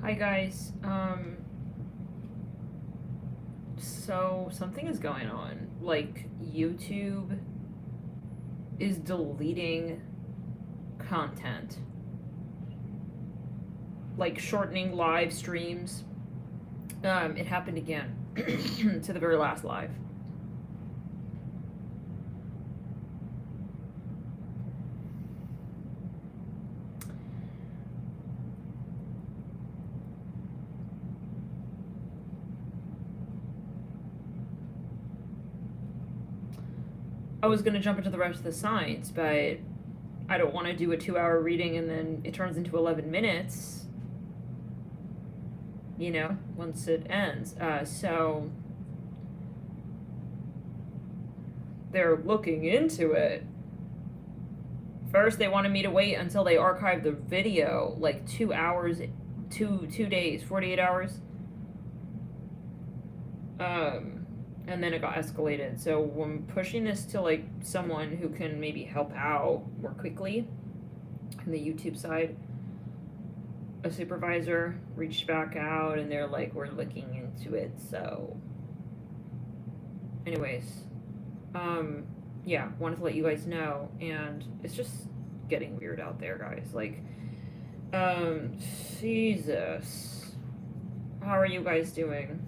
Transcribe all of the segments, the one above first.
Hi guys. So something is going on. Like YouTube is deleting content. Like shortening live streams. It happened again to the very last live. I was gonna jump into the rest of the signs, but I don't want to do a 2-hour reading and then it turns into 11 minutes. You know, once it ends. So they're looking into it. First, they wanted me to wait until they archived the video, like 2 hours, two days, 48 hours. And then it got escalated. So I'm pushing this to like someone who can maybe help out more quickly on the YouTube side. A supervisor reached back out and they're like, we're looking into it. So anyways, yeah, wanted to let you guys know. And it's just getting weird out there, guys. Like, Jesus. How are you guys doing?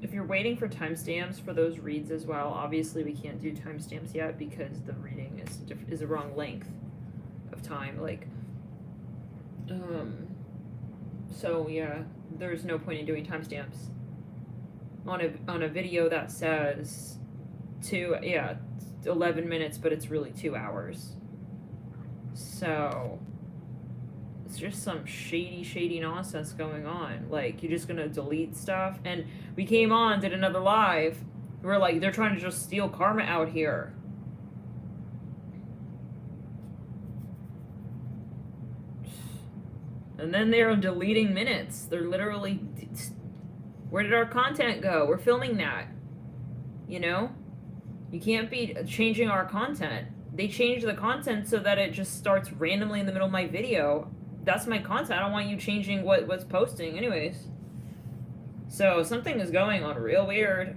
If you're waiting for timestamps for those reads as well, obviously we can't do timestamps yet because the reading is a wrong length of time. Like, so yeah, there's no point in doing timestamps on a video that says 11 minutes, but it's really 2 hours. So it's just some shady nonsense going on. Like, you're just gonna delete stuff. And we came on, did another live. We're like, they're trying to just steal karma out here. And then they're deleting minutes. They're literally, where did our content go? We're filming that. You know? You can't be changing our content. They changed the content so that it just starts randomly in the middle of my video. That's my content. I don't want you changing what's posting anyways. So something is going on real weird,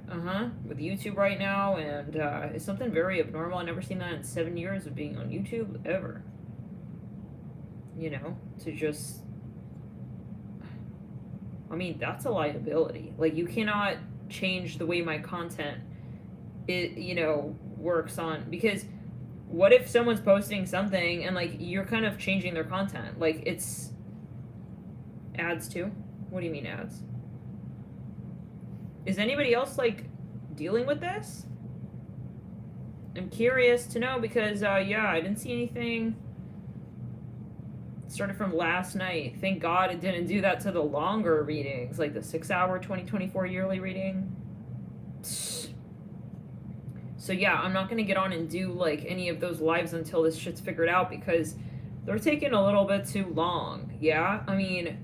with YouTube right now, and it's something very abnormal. I've never seen that in 7 years of being on YouTube, ever. You know, to just, I mean, that's a liability. Like, you cannot change the way my content, works on, because what if someone's posting something and, like, you're kind of changing their content? Like, it's ads too? What do you mean ads? Is anybody else, like, dealing with this? I'm curious to know because, yeah, I didn't see anything. It started from last night. Thank God it didn't do that to the longer readings, like the 6-hour 2024 yearly reading. So yeah, I'm not gonna get on and do like any of those lives until this shit's figured out because they're taking a little bit too long. Yeah, I mean,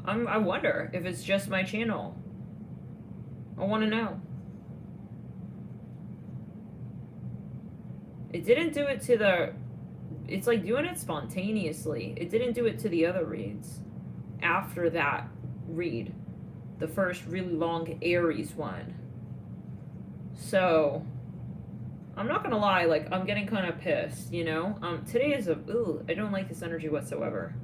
I wonder if it's just my channel. I want to know. It didn't do it to the. It's like doing it spontaneously. It didn't do it to the other reads. After that read, the first really long Aries one. So, I'm not gonna lie, like, I'm getting kind of pissed, you know? Today is I don't like this energy whatsoever.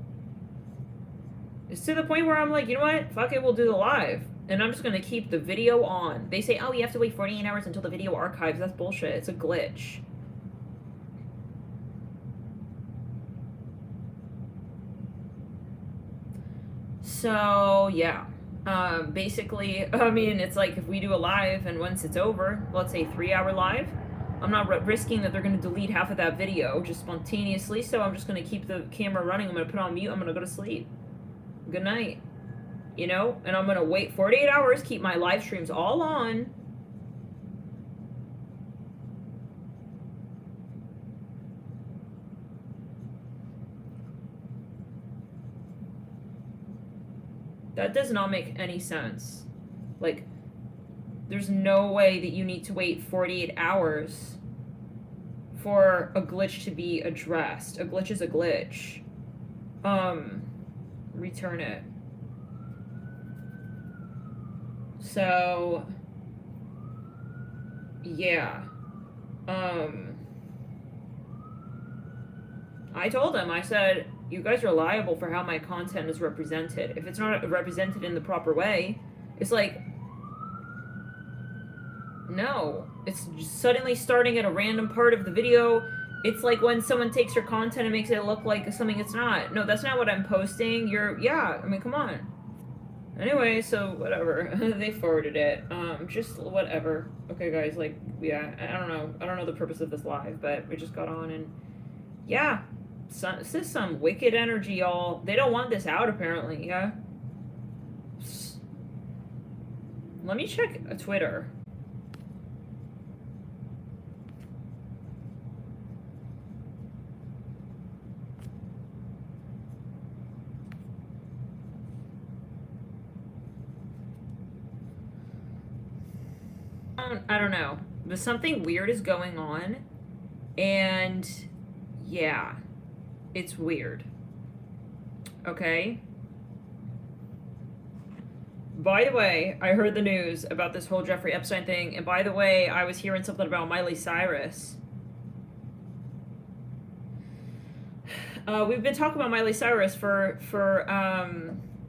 It's to the point where I'm like, you know what? Fuck it, we'll do the live. And I'm just gonna keep the video on. They say, oh, you have to wait 48 hours until the video archives. That's bullshit. It's a glitch. So, yeah. Basically, I mean, it's like if we do a live and once it's over, let's say 3-hour live, I'm not risking that they're going to delete half of that video just spontaneously, so I'm just going to keep the camera running. I'm going to put it on mute. I'm going to go to sleep. Good night. You know? And I'm going to wait 48 hours, keep my live streams all on. That does not make any sense. Like, there's no way that you need to wait 48 hours for a glitch to be addressed. A glitch is a glitch. Return it. So, yeah. I told him, I said, you guys are liable for how my content is represented. If it's not represented in the proper way, it's like, no. It's just suddenly starting at a random part of the video. It's like when someone takes your content and makes it look like something it's not. No, that's not what I'm posting. Yeah, I mean, come on. Anyway, so whatever. They forwarded it. Just whatever. Okay, guys, like, yeah, I don't know. I don't know the purpose of this live, but we just got on and, yeah. This is some wicked energy, y'all. They don't want this out, apparently, yeah? Let me check Twitter. I don't know. But something weird is going on. And, yeah. It's weird. Okay? By the way, I heard the news about this whole Jeffrey Epstein thing, and by the way, I was hearing something about Miley Cyrus. We've been talking about Miley Cyrus for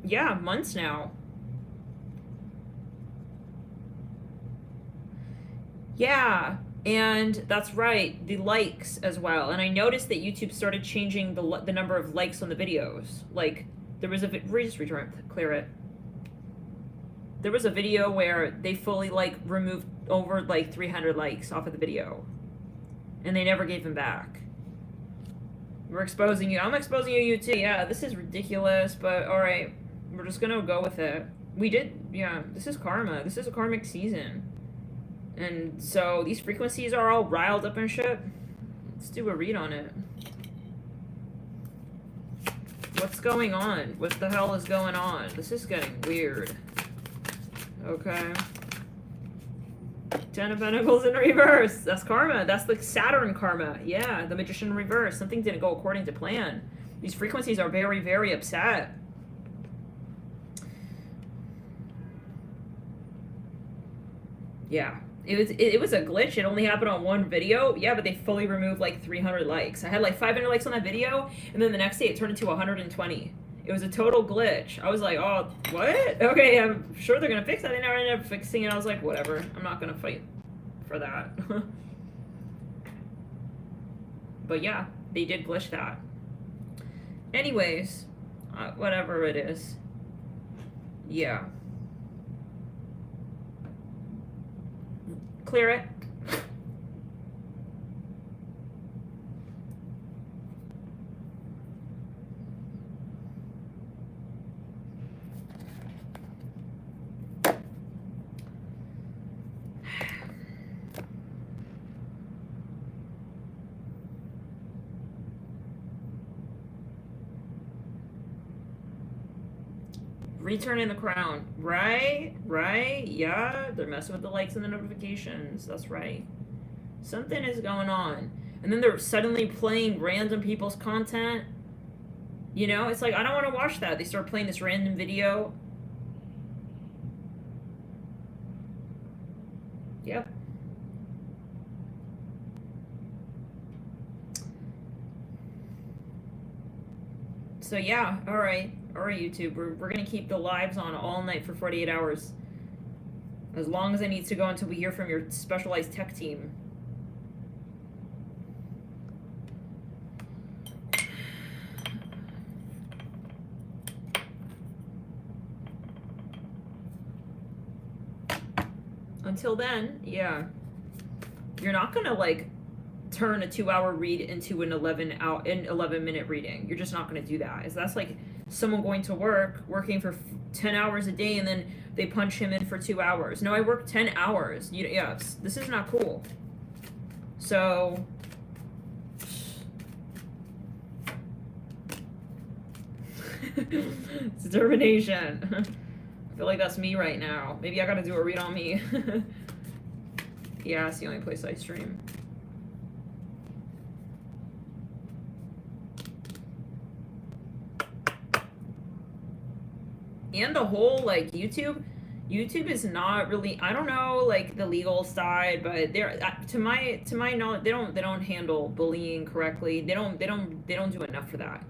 yeah, months now. Yeah. And that's right, the likes as well. And I noticed that YouTube started changing the number of likes on the videos. Like, there was clear it. There was a video where they fully, like, removed over, like, 300 likes off of the video. And they never gave them back. We're exposing you. I'm exposing you too. Yeah, this is ridiculous, but alright. We're just gonna go with it. Yeah, this is karma. This is a karmic season. And so these frequencies are all riled up and shit. Let's do a read on it. What's going on? What the hell is going on? This is getting weird. Okay. 10 of Pentacles in reverse. That's karma. That's the Saturn karma. Yeah, the Magician in reverse. Something didn't go according to plan. These frequencies are very, very upset. Yeah. It was a glitch. It only happened on one video. Yeah, but they fully removed like 300 likes. I had like 500 likes on that video, and then the next day it turned into 120. It was a total glitch. I was like, oh, what? Okay, I'm sure they're gonna fix that. They never ended up fixing it. I was like, whatever. I'm not gonna fight for that. But yeah, they did glitch that. Anyways, whatever it is. Yeah. Clear it. Returning the crown. Right? Yeah, they're messing with the likes and the notifications. That's right. Something is going on. And then they're suddenly playing random people's content. You know, it's like, I don't want to watch that. They start playing this random video. Yep. So yeah, alright, YouTube, we're gonna keep the lives on all night for 48 hours. As long as it needs to go until we hear from your specialized tech team. Until then, yeah. You're not gonna, like, turn a 2-hour read into an 11-minute reading. You're just not going to do that. That's like someone going to work, working for 10 hours a day, and then they punch him in for 2 hours. No, I work 10 hours. Yeah, this is not cool. So, Determination. I feel like that's me right now. Maybe I gotta do a read on me. Yeah, it's the only place I stream. And the whole, like, YouTube is not really, I don't know, like, the legal side, but they're, to my knowledge, they don't handle bullying correctly. They don't do enough for that.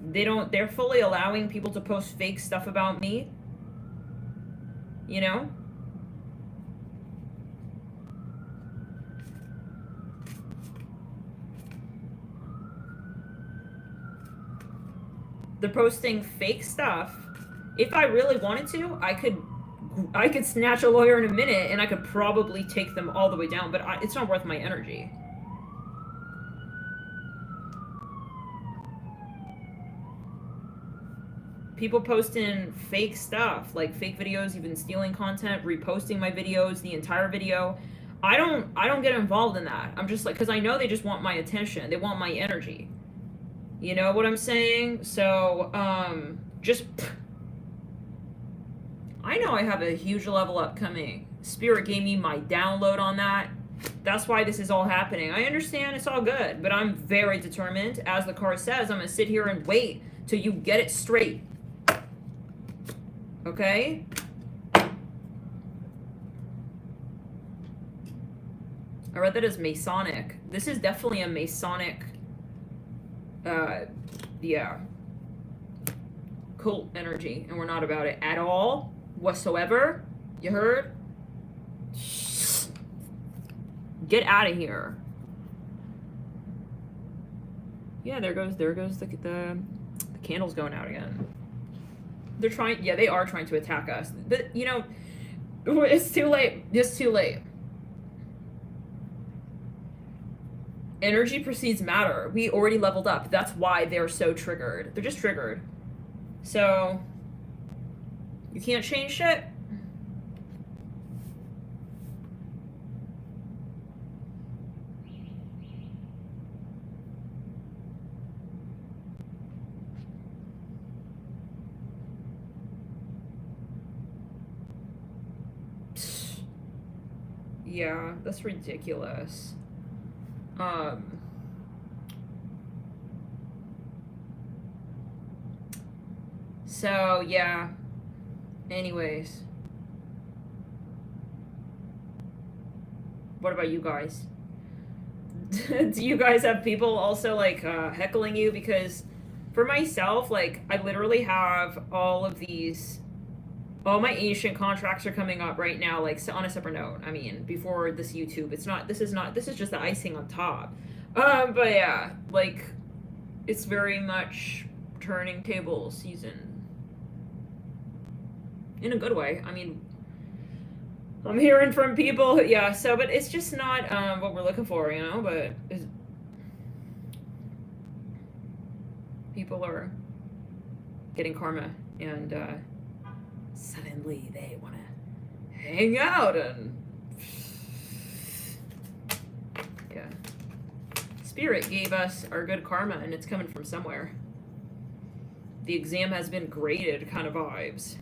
They're fully allowing people to post fake stuff about me, you know? They're posting fake stuff. If I really wanted to, I could snatch a lawyer in a minute and I could probably take them all the way down, but it's not worth my energy. People posting fake stuff, like fake videos, even stealing content, reposting my videos, the entire video. I don't get involved in that. I'm just like, because I know they just want my attention. They want my energy. You know what I'm saying? So, just... I know I have a huge level up coming. Spirit gave me my download on that. That's why this is all happening. I understand it's all good, but I'm very determined. As the card says, I'm going to sit here and wait till you get it straight. Okay? I read that as Masonic. This is definitely a Masonic, yeah, cult energy, and we're not about it at all, whatsoever. You heard? Get out of here. Yeah, there goes the candles going out again. They're trying, yeah, they are trying to attack us. But, you know, it's too late. It's too late. Energy precedes matter. We already leveled up. That's why they're so triggered. They're just triggered. So, you can't change shit. Yeah, that's ridiculous. So, yeah. Anyways. What about you guys? Do you guys have people also, like, heckling you? Because for myself, like, I literally have all of these... All my ancient contracts are coming up right now, like, on a separate note. I mean, before this YouTube, this is just the icing on top. But yeah, like, it's very much turning table season. In a good way. I mean, I'm hearing from people, yeah, so, but it's just not, what we're looking for, you know, but people are getting karma, and, suddenly they want to hang out and yeah. Spirit gave us our good karma and it's coming from somewhere. The exam has been graded kind of vibes.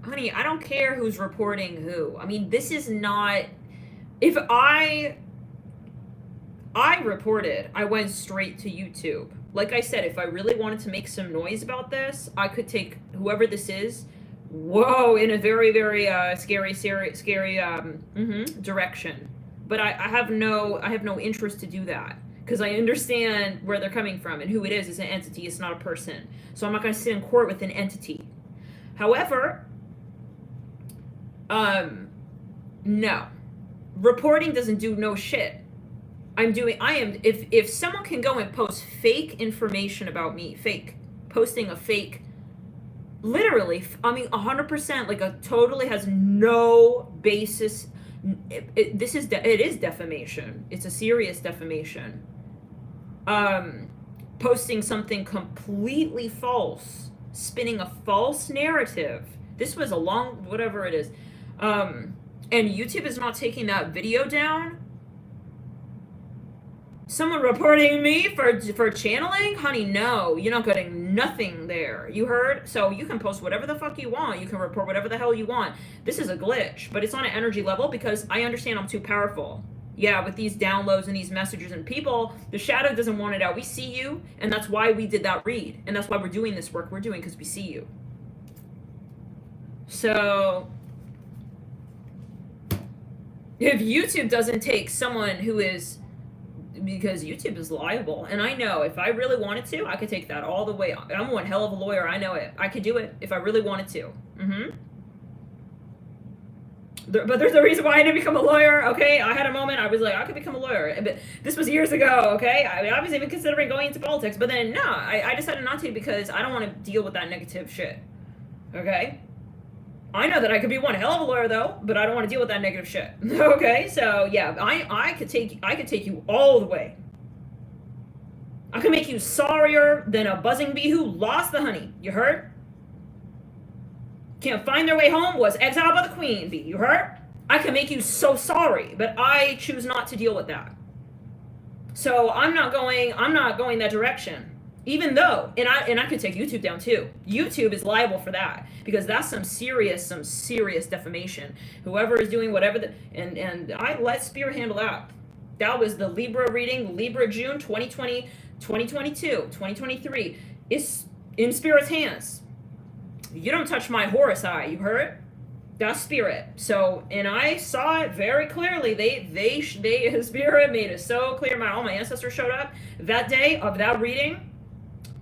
Honey, I don't care who's reporting who. I mean, this is not... If I reported, I went straight to YouTube. Like I said, if I really wanted to make some noise about this, I could take whoever this is, whoa, in a very, very scary direction. But I have no interest to do that. Because I understand where they're coming from, and who it is an entity, it's not a person. So I'm not going to sit in court with an entity. However... no. Reporting doesn't do no shit. If someone can go and post fake information about me, posting a fake, literally, I mean, 100%, like, a totally has no basis. It is defamation. It's a serious defamation. Posting something completely false, spinning a false narrative This was a long, whatever it is. And YouTube is not taking that video down. Someone reporting me for channeling? Honey, no. You're not getting nothing there. You heard? So you can post whatever the fuck you want. You can report whatever the hell you want. This is a glitch, but it's on an energy level because I understand I'm too powerful. Yeah, with these downloads and these messages and people, the shadow doesn't want it out. We see you, and that's why we did that read. And that's why we're doing this work we're doing, because we see you. So if YouTube doesn't take someone who is, because YouTube is liable, and I know if I really wanted to, I could take that all the way. I'm one hell of a lawyer, I know it. I could do it if I really wanted to. But there's a reason why I didn't become a lawyer, okay? I had a moment, I was like, I could become a lawyer. But this was years ago, okay? I was even considering going into politics, but then, no, I decided not to because I don't want to deal with that negative shit, okay? I know that I could be one hell of a lawyer, though, but I don't want to deal with that negative shit, okay? So, yeah, I could take you all the way. I could make you sorrier than a buzzing bee who lost the honey, you heard? Can't find their way home, was exiled by the queen bee, you heard? I can make you so sorry, but I choose not to deal with that. So I'm not going that direction. Even though, and I could take YouTube down too. YouTube is liable for that because that's some serious defamation. Whoever is doing whatever and I let Spirit handle that. That was the Libra reading, Libra June 2020, 2022, 2023. It's in Spirit's hands. You don't touch my Horus eye, you heard? That's Spirit. So, and I saw it very clearly. Spirit made it so clear. All my ancestors showed up that day of that reading.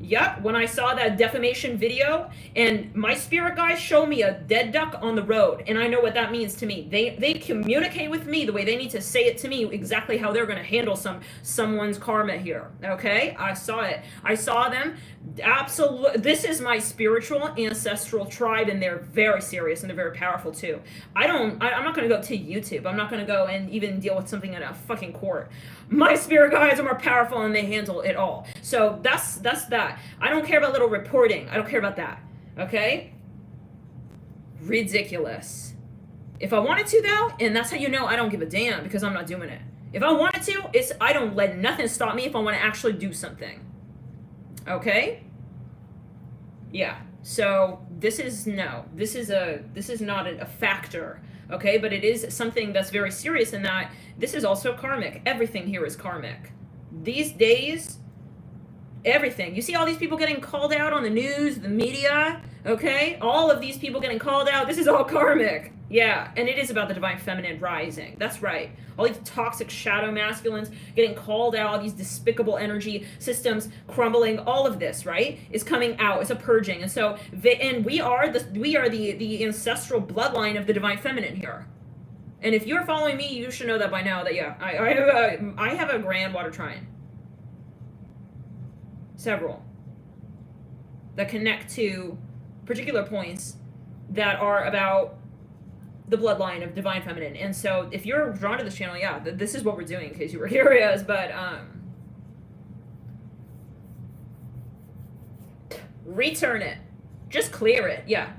Yep, when I saw that defamation video, and my spirit guys show me a dead duck on the road, and I know what that means to me. They communicate with me the way they need to say it to me, exactly how they're going to handle someone's karma here. Okay, I saw it. I saw them. Absolutely, this is my spiritual ancestral tribe, and they're very serious and they're very powerful too. I'm not going to go to YouTube. I'm not going to go and even deal with something in a fucking court. My spirit guides are more powerful and they handle it all. So that's that. I don't care about little reporting. I don't care about that. Okay? Ridiculous. If I wanted to though, and that's how you know I don't give a damn because I'm not doing it. If I wanted to, I don't let nothing stop me if I want to actually do something. Okay? Yeah. So this is not a factor. Okay, but it is something that's very serious in that this is also karmic. Everything here is karmic. These days, everything. You see all these people getting called out on the news, the media, okay? All of these people getting called out. This is all karmic. Yeah, and it is about the divine feminine rising. That's right. All these toxic shadow masculines getting called out, these despicable energy systems crumbling, all of this, right, is coming out. It's a purging. And so, we are the ancestral bloodline of the divine feminine here. And if you're following me, you should know that by now that, yeah, I have a grand water trine. Several. That connect to particular points that are about the bloodline of divine feminine. And so if you're drawn to this channel, yeah, this is what we're doing in case you were curious, but return it. Just clear it. Yeah.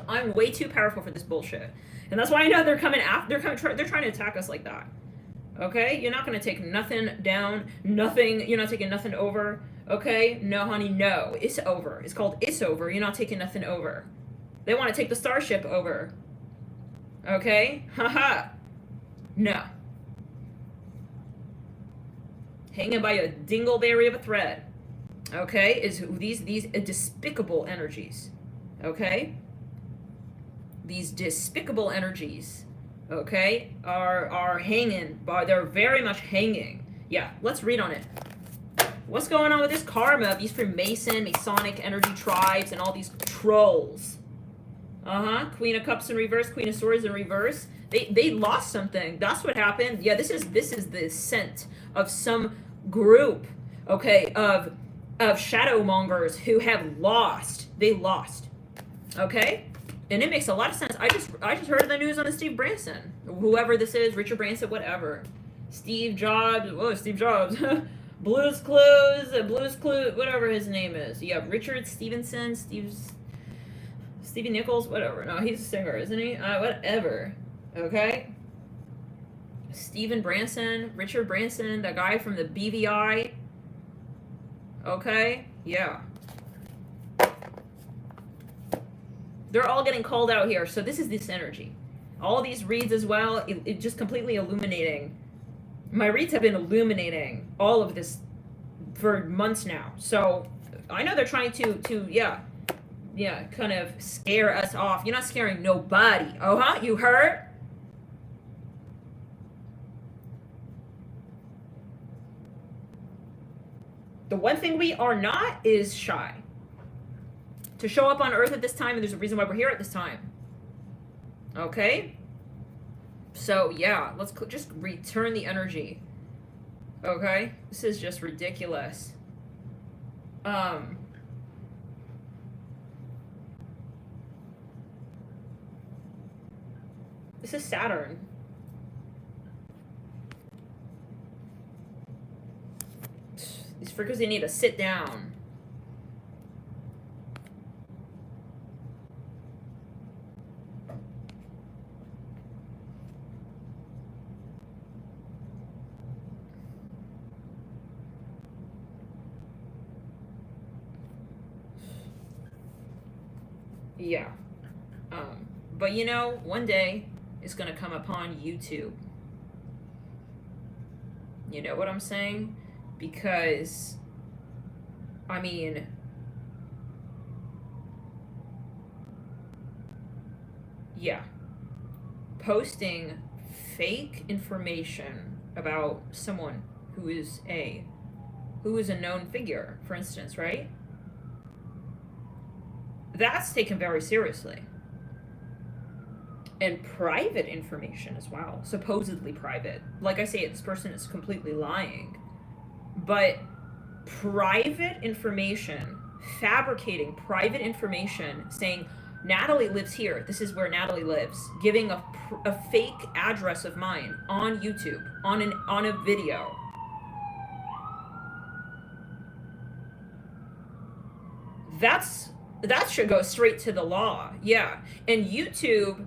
I'm way too powerful for this bullshit. And that's why I know they're coming after, they're trying to attack us like that. Okay? You're not going to take nothing down, nothing, you're not taking nothing over. Okay? No, honey, no. It's over. It's called It's Over. You're not taking nothing over. They want to take the starship over. Okay? Haha. No. Hanging by a dingleberry of a thread. Okay? Is these despicable energies. Okay? These despicable energies, okay, are hanging. They're very much hanging. Yeah, let's read on it. What's going on with this karma of these Freemason, Masonic energy tribes and all these trolls? Queen of Cups in reverse, Queen of Swords in reverse. They lost something. That's what happened. Yeah, this is the scent of some group, okay, of shadow mongers who have lost. They lost. Okay? And it makes a lot of sense. I just heard the news on the Steve Branson. Whoever this is, Richard Branson, whatever. Steve Jobs, Blues Clues, whatever his name is. Yeah, Richard Stevenson, Steve Stevie Nichols, whatever. No, he's a singer, isn't he? Whatever. Okay? Steven Branson, Richard Branson, the guy from the BVI. Okay? Yeah. They're all getting called out here. So this is this energy. All these reads as well, it just completely illuminating. My reads have been illuminating all of this for months now. So I know they're trying to kind of scare us off. You're not scaring nobody. Oh, you heard? The one thing we are not is shy. To show up on Earth at this time, and there's a reason why we're here at this time. Okay? So, yeah, let's just return the energy. Okay? This is just ridiculous. This is Saturn. These freakers, they need to sit down. Yeah. But you know, one day it's gonna come upon YouTube. You know what I'm saying? Because, I mean, yeah. Posting fake information about someone who is a known figure, for instance, right? That's taken very seriously. And private information as well, supposedly private. Like I say, this person is completely lying. But private information, fabricating private information, saying Natalie lives here, this is where Natalie lives, giving a fake address of mine on YouTube, on a video. That should go straight to the law. Yeah. And YouTube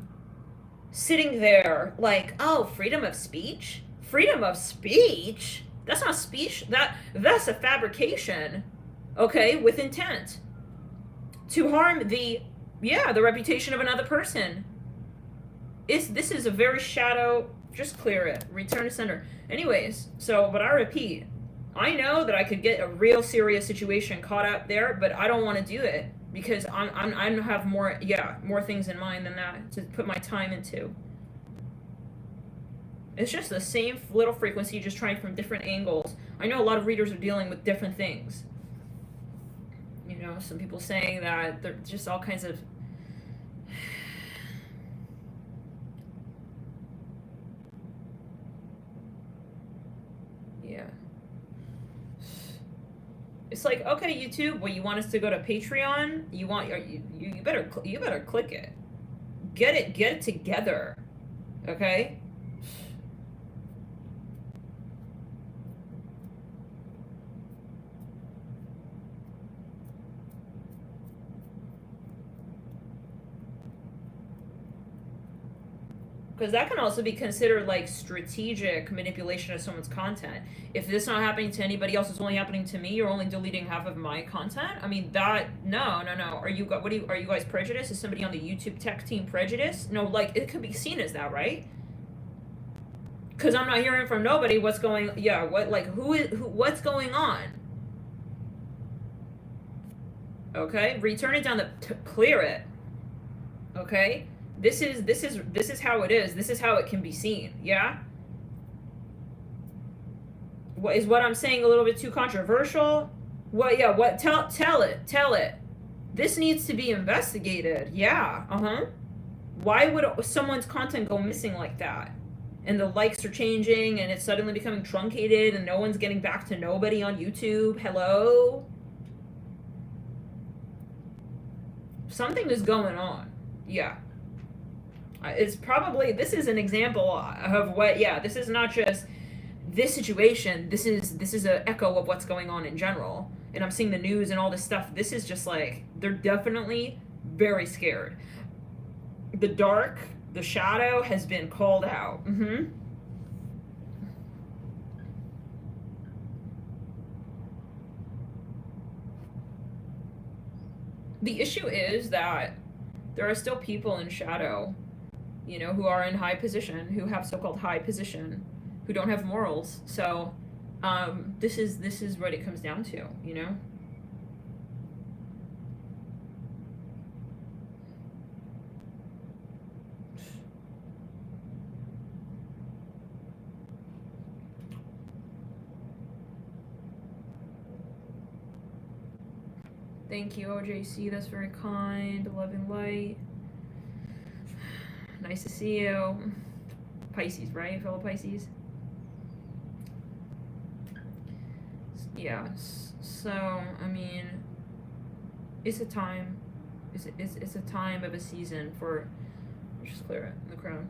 sitting there like, oh, freedom of speech? Freedom of speech? That's not speech. That's a fabrication, okay, with intent to harm the reputation of another person. This is a very shadow. Just clear it. Return to sender. Anyways, but I repeat, I know that I could get a real serious situation caught up there, but I don't want to do it because I have more things in mind than that to put my time into. It's just the same little frequency, just trying from different angles. I know a lot of readers are dealing with different things. You know, some people saying that they're just all kinds of... Yeah. It's like, okay, YouTube, well, you want us to go to Patreon? You better click it. Get it together. Okay? Because that can also be considered like strategic manipulation of someone's content. If this is not happening to anybody else, it's only happening to me, you're only deleting half of my content. I mean, no. Are you guys prejudiced? Is somebody on the YouTube tech team prejudiced? No, like it could be seen as that, right? Because I'm not hearing from nobody what's going what's going on. Okay, return it down to clear it. Okay. This is how it is. This is how it can be seen. Yeah? What I'm saying a little bit too controversial? Tell it. This needs to be investigated. Yeah. Why would someone's content go missing like that? And the likes are changing and it's suddenly becoming truncated and no one's getting back to nobody on YouTube. Hello? Something is going on. Yeah. It's probably, this is an example of this is not just this situation, this is an echo of what's going on in general. And I'm seeing the news and all this stuff. This is just like, they're definitely very scared. The dark, the shadow has been called out. The issue is that there are still people in shadow, you know, who are in high position, who have so-called high position, who don't have morals. So this is what it comes down to, you know. Thank you, OJC. That's very kind. Loving light. Nice to see you. Pisces, right? Fellow Pisces. Yeah. So, I mean, it's a time. It's a time of a season for. Just clear it in the crown.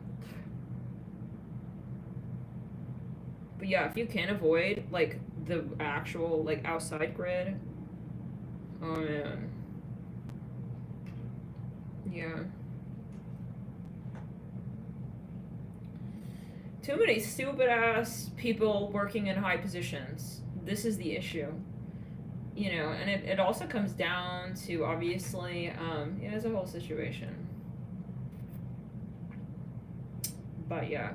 But yeah, if you can avoid like the actual like outside grid. Oh man. Yeah. Too many stupid ass people working in high positions. This is the issue. You know, and it also comes down to obviously, yeah, it's a whole situation. But yeah.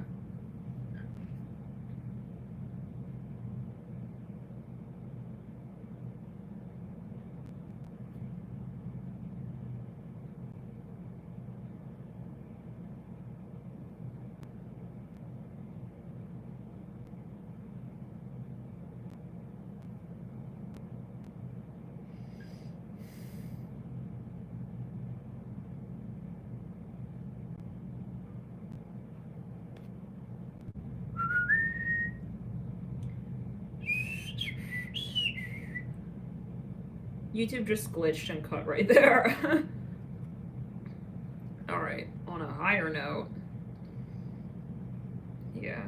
YouTube just glitched and cut right there. Alright, on a higher note. Yeah.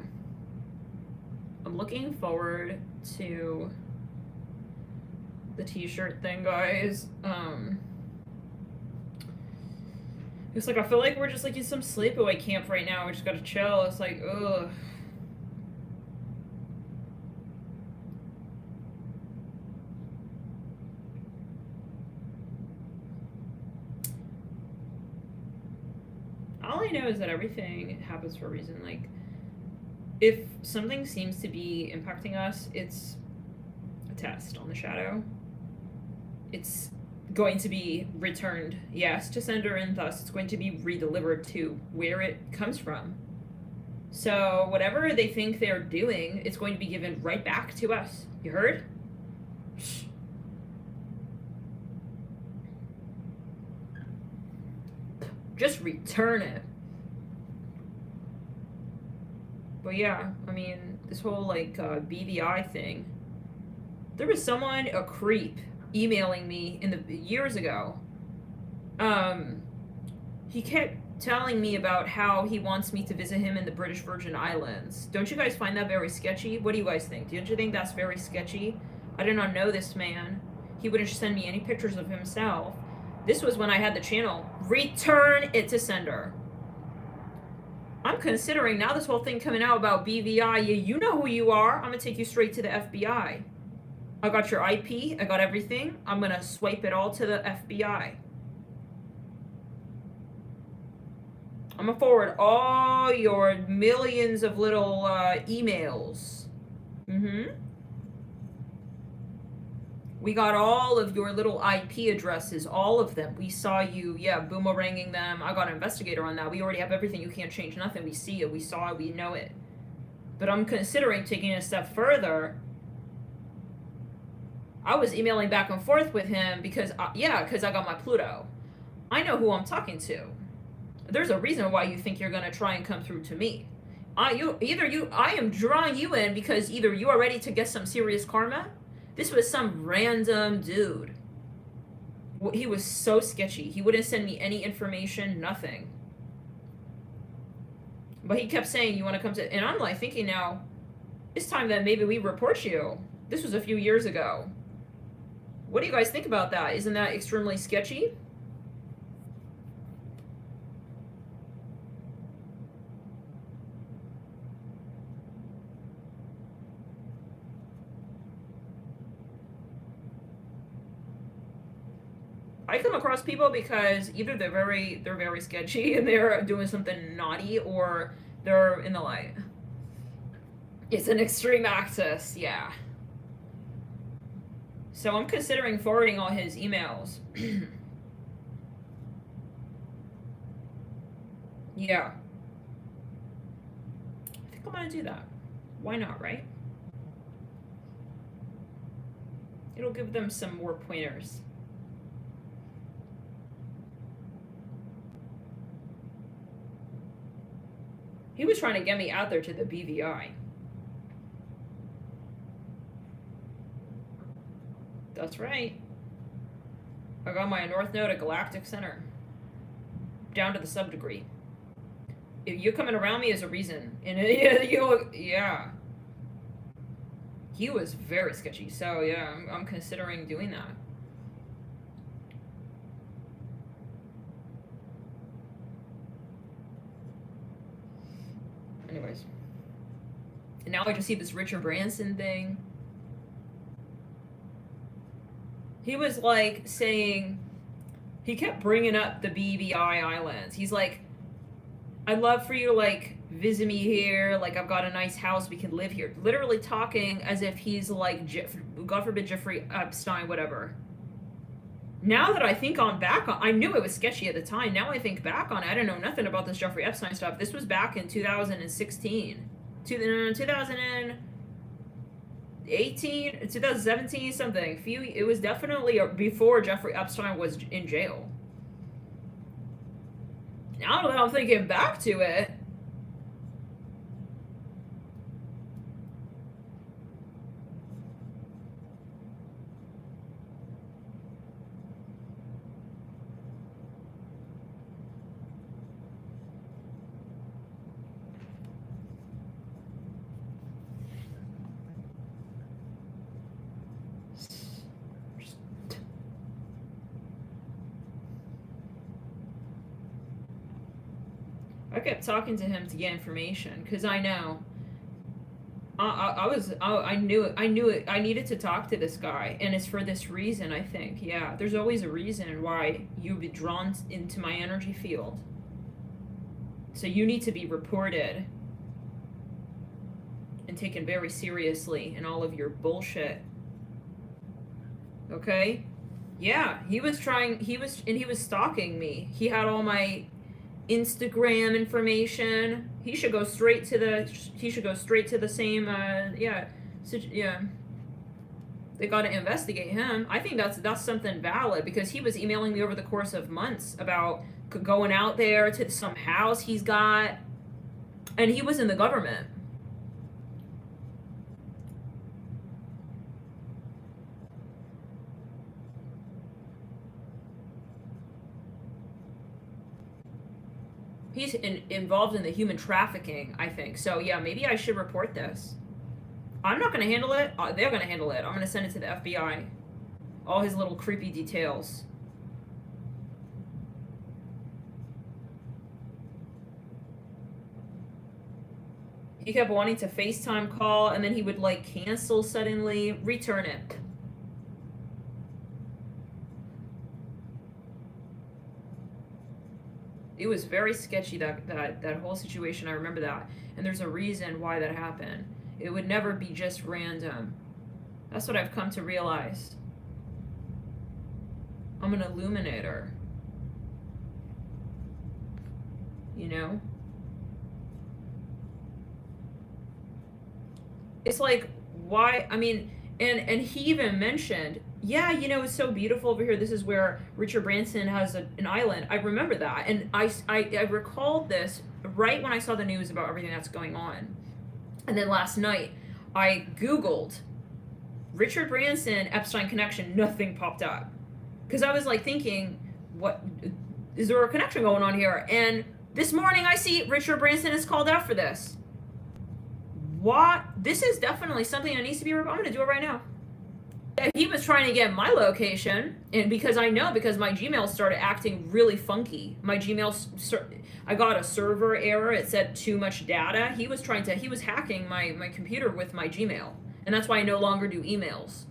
I'm looking forward to the t-shirt thing, guys. It's like I feel like we're just like in some sleepaway camp right now. We just gotta chill. It's like, ugh. All I know is that everything happens for a reason. Like, if something seems to be impacting us, it's a test on the shadow. It's going to be returned, yes, to sender, and thus it's going to be redelivered to where it comes from. So whatever they think they're doing, it's going to be given right back to us. You heard? Just return it. But yeah, I mean, this whole like BVI thing. There was someone, a creep, emailing me in the years ago. He kept telling me about how he wants me to visit him in the British Virgin Islands. Don't you guys find that very sketchy? What do you guys think? Don't you think that's very sketchy? I did not know this man. He wouldn't send me any pictures of himself. This was when I had the channel. Return it to sender. I'm considering now this whole thing coming out about BVI. You know who you are. I'm going to take you straight to the FBI. I got your IP. I got everything. I'm going to swipe it all to the FBI. I'm going to forward all your millions of little emails. We got all of your little IP addresses, all of them. We saw you, yeah, boomeranging them. I got an investigator on that. We already have everything. You can't change nothing. We see it. We saw it. We know it. But I'm considering taking it a step further. I was emailing back and forth with him because, because I got my Pluto. I know who I'm talking to. There's a reason why you think you're going to try and come through to me. I am drawing you in because either you are ready to get some serious karma. This was some random dude. He was so sketchy. He wouldn't send me any information, nothing. But he kept saying, you want to come to... And I'm like thinking now, it's time that maybe we report you. This was a few years ago. What do you guys think about that? Isn't that extremely sketchy? I come across people because either they're very sketchy and they're doing something naughty, or they're in the light. It's an extreme axis, yeah. So I'm considering forwarding all his emails. Yeah. I think I'm gonna do that. Why not, right? It'll give them some more pointers. He was trying to get me out there to the BVI. That's right. I got my North Node at Galactic Center. Down to the sub-degree. If you're coming around me as a reason. And yeah. He was very sketchy. So yeah, I'm considering doing that. Anyways. And now I just see this Richard Branson thing. He was like saying, he kept bringing up the BVI Islands. He's like, I'd love for you to like visit me here. Like, I've got a nice house. We can live here. Literally talking as if he's like, God forbid, Jeffrey Epstein, whatever. Now that I think on back on, I knew it was sketchy at the time. Now I think back on it, I don't know nothing about this Jeffrey Epstein stuff. This was back in 2016. 2018, 2017, something. It was definitely before Jeffrey Epstein was in jail. Now that I'm thinking back to it, I kept talking to him to get information because I know. I knew it. I needed to talk to this guy, and it's for this reason. I think, yeah. There's always a reason why you'd be drawn into my energy field. So you need to be reported and taken very seriously in all of your bullshit. Okay? Yeah, he was stalking me. He had all my Instagram information. He should go straight to the same yeah. They got to investigate him. I think that's something valid, because he was emailing me over the course of months about going out there to some house he's got, and he was in the government. He's involved in the human trafficking, I think. So yeah, maybe I should report this. I'm not going to handle it. They're going to handle it. I'm going to send it to the FBI. All his little creepy details. He kept wanting to FaceTime call, and then he would like cancel suddenly. Return it. It was very sketchy, that whole situation. I remember that. And there's a reason why that happened. It would never be just random. That's what I've come to realize. I'm an illuminator. You know? It's like, why? I mean, and he even mentioned, yeah, you know, it's so beautiful over here. This is where Richard Branson has an island. I remember that. And I recalled this right when I saw the news about everything that's going on. And then last night, I Googled Richard Branson, Epstein connection. Nothing popped up. Because I was like thinking, what, is there a connection going on here? And this morning I see Richard Branson is called out for this. What? This is definitely something that needs to be, I'm going to do it right now. He was trying to get my location, and because my Gmail started acting really funky. My Gmail, I got a server error. It said too much data. He was hacking my computer with my Gmail. And that's why I no longer do emails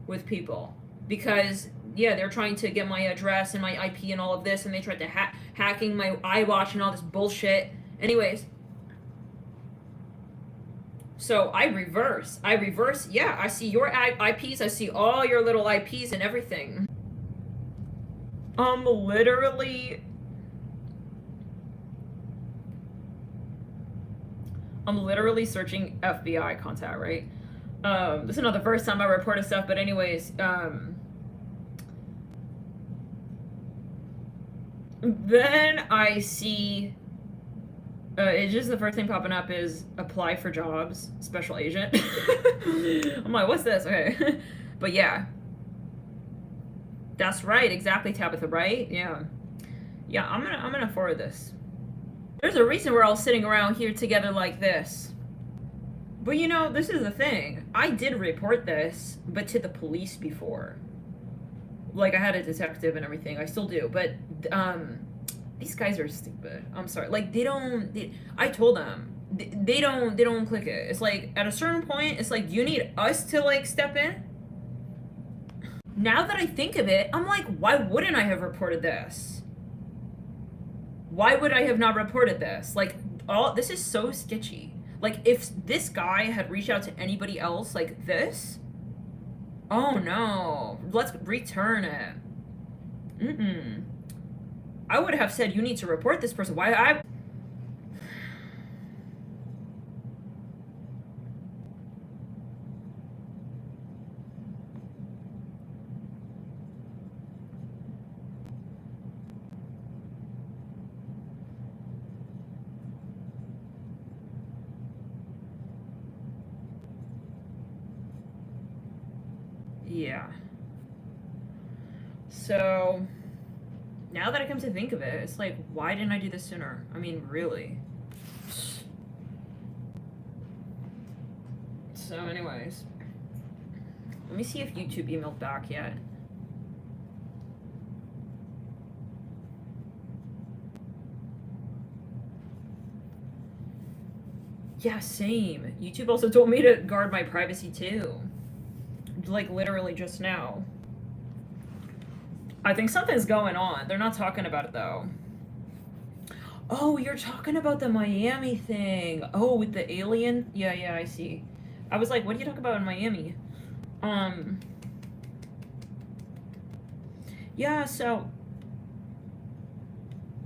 with people. Because yeah, they're trying to get my address and my IP and all of this, and they tried to hacking my iWatch and all this bullshit. Anyways, so I reverse. Yeah, I see your IPs. I see all your little IPs and everything. I'm literally searching FBI contact, right? This is not the first time I reported stuff, but anyways, then I see, it's just the first thing popping up is apply for jobs, special agent. I'm like, what's this? Okay. But yeah. That's right, exactly, Tabitha, right? Yeah. Yeah, I'm gonna forward this. There's a reason we're all sitting around here together like this. But you know, this is the thing. I did report this, but to the police before. Like, I had a detective and everything. I still do, but these guys are stupid. I'm sorry. Like, I told them they don't click it. It's like at a certain point, it's like, you need us to like step in. Now that I think of it, I'm like, why wouldn't I have reported this? Why would I have not reported this? Like, this is so sketchy. Like, if this guy had reached out to anybody else like this, oh no, let's return it. I would have said, you need to report this person. Why Yeah. So, now that I come to think of it, it's like, why didn't I do this sooner? I mean, really. So anyways, let me see if YouTube emailed back yet. Yeah, same. YouTube also told me to guard my privacy too. Like, literally just now. I think something's going on. They're not talking about it, though. Oh, you're talking about the Miami thing. Oh, with the alien? Yeah, I see. I was like, what do you talk about in Miami? Yeah, so...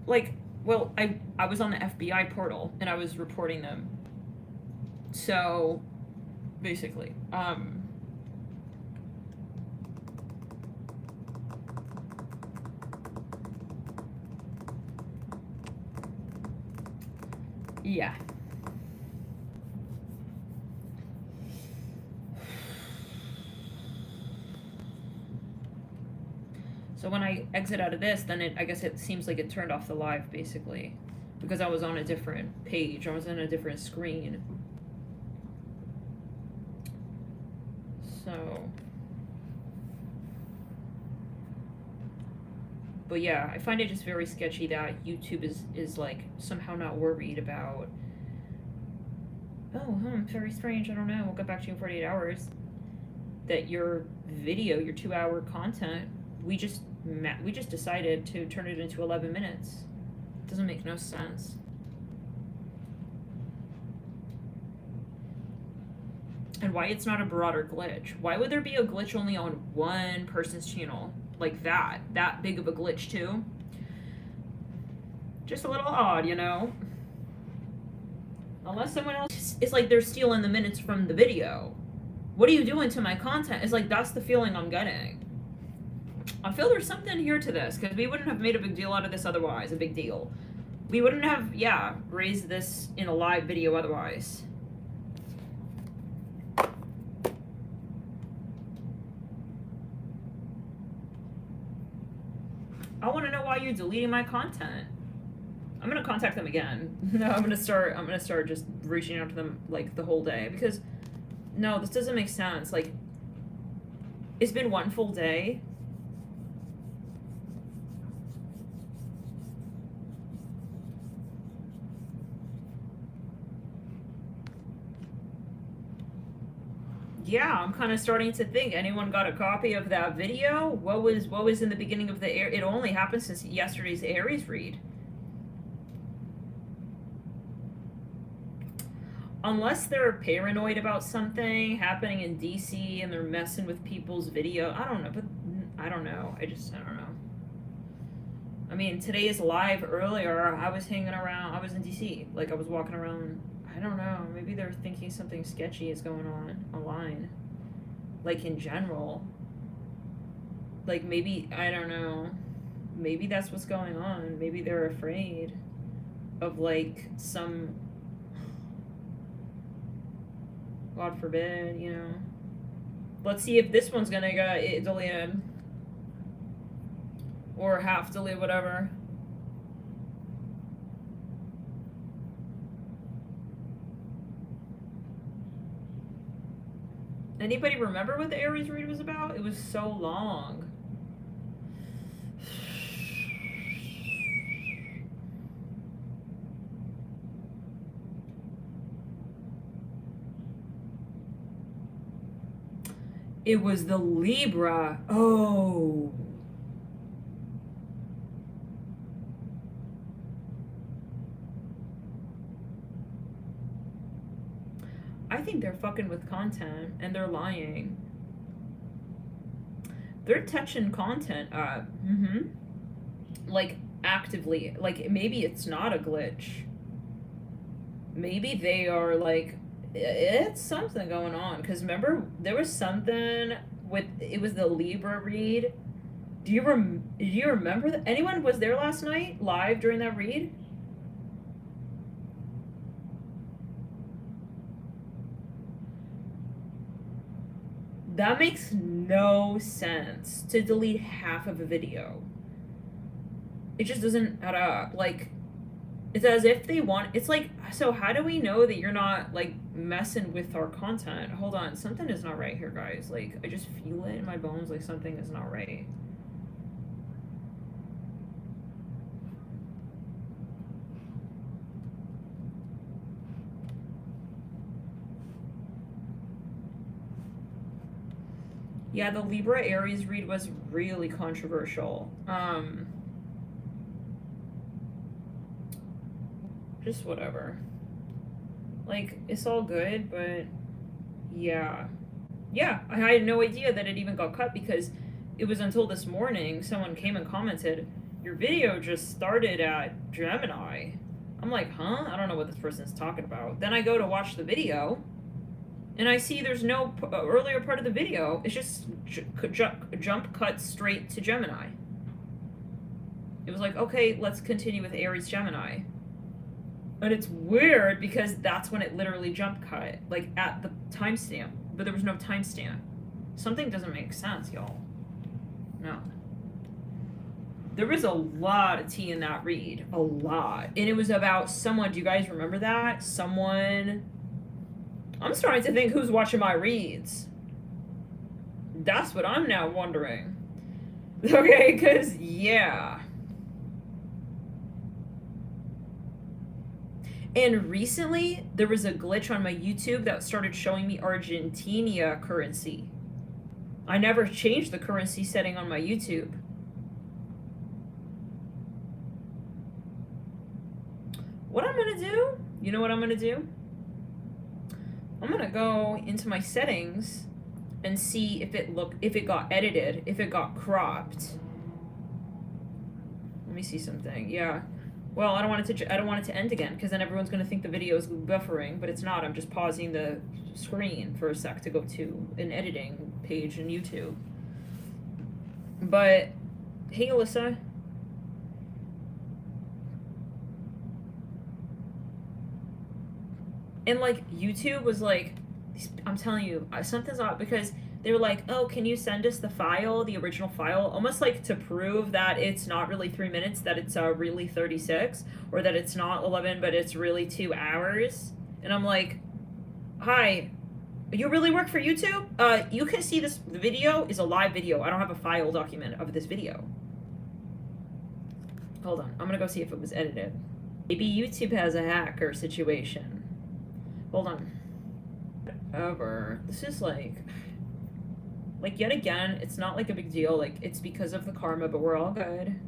Like, well, I was on the FBI portal, and I was reporting them. So, basically, yeah. So when I exit out of this, then I guess it seems like it turned off the live, basically. Because I was on a different page. I was on a different screen. So... But yeah, I find it just very sketchy that YouTube is like somehow not worried about, oh, very strange, I don't know, we'll get back to you in 48 hours. That your video, your 2-hour content, we just decided to turn it into 11 minutes. It doesn't make no sense. And why it's not a broader glitch. Why would there be a glitch only on one person's channel? Like that big of a glitch too. Just a little odd, you know? Unless someone else, it's like they're stealing the minutes from the video. What are you doing to my content? It's like, that's the feeling I'm getting. I feel there's something here to this, because we wouldn't have made a big deal out of this otherwise, a big deal. We wouldn't have, raised this in a live video otherwise. I want to know why you're deleting my content. I'm gonna contact them again. No, I'm gonna start just reaching out to them like the whole day, because no, this doesn't make sense. Like, it's been one full day. yeah, I'm kind of starting to think, anyone got a copy of that video? What was in the beginning of the air? It only happened since yesterday's Aries read. Unless they're paranoid about something happening in DC and they're messing with people's video. I don't know, but I don't know. I don't know. I mean, today's live earlier, I was hanging around, I was in DC. Like, I was walking around, I don't know, maybe they're thinking something sketchy is going on online. Like, in general. Like, maybe, I don't know. Maybe that's what's going on. Maybe they're afraid of, like, some... God forbid, you know. Let's see if this one's gonna get deleted. Or half delete, whatever. Anybody remember what the Aries read was about? It was so long. It was the Libra. Oh. I think they're fucking with content and they're lying. They're touching content up. Like, actively. Like, maybe it's not a glitch. Maybe they are, like... It's something going on. Because remember, there was something with... It was the Libra read. Do you remember that? Anyone was there last night? Live during that read? That makes no sense to delete half of a video. It just doesn't add up. Like, it's as if they want... It's like, so how do we know that you're not, like, messing with our content? Hold on, something is not right here, guys. Like, I just feel it in my bones, like something is not right. Yeah, the Libra Aries read was really controversial. Just whatever. Like, it's all good, but yeah. Yeah, I had no idea that it even got cut because it was until this morning someone came and commented, your video just started at Gemini. I'm like, huh? I don't know what this person's talking about. Then I go to watch the video, and I see there's no earlier part of the video. It's just jump cut straight to Gemini. It was like, okay, let's continue with Aries Gemini. And it's weird because that's when it literally jump cut, like at the timestamp, but there was no timestamp. Something doesn't make sense, y'all. No. There was a lot of tea in that read, a lot. And it was about someone, do you guys remember that? Someone, I'm starting to think who's watching my reads. That's what I'm now wondering. Okay, because, yeah. And recently, there was a glitch on my YouTube that started showing me Argentina currency. I never changed the currency setting on my YouTube. What I'm gonna do, you know what I'm gonna do? I'm gonna go into my settings and see if it got edited, if it got cropped. Let me see something. Yeah. Well, I don't want it to end again because then everyone's gonna think the video is buffering, but it's not. I'm just pausing the screen for a sec to go to an editing page in YouTube. But hey, Alyssa. And like YouTube was like, I'm telling you, something's off because they were like, oh, can you send us the file, the original file, almost like to prove that it's not really 3 minutes, that it's really 36, or that it's not 11, but it's really 2 hours. And I'm like, hi, you really work for YouTube? You can see this, the video is a live video. I don't have a file document of this video. Hold on, I'm gonna go see if it was edited. Maybe YouTube has a hacker situation. Hold on. whatever. This is like, yet again, it's not like a big deal. Like, it's because of the karma, but we're all good.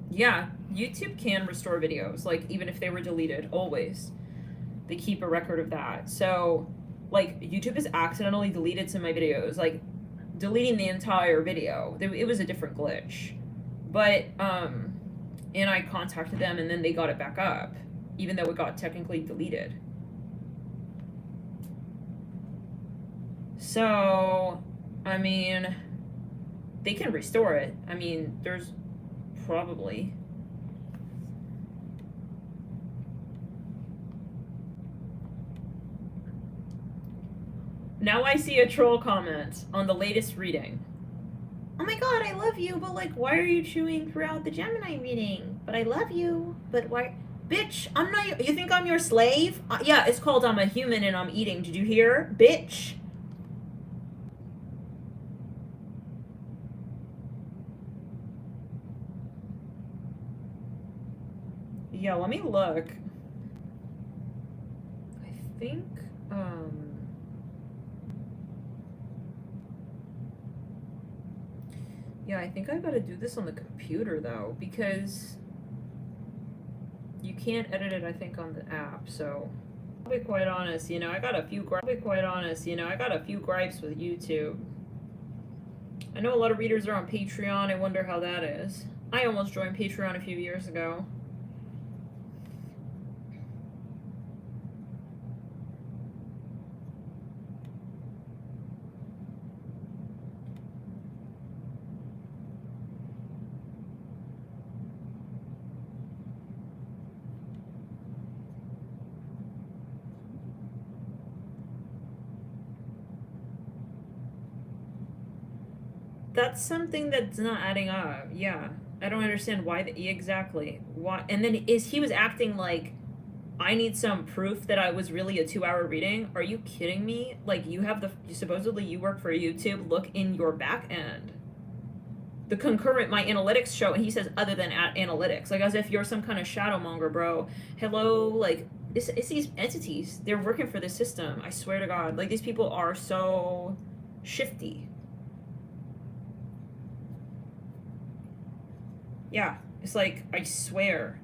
Yeah, YouTube can restore videos, like, even if they were deleted, always. They keep a record of that. So, like, YouTube has accidentally deleted some of my videos, like, deleting the entire video. It was a different glitch. But, and I contacted them, and then they got it back up, even though it got technically deleted. So, I mean, they can restore it. I mean, there's probably. Now I see a troll comment on the latest reading. Oh my god, I love you, but like, why are you chewing throughout the Gemini reading? But I love you, but why? Bitch, I'm not. You think I'm your slave? Yeah, it's called I'm a human and I'm eating. Did you hear? Bitch. Yeah, let me look. I think, yeah, I think I gotta do this on the computer, though, because you can't edit it, I think, on the app, so I'll be quite honest, you know, I got a few gripes with YouTube. I know a lot of readers are on Patreon. I wonder how that is. I almost joined Patreon a few years ago. That's something that's not adding up. Yeah. I don't understand why exactly. Why? And then he was acting like I need some proof that I was really a 2-hour reading. Are you kidding me? Like, supposedly you work for YouTube. Look in your back end. The concurrent, my analytics show, and he says other than analytics. Like, as if you're some kind of shadow monger, bro. Hello, like, it's these entities. They're working for the system. I swear to God. Like, these people are so shifty. Yeah, it's like, I swear.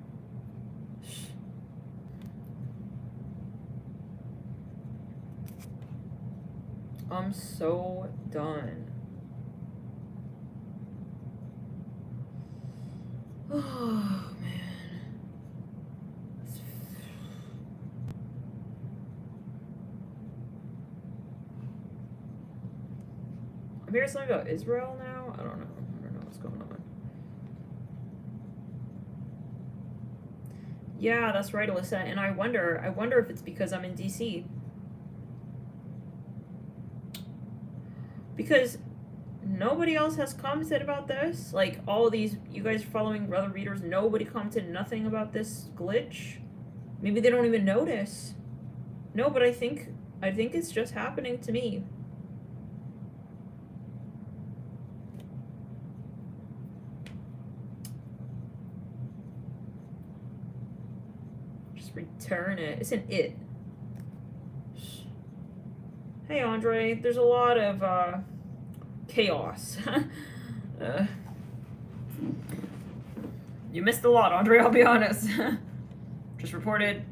I'm so done. Oh, man. I'm hearing something about Israel now? I don't know. I don't know what's going on. Yeah, that's right, Alyssa. And I wonder if it's because I'm in DC. Because nobody else has commented about this. Like, all of these, you guys following other readers, nobody commented nothing about this glitch. Maybe they don't even notice. No, but I think it's just happening to me. Just return it. It's an it. Hey, Andre, there's a lot of chaos. You missed a lot, Andre, I'll be honest. Just reported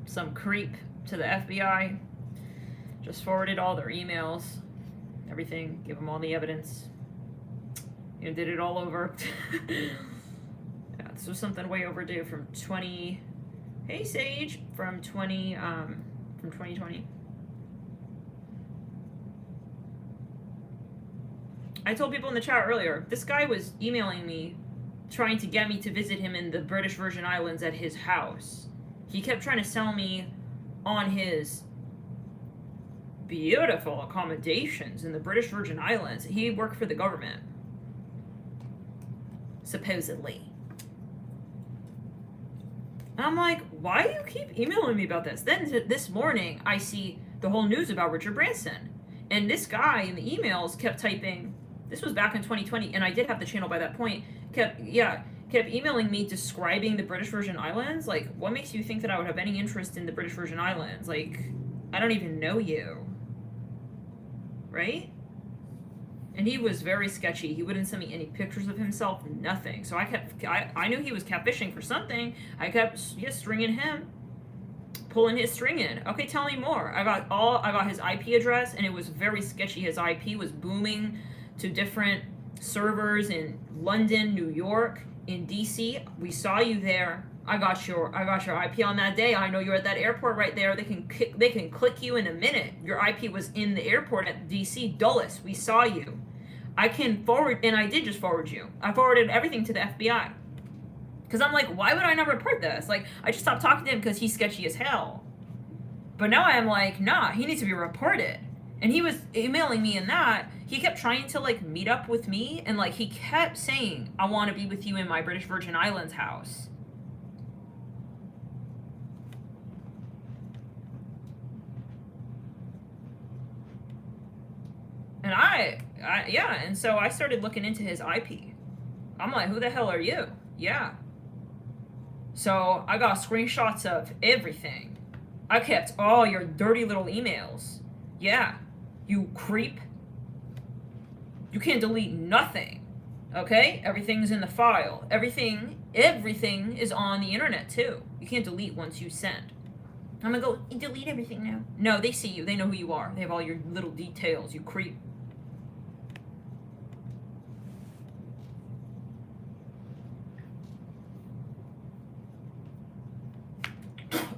some creep to the FBI. Just forwarded all their emails, everything, give them all the evidence. You know, did it all over. Yeah, this was something way overdue from 20... Hey, Sage! From 2020. I told people in the chat earlier, this guy was emailing me, trying to get me to visit him in the British Virgin Islands at his house. He kept trying to sell me on his beautiful accommodations in the British Virgin Islands. He worked for the government. Supposedly. And I'm like, why do you keep emailing me about this? Then this morning, I see the whole news about Richard Branson. And this guy in the emails kept typing... This was back in 2020, and I did have the channel by that point. Kept emailing me describing the British Virgin Islands. Like, what makes you think that I would have any interest in the British Virgin Islands? Like, I don't even know you. Right? And he was very sketchy. He wouldn't send me any pictures of himself, nothing. So I knew he was catfishing for something. I kept stringing him, pulling his string in. Okay, tell me more. I got his IP address, and it was very sketchy. His IP was booming to different servers in London, New York, in DC. We saw you there. I got your IP on that day. I know you're at that airport right there. They can click you in a minute. Your IP was in the airport at DC Dulles. We saw you. I can forward, and I did just forward you. I forwarded everything to the FBI. Because I'm like, why would I not report this? Like, I just stopped talking to him because he's sketchy as hell. But now I'm like, nah, he needs to be reported. And he was emailing me in that. He kept trying to, like, meet up with me. And, like, he kept saying, I want to be with you in my British Virgin Islands house. And and so I started looking into his IP. I'm like, who the hell are you? Yeah. So I got screenshots of everything. I kept all your dirty little emails. Yeah. You creep. You can't delete nothing. Okay? Everything's in the file. Everything is on the internet too. You can't delete once you send. I'm gonna go delete everything now. No, they see you. They know who you are. They have all your little details. You creep.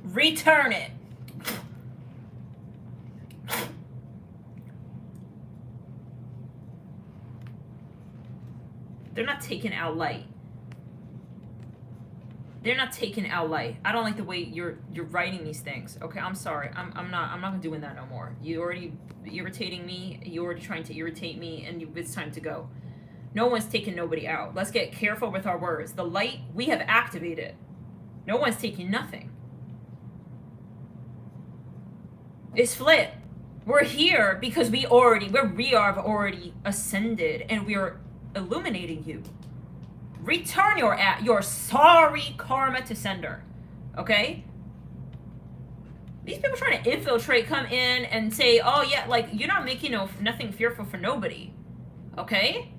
Return it. They're not taking out light. They're not taking out light. I don't like the way you're writing these things. Okay, I'm sorry. I'm not doing that no more. You already irritating me. You're already trying to irritate me, and it's time to go. No one's taking nobody out. Let's get careful with our words. The light we have activated. No one's taking nothing. It's flit. We're here because we have already ascended, and we are illuminating you. Return your sorry karma to sender. Okay? These people trying to infiltrate come in and say, oh yeah, like, you're not making nothing fearful for nobody. Okay?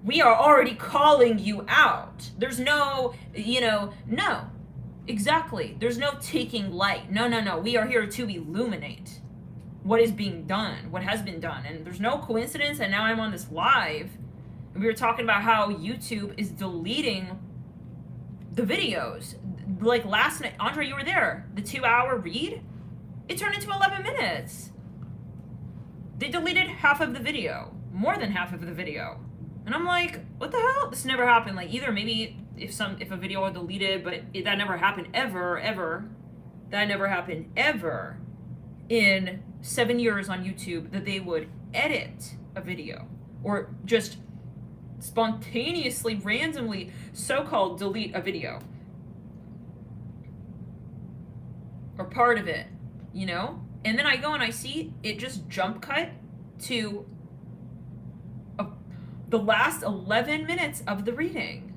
We are already calling you out. There's no, no. Exactly. There's no taking light. No. We are here to illuminate what is being done, what has been done. And there's no coincidence that now I'm on this live. And we were talking about how YouTube is deleting the videos. Like last night, Andre, you were there. The 2-hour read, it turned into 11 minutes. They deleted half of the video, more than half of the video. And I'm like, what the hell? This never happened. Like, either maybe if a video was deleted, but that never happened ever. That never happened ever in 7 years on YouTube, that they would edit a video or just spontaneously, randomly, so-called delete a video or part of it, And then I go and I see it just jump cut to the last 11 minutes of the reading.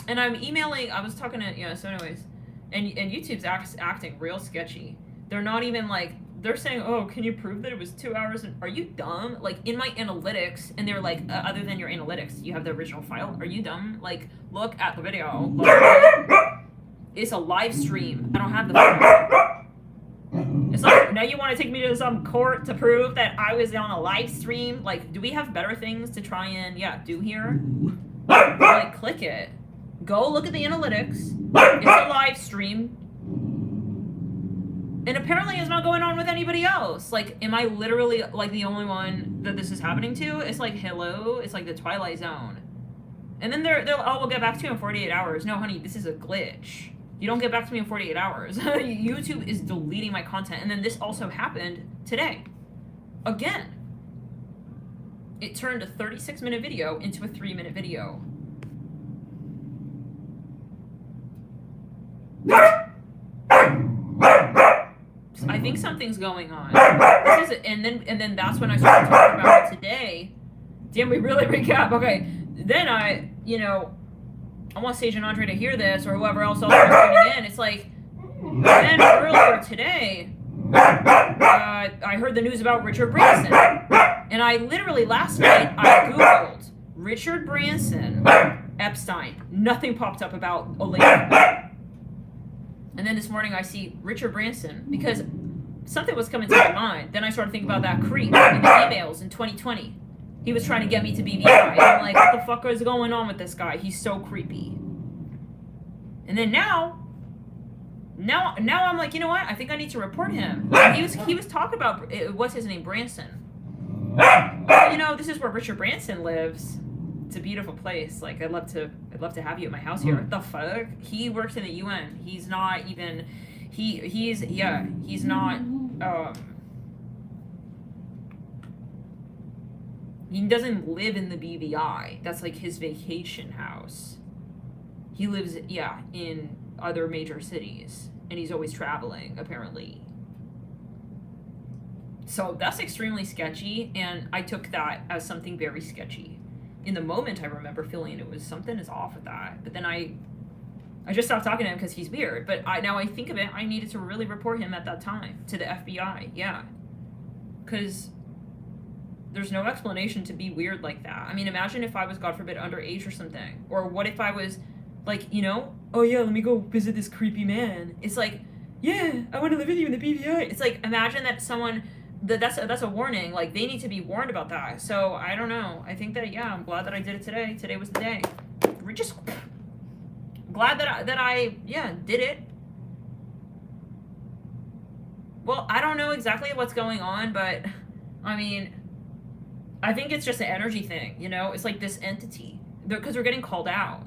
And I'm emailing, I was talking to, so anyways, and YouTube's acting real sketchy. They're not even like, they're saying, oh, can you prove that it was 2 hours? And are you dumb? Like, in my analytics, and they're like, other than your analytics, you have the original file. Are you dumb? Like, look at the video. It's a live stream. I don't have the video. It's like, now you want to take me to some court to prove that I was on a live stream? Like, do we have better things to try and, do here? Like, click it. Go look at the analytics. It's a live stream. And apparently it's not going on with anybody else. Like, am I literally, like, the only one that this is happening to? It's like, hello? It's like the Twilight Zone. And then they'll we'll get back to you in 48 hours. No, honey, this is a glitch. You don't get back to me in 48 hours. YouTube is deleting my content. And then this also happened today. Again. It turned a 36-minute video into a 3-minute video. I think something's going on. And then that's when I started talking about it today. Damn, we really recap. Okay. Then I want Sage and Andre to hear this, or whoever else is tuning in. It's like, Then earlier today, I heard the news about Richard Branson. And I literally, last night, I Googled Richard Branson, Epstein. Nothing popped up about a lady. And then this morning I see Richard Branson because something was coming to my mind. Then I started thinking about that creep in the emails in 2020. He was trying to get me to BVI. And I'm like, what the fuck is going on with this guy? He's so creepy. And then now I'm like, you know what? I think I need to report him. He was talking about, what's his name, Branson. You know, this is where Richard Branson lives. It's a beautiful place. Like, I'd love to have you at my house here. What the fuck? He works in the UN. He's not even. He's not. He doesn't live in the BVI. That's like his vacation house. He lives, in other major cities, and he's always traveling, apparently. So that's extremely sketchy, and I took that as something very sketchy. In the moment, I remember feeling it was something is off with that. But then I just stopped talking to him because he's weird. But now I think of it, I needed to really report him at that time to the FBI. Yeah. Because there's no explanation to be weird like that. I mean, imagine if I was, God forbid, underage or something. Or what if I was, like, you know, oh yeah, let me go visit this creepy man. It's like, yeah, I want to live with you in the BVI. It's like, imagine that someone... That's a warning. Like, they need to be warned about that. So I don't know. I think that I'm glad that I did it today. Today was the day. We're just glad that I did it. Well, I don't know exactly what's going on, but I mean, I think it's just an energy thing. You know, it's like this entity because we're getting called out.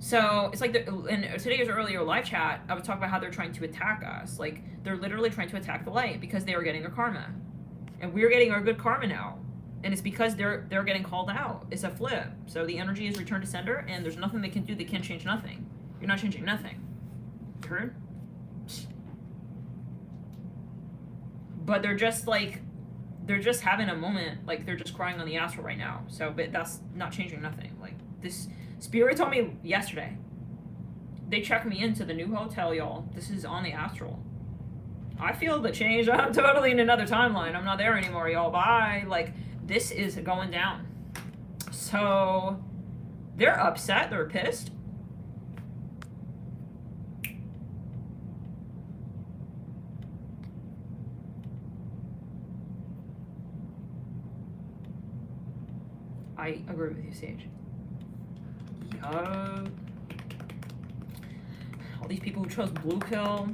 So it's like in today's earlier live chat, I was talking about how they're trying to attack us. Like, they're literally trying to attack the light because they are getting their karma. And we're getting our good karma now. And it's because they're getting called out. It's a flip. So the energy is returned to sender, and there's nothing they can do. They can't change nothing. You're not changing nothing. You heard? But they're just having a moment. Like, they're just crying on the astral right now. So, but that's not changing nothing. Like, this... Spirit told me yesterday. They checked me into the new hotel, y'all. This is on the astral. I feel the change. I'm totally in another timeline. I'm not there anymore, y'all. Bye. Like, this is going down. So, they're upset. They're pissed. I agree with you, Sage. All these people who chose blue pill.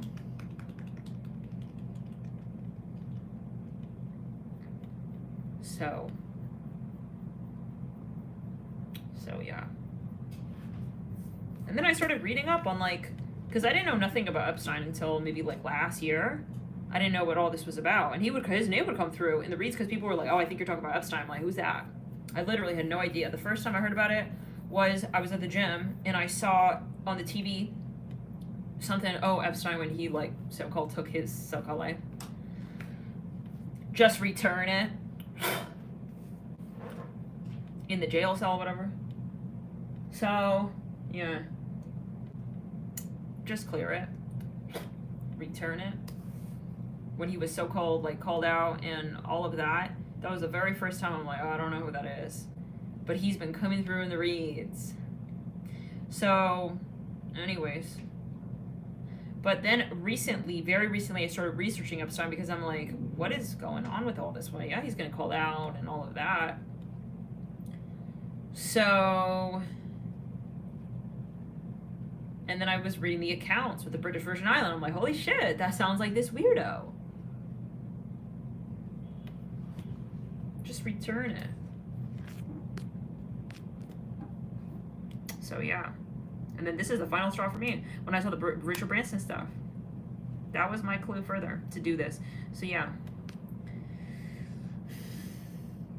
So yeah. And then I started reading up on, like, because I didn't know nothing about Epstein until maybe like last year. I didn't know what all this was about, and his name would come through in the reads because people were like, "Oh, I think you're talking about Epstein." I'm like, who's that? I literally had no idea. The first time I heard about it was I was at the gym and I saw on the TV something, Epstein, when he, like, so-called took his so-called life. Just return it. In the jail cell or whatever. So, yeah. Just clear it. Return it. When he was so-called, like, called out and all of that. That was the very first time I'm like, I don't know who that is. But he's been coming through in the reads. So, anyways. But then recently, very recently, I started researching Epstein because I'm like, what is going on with all this? Well, yeah, he's getting called out and all of that. So, and then I was reading the accounts with the British Virgin Island. I'm like, holy shit, that sounds like this weirdo. Just return it. So yeah, and then this is the final straw for me when I saw the Richard Branson stuff. That was my clue further to do this. So yeah,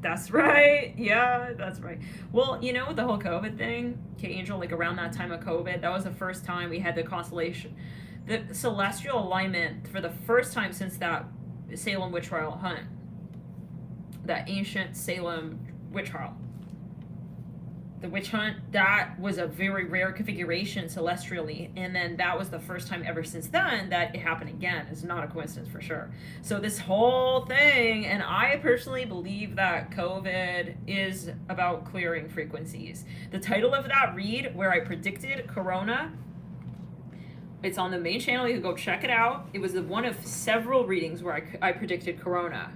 that's right. Yeah, that's right. Well, you know, with the whole COVID thing, okay, Angel, like around that time of COVID, that was the first time we had the constellation, the celestial alignment for the first time since that Salem witch trial hunt, that ancient Salem witch trial. The witch hunt, that was a very rare configuration celestially, and then that was the first time ever since then that it happened again. It's not a coincidence for sure. So this whole thing, and I personally believe that COVID is about clearing frequencies. The title of that read, where I predicted Corona, it's on the main channel. You can go check it out. It was one of several readings where I predicted Corona.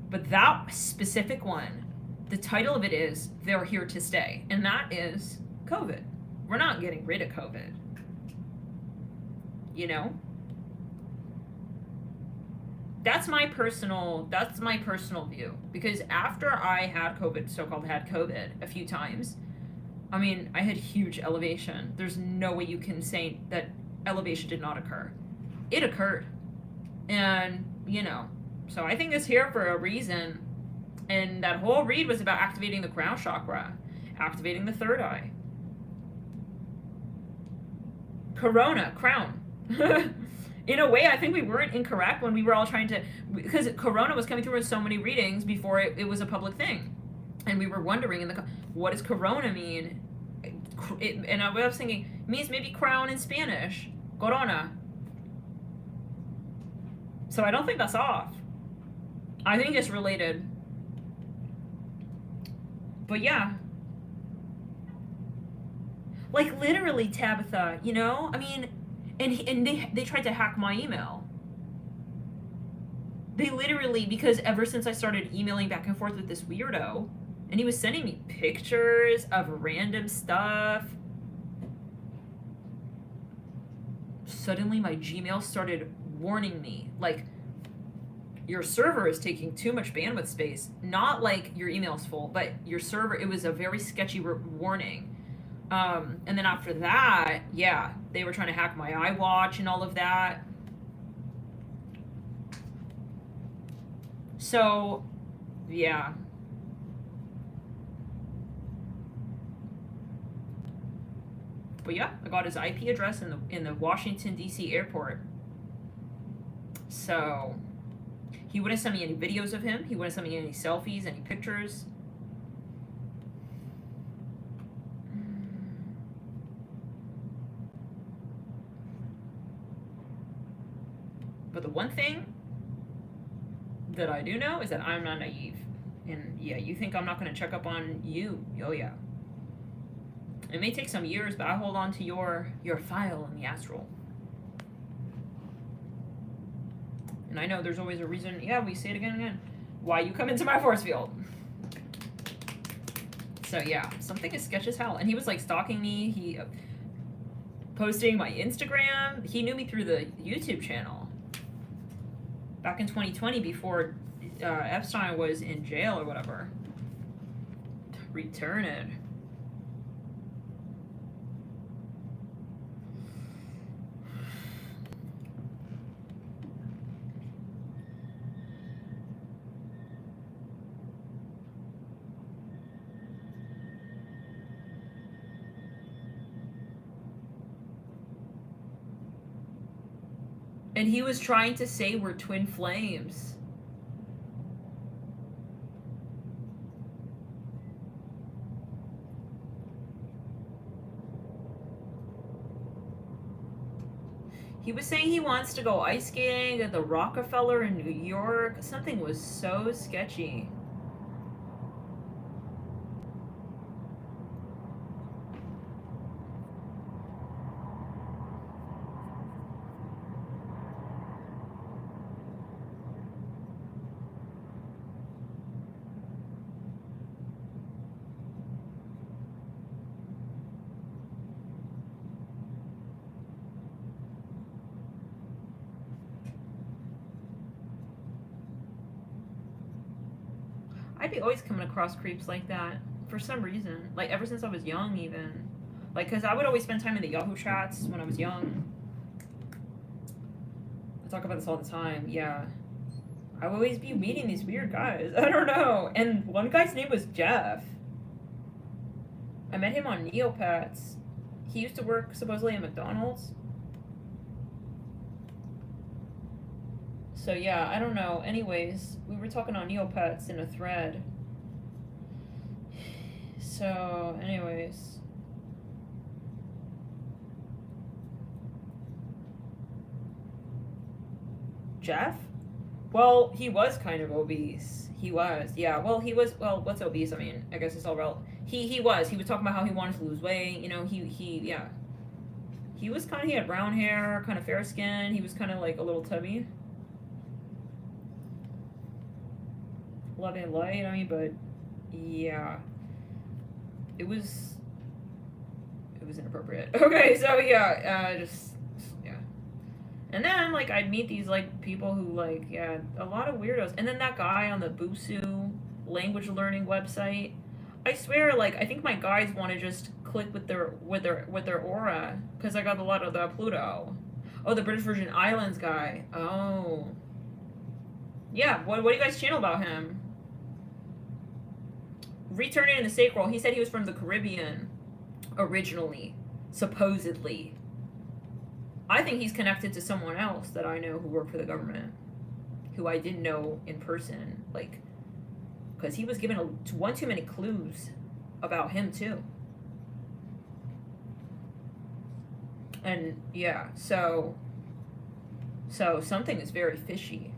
But that specific one, the title of it is They're Here to Stay. And that is COVID. We're not getting rid of COVID. You know? That's my personal view. Because after I had COVID, so-called had COVID a few times, I mean, I had huge elevation. There's no way you can say that elevation did not occur. It occurred. And, you know, so I think it's here for a reason. And that whole read was about activating the crown chakra, activating the third eye. Corona, crown. In a way, I think we weren't incorrect when we were all trying to, because Corona was coming through in so many readings before it was a public thing. And we were wondering, what does Corona mean? And I was thinking, it means maybe crown in Spanish. Corona. So I don't think that's off. I think it's related. But yeah. Like literally, Tabitha, you know? I mean, and they tried to hack my email. They literally, because ever since I started emailing back and forth with this weirdo, and he was sending me pictures of random stuff, suddenly my Gmail started warning me, like, your server is taking too much bandwidth space. Not like your email's full, but your server, it was a very sketchy warning. And then after that, yeah, they were trying to hack my iWatch and all of that. So, yeah. But yeah, I got his IP address in the Washington, D.C. airport. So he wouldn't send me any videos of him. He wouldn't send me any selfies, any pictures. But the one thing that I do know is that I'm not naive. And yeah, you think I'm not going to check up on you? Oh yeah. It may take some years, but I hold on to your file in the astral. And I know there's always a reason, yeah, we say it again and again, why you come into my force field. So yeah, something is sketch as hell. And he was like stalking me, he posting my Instagram. He knew me through the YouTube channel. Back in 2020, before Epstein was in jail or whatever. Return it. And he was trying to say we're twin flames. He was saying he wants to go ice skating at the Rockefeller in New York. Something was so sketchy. I'd be always coming across creeps like that for some reason. Like ever since I was young, even. Like, because I would always spend time in the Yahoo chats when I was young. I talk about this all the time, yeah. I would always be meeting these weird guys. I don't know. And one guy's name was Jeff. I met him on Neopets. He used to work supposedly at McDonald's. So yeah, I don't know. Anyways, we were talking on Neopets in a thread. So, anyways. Jeff? Well, he was kind of obese. He was, yeah. Well, he was. Well, what's obese? I mean, I guess it's all relative. He was. He was talking about how he wanted to lose weight. You know, yeah. He was kind of. He had brown hair, kind of fair skin. He was kind of like a little tubby. Loving light. I mean, but yeah, it was inappropriate. Okay, so yeah, just yeah. And then, like, I'd meet these, like, people who, like, yeah, a lot of weirdos. And then that guy on the Busu language learning website. I swear, like, I think my guides want to just click with their aura, because I got a lot of the Pluto. Oh, the British Virgin Islands guy. Oh. Yeah, what do you guys channel about him? Returning in the Sacral, he said he was from the Caribbean originally, supposedly. I think he's connected to someone else that I know who worked for the government, who I didn't know in person, like, because he was given one too many clues about him too. And yeah, so something is very fishy.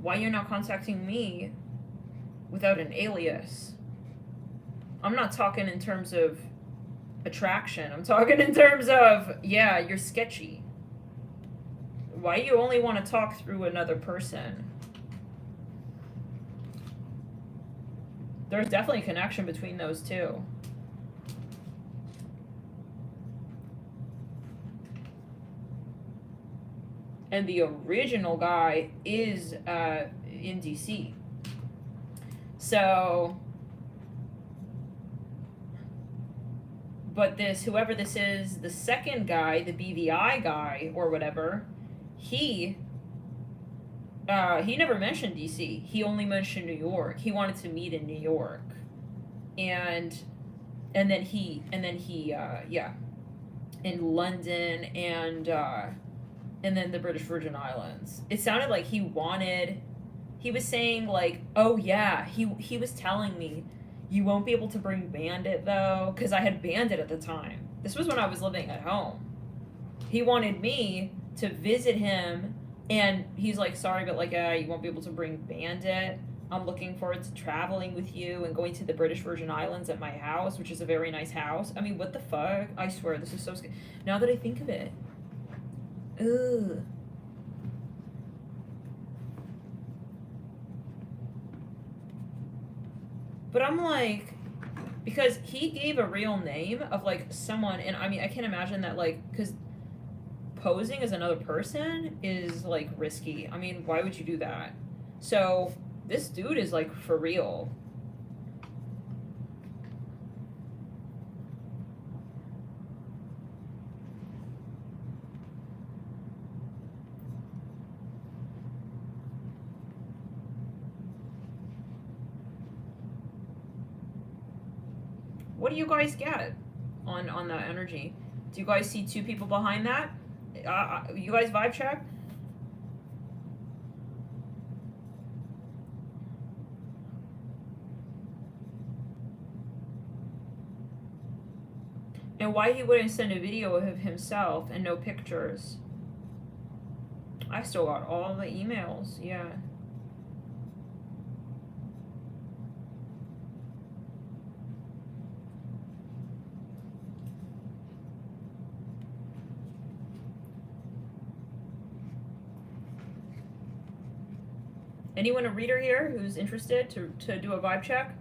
Why you're not contacting me without an alias? I'm not talking in terms of attraction. I'm talking in terms of, yeah, you're sketchy. Why you only want to talk through another person? There's definitely a connection between those two. And the original guy is in DC. So, but whoever this is, the second guy, the BVI guy or whatever, he never mentioned DC. He only mentioned New York. He wanted to meet in New York, and then he yeah, in London and then the British Virgin Islands. It sounded like he was saying, like, oh yeah, he was telling me, you won't be able to bring Bandit though, because I had Bandit at the time. This was when I was living at home. He wanted me to visit him, and he's like, sorry, but like, you won't be able to bring Bandit. I'm looking forward to traveling with you and going to the British Virgin Islands at my house, which is a very nice house. I mean, what the fuck? I swear, this is so scary. Now that I think of it. Ugh. But I'm like, because he gave a real name of, like, someone, and I mean, I can't imagine that, like, because posing as another person is, like, risky. I mean, why would you do that? So, this dude is, like, for real. What do you guys get on that energy? Do you guys see two people behind that? You guys vibe check? And why he wouldn't send a video of himself and no pictures? I still got all the emails, yeah. Anyone a reader here who's interested to do a vibe check?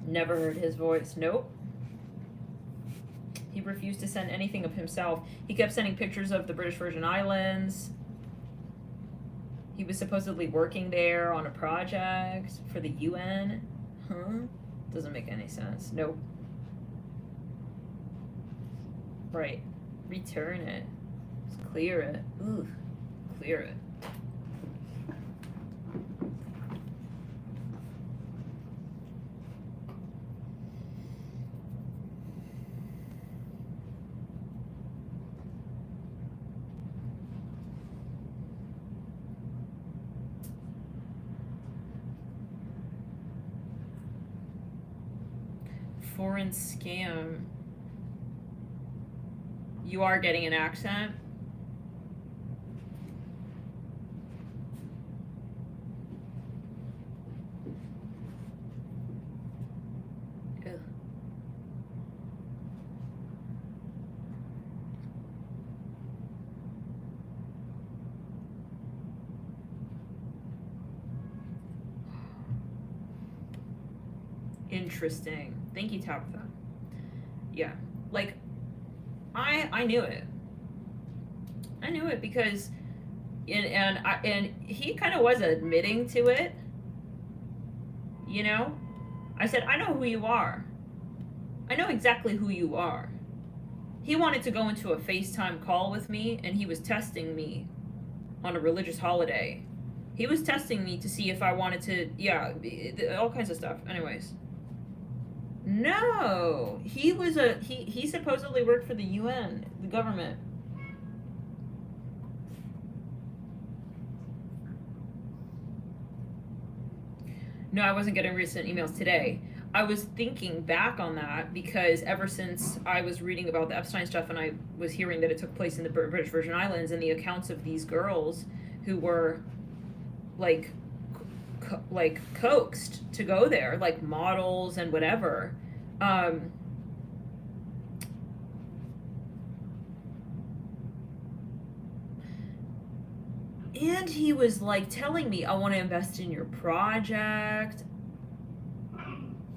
Never heard his voice. Nope. He refused to send anything of himself. He kept sending pictures of the British Virgin Islands. He was supposedly working there on a project for the UN. Huh? Doesn't make any sense. Nope. Right. Return it. Just clear it. Ooh. Clear it. foreign scam. You are getting an accent? Ugh. Interesting. Thank you, Tabitha. Yeah, like, I knew it. I knew it because, and he kind of was admitting to it. You know, I said, I know who you are. I know exactly who you are. He wanted to go into a FaceTime call with me, and he was testing me on a religious holiday. He was testing me to see if I wanted to, yeah, all kinds of stuff. Anyways. No, he was he supposedly worked for the UN, the government. No, I wasn't getting recent emails today. I was thinking back on that because ever since I was reading about the Epstein stuff and I was hearing that it took place in the British Virgin Islands and the accounts of these girls who were like coaxed to go there, like models and whatever. And he was like telling me, I want to invest in your project,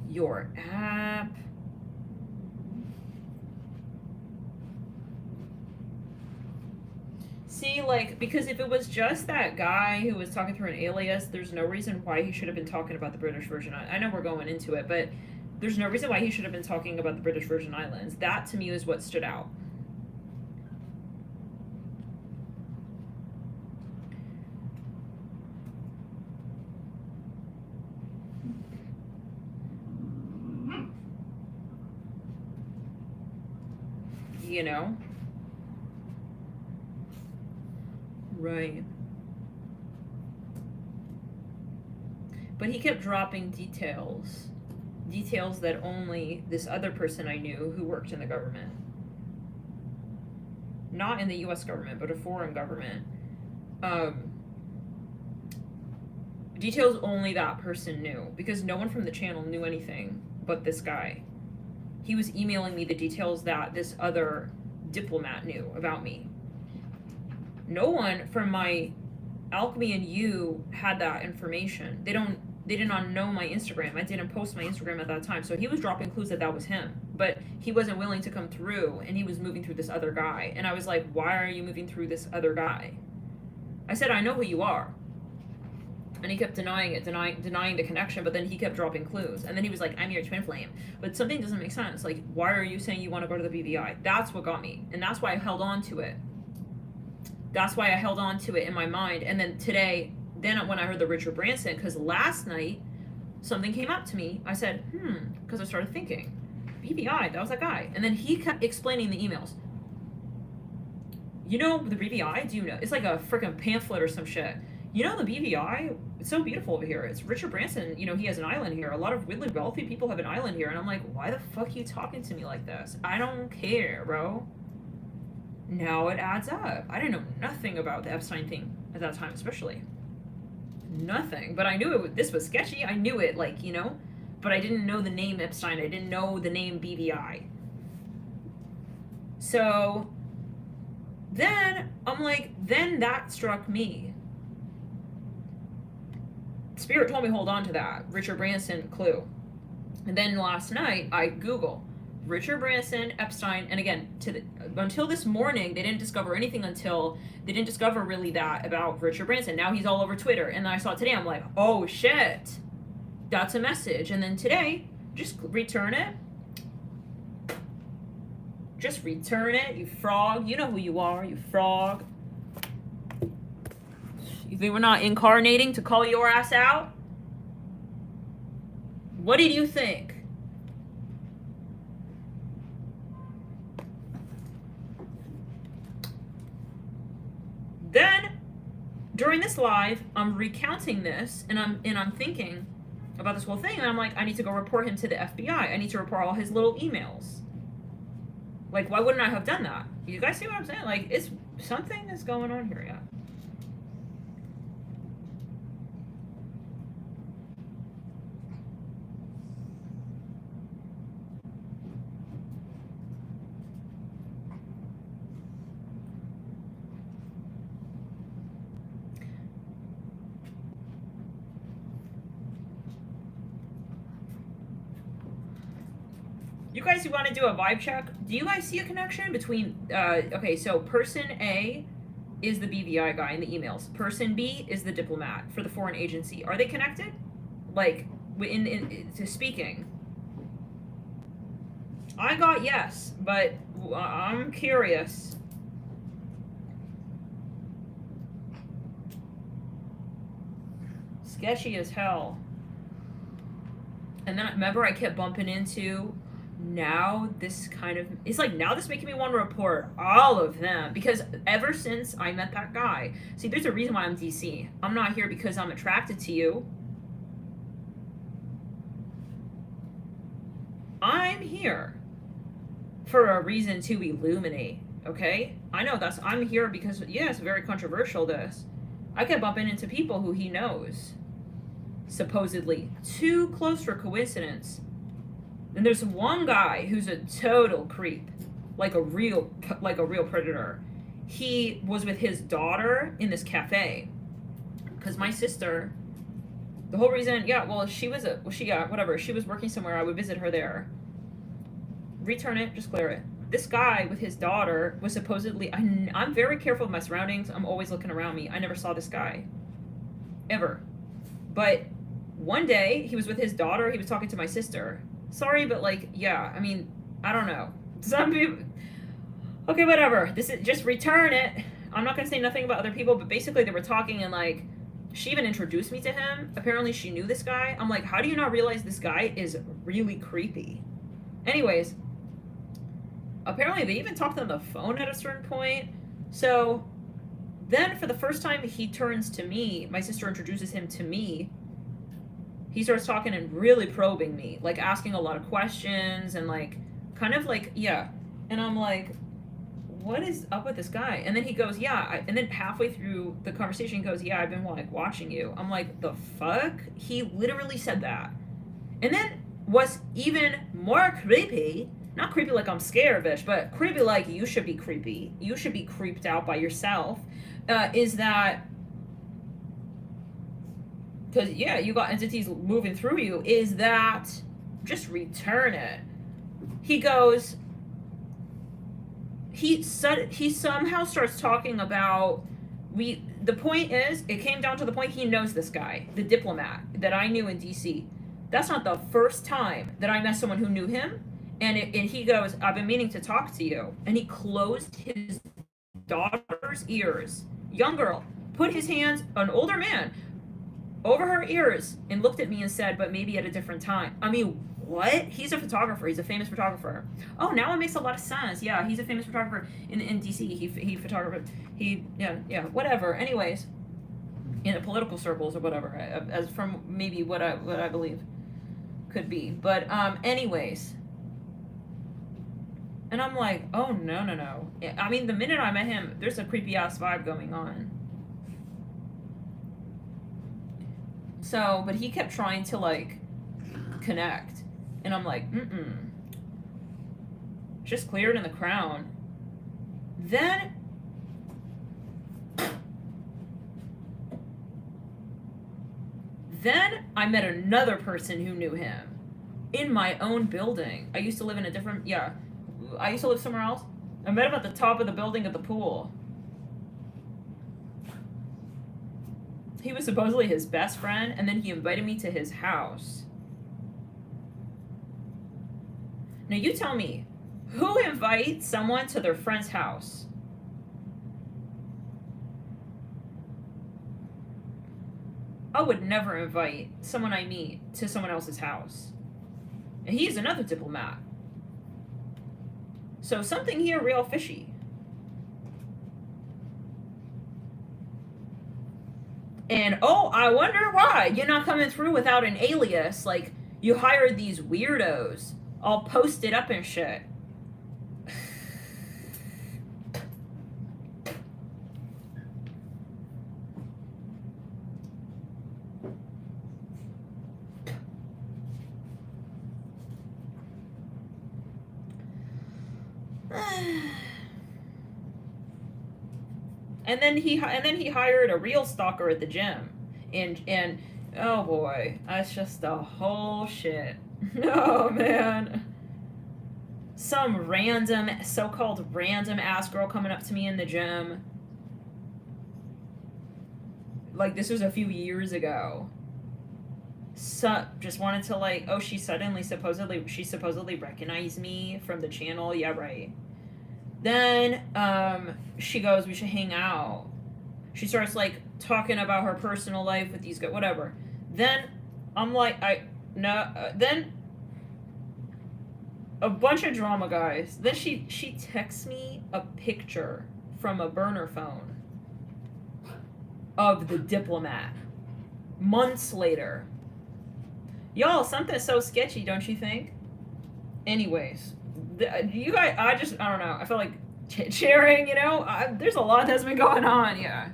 your app. See, like, because if it was just that guy who was talking through an alias, there's no reason why he should have been talking about the British Virgin Islands. I know we're going into it, but there's no reason why he should have been talking about the British Virgin Islands. That, to me, is what stood out. You know? Right. But he kept dropping details that only this other person I knew who worked in the government, not in the US government, but a foreign government, details only that person knew, because no one from the channel knew anything but this guy. He was emailing me the details that this other diplomat knew about me. No one from my Alchemy and you had that information. They did not know my Instagram. I didn't post my Instagram at that time. So he was dropping clues that was him. But he wasn't willing to come through, and he was moving through this other guy. And I was like, why are you moving through this other guy? I said, I know who you are. And he kept denying it, denying the connection, but then he kept dropping clues. And then he was like, I'm your twin flame. But something doesn't make sense. Like, why are you saying you want to go to the BVI? That's what got me. And that's why I held on to it. That's why I held on to it in my mind. And then today, then when I heard the Richard Branson, because last night, something came up to me. I said, because I started thinking, BVI, that was that guy. And then he kept explaining the emails. You know the BVI? Do you know? It's like a freaking pamphlet or some shit. You know the BVI? It's so beautiful over here. It's Richard Branson. You know, he has an island here. A lot of really wealthy people have an island here. And I'm like, why the fuck are you talking to me like this? I don't care, bro. Now it adds up. I didn't know nothing about the Epstein thing at that time, especially. Nothing. But I knew this was sketchy. I knew it, like, you know. But I didn't know the name Epstein. I didn't know the name BVI. So then I'm like, then that struck me. Spirit told me hold on to that. Richard Branson clue. And then last night I Google Richard Branson, Epstein, and again, until this morning, they didn't discover anything until they didn't discover really that about Richard Branson. Now he's all over Twitter. And then I saw it today, I'm like, oh shit, that's a message. And then today, just return it. Just return it, you frog. You know who you are, you frog. You think we're not incarnating to call your ass out? What did you think? Then, during this live, I'm recounting this, and I'm thinking, about this whole thing, and I'm like, I need to go report him to the FBI. I need to report all his little emails. Like, why wouldn't I have done that? You guys see what I'm saying? Like, it's something is going on here, yeah. You guys want to do a vibe check? Do you guys see a connection between, okay, so person A is the BVI guy in the emails. Person B is the diplomat for the foreign agency. Are they connected? Like, to speaking? I got yes, but I'm curious. Sketchy as hell. And then, remember, I kept bumping into... Now this kind of, it's like, now this making me want to report all of them, because ever since I met that guy, see, there's a reason why I'm DC. I'm not here because I'm attracted to you. I'm here for a reason to illuminate, okay? I know I'm here because, yeah, it's very controversial, this. I kept bumping into people who he knows, supposedly. Too close for coincidence. And there's one guy who's a total creep, like a real predator. He was with his daughter in this cafe, because my sister, the whole reason, yeah, well, she was working somewhere. I would visit her there. Return it, just clear it. This guy with his daughter was supposedly, I'm very careful of my surroundings. I'm always looking around me. I never saw this guy, ever. But one day he was with his daughter. He was talking to my sister. Sorry, but like, yeah, I mean, I don't know. Some people... Okay, whatever. This is... Just return it. I'm not going to say nothing about other people, but basically they were talking and like... She even introduced me to him. Apparently she knew this guy. I'm like, how do you not realize this guy is really creepy? Anyways. Apparently they even talked on the phone at a certain point. So... Then for the first time he turns to me. My sister introduces him to me. He starts talking and really probing me, like asking a lot of questions and like, kind of like, yeah. And I'm like, what is up with this guy? And then he goes, yeah. And then halfway through the conversation, he goes, yeah, I've been like watching you. I'm like, the fuck? He literally said that. And then what's even more creepy, not creepy like I'm scared, bitch, but creepy like you should be creepy. You should be creeped out by yourself, is that... Because, yeah, you got entities moving through you, is that just return it. He goes, he somehow starts talking about, the point is, it came down to the point he knows this guy, the diplomat that I knew in DC. That's not the first time that I met someone who knew him. And he goes, I've been meaning to talk to you. And he closed his daughter's ears. Young girl, put his hands, an older man, over her ears and looked at me and said, but maybe at a different time. I mean, what? He's a photographer. He's a famous photographer. Oh, now it makes a lot of sense. Yeah, he's a famous photographer in DC. He photographed. Yeah, whatever. Anyways, in the political circles or whatever, as from maybe what I believe could be. But anyways. And I'm like, oh, no. I mean, the minute I met him, there's a creepy-ass vibe going on. So, but he kept trying to, like, connect. And I'm like, just cleared in the crown. Then I met another person who knew him. In my own building. I used to live in a different, I used to live somewhere else. I met him at the top of the building at the pool. He was supposedly his best friend, and then he invited me to his house. Now you tell me, who invites someone to their friend's house? I would never invite someone I meet to someone else's house. And he's another diplomat. So something here real fishy. And oh, I wonder why you're not coming through without an alias. Like, you hired these weirdos all posted up and shit. And then he hired a real stalker at the gym, and oh boy, that's just the whole shit. Oh man, some random so-called random ass girl coming up to me in the gym. Like, this was a few years ago. So just wanted to, like, oh, she supposedly recognized me from the channel. Yeah, right. Then she goes, we should hang out. She starts, like, talking about her personal life with these guys, whatever. Then I'm like, then a bunch of drama guys. Then she texts me a picture from a burner phone of the diplomat. Months later. Y'all, something so sketchy, don't you think? Anyways, you guys, I don't know. I feel like sharing, you know? There's a lot that's been going on, yeah.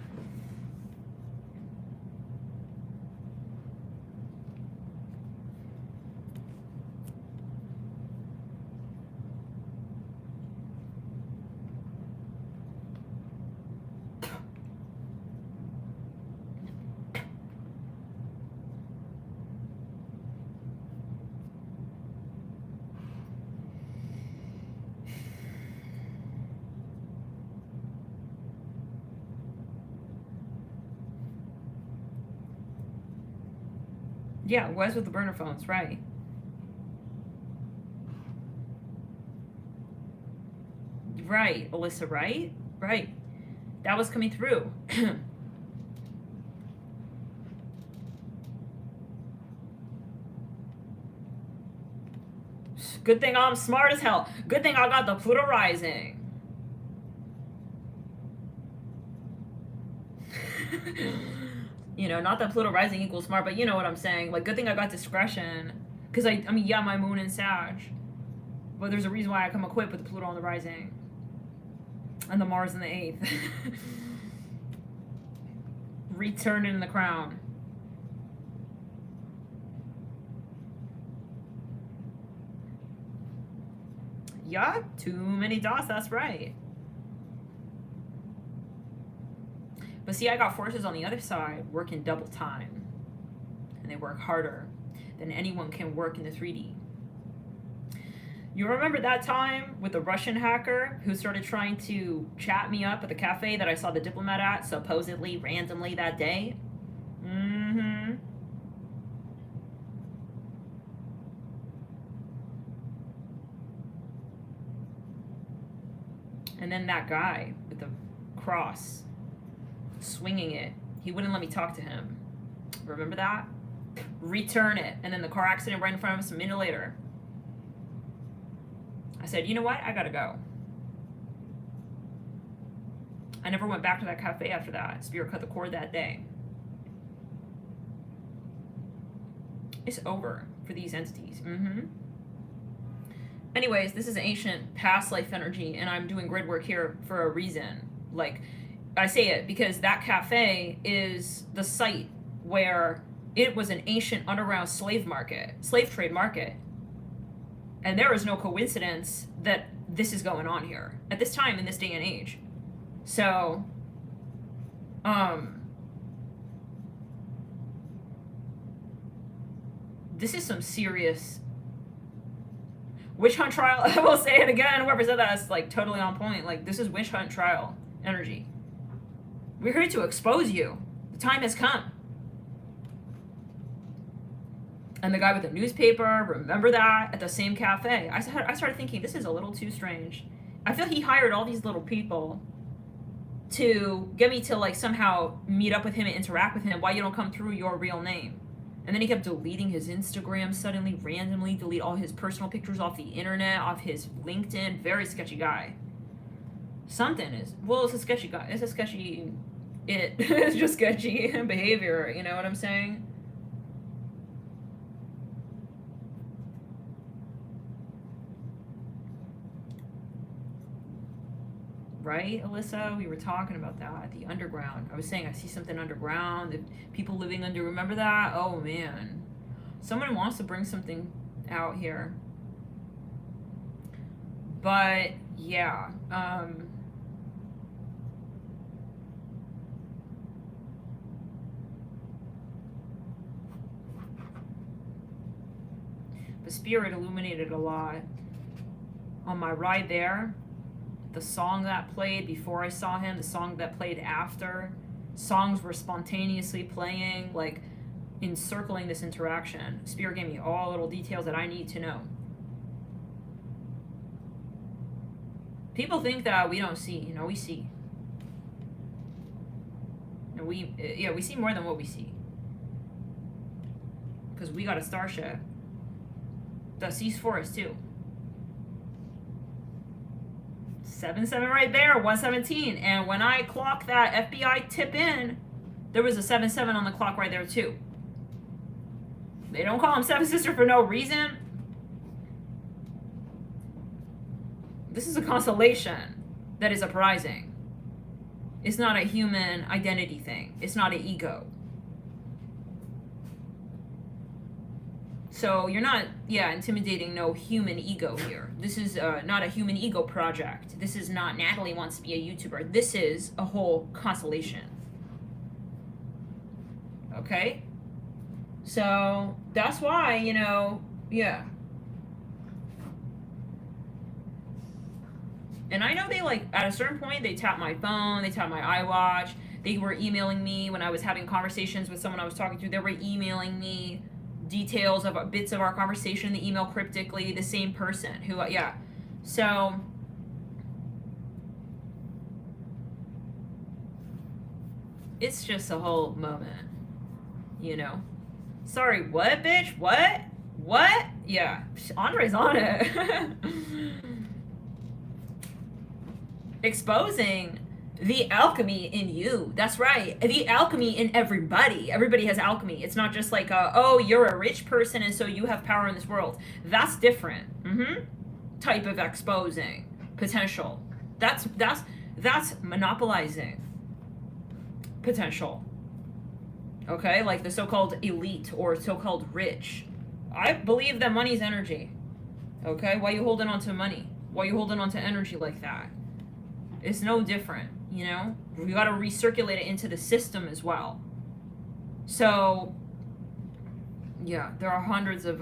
Yeah, it was with the burner phones, right. Right, Alyssa, right? Right. That was coming through. Good thing I'm smart as hell. Good thing I got the Pluto rising. You know, not that Pluto rising equals smart, but you know what I'm saying. Like, good thing I got discretion. Because, I mean, yeah, my moon in Sag. But there's a reason why I come equipped with the Pluto on the rising. And the Mars in the 8th. Returning in the crown. Yeah, too many dots, that's right. But see, I got forces on the other side working double time. And they work harder than anyone can work in the 3D. You remember that time with the Russian hacker who started trying to chat me up at the cafe that I saw the diplomat at, supposedly, randomly that day? Mm-hmm. And then that guy with the cross, swinging it, he wouldn't let me talk to him. Remember that? Return it. And then the car accident right in front of us a minute later. I said, you know what? I gotta go. I never went back to that cafe after that. Spirit cut the cord that day. It's over for these entities. Mm-hmm. Anyways, this is ancient past life energy, and I'm doing grid work here for a reason. Like, I say it because that cafe is the site where it was an ancient underground slave trade market. And there is no coincidence that this is going on here at this time in this day and age. So, this is some serious witch hunt trial. I will say it again. Whoever said that's like totally on point. Like, this is witch hunt trial energy. We're here to expose you. The time has come. And the guy with the newspaper, remember that? At the same cafe. I started thinking, this is a little too strange. I feel he hired all these little people to get me to, like, somehow meet up with him and interact with him. Why you don't come through your real name? And then he kept deleting his Instagram suddenly, randomly, delete all his personal pictures off the internet, off his LinkedIn. Very sketchy guy. Something is, well, it's a sketchy guy. It's a sketchy it's just sketchy behavior, you know what I'm saying? Right, Alyssa? We were talking about that, the underground. I was saying I see something underground, the people living under, remember that? Oh man. Someone wants to bring something out here. But yeah, the spirit illuminated a lot. On my ride there, the song that played before I saw him, the song that played after, songs were spontaneously playing, like encircling this interaction. Spirit gave me all little details that I need to know. People think that we don't see, you know, we see. And we see more than what we see. Because we got a starship that sees for us too. 77 right there, 117. And when I clocked that FBI tip in, there was a 77 on the clock right there too. They don't call him Seven Sister for no reason. This is a constellation that is uprising. It's not a human identity thing. It's not an ego. So you're not, intimidating no human ego here. This is not a human ego project. This is not Natalie wants to be a YouTuber. This is a whole constellation. Okay? So that's why, yeah. And I know they, at a certain point, they tapped my phone, they tapped my iWatch. They were emailing me when I was having conversations with someone I was talking to. They were emailing me details of bits of our conversation, the email cryptically, the same person who, So, it's just a whole moment, Sorry, what, bitch? What? What? Yeah, Andre's on it. Exposing the alchemy in you. That's right. The alchemy in everybody. Everybody has alchemy. It's not just like, oh, you're a rich person and so you have power in this world. That's different. Type of exposing potential. That's monopolizing potential. Okay, like the so-called elite or so-called rich. I believe that money's energy. Okay, why you holding on to money? Why you holding on to energy like that? It's no different, we got to recirculate it into the system as well. So, yeah, there are hundreds of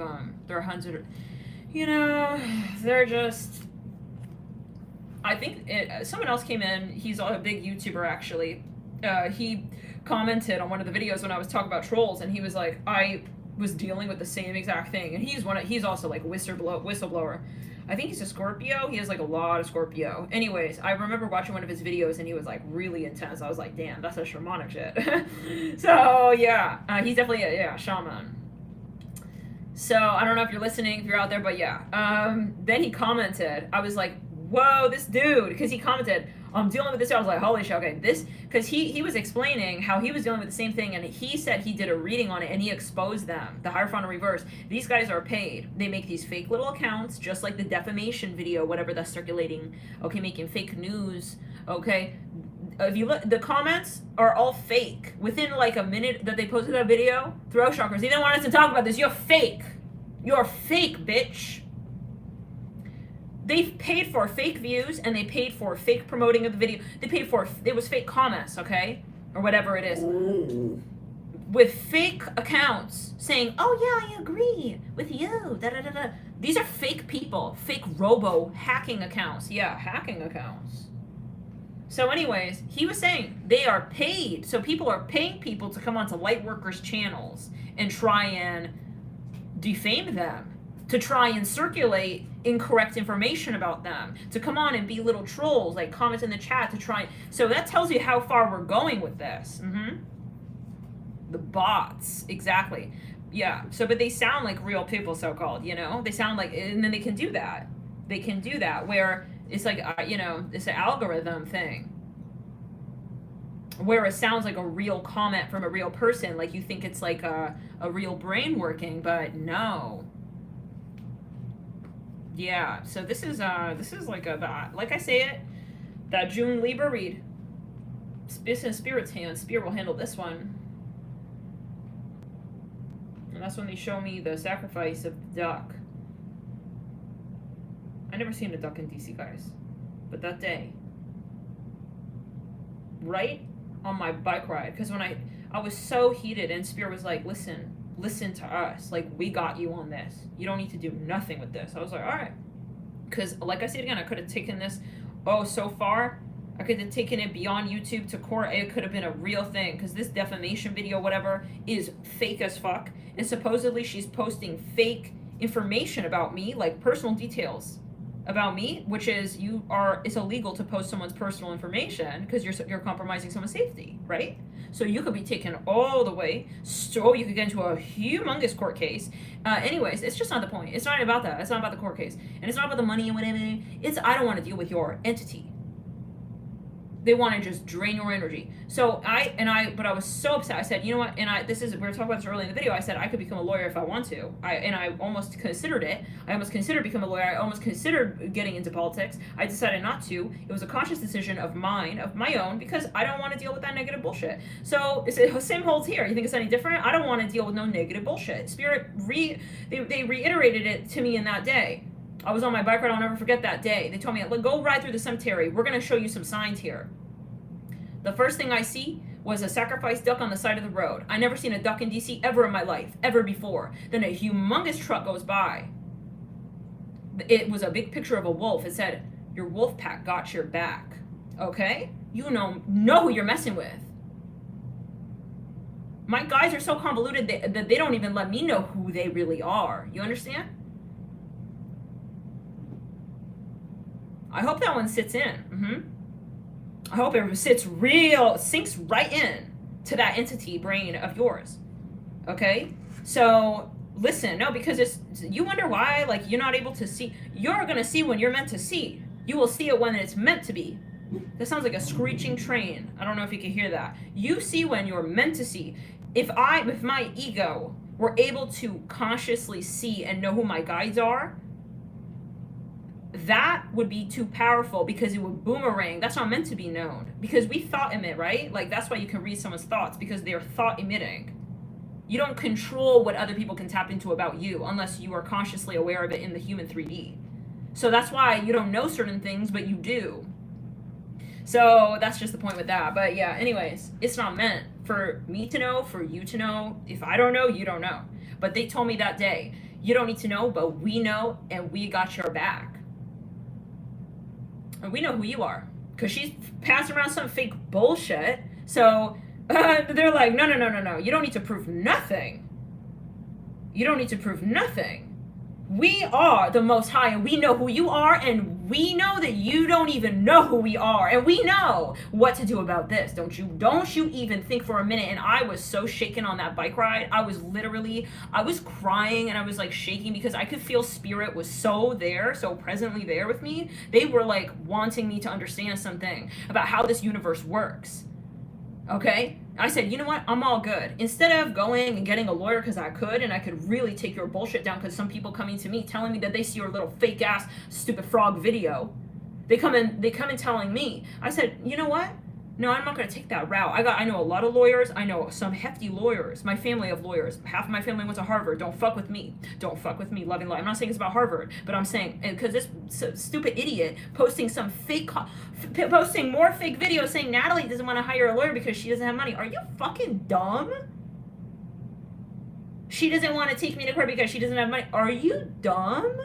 they're just, I think someone else came in, he's a big YouTuber actually, he commented on one of the videos when I was talking about trolls, and he was like, I was dealing with the same exact thing, and he's also like a whistleblower. I think he's a Scorpio. He has a lot of Scorpio. Anyways, I remember watching one of his videos and he was really intense. I was like, damn, that's a shamanic shit. So yeah, he's definitely a shaman. So I don't know if you're listening, if you're out there, but yeah. Then he commented. I was like, whoa, this dude, because he commented, I'm dealing with this. I was like, holy shit, okay, this, because he was explaining how he was dealing with the same thing, and he said he did a reading on it, and he exposed them, the Hierophant in reverse. These guys are paid. They make these fake little accounts, just like the defamation video, whatever that's circulating, okay, making fake news, okay. If you look, the comments are all fake. Within a minute that they posted that video, throw chakras, they didn't want us to talk about this. You're fake. You're fake, bitch. They paid for fake views, and they paid for fake promoting of the video. They paid for, it was fake comments, okay? Or whatever it is. With fake accounts saying, oh yeah, I agree with you, da-da-da-da. These are fake people, fake robo-hacking accounts. Yeah, hacking accounts. So anyways, he was saying they are paid. So people are paying people to come onto Lightworkers' channels and try and defame them, to try and circulate incorrect information about them, to come on and be little trolls, comment in the chat to try. So that tells you how far we're going with this. The bots, exactly. Yeah, so, but they sound like real people, so-called, they sound like, and then they can do that. They can do that, where it's it's an algorithm thing. where it sounds like a real comment from a real person, like you think it's like a real brain working, but no. Yeah, so this is like like I say it, that June Libra read. It's in Spirit's hands. Spirit will handle this one. And that's when they show me the sacrifice of the duck. I never seen a duck in DC, guys. But that day, right on my bike ride, because when I was so heated, and Spirit was like, listen to us. Like, we got you on this. You don't need to do nothing with this. I was like, all right. Because, like I said again, I could have taken this, so far. I could have taken it beyond YouTube to court. It could have been a real thing. Because this defamation video, whatever, is fake as fuck. And supposedly she's posting fake information about me, like personal details about me, which is it's illegal to post someone's personal information because you're compromising someone's safety, right? So you could be taken all the way. So you could get into a humongous court case. Anyways, it's just not the point. It's not about that. It's not about the court case, and it's not about the money and whatever. I don't want to deal with your entity. They want to just drain your energy. So but I was so upset. I said, you know what? And we were talking about this early in the video. I said I could become a lawyer if I want to. I almost considered it. I almost considered becoming a lawyer. I almost considered getting into politics. I decided not to. It was a conscious decision of mine, of my own, because I don't want to deal with that negative bullshit. So the same holds here. You think it's any different? I don't want to deal with no negative bullshit. Spirit they reiterated it to me in that day. I was on my bike ride. I'll never forget that day. They told me, go ride through the cemetery. We're going to show you some signs here. The first thing I see was a sacrificed duck on the side of the road. I never seen a duck in DC ever in my life, ever before. Then a humongous truck goes by. It was a big picture of a wolf. It said, your wolf pack got your back. Okay? You know who you're messing with. My guys are so convoluted that they don't even let me know who they really are. You understand? I hope that one sits in. I hope it sinks right in to that entity brain of yours. Okay? So, listen, no, because you wonder why, like, you're not able to see. You're going to see when you're meant to see. You will see it when it's meant to be. That sounds like a screeching train. I don't know if you can hear that. You see when you're meant to see. If my ego were able to consciously see and know who my guides are, that would be too powerful because it would boomerang. That's not meant to be known because we thought emit, right? Like, that's why you can read someone's thoughts, because they're thought emitting. You don't control what other people can tap into about you unless you are consciously aware of it in the human 3D. So that's why you don't know certain things, but you do. So that's just the point with that. But yeah, anyways, it's not meant for me to know, for you to know. If I don't know, you don't know. But they told me that day, you don't need to know, but we know, and we got your back. And we know who you are, because she's passing around some fake bullshit. So they're like, no. You don't need to prove nothing. You don't need to prove nothing. We are the Most High, and we know who you are, and we know that you don't even know who we are, and we know what to do about this. Don't you even think for a minute. And I was so shaken on that bike ride. I was crying, and I was like shaking because I could feel Spirit was so presently there with me. They were like wanting me to understand something about how this universe works. Okay? I said, you know what? I'm all good. Instead of going and getting a lawyer because I could really take your bullshit down, because some people coming to me telling me that they see your little fake ass stupid frog video. They come in telling me. I said, you know what? No, I'm not going to take that route. I know a lot of lawyers. I know some hefty lawyers. My family of lawyers. Half of my family went to Harvard. Don't fuck with me. Don't fuck with me. Loving life. I'm not saying it's about Harvard, but I'm saying, because this stupid idiot posting posting more fake videos saying Natalie doesn't want to hire a lawyer because she doesn't have money. Are you fucking dumb? She doesn't want to take me to court because she doesn't have money. Are you dumb?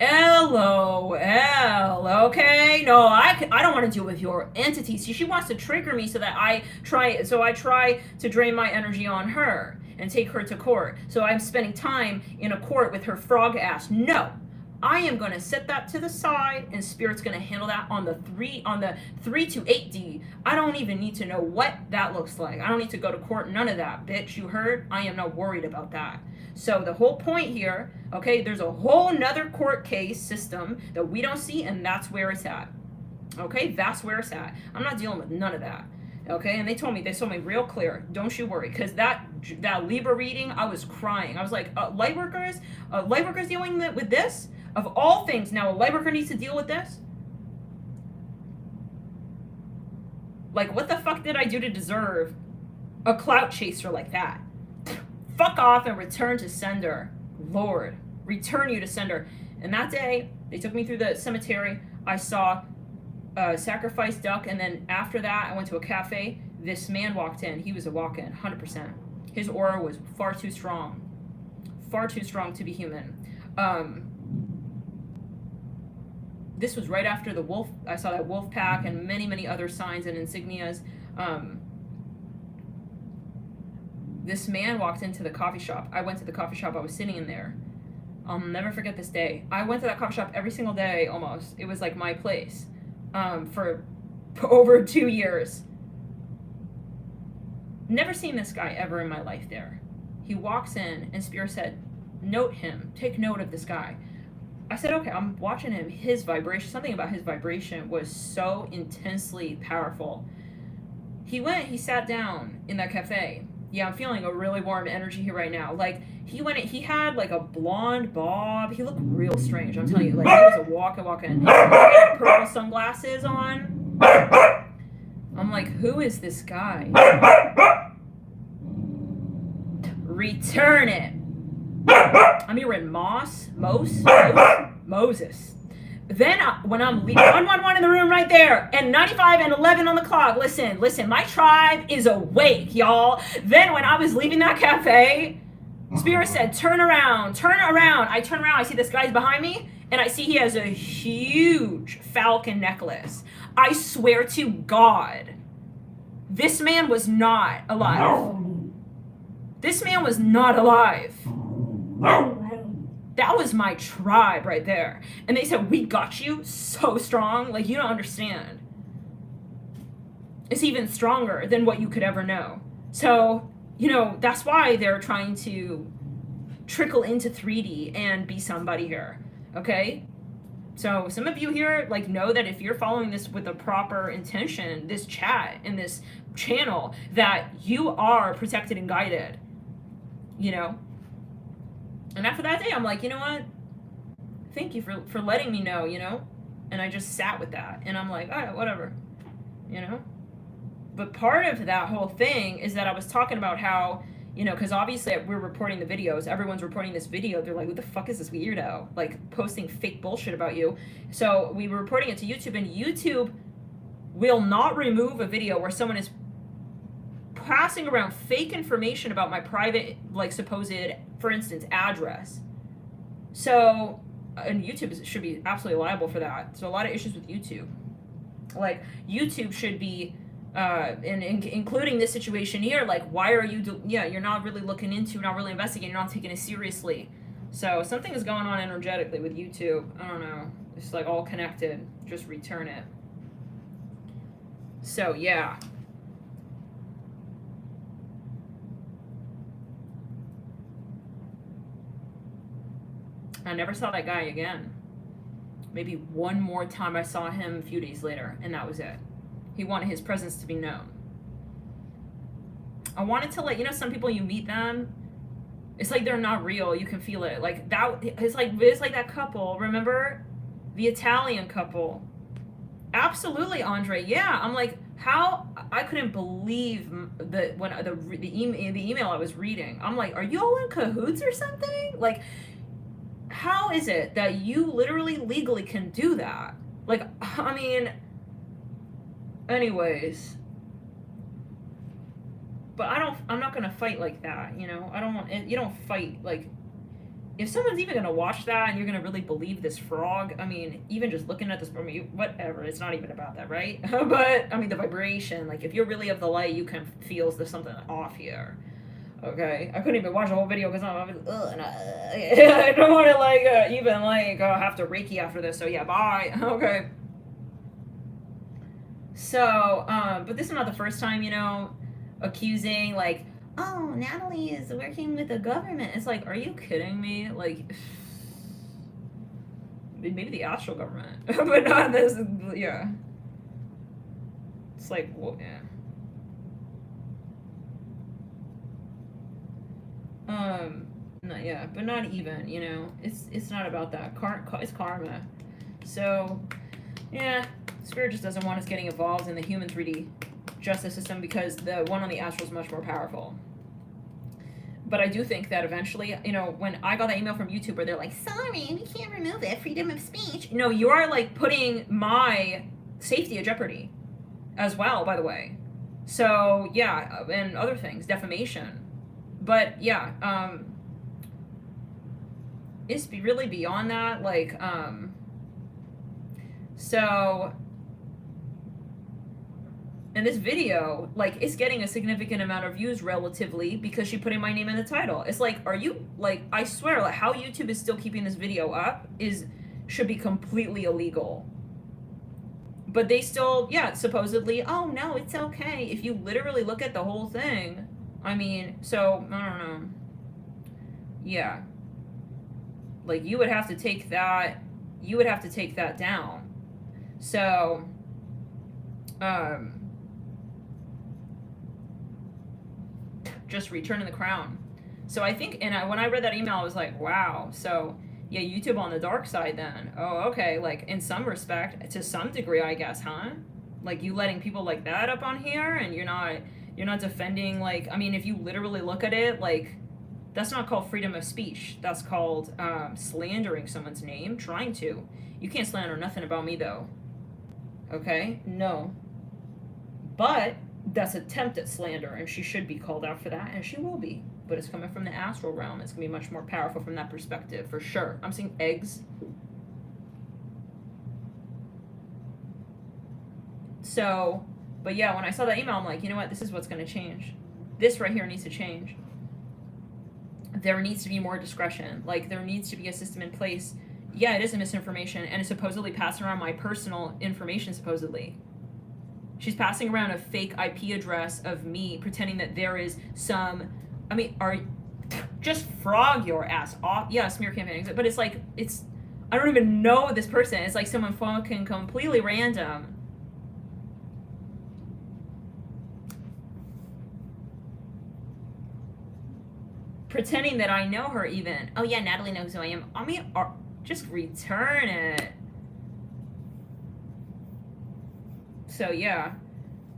LOL, okay? No, I don't want to deal with your entity. See, she wants to trigger me so that I try to drain my energy on her and take her to court. So I'm spending time in a court with her frog ass. No, I am going to set that to the side, and Spirit's going to handle that on the 3 to 8D. I don't even need to know what that looks like. I don't need to go to court. None of that, bitch. You heard? I am not worried about that. So the whole point here, okay, there's a whole nother court case system that we don't see, and that's where it's at. Okay, that's where it's at. I'm not dealing with none of that. Okay, and they told me real clear, don't you worry, because that Libra reading, I was crying. I was like, light workers dealing with this? Of all things, now a light worker needs to deal with this? Like, what the fuck did I do to deserve a clout chaser like that? Fuck off and return to sender. Lord, return you to sender. And that day, they took me through the cemetery. I saw a sacrificed duck, and then after that, I went to a cafe. This man walked in. He was a walk-in, 100%. His aura was far too strong to be human. This was right after the wolf. I saw that wolf pack and many, many other signs and insignias. This man walked into the coffee shop. I went to the coffee shop. I was sitting in there. I'll never forget this day. I went to that coffee shop every single day, almost. It was like my place for over 2 years. Never seen this guy ever in my life there. He walks in, and Spirit said, note him. Take note of this guy. I said, okay, I'm watching him. His vibration, something about his vibration was so intensely powerful. He sat down in that cafe. Yeah, I'm feeling a really warm energy here right now. Like, he had like a blonde bob. He looked real strange, I'm telling you. Like, he was a walking. He had purple sunglasses on. I'm like, who is this guy? Return it. I'm hearing Moses. Then when I'm leaving, 111 in the room right there, and 95 and 11 on the clock. Listen, my tribe is awake, y'all. Then when I was leaving that cafe, Spirit said, turn around. I turn around, I see this guy's behind me, and I see he has a huge falcon necklace. I swear to God, this man was not alive. That was my tribe right there. And they said, we got you so strong. Like, you don't understand. It's even stronger than what you could ever know. So, that's why they're trying to trickle into 3D and be somebody here. Okay? So some of you here, like, know that if you're following this with a proper intention, this chat and this channel, that you are protected and guided. And after that day, I'm like, you know what? Thank you for letting me know, And I just sat with that. And I'm like, all right, whatever, But part of that whole thing is that I was talking about how, because obviously we're reporting the videos. Everyone's reporting this video. They're like, who the fuck is this weirdo? Like, posting fake bullshit about you. So we were reporting it to YouTube, and YouTube will not remove a video where someone is passing around fake information about my private, like, supposed, for instance, address. So, and YouTube should be absolutely liable for that. So a lot of issues with YouTube. Like, YouTube should be, including this situation here, like, why are you, you're not really looking into, not really investigating, you're not taking it seriously. So something is going on energetically with YouTube. I don't know. It's like all connected. Just return it. So, yeah. I never saw that guy again. Maybe one more time I saw him a few days later, and that was it. He wanted his presence to be known. I wanted to let, some people, you meet them, it's like they're not real. You can feel it. Like, it's like that couple, remember? The Italian couple. Absolutely, Andre. Yeah, I'm like, how? I couldn't believe the email I was reading. I'm like, are you all in cahoots or something? Like, how is it that you literally legally can do that? Like, I mean, anyways. But I'm not gonna fight like that, you don't fight, like, if someone's even gonna watch that and you're gonna really believe this frog, I mean, even just looking at this, whatever, it's not even about that, right? But, I mean, the vibration, like, if you're really of the light, you can feel there's something off here. Okay, I couldn't even watch the whole video because I don't want to have to Reiki after this. So yeah, bye. Okay. So, but this is not the first time, accusing, like, oh, Natalie is working with the government. It's like, are you kidding me? Like, maybe the astral government, but not this. Yeah. It's like, well, yeah. Yeah, but not even, you know, it's not about that. It's karma. So, yeah, Spirit just doesn't want us getting involved in the human 3D justice system because the one on the astral is much more powerful. But I do think that eventually, you know, when I got that email from YouTube where they're like, sorry, we can't remove it, freedom of speech. No, you are like putting my safety at jeopardy as well, by the way. So, yeah, and other things, defamation. But, yeah, it's really beyond that, like, so, and this video, like, it's getting a significant amount of views relatively because she put in my name in the title. It's like, are you, like, I swear, like, how YouTube is still keeping this video up should be completely illegal. But they still, yeah, supposedly, oh, no, it's okay. If you literally look at the whole thing, I mean, so, I don't know. Yeah. Like, you would have to take that down. So, just returning the crown. So I think, and when I read that email, I was like, wow. So, yeah, YouTube on the dark side then. Oh, okay. Like, in some respect, to some degree, I guess, huh? Like, you letting people like that up on here, and you're not defending, like, I mean, if you literally look at it, like, that's not called freedom of speech. That's called slandering someone's name, trying to. You can't slander nothing about me, though. Okay? No. But that's attempted slander, and she should be called out for that, and she will be. But it's coming from the astral realm. It's going to be much more powerful from that perspective, for sure. I'm seeing eggs. So, but yeah, when I saw that email, I'm like, you know what? This is what's going to change. This right here needs to change. There needs to be more discretion. Like, there needs to be a system in place. Yeah, it is a misinformation, and it's supposedly passing around my personal information, supposedly. She's passing around a fake IP address of me, pretending that there is some, I mean, just frog your ass off. Yeah, smear campaign. But it's like, I don't even know this person. It's like someone fucking completely random. Pretending that I know her even. Oh yeah, Natalie knows who I am. I mean, just return it. So yeah.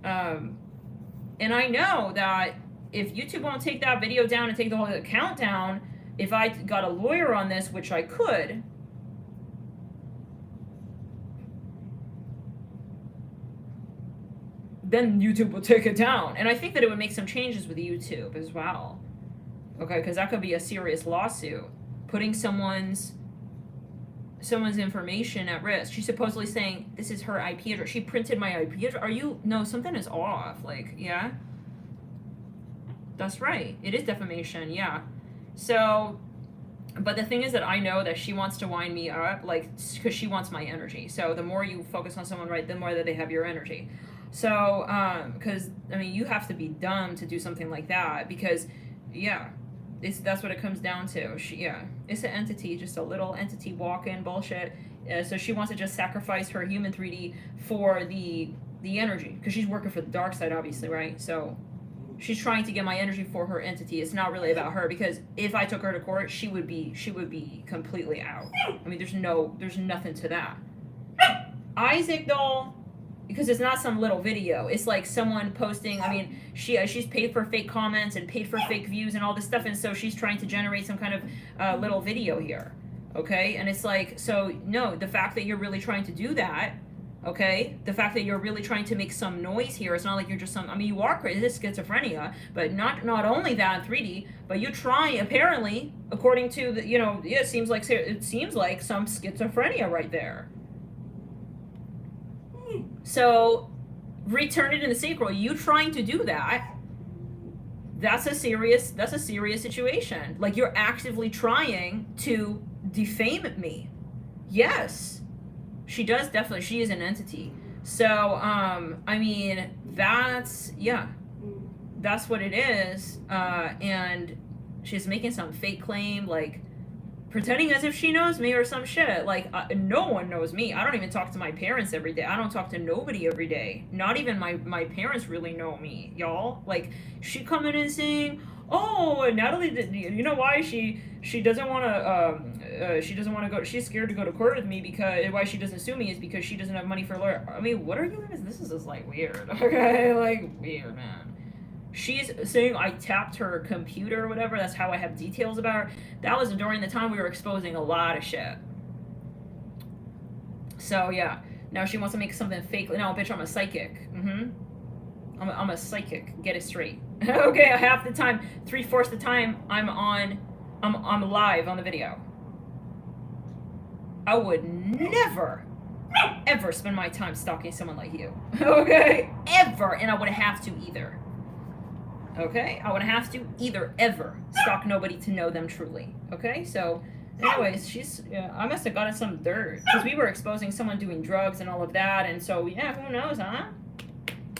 And I know that if YouTube won't take that video down and take the whole account down, if I got a lawyer on this, which I could, then YouTube will take it down. And I think that it would make some changes with YouTube as well. Okay, because that could be a serious lawsuit, putting someone's information at risk. She's supposedly saying this is her IP address. She printed my IP address. No, something is off. Like, yeah, that's right. It is defamation. Yeah. So, but the thing is that I know that she wants to wind me up, like, because she wants my energy. So the more you focus on someone, right, the more that they have your energy. So, because I mean, you have to be dumb to do something like that, because, yeah. That's what it comes down to. It's an entity, just a little entity walking bullshit. So she wants to just sacrifice her human 3D for the energy, because she's working for the dark side, obviously, right? So she's trying to get my energy for her entity. It's not really about her, because if I took her to court, she would be completely out. I mean, there's nothing to that. Isaac doll. Because it's not some little video. It's like someone posting, I mean, she's paid for fake comments and paid for fake views and all this stuff, and so she's trying to generate some kind of little video here, okay? And it's like, so, no, the fact that you're really trying to do that, okay? The fact that you're really trying to make some noise here, it's not like you're just I mean, you are crazy, this is schizophrenia, but not only that in 3D, but you try, apparently, according to, the, you know, it seems like some schizophrenia right there. So, return it in the sacral. You trying to do that, that's a serious situation. Like, you're actively trying to defame me. Yes. She does definitely. She is an entity. So, I mean, that's what it is. And she's making some fake claim, like, pretending as if she knows me or some shit. Like, no one knows me. I don't even talk to my parents every day. I don't talk to nobody every day. Not even my parents really know me, y'all. Like, she coming in saying, oh, Natalie, you know why she doesn't want to go, she's scared to go to court with me, because why she doesn't sue me is because she doesn't have money for a lawyer. I mean, what are you guys, this is just like weird, okay? Like, weird, man. She's saying I tapped her computer or whatever. That's how I have details about her. That was during the time we were exposing a lot of shit. So, yeah. Now she wants to make something fake. No, bitch, I'm a psychic. I'm a psychic. Get it straight. Okay, half the time, 3/4 the time, I'm live on the video. I would never, ever spend my time stalking someone like you. Okay? Ever. And I wouldn't have to either. Okay? I wouldn't have to either, ever stalk nobody to know them truly. Okay? So, anyways, I must have gotten some dirt. Because we were exposing someone doing drugs and all of that. And so, yeah, who knows, huh?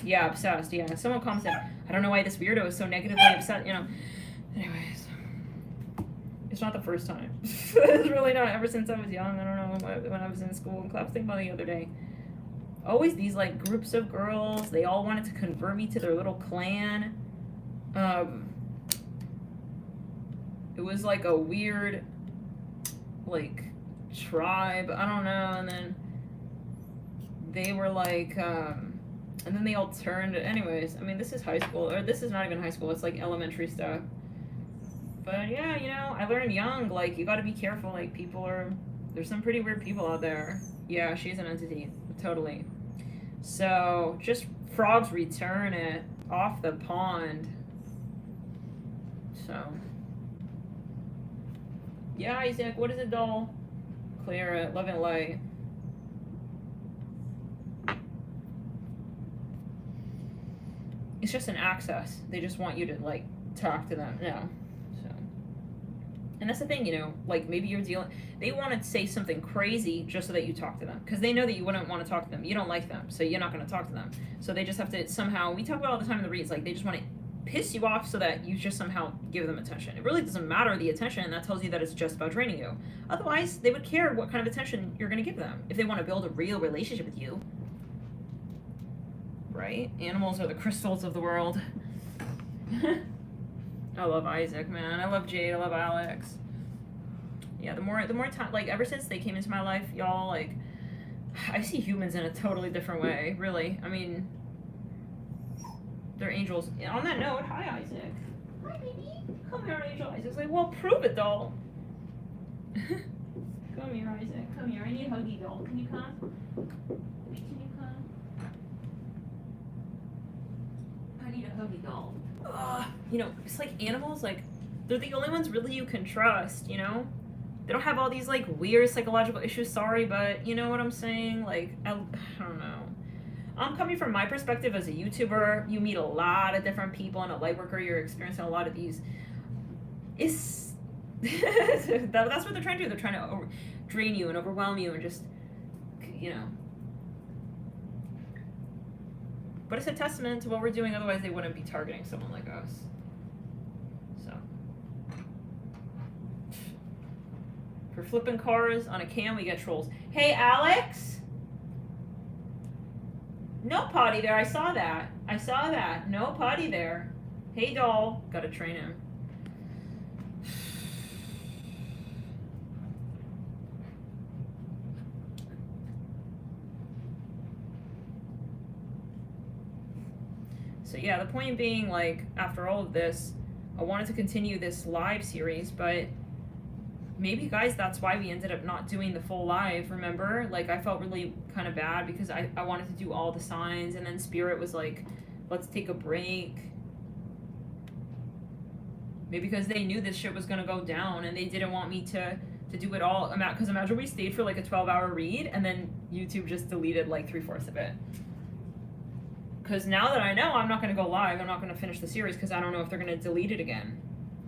Yeah, obsessed, yeah. Someone commented, I don't know why this weirdo is so negatively upset, you know. Anyways. It's not the first time. It's really not. Ever since I was young, I don't know, when I was in school. I was thinking about it the other day. Always these, like, groups of girls. They all wanted to convert me to their little clan. It was like a weird, like, tribe, I don't know, and then they were like, and then they all turned, anyways, I mean, this is high school, or this is not even high school, it's like elementary stuff. But yeah, you know, I learned young, like, you gotta be careful, like, there's some pretty weird people out there. Yeah, she's an entity, totally. So, just frogs return it off the pond. So, yeah, Isaac, what is it, doll? Clear it, love and light. It's just an access. They just want you to, like, talk to them. No. So, and that's the thing, you know, like, maybe you're they want to say something crazy just so that you talk to them. Because they know that you wouldn't want to talk to them. You don't like them, so you're not going to talk to them. So they just have to somehow, we talk about all the time in the reads, like, they just want to piss you off so that you just somehow give them attention. It really doesn't matter the attention, that tells you that it's just about draining you. Otherwise, they would care what kind of attention you're going to give them if they want to build a real relationship with you. Right? Animals are the crystals of the world. I love Isaac, man. I love Jade. I love Alex. Yeah, the more time, like, ever since they came into my life, y'all, like, I see humans in a totally different way, really. I mean, they're angels. On that note, hi, Isaac. Hi, baby. Come here, Angel. Isaac's like, well, prove it, doll. Come here, Isaac. Come here. I need a huggy, doll. Can you come? Wait, can you come? I need a huggy, doll. You know, it's like animals, like, they're the only ones really you can trust, you know? They don't have all these, like, weird psychological issues, sorry, but you know what I'm saying? Like, I don't know. I'm coming from my perspective as a YouTuber. You meet a lot of different people, and a light worker, you're experiencing a lot of these. That's what they're trying to do. They're trying to drain you and overwhelm you and just, you know. But it's a testament to what we're doing, otherwise they wouldn't be targeting someone like us. So. For flipping cars on a cam, we get trolls. Hey, Alex? No potty there. I saw that. No potty there. Hey, doll. Gotta train him. So yeah, the point being, like, after all of this, I wanted to continue this live series, but maybe, guys, that's why we ended up not doing the full live, remember? Like, I felt really kind of bad because I wanted to do all the signs, and then Spirit was like, let's take a break. Maybe because they knew this shit was going to go down, and they didn't want me to do it all. Because imagine we stayed for, like, a 12-hour read, and then YouTube just deleted, like, 3/4 of it. Because now that I know I'm not going to go live, I'm not going to finish the series because I don't know if they're going to delete it again.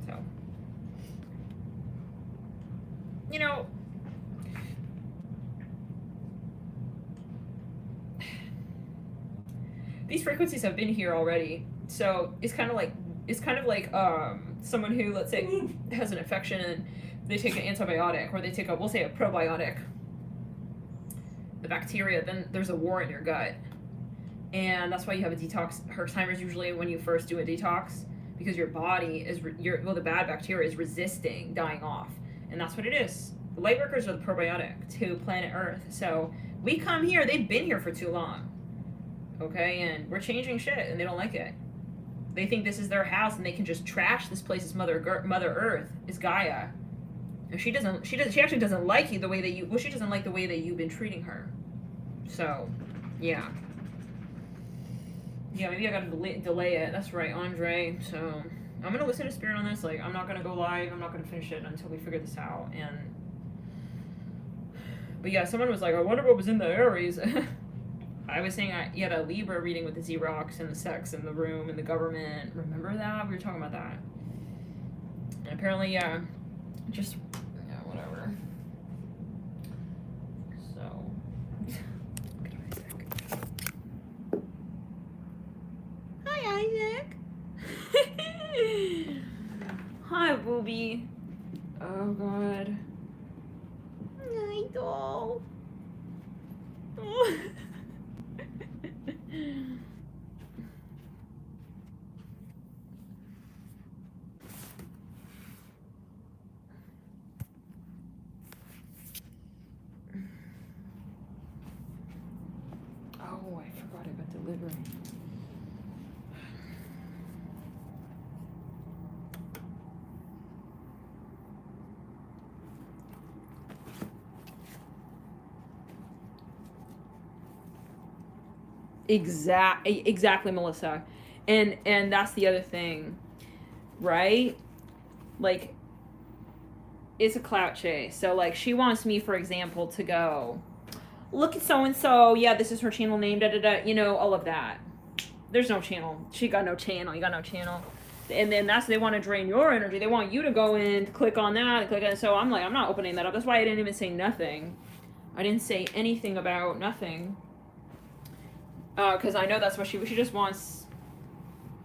So, you know, these frequencies have been here already. So it's kind of like someone who, let's say, has an infection and they take an antibiotic, or they take we'll say a probiotic, the bacteria, then there's a war in your gut. And that's why you have a detox. Herxheimer's usually when you first do a detox, because your body is, the bad bacteria is resisting dying off. And that's what it is. The lightworkers are the probiotic to planet Earth. So we come here, they've been here for too long. Okay, and we're changing shit, and they don't like it. They think this is their house, and they can just trash this place as Mother Earth, is Gaia. And she actually doesn't like you the way that she doesn't like the way that you've been treating her. So, yeah. Yeah, maybe I gotta delay it. That's right, Andre. So, I'm gonna listen to Spirit on this. Like, I'm not gonna go live. I'm not gonna finish it until we figure this out. But yeah, someone was like, I wonder what was in the Aries. I was saying you had a Libra reading with the Xerox and the sex in the room and the government. Remember that? We were talking about that. And apparently, yeah, whatever. So. Hi, Isaac. Hi, Booby. Oh, God. Hi, doll. Oh. Oh, I forgot about delivery. Exactly, Melissa. And that's the other thing, right? Like, it's a clout chase. So, like, she wants me, for example, to go, look at so-and-so, yeah, this is her channel name, da-da-da, you know, all of that. There's no channel. She got no channel, you got no channel. And then they want to drain your energy. They want you to go in, click on that, click on it. So I'm like, I'm not opening that up. That's why I didn't even say nothing. I didn't say anything about nothing. Because I know that's what she just wants.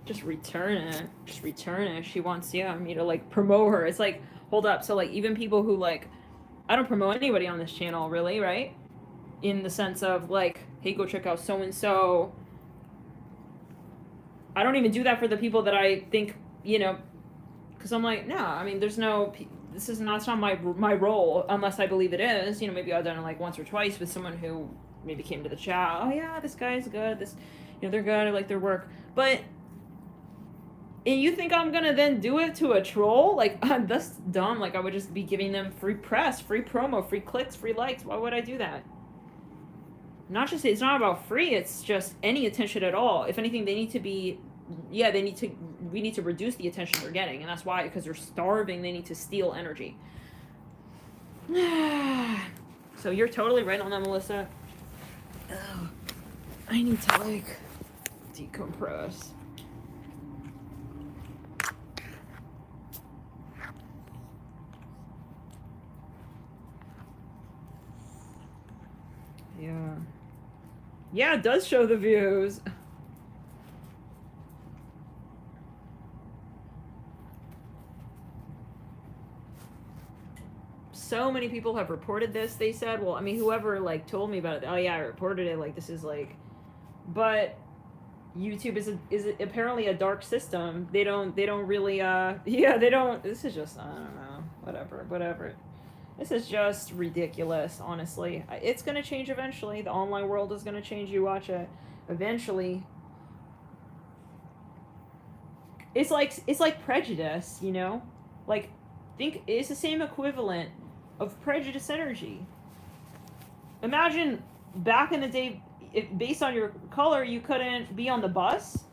Just return it. Just return it. She wants, me to, like, promote her. It's like, hold up. So, like, even people who, like, I don't promote anybody on this channel, really, right? In the sense of, like, hey, go check out so-and-so. I don't even do that for the people that I think, because I'm like, no, I mean, it's not my role, unless I believe it is. Maybe I've done it, like, once or twice with someone who maybe came to the chat. Oh, yeah, this guy's good. They're good. I like their work. But, and you think I'm going to then do it to a troll? Like, that's dumb. Like, I would just be giving them free press, free promo, free clicks, free likes. Why would I do that? It's not about free. It's just any attention at all. If anything, we need to reduce the attention they're getting. And that's why, because they're starving, they need to steal energy. So you're totally right on that, Melissa. Ugh. I need to, like, decompress. Yeah. Yeah, it does show the views. So many people have reported this, they said. Well, I mean, whoever, like, told me about it, oh yeah, I reported it, like, this is, like, but YouTube is apparently a dark system. They don't really, they don't, this is just, I don't know, whatever. This is just ridiculous, honestly. It's gonna change eventually. The online world is gonna change, you watch it. Eventually. It's like prejudice, Like, think, it's the same equivalent of prejudice energy. Imagine back in the day, if based on your color you couldn't be on the bus.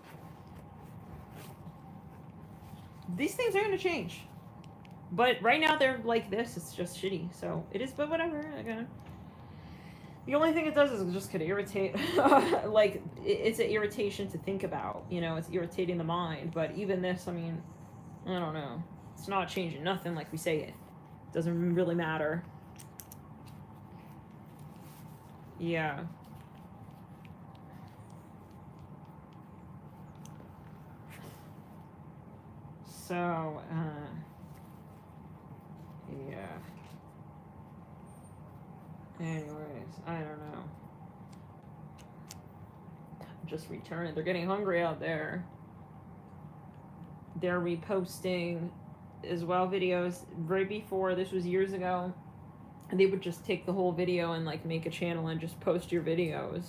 These things are going to change. But right now they're like this. It's just shitty. So it is, but whatever. Okay. The only thing it does is just could irritate. Like, it's an irritation to think about. It's irritating the mind. But even this, I mean, I don't know. It's not changing nothing, like we say it. Doesn't really matter. Yeah. So, Yeah. Anyways, I don't know. Just returning. They're getting hungry out there. They're reposting as well videos right before. This was years ago. And they would just take the whole video and like make a channel and just post your videos.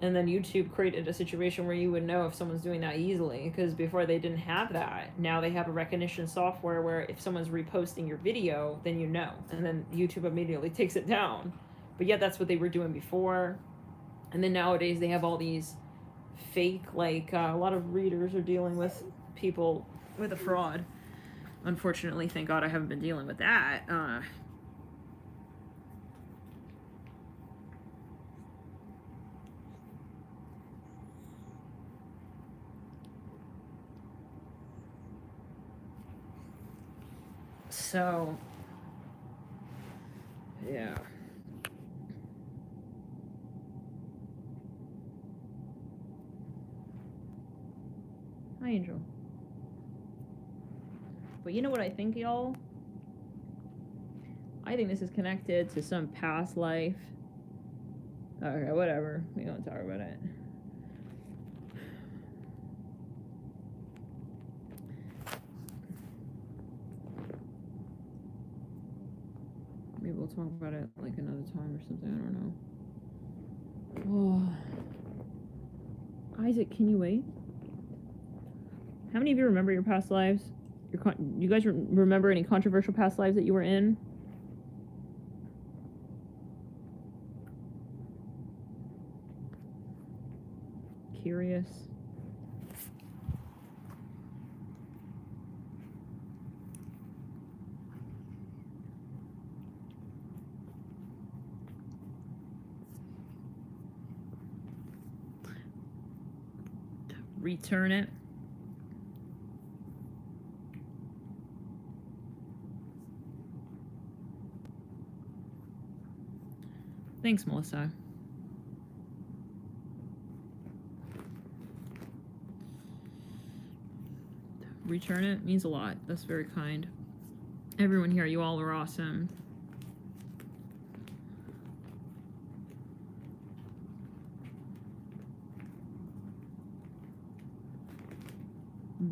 And then YouTube created a situation where you would know if someone's doing that easily, because before they didn't have that. Now they have a recognition software where if someone's reposting your video, then you know. And then YouTube immediately takes it down. But yet that's what they were doing before. And then nowadays they have all these fake, like a lot of readers are dealing with people with a fraud. Unfortunately, thank God I haven't been dealing with that. So, yeah. Hi, Angel. But you know what I think, y'all? I think this is connected to some past life. Okay, whatever. We don't talk about it. Maybe we'll talk about it like another time or something. I don't know. Oh. Isaac, can you wait? How many of you remember your past lives? You guys remember any controversial past lives that you were in? Curious. Return it. Thanks, Melissa. Return it means a lot. That's very kind. Everyone here, you all are awesome.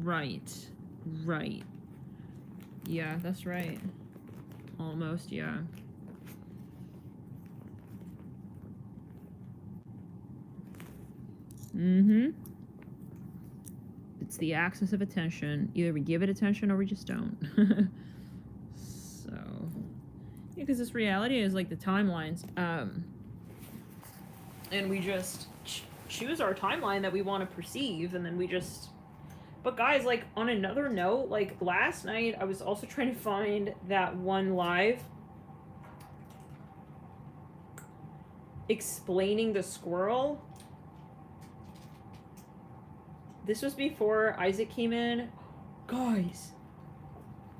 Right. Right. Yeah, that's right. Almost, yeah. Mm-hmm. It's the axis of attention. Either we give it attention or we just don't. So, yeah, because this reality is like the timelines. And we just choose our timeline that we want to perceive, and then we just... But guys, like, on another note, like, last night I was also trying to find that one live explaining the squirrel. This was before Isaac came in. Guys.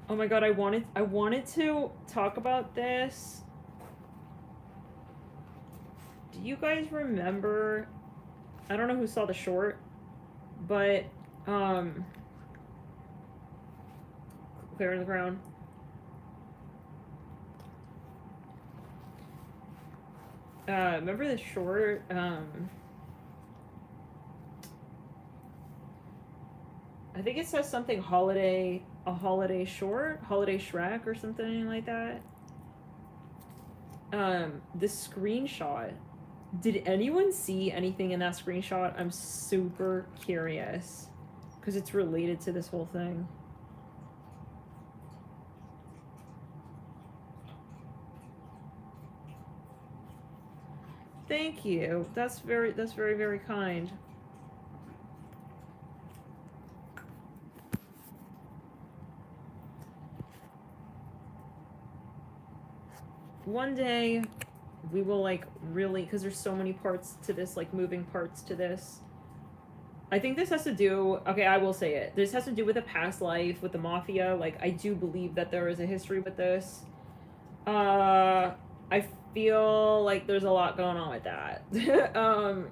Oh my god, I wanted to talk about this. Do you guys remember... I don't know who saw the short, but... clear on the ground. Remember the short, I think it says something a holiday short, holiday Shrek or something like that. This screenshot. Did anyone see anything in that screenshot? I'm super curious. Because it's related to this whole thing. Thank you. That's very, very kind. One day, we will, like, really... Because there's so many parts to this, like, moving parts to this. I think this has to do... Okay, I will say it. This has to do with a past life, with the mafia. Like, I do believe that there is a history with this. I feel like there's a lot going on with that.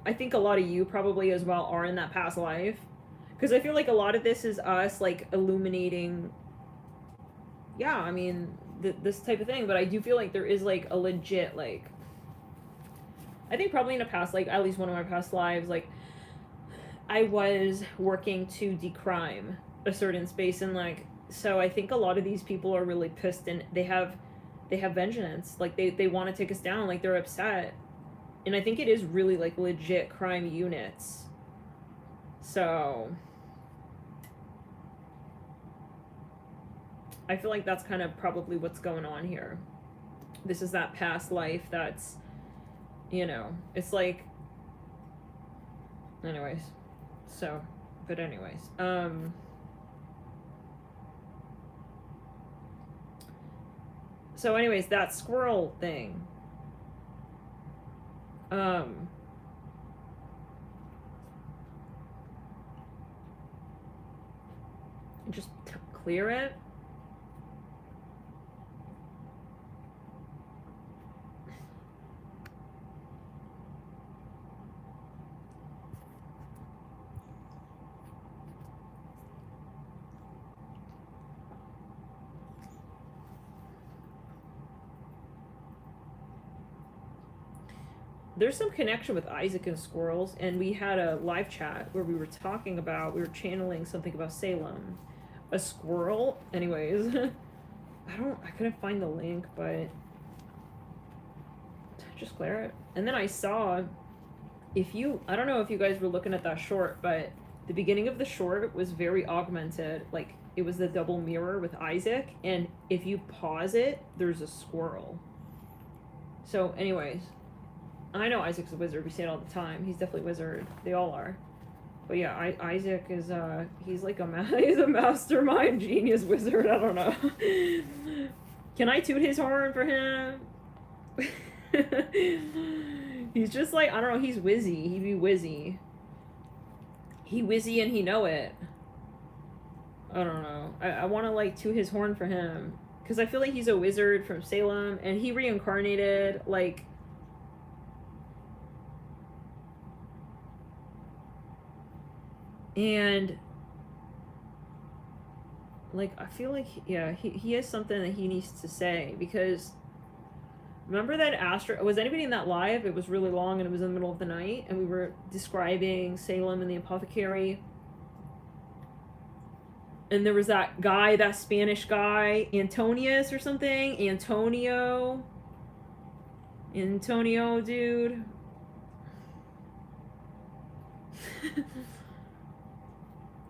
I think a lot of you probably as well are in that past life. Because I feel like a lot of this is us, like, illuminating... Yeah, I mean, this type of thing, but I do feel like there is like a legit, like, I think probably in a past, like at least one of my past lives, like I was working to decrime a certain space, and like, so I think a lot of these people are really pissed, and they have vengeance, like they want to take us down, like they're upset, and I think it is really like legit crime units. So I feel like that's kind of probably what's going on here. This is that past life that's, you know, it's like, anyways, so, but anyways, so anyways, that squirrel thing, just clear it. There's some connection with Isaac and squirrels, and we had a live chat where we were talking about, we were channeling something about Salem. A squirrel? Anyways. I couldn't find the link, but just clear it. And then I saw, I don't know if you guys were looking at that short, but the beginning of the short was very augmented. Like, it was the double mirror with Isaac, and if you pause it, there's a squirrel. So anyways, I know Isaac's a wizard, we say it all the time. He's definitely a wizard. They all are. But yeah, Isaac is, he's like he's a mastermind genius wizard, I don't know. Can I toot his horn for him? He's just like, I don't know, he's whizzy. He be whizzy. He whizzy and he know it. I don't know. I want to like toot his horn for him. Because I feel like he's a wizard from Salem, and he reincarnated, like, and like, I feel like, yeah, he has something that he needs to say, because remember that was anybody in that live? It was really long, and it was in the middle of the night, and we were describing Salem and the apothecary, and there was that guy, that Spanish guy, Antonius or something, Antonio, dude.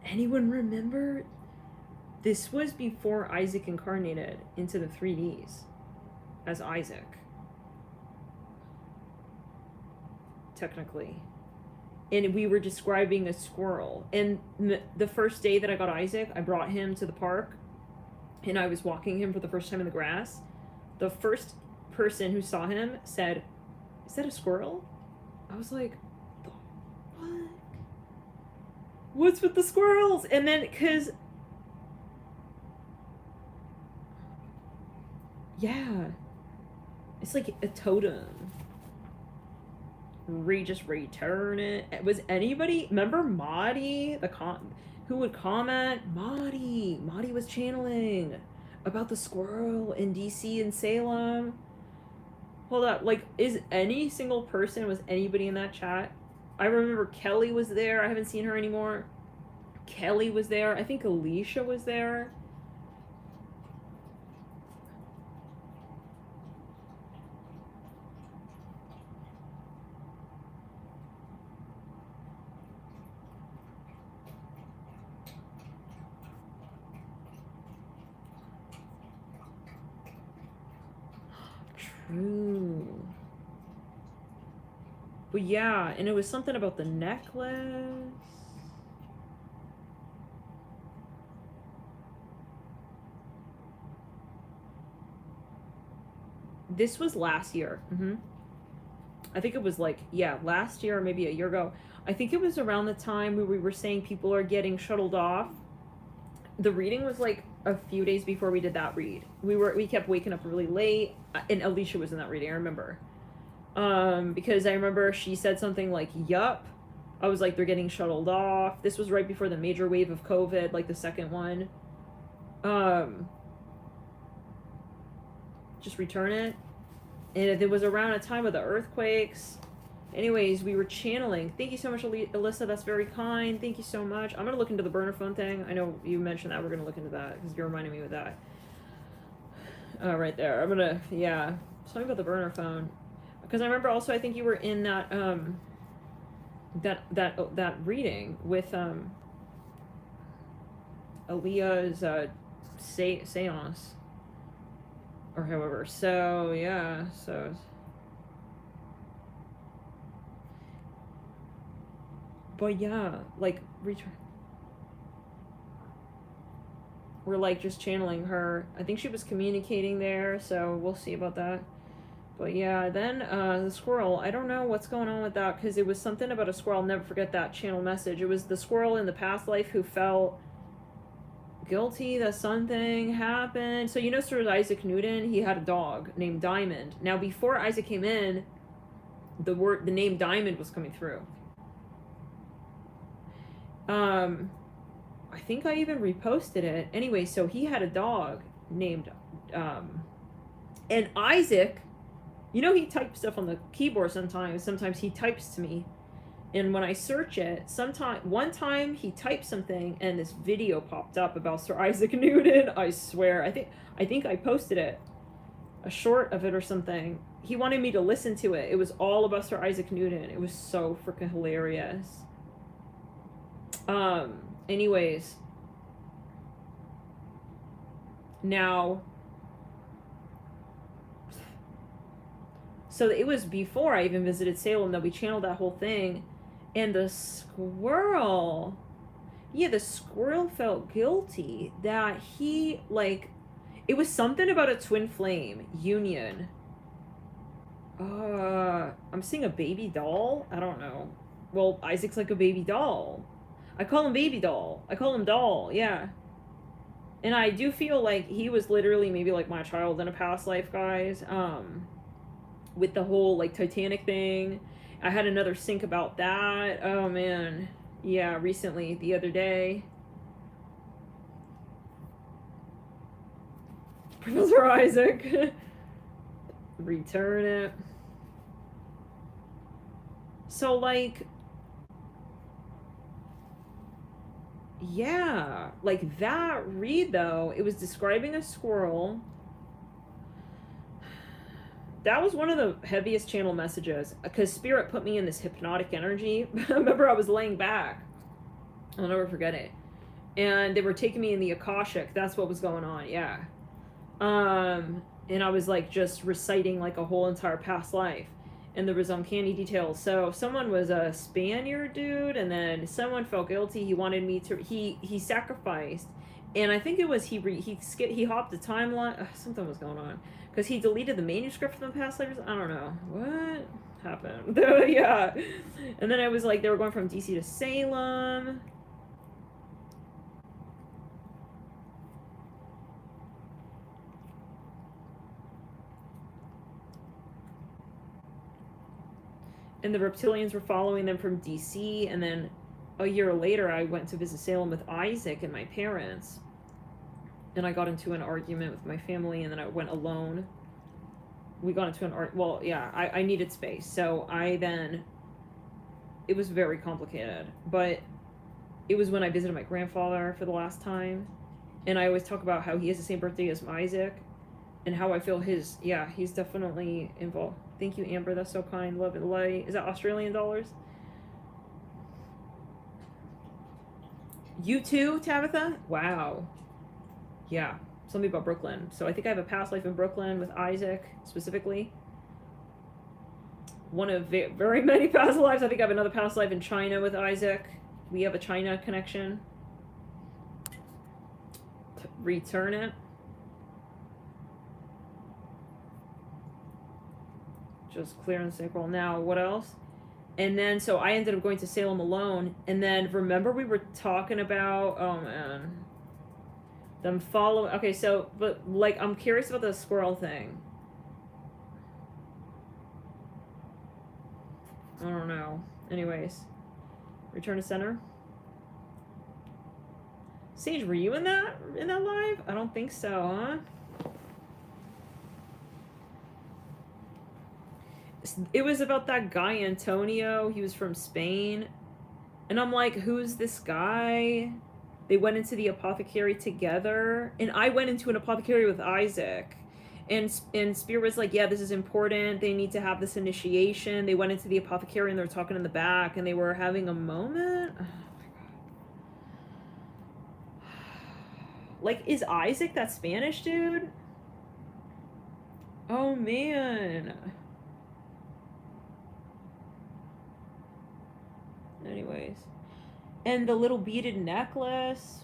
Anyone remember? This was before Isaac incarnated into the 3Ds as Isaac. Technically. And we were describing a squirrel. And the first day that I got Isaac, I brought him to the park, and I was walking him for the first time in the grass. The first person who saw him said, "Is that a squirrel?" I was like, what? What's with the squirrels? And then, because, yeah, it's like a totem. Just return it. Was anybody, remember Maudie, who would comment? Maudie was channeling about the squirrel in DC and Salem. Hold up, like, is any single person, was anybody in that chat? I remember Kelly was there. I haven't seen her anymore. Kelly was there. I think Alicia was there. True. But yeah, and it was something about the necklace. This was last year. I think it was like, yeah, last year or maybe a year ago. I think it was around the time where we were saying people are getting shuttled off. The reading was like a few days before we did that read. We kept waking up really late, and Alicia was in that reading, I remember. Because I remember she said something like, yup. I was like, they're getting shuttled off. This was right before the major wave of COVID, like the second one. just return it. And it was around a time of the earthquakes. Anyways, we were channeling. Thank you so much, Alyssa. That's very kind. Thank you so much. I'm going to look into the burner phone thing. I know you mentioned that. We're going to look into that because you're reminding me of that. Right there. I'm going to, yeah. Something about the burner phone. Because I remember also, I think you were in that, that reading with, Aaliyah's, seance. Or however. So, yeah. So... But yeah, like, we're like just channeling her. I think she was communicating there, so we'll see about that. But yeah, then the squirrel, I don't know what's going on with that, because it was something about a squirrel. I'll never forget that channel message. It was the squirrel in the past life who felt guilty that something happened. So you know Sir Isaac Newton, he had a dog named Diamond. Now before Isaac came in, the name Diamond was coming through. I think I even reposted it. Anyway, so he had a dog named, and Isaac, you know, he types stuff on the keyboard sometimes. Sometimes he types to me. And when I search it, one time he typed something and this video popped up about Sir Isaac Newton. I swear. I think I posted it. A short of it or something. He wanted me to listen to it. It was all about Sir Isaac Newton. It was so freaking hilarious. Anyways. Now, so it was before I even visited Salem that we channeled that whole thing. And the squirrel, yeah, the squirrel felt guilty that he, like, it was something about a twin flame union. I'm seeing a baby doll. I don't know. Well, Isaac's like a baby doll. I call him baby doll. I call him doll, yeah. And I do feel like he was literally maybe like my child in a past life, guys. With the whole like Titanic thing. I had another sync about that. Oh man. Yeah, recently, the other day. Professor Isaac. Return it. So like, yeah, like that read though, it was describing a squirrel. That was one of the heaviest channel messages because Spirit put me in this hypnotic energy. I remember I was laying back. I'll never forget it. And they were taking me in the Akashic. That's what was going on, yeah. And I was like just reciting like a whole entire past life. And there was uncanny details. So someone was a Spaniard dude, and then someone felt guilty. He wanted me to. He sacrificed, and I think it was he hopped the timeline. Something was going on because he deleted the manuscript from the past lives. I don't know what happened. Yeah, and then it was like they were going from DC to Salem. And the reptilians were following them from DC, and then a year later I went to visit Salem with Isaac and my parents. And I got into an argument with my family, and then I went alone. We got into well, yeah, I needed space. So it was very complicated. But it was when I visited my grandfather for the last time. And I always talk about how he has the same birthday as Isaac. And how I feel he's definitely involved. Thank you, Amber. That's so kind. Love and light. Is that Australian dollars? You too, Tabitha? Wow. Yeah. Something about Brooklyn. So I think I have a past life in Brooklyn with Isaac, specifically. One of very many past lives. I think I have another past life in China with Isaac. We have a China connection. Return it. Just clear and sacral. Now, what else? And then, so I ended up going to Salem alone. And then, remember we were talking about, oh man, them following. Okay, so, but like, I'm curious about the squirrel thing. I don't know. Anyways, return to center. Sage, were you in that live? I don't think so, huh? it was about that guy Antonio. He was from Spain. And I'm like, who's this guy? They went into the apothecary together. And I went into an apothecary with Isaac. And Spear was like, yeah, this is important. They need to have this initiation. They went into the apothecary and they were talking in the back. And they were having a moment. Oh, my God. Like, is Isaac that Spanish dude? Oh, man. Anyways. And the little beaded necklace.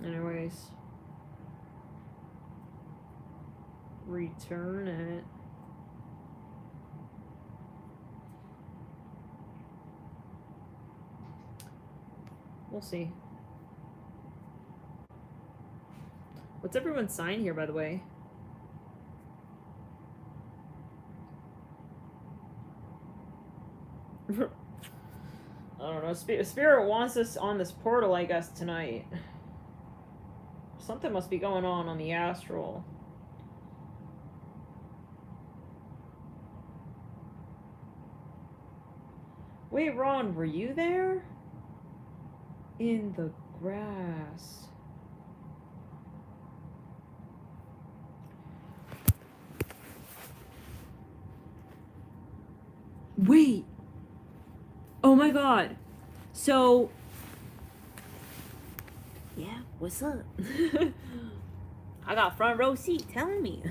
Anyways. Return it. We'll see. What's everyone's sign here, by the way? I don't know. Spirit wants us on this portal, I guess, tonight. Something must be going on the astral. Wait, Ron, were you there? In the grass. Wait. Oh my God. So. Yeah, what's up? I got front row seat telling me.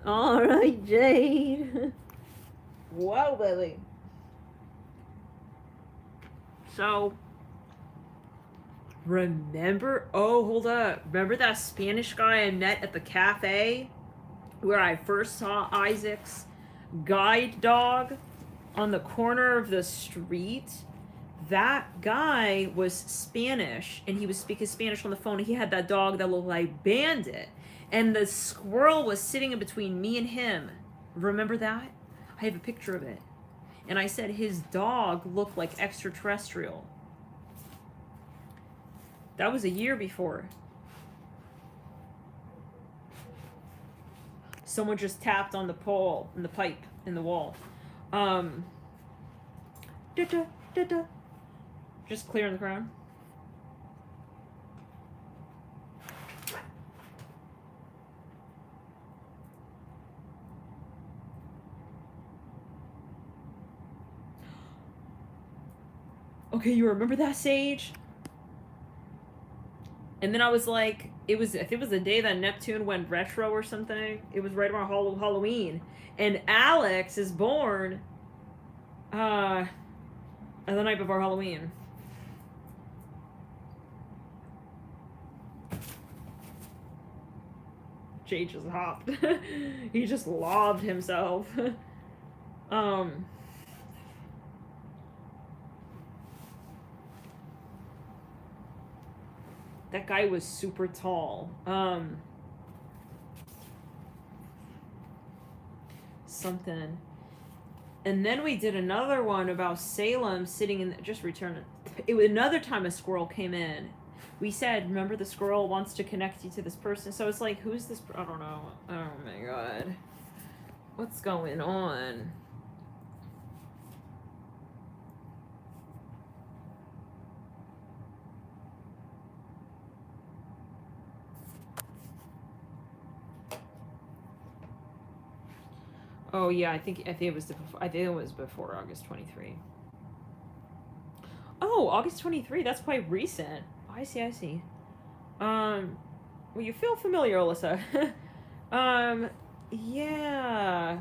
All right, Jade. Whoa, baby. So, remember, oh, hold up. Remember that Spanish guy I met at the cafe where I first saw Isaac's guide dog on the corner of the street? That guy was Spanish, and he was speaking Spanish on the phone. He had that dog that looked like Bandit, and the squirrel was sitting in between me and him. Remember that? I have a picture of it. And I said his dog looked like extraterrestrial. That was a year before. Someone just tapped on the pole, in the pipe, in the wall. Just clearing the ground. Okay, you remember that, Sage? And then I was like, I think it was the day that Neptune went retro or something. It was right around Halloween. And Alex is born the night before Halloween. Jay just hopped. He just lobbed himself. That guy was super tall. Something. And then we did another one about Salem sitting in just return it was another time a squirrel came in. We said, remember, the squirrel wants to connect you to this person. So it's like, who's this? I don't know. Oh my God. What's going on? Oh yeah, I think it was before August 23. Oh, August 23. That's quite recent. Oh, I see. Well, you feel familiar, Alyssa. Yeah.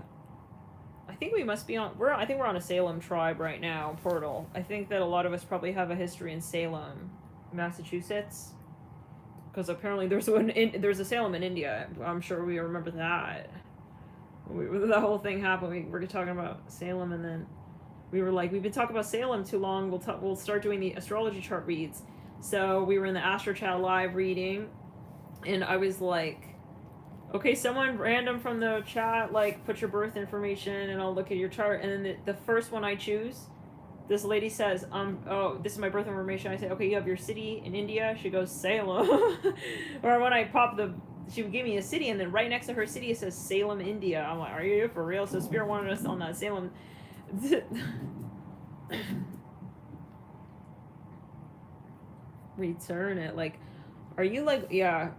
I think we must be on. I think we're on a Salem tribe right now. Portal. I think that a lot of us probably have a history in Salem, Massachusetts, because apparently there's a Salem in India. I'm sure we remember that. The whole thing happened. We were talking about Salem, and then we were like, we've been talking about Salem too long. We'll start doing the astrology chart reads. So we were in the Astro Chat live reading, And I was like, okay, someone random from the chat, like, put your birth information and I'll look at your chart. And then the first one I choose, this lady says, oh, this is my birth information. I say, okay, you have your city in India. She goes, Salem. Or when I pop she would give me a city, and then right next to her city it says Salem, India. I'm like, are you for real? So Spirit wanted us on that Salem. Return it. Like, are you like, yeah,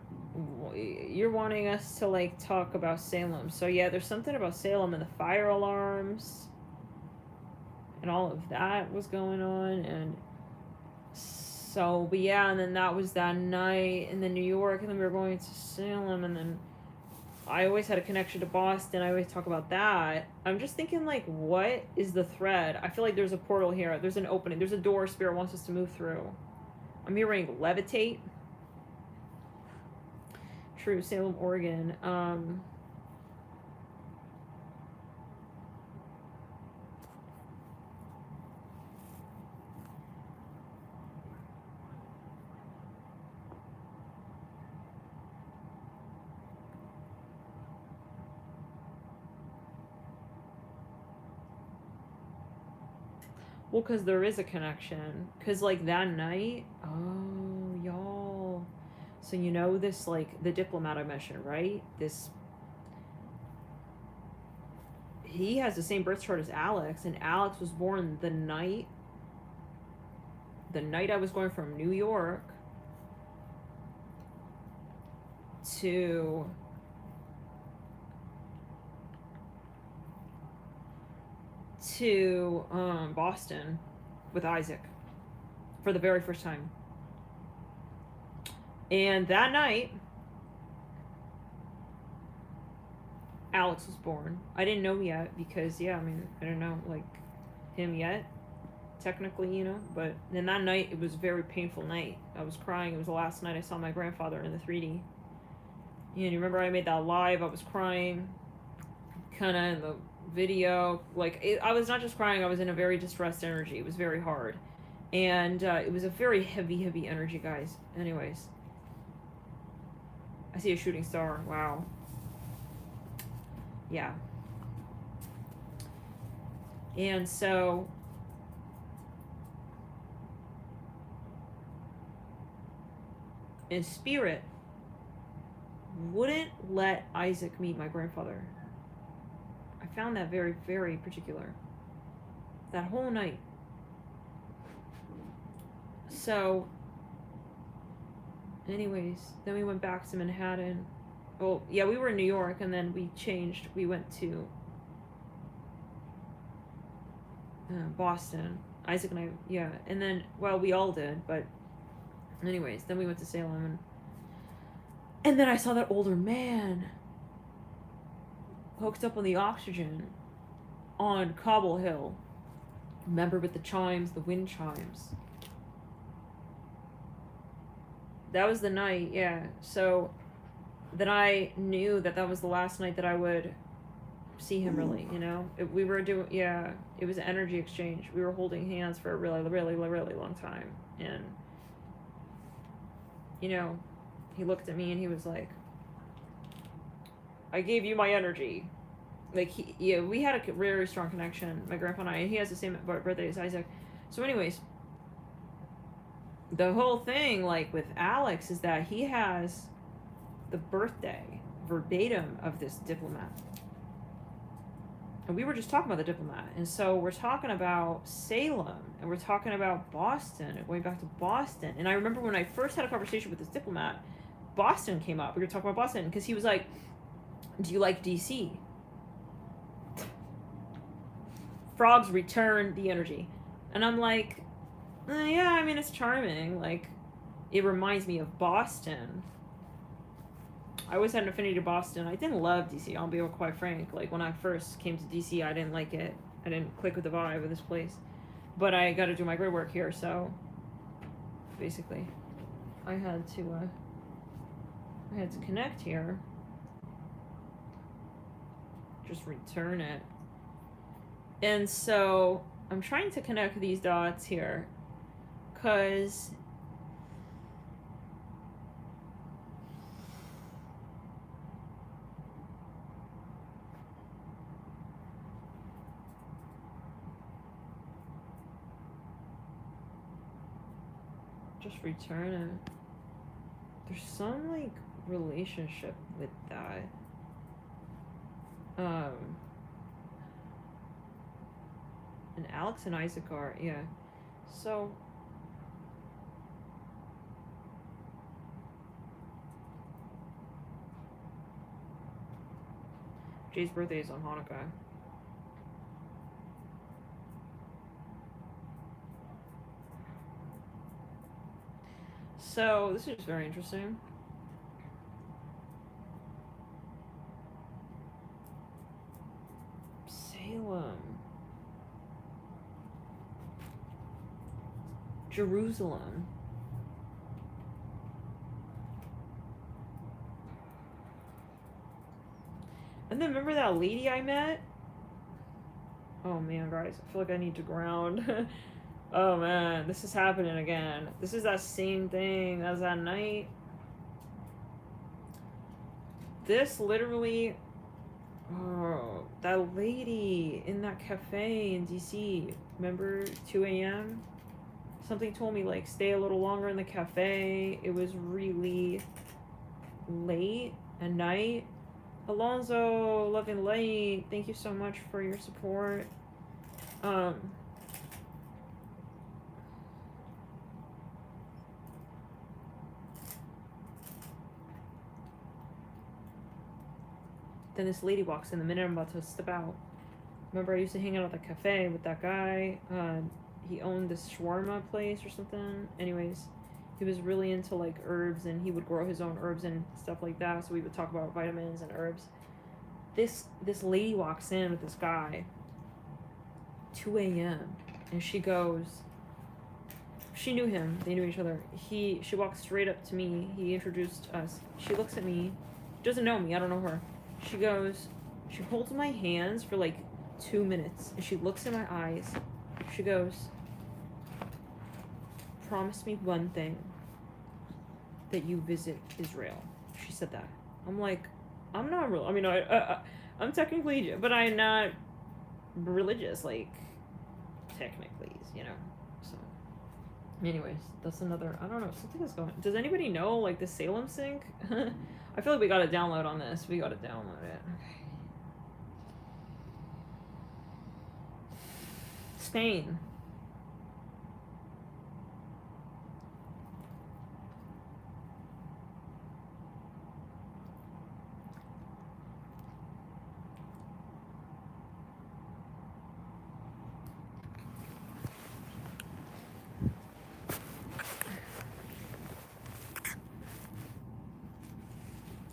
you're wanting us to like talk about Salem. So yeah, there's something about Salem and the fire alarms and all of that was going on. And so, but yeah, and then that was that night, and then New York, and then we were going to Salem, and then I always had a connection to Boston. I always talk about that. I'm just thinking, like, what is the thread? I feel like there's a portal here. There's an opening. There's a door Spirit wants us to move through. I'm hearing levitate. True, Salem, Oregon. Well, because there is a connection. Because, like, that night... Oh, y'all. So, you know this, like, the diplomat I mentioned, right? This... He has the same birth chart as Alex, and Alex was born the night I was going from New York to... Boston with Isaac for the very first time. And that night, Alex was born. I didn't know yet because, yeah, I mean, I don't know, like, him yet, technically, you know, but then that night, it was a very painful night. I was crying. It was the last night I saw my grandfather in the 3D. And you remember I made that live, I was crying, kind of in the video, like, I was not just crying, I was in a very distressed energy. It was very hard. And it was a very heavy energy, guys. Anyways. I see a shooting star. Wow. Yeah. And so... in spirit, wouldn't let Isaac meet my grandfather. I found that very, very particular. That whole night. So, anyways, then we went back to Manhattan. Well, yeah, we were in New York, and then we changed. We went to Boston. Isaac and I, yeah. And then, well, we all did, but anyways, then we went to Salem. And then I saw that older man hooked up on the oxygen on Cobble Hill. Remember, with the chimes, the wind chimes. That was the night, yeah. So then I knew that that was the last night that I would see him, really, you know? We were doing, yeah, it was an energy exchange. We were holding hands for a really long time. And, you know, he looked at me and he was like, I gave you my energy. Like, yeah, we had a very strong connection, my grandpa and I, and he has the same birthday as Isaac. So anyways, the whole thing, like, with Alex is that he has the birthday verbatim of this diplomat. And we were just talking about the diplomat. And so we're talking about Salem, and we're talking about Boston, and going back to Boston. And I remember when I first had a conversation with this diplomat, Boston came up. We were talking about Boston, because he was like, do you like DC? Frogs return the energy. And I'm like, yeah, I mean, it's charming. Like, it reminds me of Boston. I always had an affinity to Boston. I didn't love DC, I'll be quite frank. Like, when I first came to DC, I didn't like it. I didn't click with the vibe of this place. But I got to do my grid work here, so basically, I had to connect here. Just return it. And so I'm trying to connect these dots here, because Just return it. There's some, like, relationship with that. And Alex and Isaac are, yeah. So, Jay's birthday is on Hanukkah. So, this is very interesting. Salem. Jerusalem. And then remember that lady I met? Oh man, guys, I feel like I need to ground. Oh man, this is happening again. This is that same thing as that night. This literally, oh, that lady in that cafe in DC, remember 2 a.m.? Something told me, like, stay a little longer in the cafe. It was really late at night. Alonzo, love and light, thank you so much for your support. Then this lady walks in the minute I'm about to step out. Remember, I used to hang out at the cafe with that guy. He owned this shawarma place or something. Anyways, he was really into, like, herbs, and he would grow his own herbs and stuff like that. So we would talk about vitamins and herbs. This lady walks in with this guy, 2 a.m. and she goes. She knew him. They knew each other. She walks straight up to me. He introduced us. She looks at me. Doesn't know me. I don't know her. She goes. She holds my hands for like 2 minutes, and she looks in my eyes. She goes, promise me one thing, that you visit Israel. She said that. I'm like, I'm not real. I mean, I'm technically, but I'm not religious, like, technically, you know. So, anyways, that's another, I don't know, something is going, does anybody know, like, the Salem sync? I feel like we gotta download on this. We gotta download it. Okay. Spain.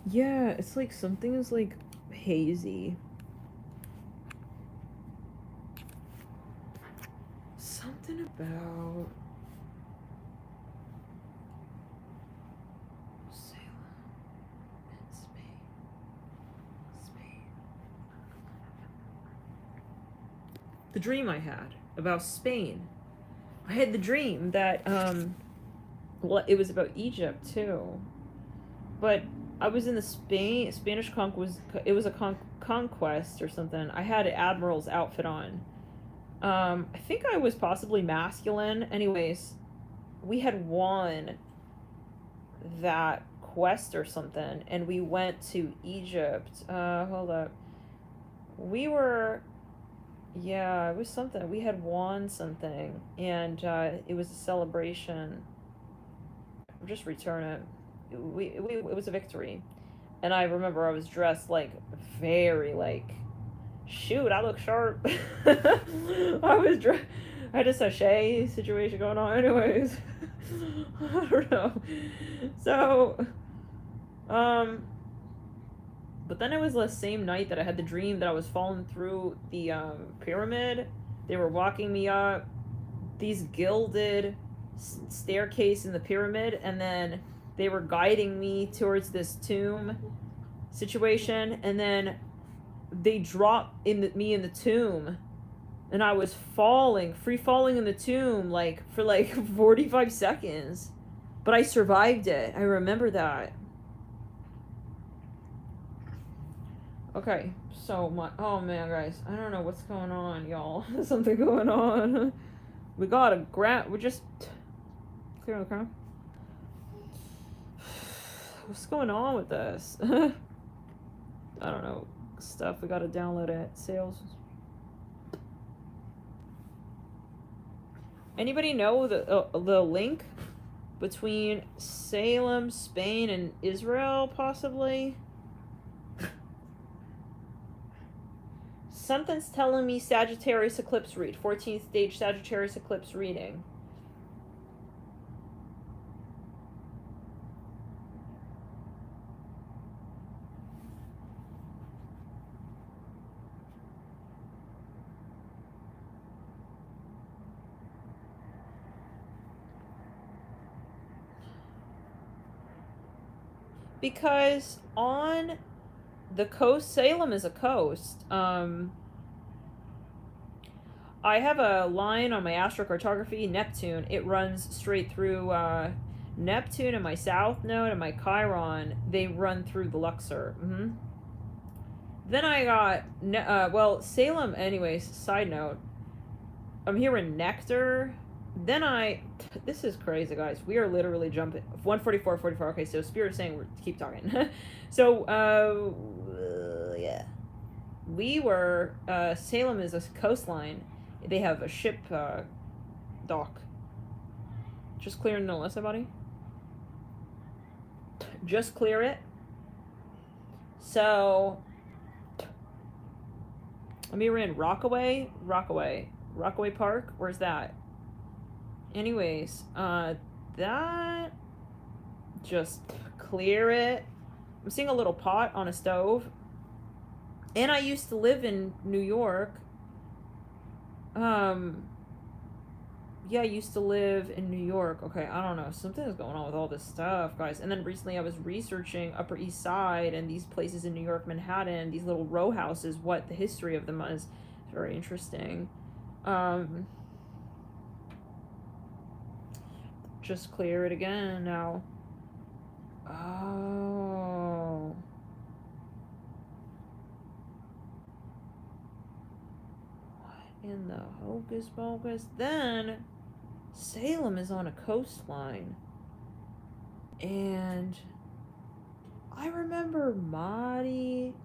Yeah, it's like something is like hazy. Something about Salem and Spain. The dream I had about Spain. I had the dream that well, it was about Egypt too, but I was in the Spanish conquest. It was a conquest or something. I had an admiral's outfit on. I think I was possibly masculine. Anyways, we had won that quest or something, and we went to Egypt. Hold up. We were, yeah, it was something. We had won something, and it was a celebration. Just return it. It was a victory, and I remember I was dressed like very like, shoot, I look sharp. I had a sachet situation going on. Anyways, I don't know. So, but then it was the same night that I had the dream that I was falling through the pyramid. They were walking me up these gilded staircase in the pyramid, and then they were guiding me towards this tomb situation, and then they dropped me in the tomb, and I was free falling in the tomb, like, for like 45 seconds. But I survived it. I remember that. Okay, so oh man, guys, I don't know what's going on, y'all. There's something going on. We gotta we're just... clear, okay. What's going on with this? I don't know. Stuff we gotta download at sales. Anybody know the link between Salem, Spain, and Israel, possibly? Something's telling me Sagittarius eclipse read. 14th stage Sagittarius eclipse reading. Because on the coast, Salem is a coast. I have a line on my astrocartography, Neptune. It runs straight through Neptune and my south node and my Chiron. They run through the Luxor. Then I got, Salem, anyways, side note. I'm here in Nectar. Then this is crazy, guys. We are literally jumping 144, 44. Okay, so Spirit is saying we're keep talking. So, yeah, we were Salem is a coastline. They have a ship dock. Just clearing the list, buddy. Just clear it. So, I mean, we're in Rockaway Park. Where's that? Anyways, that, just clear it. I'm seeing a little pot on a stove. And I used to live in New York. Yeah, I used to live in New York. Okay, I don't know. Something is going on with all this stuff, guys. And then recently I was researching Upper East Side and these places in New York, Manhattan, these little row houses, what the history of them is. It's very interesting. Just clear it again now. Oh. What in the hocus pocus? Then Salem is on a coastline. And I remember Marty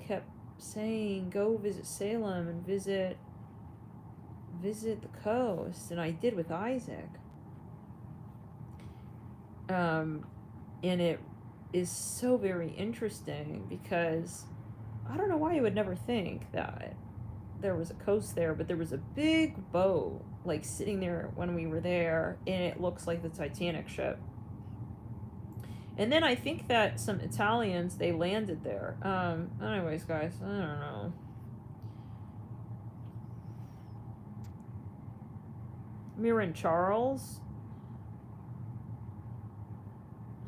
kept saying, go visit Salem and visit the coast. And I did with Isaac. And it is so very interesting because I don't know why you would never think that there was a coast there, but there was a big boat like sitting there when we were there, and it looks like the Titanic ship. And then I think that some Italians, they landed there. Anyways, guys, I don't know. We're in Charles.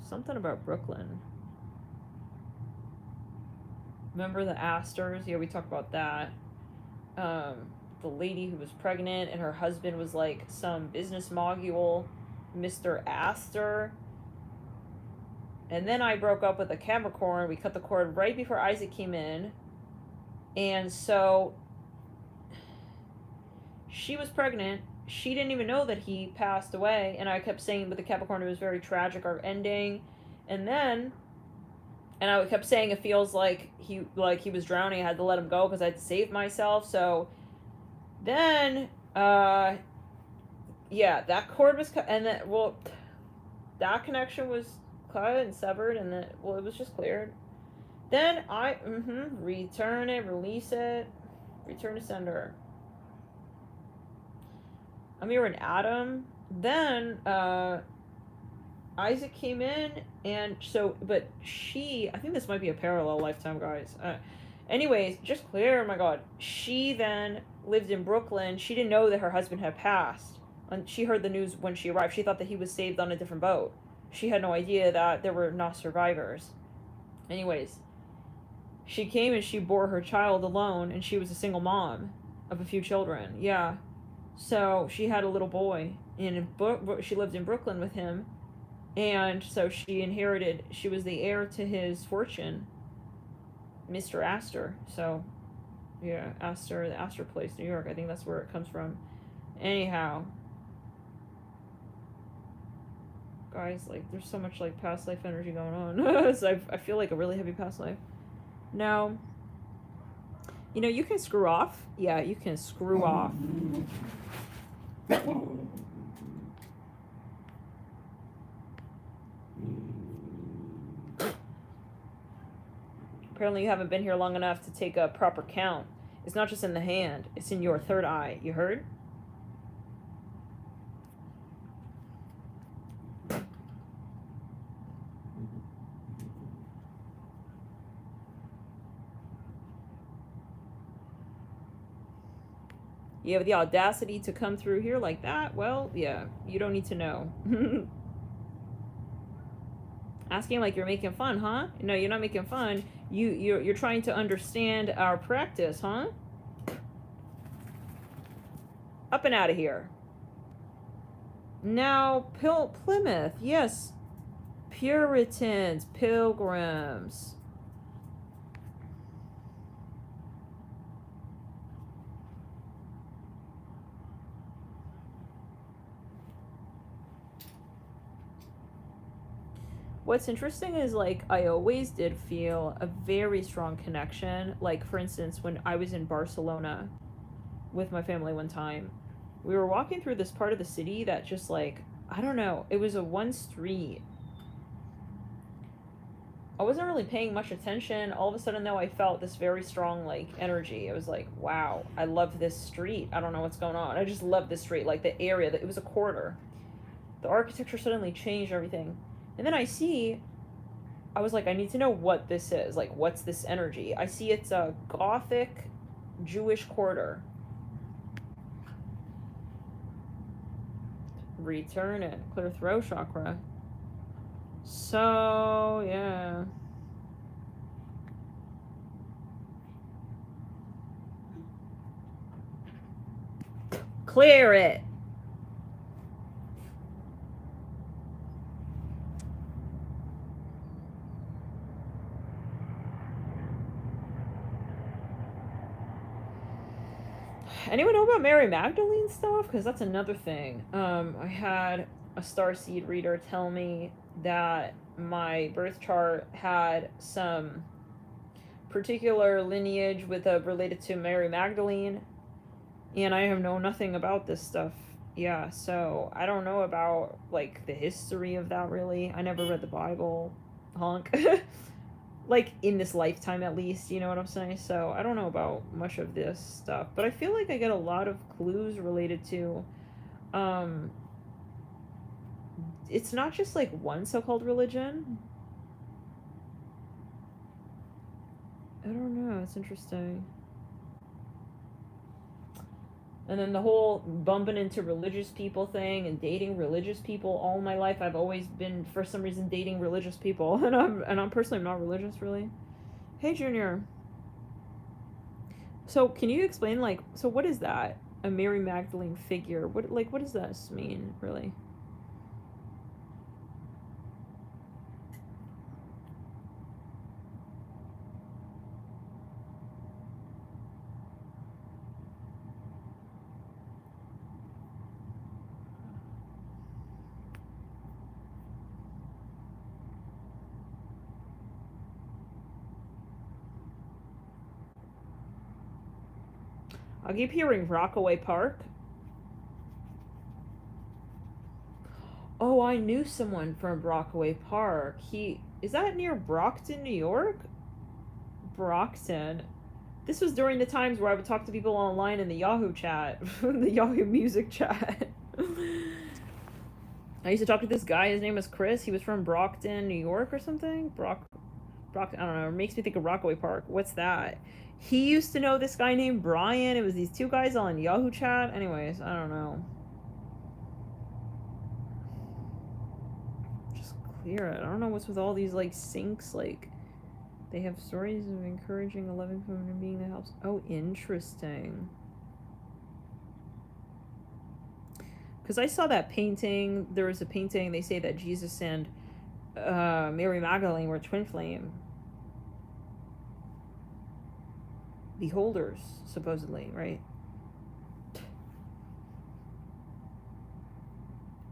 Something about Brooklyn. Remember the Astors? Yeah, we talked about that. The lady who was pregnant and her husband was like some business mogul, Mr. Astor. And then I broke up with a Capricorn. We cut the cord right before Isaac came in. And so she was pregnant. She didn't even know that he passed away. And I kept saying with the Capricorn, it was very tragic, our ending. And then, and I kept saying it feels like he was drowning. I had to let him go because I had to save myself. So then, yeah, that cord was cut. And then, well, that connection was cut and severed. And then, well, it was just cleared. Then I, return it, release it, return to sender. I'm here in Adam. Then Isaac came in, and so, but I think this might be a parallel lifetime, guys. Anyways, just clear, oh my god. She then lived in Brooklyn. She didn't know that her husband had passed. And she heard the news when she arrived. She thought that he was saved on a different boat. She had no idea that there were not survivors. Anyways, she came and she bore her child alone, and she was a single mom of a few children. Yeah. So she had a little boy, and she lived in Brooklyn with him, and so she was the heir to his fortune, Mr. Astor. So, yeah, Astor, the Astor Place, New York. I think that's where it comes from. Anyhow, Guys, like, there's so much, like, past life energy going on. So I feel like a really heavy past life. Now, you know, you can screw off. Yeah, you can screw off. Apparently you haven't been here long enough to take a proper count. It's not just in the hand, it's in your third eye. You heard? You have the audacity to come through here like that? Well, yeah, you don't need to know. Asking like you're making fun, huh? No, you're not making fun. You're trying to understand our practice, huh? Up and out of here. Now, Plymouth, yes. Puritans, pilgrims. What's interesting is, like, I always did feel a very strong connection. Like, for instance, when I was in Barcelona with my family one time, we were walking through this part of the city that just, like, I don't know, it was a one street. I wasn't really paying much attention. All of a sudden, though, I felt this very strong, like, energy. It was like, wow, I love this street. I don't know what's going on. I just love this street. Like, the area, it was a corridor. The architecture suddenly changed everything. And then I was like, I need to know what this is. Like, what's this energy? I see it's a Gothic Jewish corridor. Return it. Clear throat chakra. So, yeah. Clear it. Anyone know about Mary Magdalene stuff? Because that's another thing. I had a starseed reader tell me that my birth chart had some particular lineage with related to Mary Magdalene, and I have known nothing about this stuff. Yeah, so I don't know about, like, the history of that, really. I never read the Bible. Honk. Like, in this lifetime, at least, you know what I'm saying? So I don't know about much of this stuff, but I feel like I get a lot of clues related to, it's not just, like, one so-called religion. I don't know, it's interesting. And then the whole bumping into religious people thing and dating religious people all my life. I've always been, for some reason, dating religious people. And I'm personally not religious, really. Hey, Junior. So, can you explain, like, so what is that? A Mary Magdalene figure? What does that mean, really? I keep hearing Rockaway Park. Oh, I knew someone from Rockaway Park. Is that near Brockton, New York? Brockton. This was during the times where I would talk to people online in the Yahoo chat, the Yahoo music chat. I used to talk to this guy. His name was Chris. He was from Brockton, New York or something. Brockton, I don't know. It makes me think of Rockaway Park. What's that? He used to know this guy named Brian. It was these two guys on Yahoo chat. Anyways, I don't know. Just clear it. I don't know what's with all these, like, syncs. Like, they have stories of encouraging a loving feminine being that helps. Oh, interesting. Because I saw that painting. There was a painting. They say that Jesus and Mary Magdalene were twin flame beholders, supposedly, right?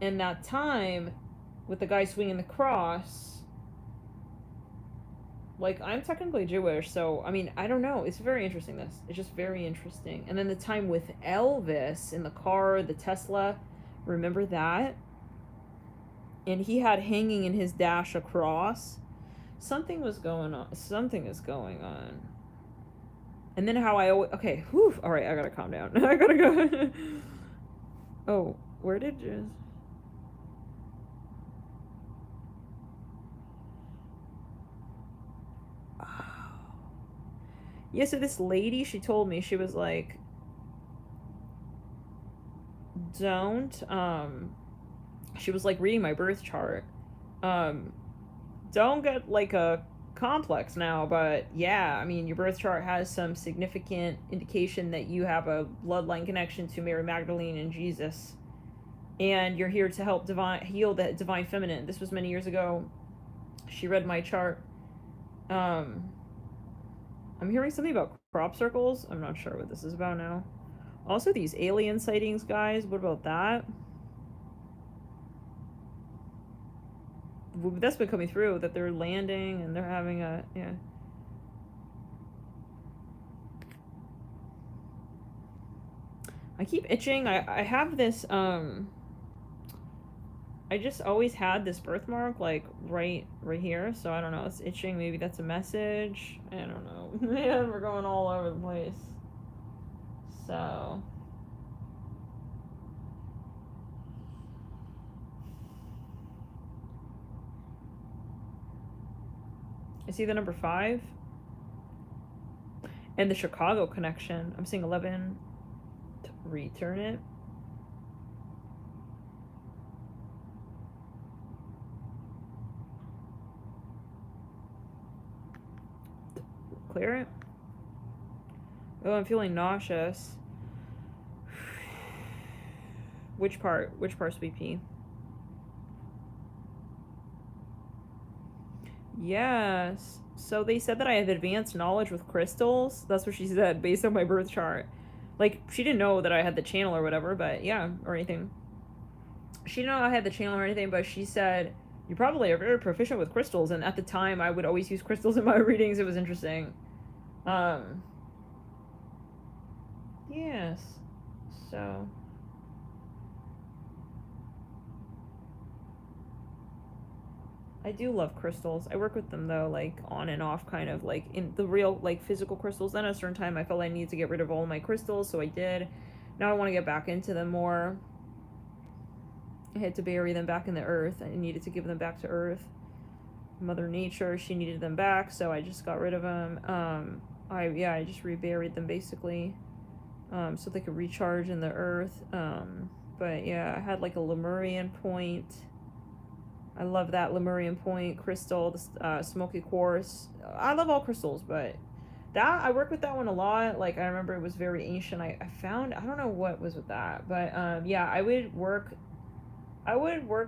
And that time, with the guy swinging the cross. Like, I'm technically Jewish, so, I mean, I don't know. It's very interesting, this. It's just very interesting. And then the time with Elvis in the car, the Tesla. Remember that? And he had hanging in his dash a cross. Something was going on. Something is going on. And then how I always... Okay, whew. All right, I gotta calm down. I gotta go. Oh, where did you... Yeah, so this lady, she told me, she was like, don't, she was like reading my birth chart. Don't get like a complex now, but yeah, I mean, your birth chart has some significant indication that you have a bloodline connection to Mary Magdalene and Jesus. And you're here to help heal the divine feminine. This was many years ago. She read my chart. I'm hearing something about crop circles. I'm not sure what this is about now. Also, these alien sightings, guys. What about that? That's been coming through, that they're landing and they're having a... Yeah. I keep itching. I have this, I just always had this birthmark, like, right here, so I don't know, it's itching, maybe that's a message, I don't know. Man, we're going all over the place. So... I see the number 5. And the Chicago connection. I'm seeing 11. Return it. Clear it. Oh, I'm feeling nauseous. Which part? Which part's BP? Yes. So they said that I have advanced knowledge with crystals. That's what she said, based on my birth chart. Like, she didn't know that I had the channel or whatever, but yeah, or anything. She didn't know I had the channel or anything, but she said, you probably are very proficient with crystals. And at the time, I would always use crystals in my readings. It was interesting. Yes. So... I do love crystals. I work with them, though, like, on and off, kind of, like, in the real, like, physical crystals. Then at a certain time, I felt I needed to get rid of all my crystals, so I did. Now I want to get back into them more. I had to bury them back in the earth. I needed to give them back to earth. Mother Nature, she needed them back, so I just got rid of them. I just reburied them, basically, so they could recharge in the earth. But, yeah, I had, like, a Lemurian point. I love that Lemurian point crystal, the smoky quartz. I love all crystals, but that, I work with that one a lot. Like, I remember it was very ancient. I found, I don't know what was with that, but yeah, I would work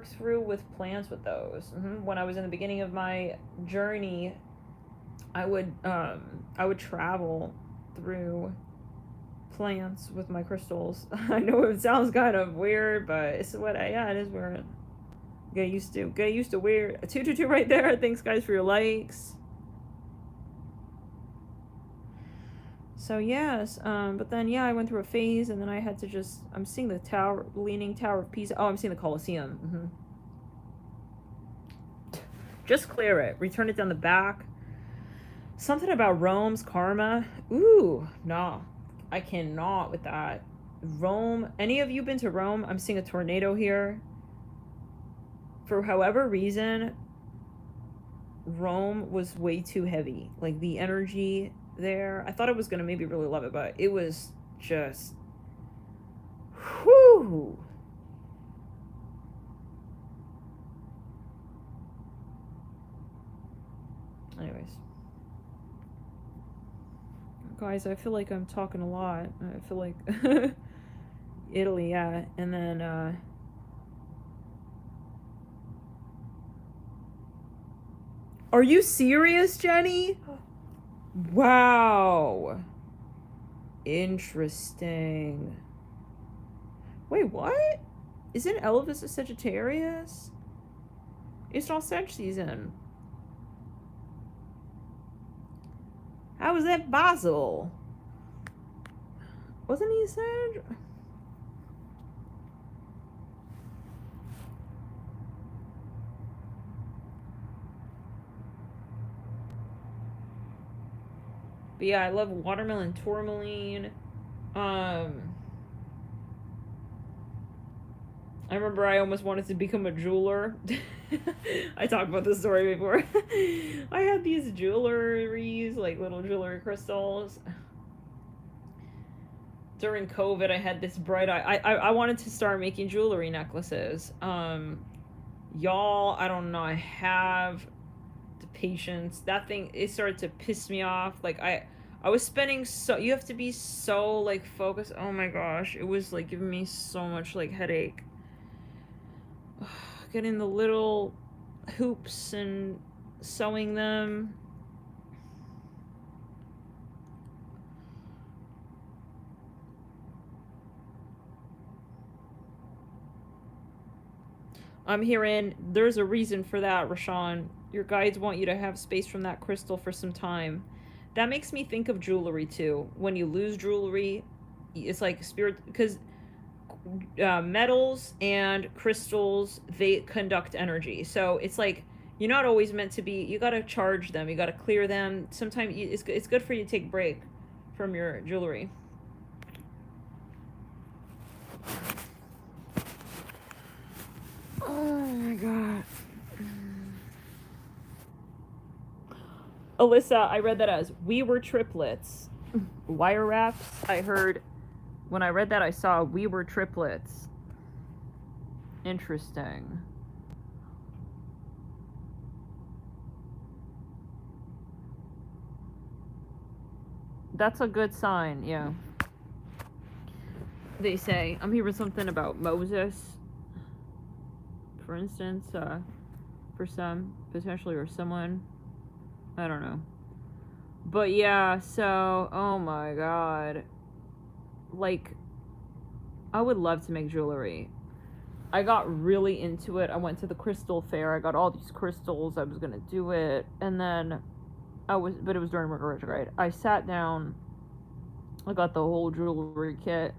through with plants with those. When I was in the beginning of my journey, I would travel through plants with my crystals. I know it sounds kind of weird, but it's what it is weird. Get used to weird. A 222 right there. Thanks, guys, for your likes. So yes, but then yeah, I went through a phase, and then I had to just... I'm seeing the tower, leaning Tower of Pisa. Oh, I'm seeing the Colosseum. Just clear it. Return it down the back. Something about Rome's karma. Ooh, no, I cannot with that. Rome. Any of you been to Rome? I'm seeing a tornado here. For however reason, Rome was way too heavy. Like, the energy there, I thought I was gonna maybe really love it, but it was just... Whew! Anyways. Guys, I feel like I'm talking a lot. I feel like... Italy, yeah. And then, Are you serious, Jenny? Wow. Interesting. Wait, what? Isn't Elvis a Sagittarius? It's not Sag season. How is that possible? Wasn't he Sag? But yeah, I love watermelon tourmaline. I remember I almost wanted to become a jeweler. I talked about this story before. I had these jewelries, like little jewelry crystals. During COVID, I had this bright eye. I wanted to start making jewelry necklaces. Y'all, I don't know. I have the patience. That thing, it started to piss me off. Like, I was spending so... You have to be so, like, focused. Oh my gosh. It was, like, giving me so much, like, headache. Getting the little hoops and sewing them. I'm hearing there's a reason for that, Rashawn. Your guides want you to have space from that crystal for some time. That makes me think of jewelry too. When you lose jewelry, it's like spirit, because metals and crystals, they conduct energy. So it's like you're not always meant to be. You gotta charge them. You gotta clear them. Sometimes it's good for you to take a break from your jewelry. Oh my god. Alyssa, I read that as we were triplets. Wire wraps. I heard when I read that, I saw we were triplets. Interesting. That's a good sign, yeah. They say, I'm hearing something about Moses. For instance, for some, potentially, or someone. I don't know. But yeah, so, oh my god. Like, I would love to make jewelry. I got really into it. I went to the crystal fair. I got all these crystals. I was gonna do it. And then but it was during Mercury retrograde. I sat down. I got the whole jewelry kit.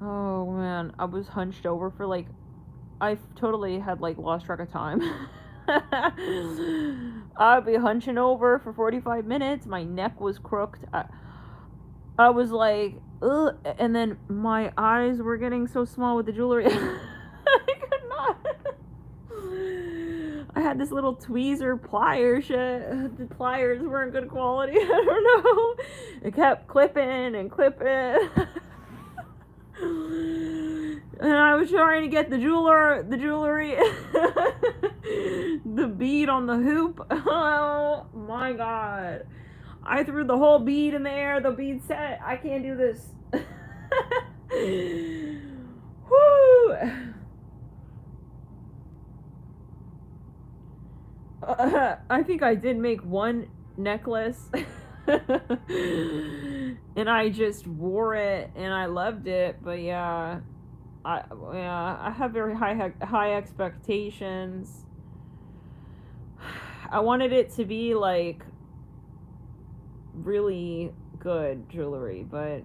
Oh man, I was hunched over for like, I totally had like lost track of time. I'd be hunching over for 45 minutes. My neck was crooked. I was like, ugh, and then my eyes were getting so small with the jewelry. I could not. I had this little tweezer plier shit. The pliers weren't good quality. I don't know. It kept clipping and clipping. And I was trying to get the jewelry, the bead on the hoop. Oh my god. I threw the whole bead in the air, the bead set. I can't do this. Whoo! I think I did make one necklace. And I just wore it and I loved it, but yeah, I have very high expectations. I wanted it to be like really good jewelry, but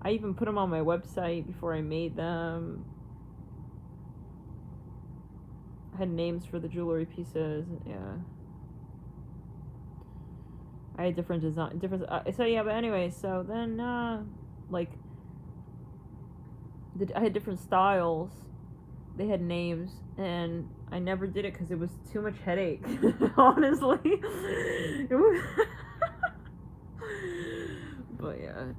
I even put them on my website before I made them. I had names for the jewelry pieces. Yeah, I had different so yeah, but anyway, so then like I had different styles. They had names, and I never did it because it was too much headache. Honestly, it was but yeah.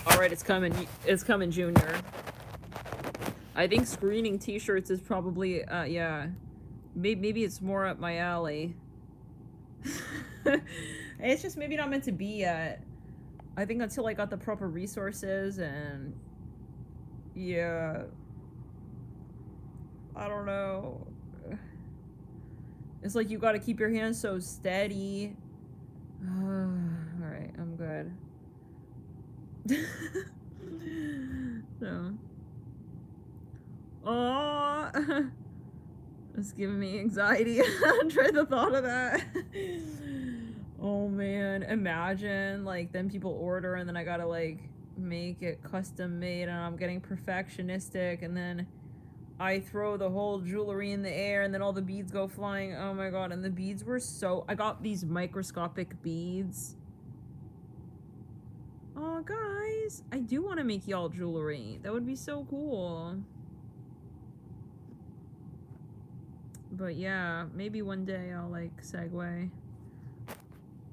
Alright, it's coming, Junior. I think screening t-shirts is probably, yeah. Maybe it's more up my alley. It's just maybe not meant to be yet. I think until I got the proper resources and yeah, I don't know. It's like you gotta keep your hands so steady. Alright, I'm good. So. Oh, it's giving me anxiety. Try the thought of that. Oh man, imagine like then people order and then I gotta like make it custom made and I'm getting perfectionistic and then I throw the whole jewelry in the air and then all the beads go flying. Oh my god, and the beads were so... I got these microscopic beads. Oh guys, I do want to make y'all jewelry. That would be so cool. But yeah, maybe one day I'll like segue.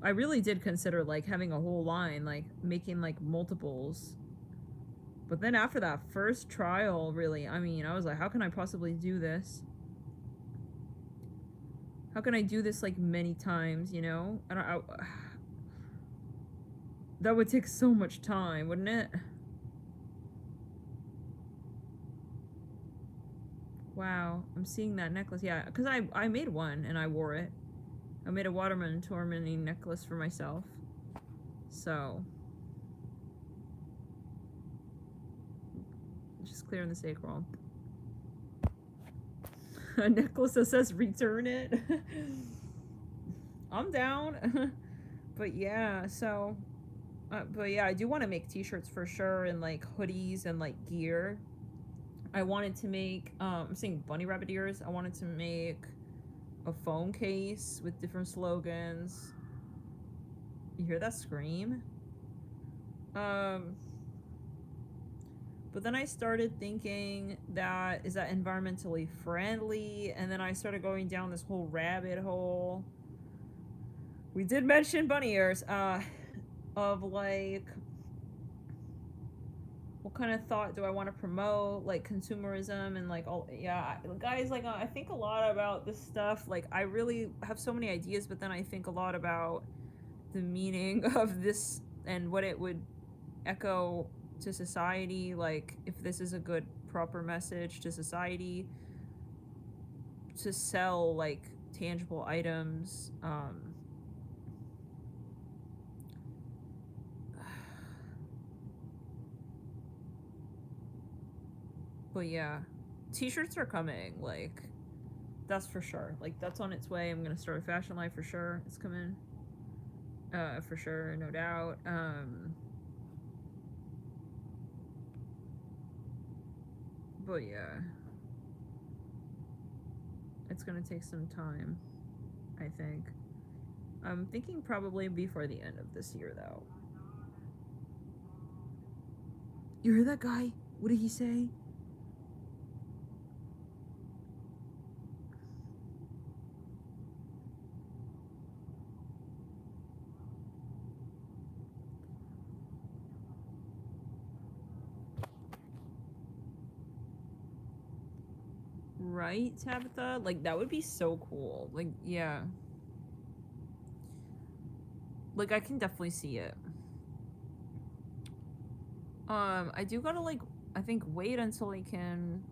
I really did consider like having a whole line, like making like multiples. But then after that first trial, really, I mean, I was like, how can I possibly do this? How can I do this like many times, you know? That would take so much time, wouldn't it? Wow, I'm seeing that necklace. Yeah, because I made one and I wore it. I made a watermelon tourmaline necklace for myself. So. Just clearing the sacral. A necklace that says return it. I'm down. But yeah, so. But yeah, I do want to make t-shirts for sure and like hoodies and like gear. I wanted to make, I'm seeing bunny rabbit ears. I wanted to make a phone case with different slogans. You hear that scream? But then I started thinking that, is that environmentally friendly? And then I started going down this whole rabbit hole. We did mention bunny ears, of like, what kind of thought do I want to promote, like consumerism and like all, yeah, guys, like I think a lot about this stuff. Like I really have so many ideas, but then I think a lot about the meaning of this and what it would echo to society, like if this is a good proper message to society to sell like tangible items. But yeah, t-shirts are coming, like that's for sure. Like that's on its way. I'm gonna start a fashion line for sure. It's coming. For sure, no doubt. But yeah, it's gonna take some time, I think. I'm thinking probably before the end of this year though. You heard that guy? What did he say? Right, Tabitha? Like, that would be so cool. Like, yeah. Like, I can definitely see it. I do gotta, like, I think wait until I can...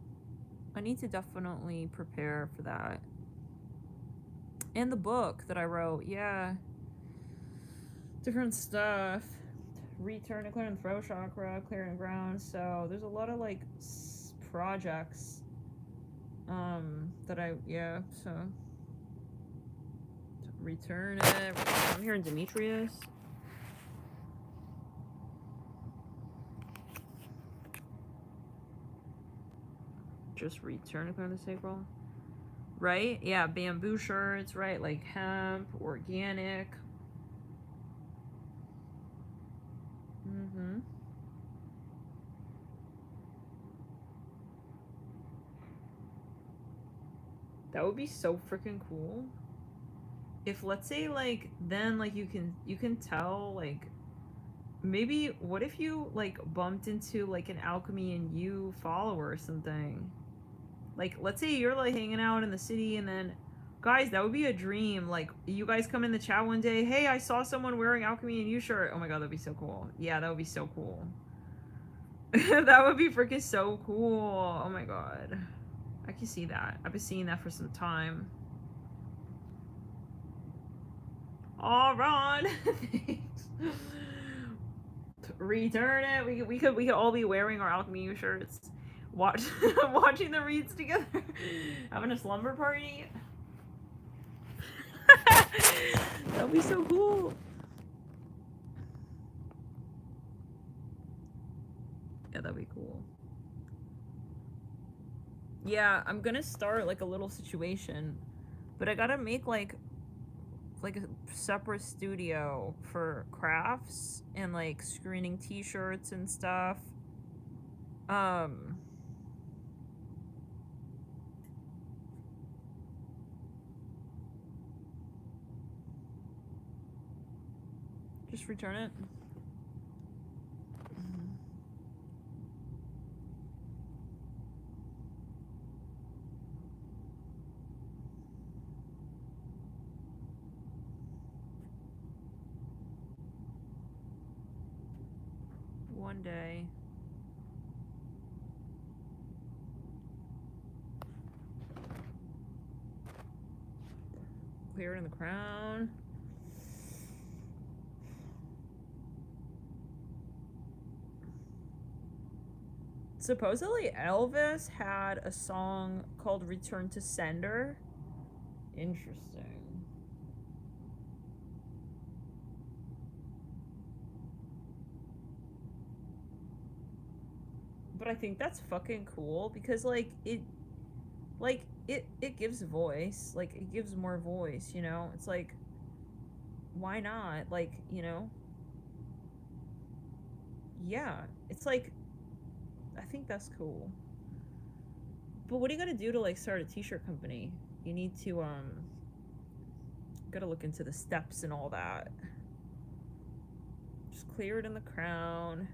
I need to definitely prepare for that. And the book that I wrote, yeah. Different stuff. Return to clearing the throat chakra, clearing ground. So, there's a lot of, like, projects that I, yeah, so return it. I'm hearing Demetrius. Just return to clear the sacral. Right? Yeah, bamboo shirts, right? Like hemp, organic. Mm-hmm. That would be so freaking cool. If let's say like then like you can tell like maybe what if you like bumped into like an Alchemy and you follower or something. Like let's say you're like hanging out in the city and then Guys, that would be a dream. Like, you guys come in the chat one day, hey, I saw someone wearing Alchemy and you shirt. Oh my god, that'd be so cool. Yeah, that would be so cool. That would be freaking so cool. Oh my god. I can see that. I've been seeing that for some time. Oh, Ron. Thanks. Return it. We could all be wearing our Alchemy shirts. Watching the reads together. Having a slumber party. That'd be so cool. Yeah, that'd be cool. Yeah, I'm gonna start like a little situation, but I gotta make like a separate studio for crafts and like screening t-shirts and stuff. Just return it. One day. Clear it in the crown. Supposedly Elvis had a song called Return to Sender. Interesting. But I think that's fucking cool because like it gives voice. Like it gives more voice, you know? It's like why not? Like, you know? Yeah, it's like I think that's cool. But what are you gonna do to like start a t-shirt company? You need to gotta look into the steps and all that. Just clear it in the crown.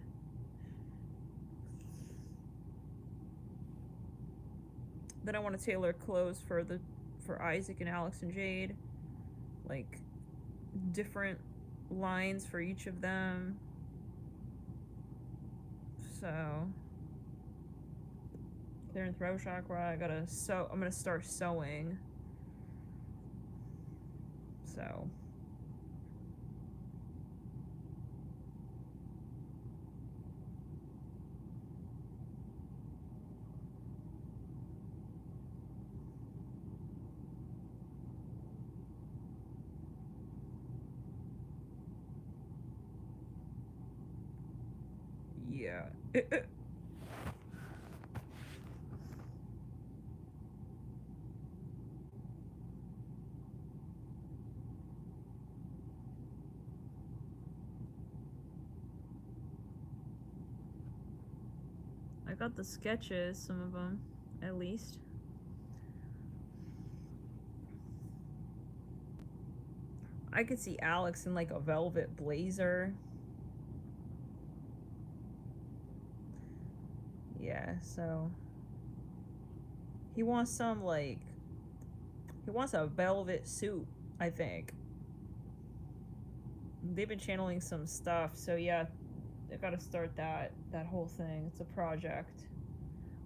Then I want to tailor clothes for Isaac and Alex and Jade. Like different lines for each of them. So clearing throat chakra, I'm gonna start sewing. So yeah. I got the sketches, some of them, at least. I could see Alex in like a velvet blazer. Yeah, so he wants a velvet suit, I think. They've been channeling some stuff, so yeah, I gotta start that whole thing. It's a project.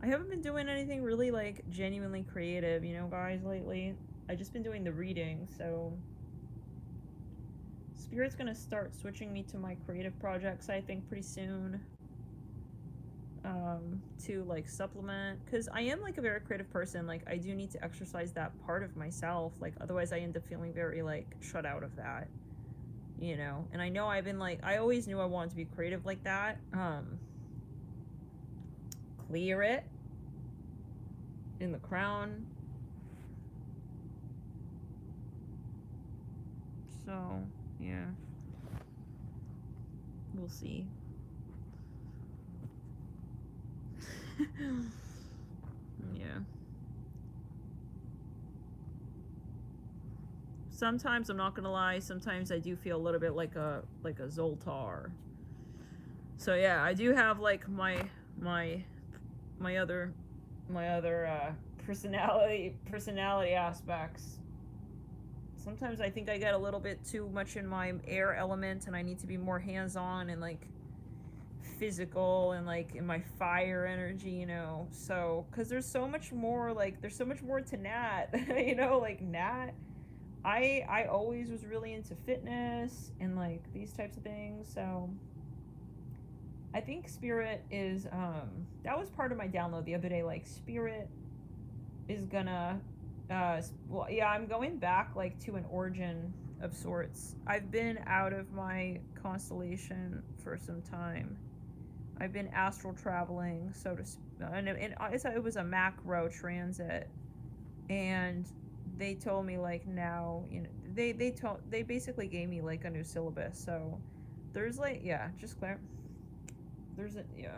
I haven't been doing anything really like genuinely creative, you know, guys, lately. I've just been doing the reading, so Spirit's gonna start switching me to my creative projects, I think, pretty soon. To like supplement, because I am like a very creative person. Like I do need to exercise that part of myself, like otherwise I end up feeling very like shut out of that, you know. And I know I've been like, I always knew I wanted to be creative like that. Clear it in the crown. So yeah, we'll see. Yeah. Sometimes, I'm not gonna lie, sometimes I do feel a little bit like a Zoltar. So yeah, I do have like my other personality aspects. sometimes I think I get a little bit too much in my air element, and I need to be more hands-on and like physical and like in my fire energy, you know. So because there's so much more, like there's so much more to Nat. You know, like Nat, I always was really into fitness and like these types of things. So I think spirit is that was part of my download the other day. Like spirit is gonna well, yeah, I'm going back like to an origin of sorts. I've been out of my constellation for some time. I've been astral traveling, so to and it was a macro transit, and they told me like now, you know, they basically gave me like a new syllabus. So there's like, yeah, just clear. There's a, yeah,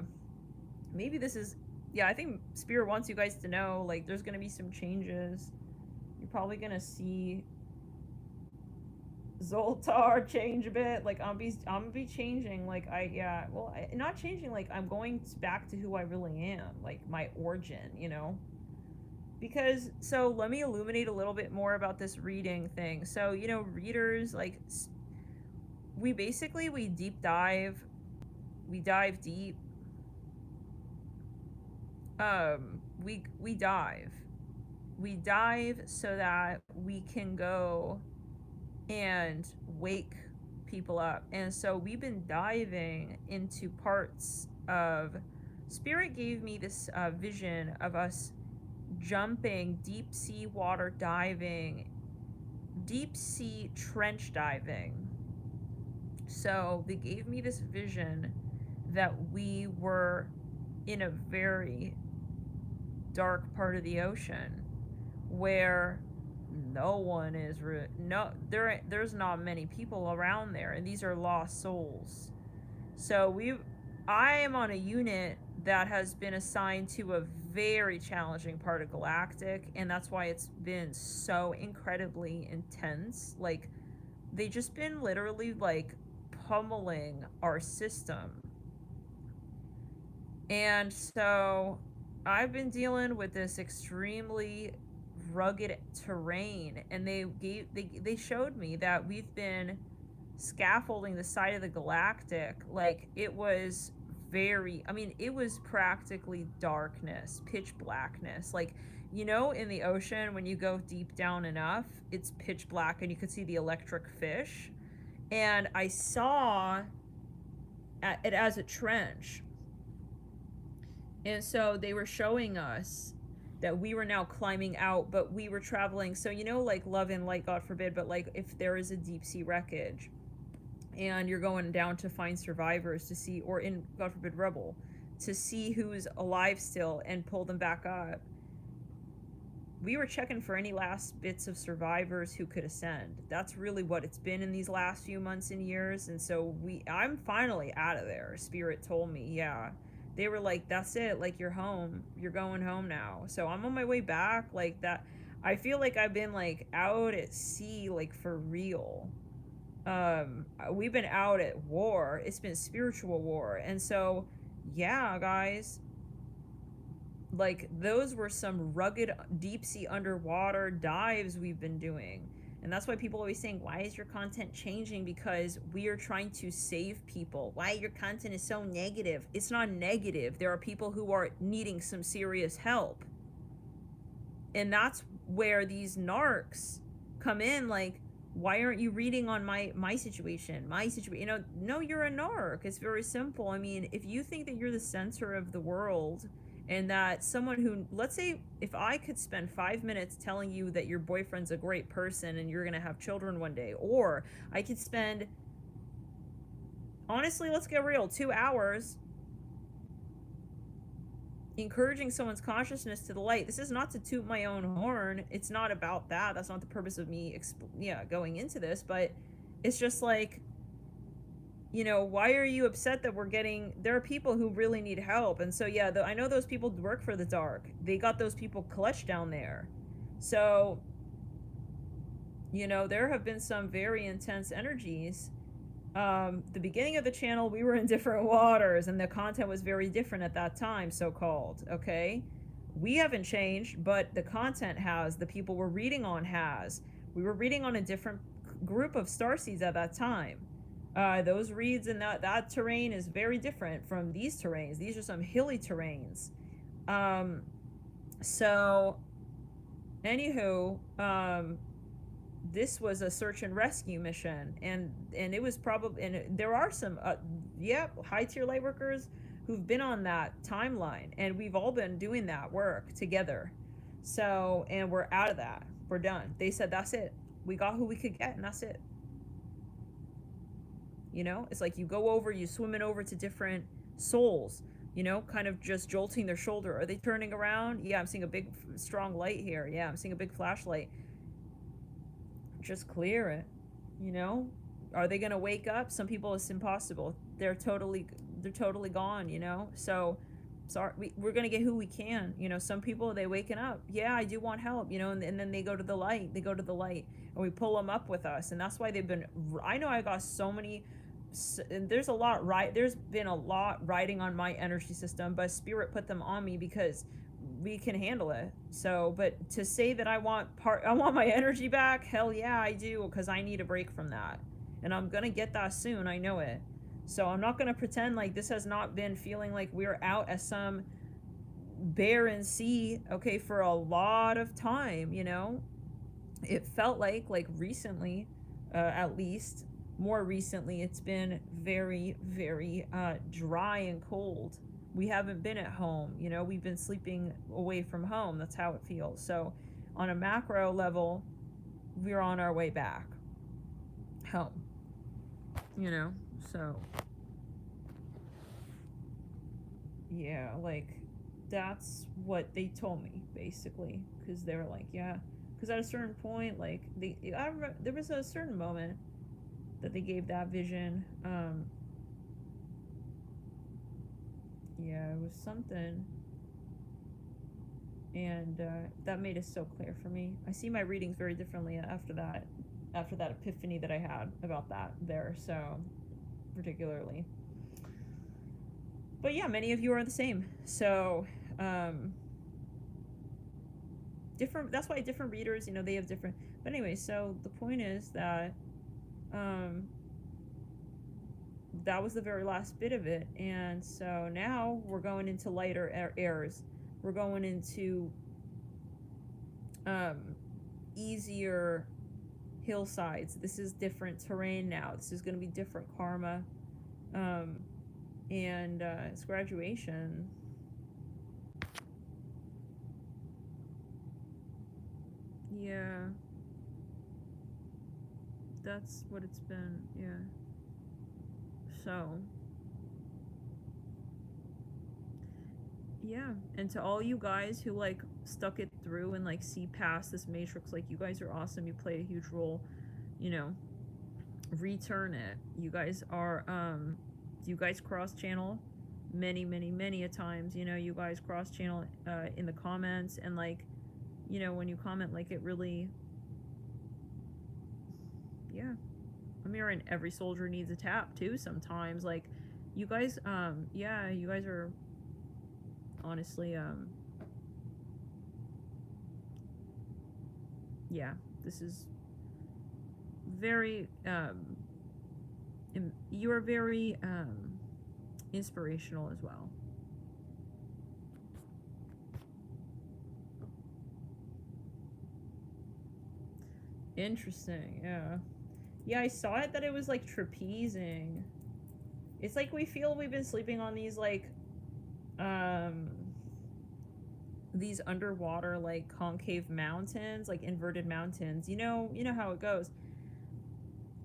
maybe this is, yeah, I think spirit wants you guys to know like there's gonna be some changes. You're probably gonna see Zoltar change a bit. Like I'm gonna be changing. Like not changing. Like I'm going back to who I really am, like my origin. You know. Because so let me illuminate a little bit more about this reading thing. So you know, readers like we deep dive, we dive deep. We dive so that we can go and wake people up. And so we've been diving into parts of spirit gave me this vision of us jumping, deep sea water diving, deep sea trench diving. So they gave me this vision that we were in a very dark part of the ocean where no one is there's not many people around there, and these are lost souls. So I am on a unit that has been assigned to a very challenging part of Galactic, and that's why it's been so incredibly intense. Like they just been literally like pummeling our system. And so I've been dealing with this extremely rugged terrain, and they showed me that we've been scaffolding the side of the Galactic. Like it was it was practically darkness, pitch blackness. Like, you know, in the ocean when you go deep down enough, it's pitch black and you could see the electric fish. And I saw it as a trench. And so they were showing us that we were now climbing out, but we were traveling. So, you know, like love and light, God forbid, but like if there is a deep sea wreckage and you're going down to find survivors to see, or in, God forbid, rubble, to see who's alive still and pull them back up. We were checking for any last bits of survivors who could ascend. That's really what it's been in these last few months and years. And so I'm finally out of there. Spirit told me, yeah. They were like, that's it, like you're home, you're going home now. So I'm on my way back. Like that, I feel like I've been like out at sea, like for real. We've been out at war. It's been spiritual war. And so yeah, guys, like those were some rugged deep sea underwater dives we've been doing. And that's why people are always saying, why is your content changing? Because we are trying to save people. Why your content is so negative? It's not negative. There are people who are needing some serious help. And that's where these narcs come in. Like, why aren't you reading on my situation? You know, no, you're a narc. It's very simple. I mean, if you think that you're the center of the world, and that someone who, let's say, if I could spend 5 minutes telling you that your boyfriend's a great person and you're gonna have children one day, or I could spend, honestly, let's get real, 2 hours encouraging someone's consciousness to the light. This is not to toot my own horn. It's not about that. That's not the purpose of me going into this, but it's just like, you know, why are you upset that there are people who really need help? And so, yeah, I know those people work for the dark. They got those people clutched down there. So, you know, there have been some very intense energies. The beginning of the channel, we were in different waters, and the content was very different at that time, so-called, okay? We haven't changed, but the content has. The people we're reading on has. We were reading on a different group of starseeds at that time. Those reads in that terrain is very different from these terrains. These are some hilly terrains. So, anywho, this was a search and rescue mission, and it was probably, and there are some, high tier light workers who've been on that timeline, and we've all been doing that work together. So, and we're out of that. We're done. They said that's it. We got who we could get, and that's it. You know, it's like you go over, you swim it over to different souls, you know, kind of just jolting their shoulder. Are they turning around? Yeah, I'm seeing a big, strong light here. Yeah, I'm seeing a big flashlight. Just clear it, you know? Are they gonna wake up? Some people, it's impossible. They're totally gone, you know? So, sorry, we're gonna get who we can, you know? Some people, they waking up. Yeah, I do want help, you know? And then they go to the light. They go to the light, and we pull them up with us. And that's why they've been, I know I got so many, there's a lot, right? There's been a lot riding on my energy system, but Spirit put them on me because we can handle it. So, but to say that I want my energy back, hell yeah, I do, because I need a break from that, and I'm gonna get that soon. I know it. So I'm not gonna pretend like this has not been feeling like we're out at some barren sea, okay, for a lot of time. You know, it felt like recently, at least more recently, it's been very, very dry and cold. We haven't been at home, you know, we've been sleeping away from home. That's how it feels. So on a macro level, we're on our way back home, you know? So yeah, like that's what they told me basically, because they were like, yeah, because at a certain point, like I remember there was a certain moment that they gave that vision. Yeah, it was something, and that made it so clear for me. I see my readings very differently after that epiphany that I had about that there, so particularly. But yeah, many of you are the same. So different, that's why different readers, you know, they have different, but anyway, so the point is that that was the very last bit of it. And so now we're going into lighter airs. We're going into easier hillsides. This is different terrain now. This is going to be different karma. And it's graduation. Yeah. That's what it's been. Yeah. So, yeah, and to all you guys who like stuck it through and like see past this matrix, like you guys are awesome. You play a huge role, you know. Return it. You guys are you guys cross channel many a times, you know. You guys cross channel in the comments, and like, you know, when you comment, like it really, yeah, I'm hearing every soldier needs a tap too sometimes. Like you guys, yeah, you guys are honestly, yeah, this is very, you are very, inspirational as well. Interesting, yeah. Yeah, I saw it that it was like trapezing. It's like we feel we've been sleeping on these like these underwater like concave mountains, like inverted mountains. You know how it goes.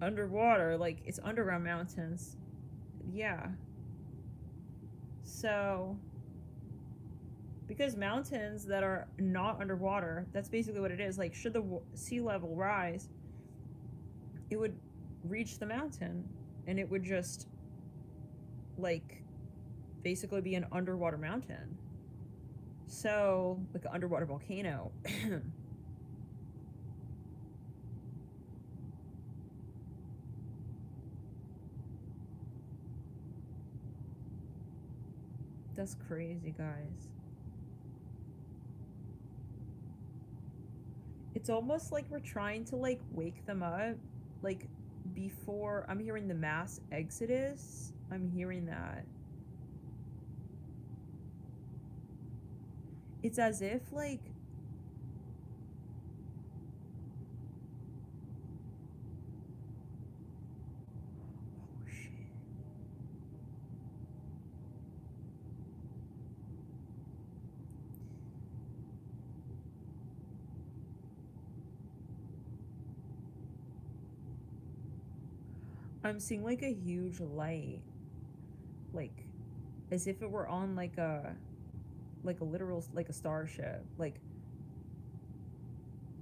Underwater, like it's underground mountains. Yeah. So because mountains that are not underwater, that's basically what it is. Like should the sea level rise, it would reach the mountain, and it would just like basically be an underwater mountain. So like an underwater volcano. That's crazy, guys. It's almost like we're trying to like wake them up, like before. I'm hearing the mass exodus. I'm hearing that. It's as if like I'm seeing like a huge light, like as if it were on like a literal, like a starship, like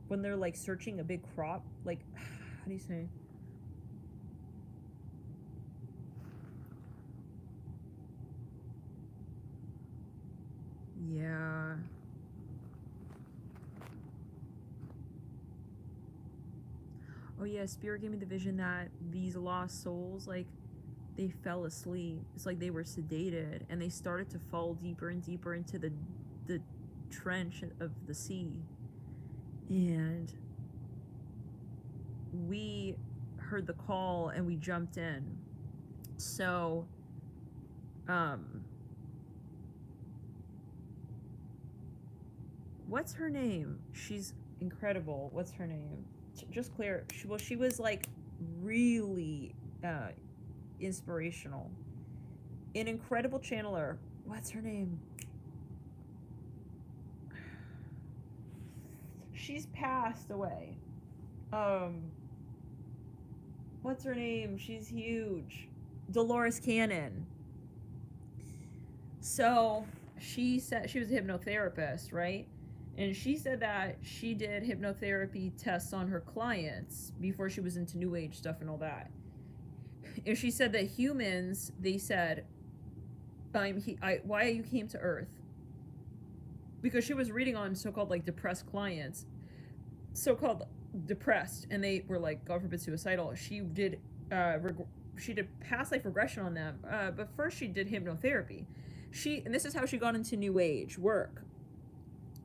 when they're like searching a big crop, like how do you say? Yeah. Oh yeah, Spirit gave me the vision that these lost souls, like, they fell asleep. It's like they were sedated and they started to fall deeper and deeper into the trench of the sea. And we heard the call and we jumped in. So what's her name? She's incredible. What's her name? Just clear. She was like really inspirational. An incredible channeler. What's her name? She's passed away. What's her name? She's huge. Dolores Cannon. So she said she was a hypnotherapist, right? And she said that she did hypnotherapy tests on her clients before she was into New Age stuff and all that. And she said that humans, they said, why you came to Earth? Because she was reading on so-called like depressed clients, so-called depressed, and they were like, God forbid, suicidal. She did past life regression on them, but first she did hypnotherapy. And this is how she got into New Age work.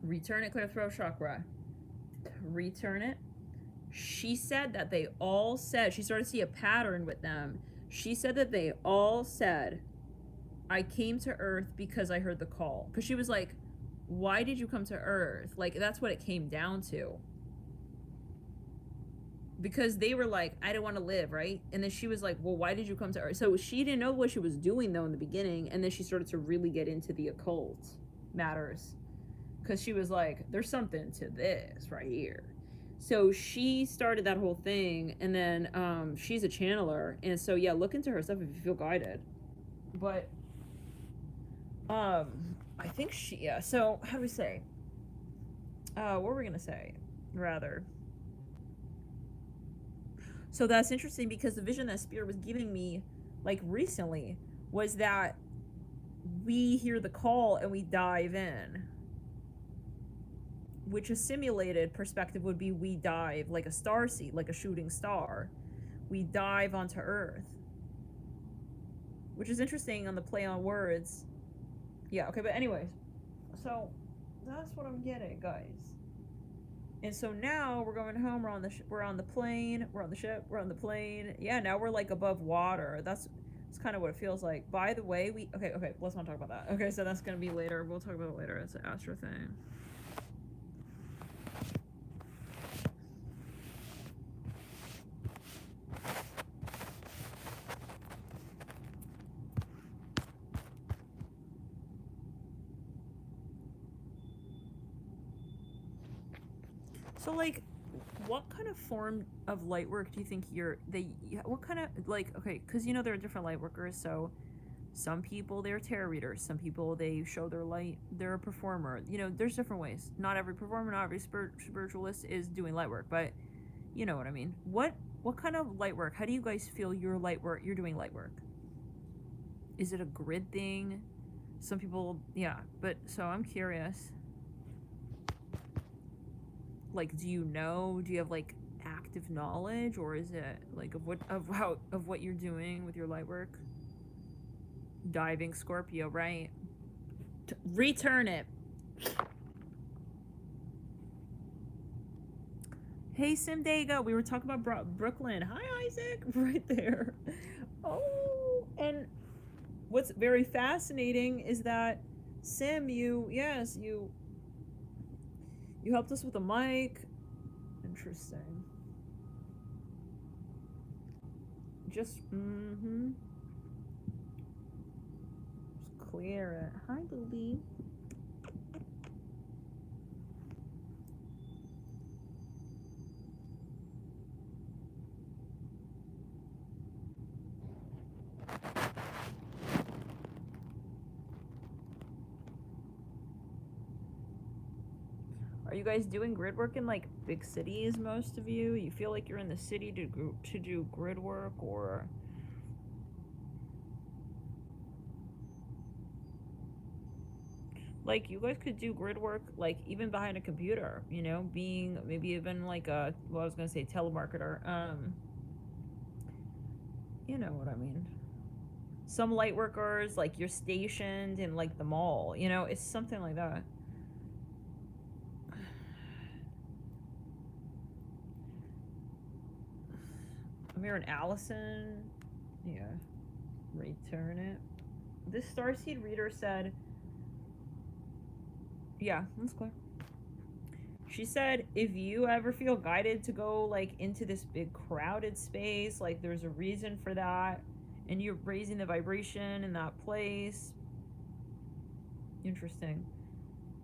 Return it, clear throat chakra. Return it. She said that they all said, she started to see a pattern with them. She said that they all said, I came to Earth because I heard the call. Because she was like, why did you come to Earth? Like, that's what it came down to. Because they were like, I don't want to live, right? And then she was like, well, why did you come to Earth? So she didn't know what she was doing, though, in the beginning. And then she started to really get into the occult matters. Because she was like, there's something to this right here. So she started that whole thing. And then she's a channeler. And so, yeah, look into her stuff if you feel guided. But I think yeah. So, how do we say? What were we going to say? Rather. So that's interesting because the vision that Spirit was giving me, like, recently, was that we hear the call and we dive in. Which a simulated perspective would be we dive like a starseed, like a shooting star. We dive onto Earth. Which is interesting on the play on words. Yeah, okay, but anyways. So, that's what I'm getting, guys. And so now we're going home, we're on the plane, we're on the ship, we're on the plane. Yeah, now we're like above water. That's kind of what it feels like. By the way, okay, let's not talk about that. Okay, so that's gonna be later. We'll talk about it later. It's an Astro thing. So, like, what kind of form of light work do you think what kind of, like, okay, because, you know, there are different light workers, so some people, they're tarot readers, some people, they show their light, they're a performer, you know, there's different ways. Not every performer, not every spiritualist is doing light work, but you know what I mean. What kind of light work, how do you guys feel you're doing light work? Is it a grid thing? Some people, yeah, but, so I'm curious. Like, do you have like active knowledge, or is it like of what you're doing with your light work? Diving Scorpio, right? Return it. Hey, Simdega, we were talking about Brooklyn. Hi, Isaac, right there. Oh, and what's very fascinating is that Sim, you helped us with a mic. Interesting. Just just clear it. Hi, booby. Are you guys doing grid work in like big cities, most of you? You feel like you're in the city to do grid work, or like you guys could do grid work like even behind a computer, you know, being maybe even like a, well, I was gonna say telemarketer. You know what I mean. Some light workers, like you're stationed in like the mall, you know, it's something like that. I'm here in Allison. Yeah. Return it. This Starseed reader said, yeah, that's clear. She said, if you ever feel guided to go like into this big crowded space, like there's a reason for that, and you're raising the vibration in that place. Interesting.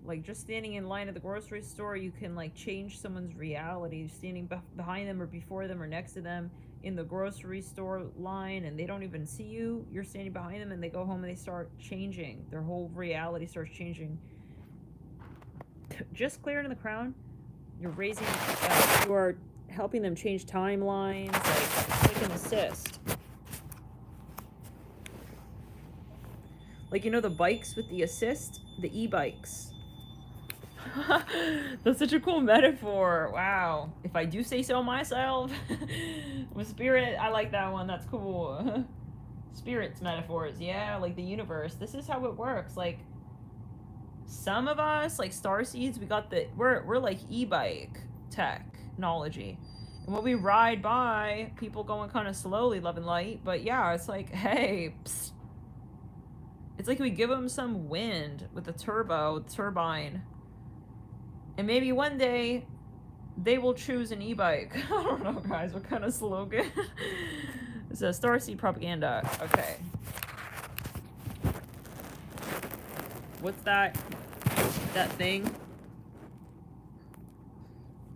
Like just standing in line at the grocery store, you can like change someone's reality. Standing behind them or before them or next to them in the grocery store line, and they don't even see you. You're standing behind them, and they go home and they start changing. Their whole reality starts changing. Just clearing the crown. You're raising. You are helping them change timelines, like an assist. Like, you know the bikes with the assist, the e-bikes. That's such a cool metaphor. Wow. If I do say so myself. With spirit, I like that one. That's cool. Spirits metaphors. Yeah, like the universe. This is how it works. Like some of us, like starseeds, we got the we're like e-bike technology. And when we ride by, people going kind of slowly, love and light, but yeah, it's like, hey, psst. It's like we give them some wind with the turbine. And maybe one day they will choose an e-bike. I don't know, guys. What kind of slogan? It's a starseed propaganda. Okay. What's that thing?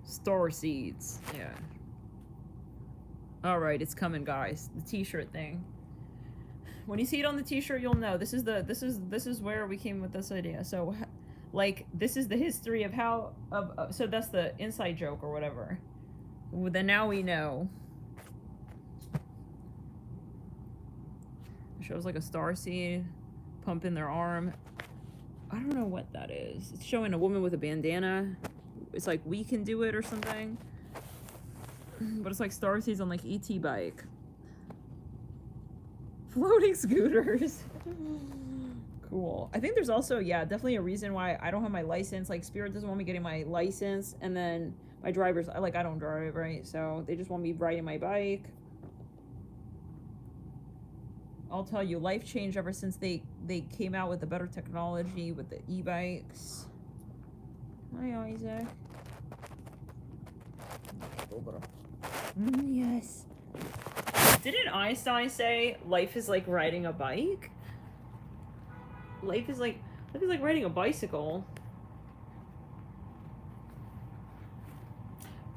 Starseeds. Yeah. Alright, it's coming, guys. The t-shirt thing. When you see it on the t-shirt, you'll know. This is where we came with this idea. So like, this is the history of how, so that's the inside joke or whatever. Well, then now we know. It shows like a starseed pumping their arm. I don't know what that is. It's showing a woman with a bandana. It's like, we can do it or something. But it's like starseeds on like ET bike. Floating scooters. Cool. I think there's also, yeah, definitely a reason why I don't have my license. Like, Spirit doesn't want me getting my license, and then my drivers, I don't drive, right? So they just want me riding my bike. I'll tell you, life changed ever since they came out with the better technology with the e-bikes. Hi, Isaac. Yes. Didn't Einstein say life is like riding a bike? Life is like riding a bicycle.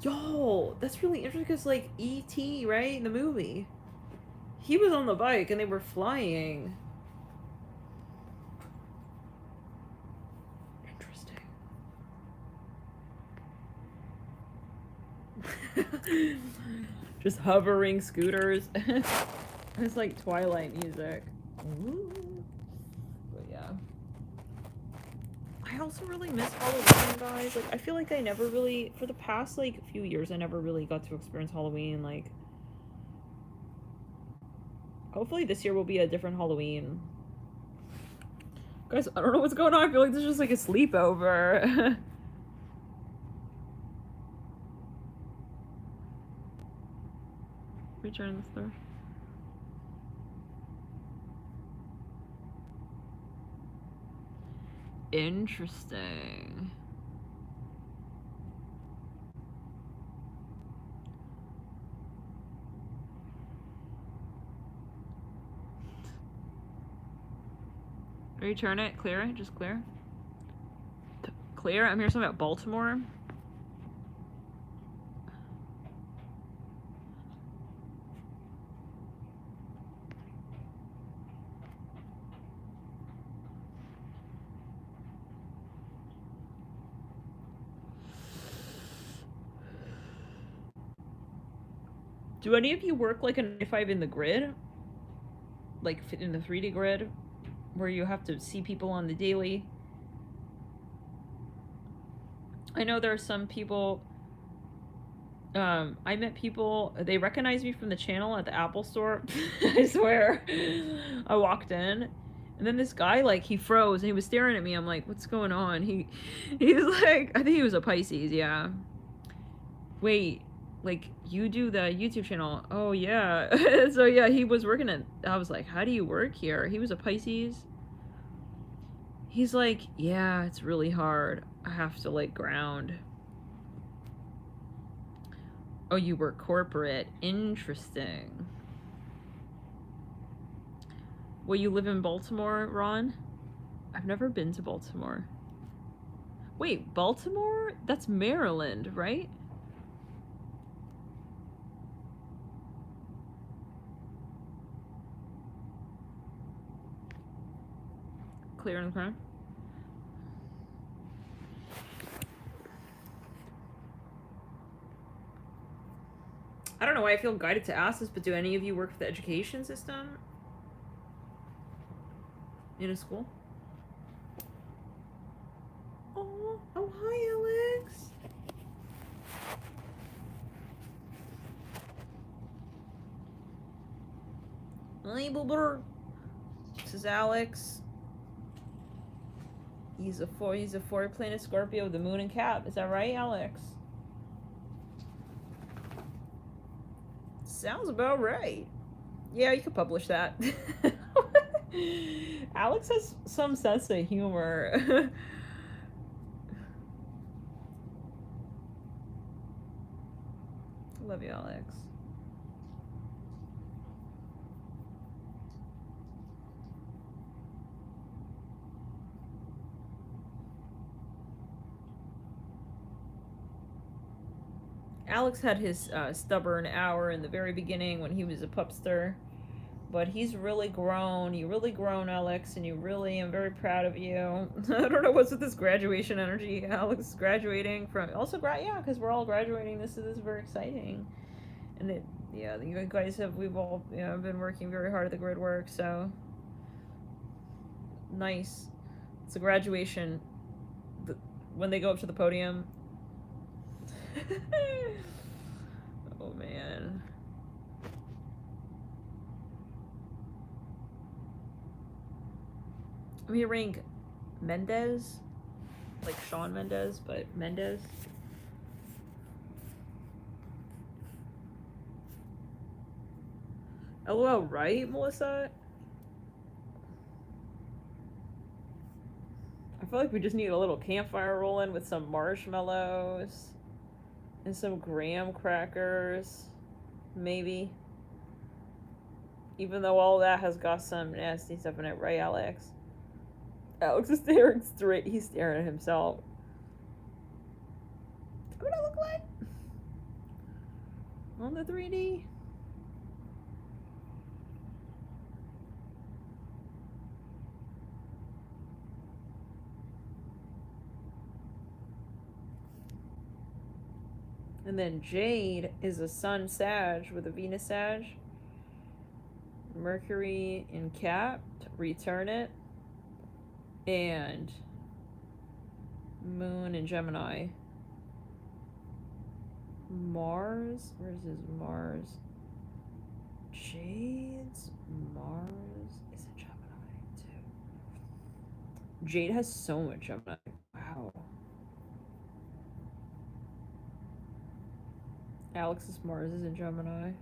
Yo, that's really interesting because like E.T., right, in the movie, he was on the bike and they were flying. Interesting. Just hovering scooters. It's like Twilight music. Ooh. But yeah. I also really miss Halloween, guys. Like, I feel like I never really, for the past like few years, I never really got to experience Halloween. Like, hopefully this year will be a different Halloween. Guys, I don't know what's going on. I feel like this is just like a sleepover. Return this through. Interesting. Return it. Clear it. Just clear. Clear. I'm hearing something about Baltimore. Do any of you work like a 9 to 5 in the grid? Like fit in the 3D grid? Where you have to see people on the daily? I know there are some people... I met people, they recognized me from the channel at the Apple store. I swear. I walked in, and then this guy, like, he froze, and he was staring at me. I'm like, what's going on? He's like, I think he was a Pisces, yeah. Wait, like, you do the YouTube channel? Oh, yeah. So, yeah, he was working at, I was like, how do you work here? He was a Pisces. He's like, yeah, it's really hard. I have to, like, ground. Oh, you were corporate. Interesting. Will you live in Baltimore, Ron? I've never been to Baltimore. Wait, Baltimore? That's Maryland, right? Clear in the front. I don't know why I feel guided to ask this, but do any of you work for the education system? In a school? Oh, hi, Alex. Hi, boober. This is Alex. He's a four planet Scorpio with the moon and Cap. Is that right, Alex? Sounds about right. Yeah, you could publish that. Alex has some sense of humor. Love you, Alex. Alex had his stubborn hour in the very beginning when he was a pupster, but he's really grown. You really grown, Alex, and you really am very proud of you. I don't know what's with this graduation energy. Alex is graduating from also yeah, because we're all graduating. This is very exciting, and yeah, you guys we've all been working very hard at the grid work, so nice. It's a graduation. When they go up to the podium. Oh man. I'm hearing Mendez, like Shawn Mendes, but Mendez. LOL, right, Melissa? I feel like we just need a little campfire rolling with some marshmallows and some graham crackers, maybe. Even though all that has got some nasty stuff in it, right, Alex? Alex is staring straight. He's staring at himself. What do I look like? On the 3D? And then Jade is a Sun Sag with a Venus Sag. Mercury in Cap, return it. And Moon in Gemini. Mars? Where's his Mars? Jade's Mars is a Gemini too. Jade has so much Gemini. Wow. Alex's Mars is in Gemini.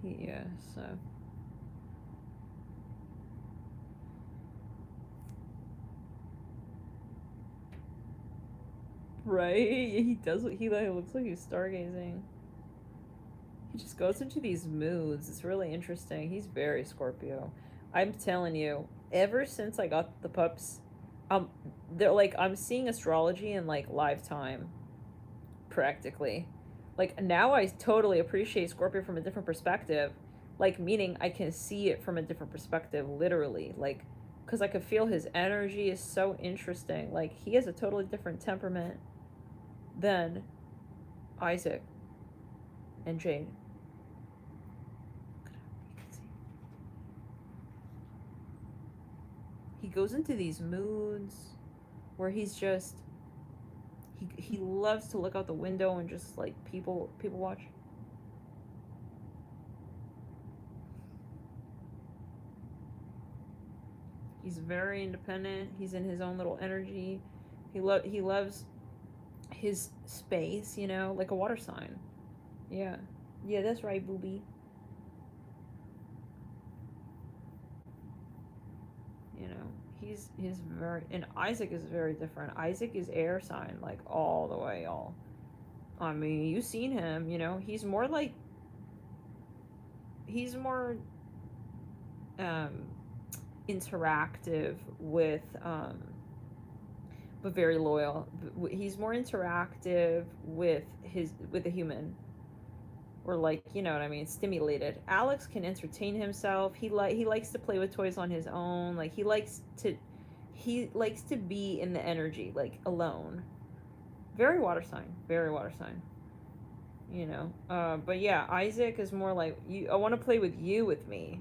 Yeah, so. Right? He does. He like looks like he's stargazing. He just goes into these moods. It's really interesting. He's very Scorpio. I'm telling you, ever since I got the pups, um, they're like I'm seeing astrology in like lifetime, practically. Like now, I totally appreciate Scorpio from a different perspective. Like meaning I can see it from a different perspective, literally. Like, because I could feel his energy is so interesting. Like he has a totally different temperament than Isaac and Jade. He goes into these moods where he's just he loves to look out the window and just like people watch. He's very independent. He's in his own little energy. He loves his space, you know, like a water sign. Yeah. Yeah, that's right, booby. You know, he's very, and Isaac is very different. Isaac is air sign, like all the way, all. I mean, you've seen him, you know, he's more um interactive with but very loyal. He's more interactive with the human, or like, you know what I mean, stimulated. Alex can entertain himself. He likes to play with toys on his own. Like he likes to be in the energy, like alone. Very water sign. Very water sign. You know. But yeah, Isaac is more like I want to play with you with me.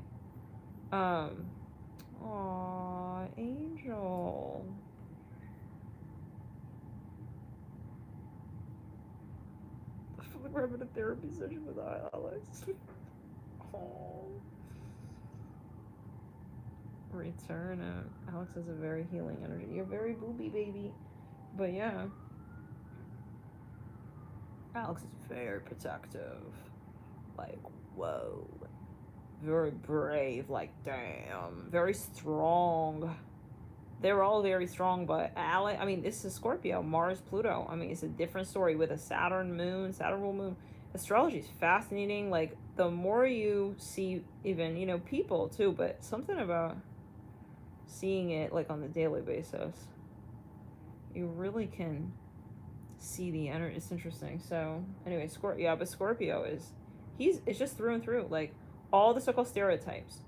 Aw, Angel. I feel like we're having a therapy session with Alex. Oh. Return. Alex has a very healing energy. You're very booby, baby. But yeah. Alex is very protective. Like, whoa. Very brave. Like, damn. Very strong. They're all very strong, but Alex, I mean, this is Scorpio, Mars, Pluto. I mean, it's a different story with a Saturn rule moon. Astrology is fascinating. Like, the more you see, even, you know, people too, but something about seeing it, like, on the daily basis, you really can see the energy. It's interesting. So, anyway, Scorpio is, it's just through and through. Like, all the so-called stereotypes.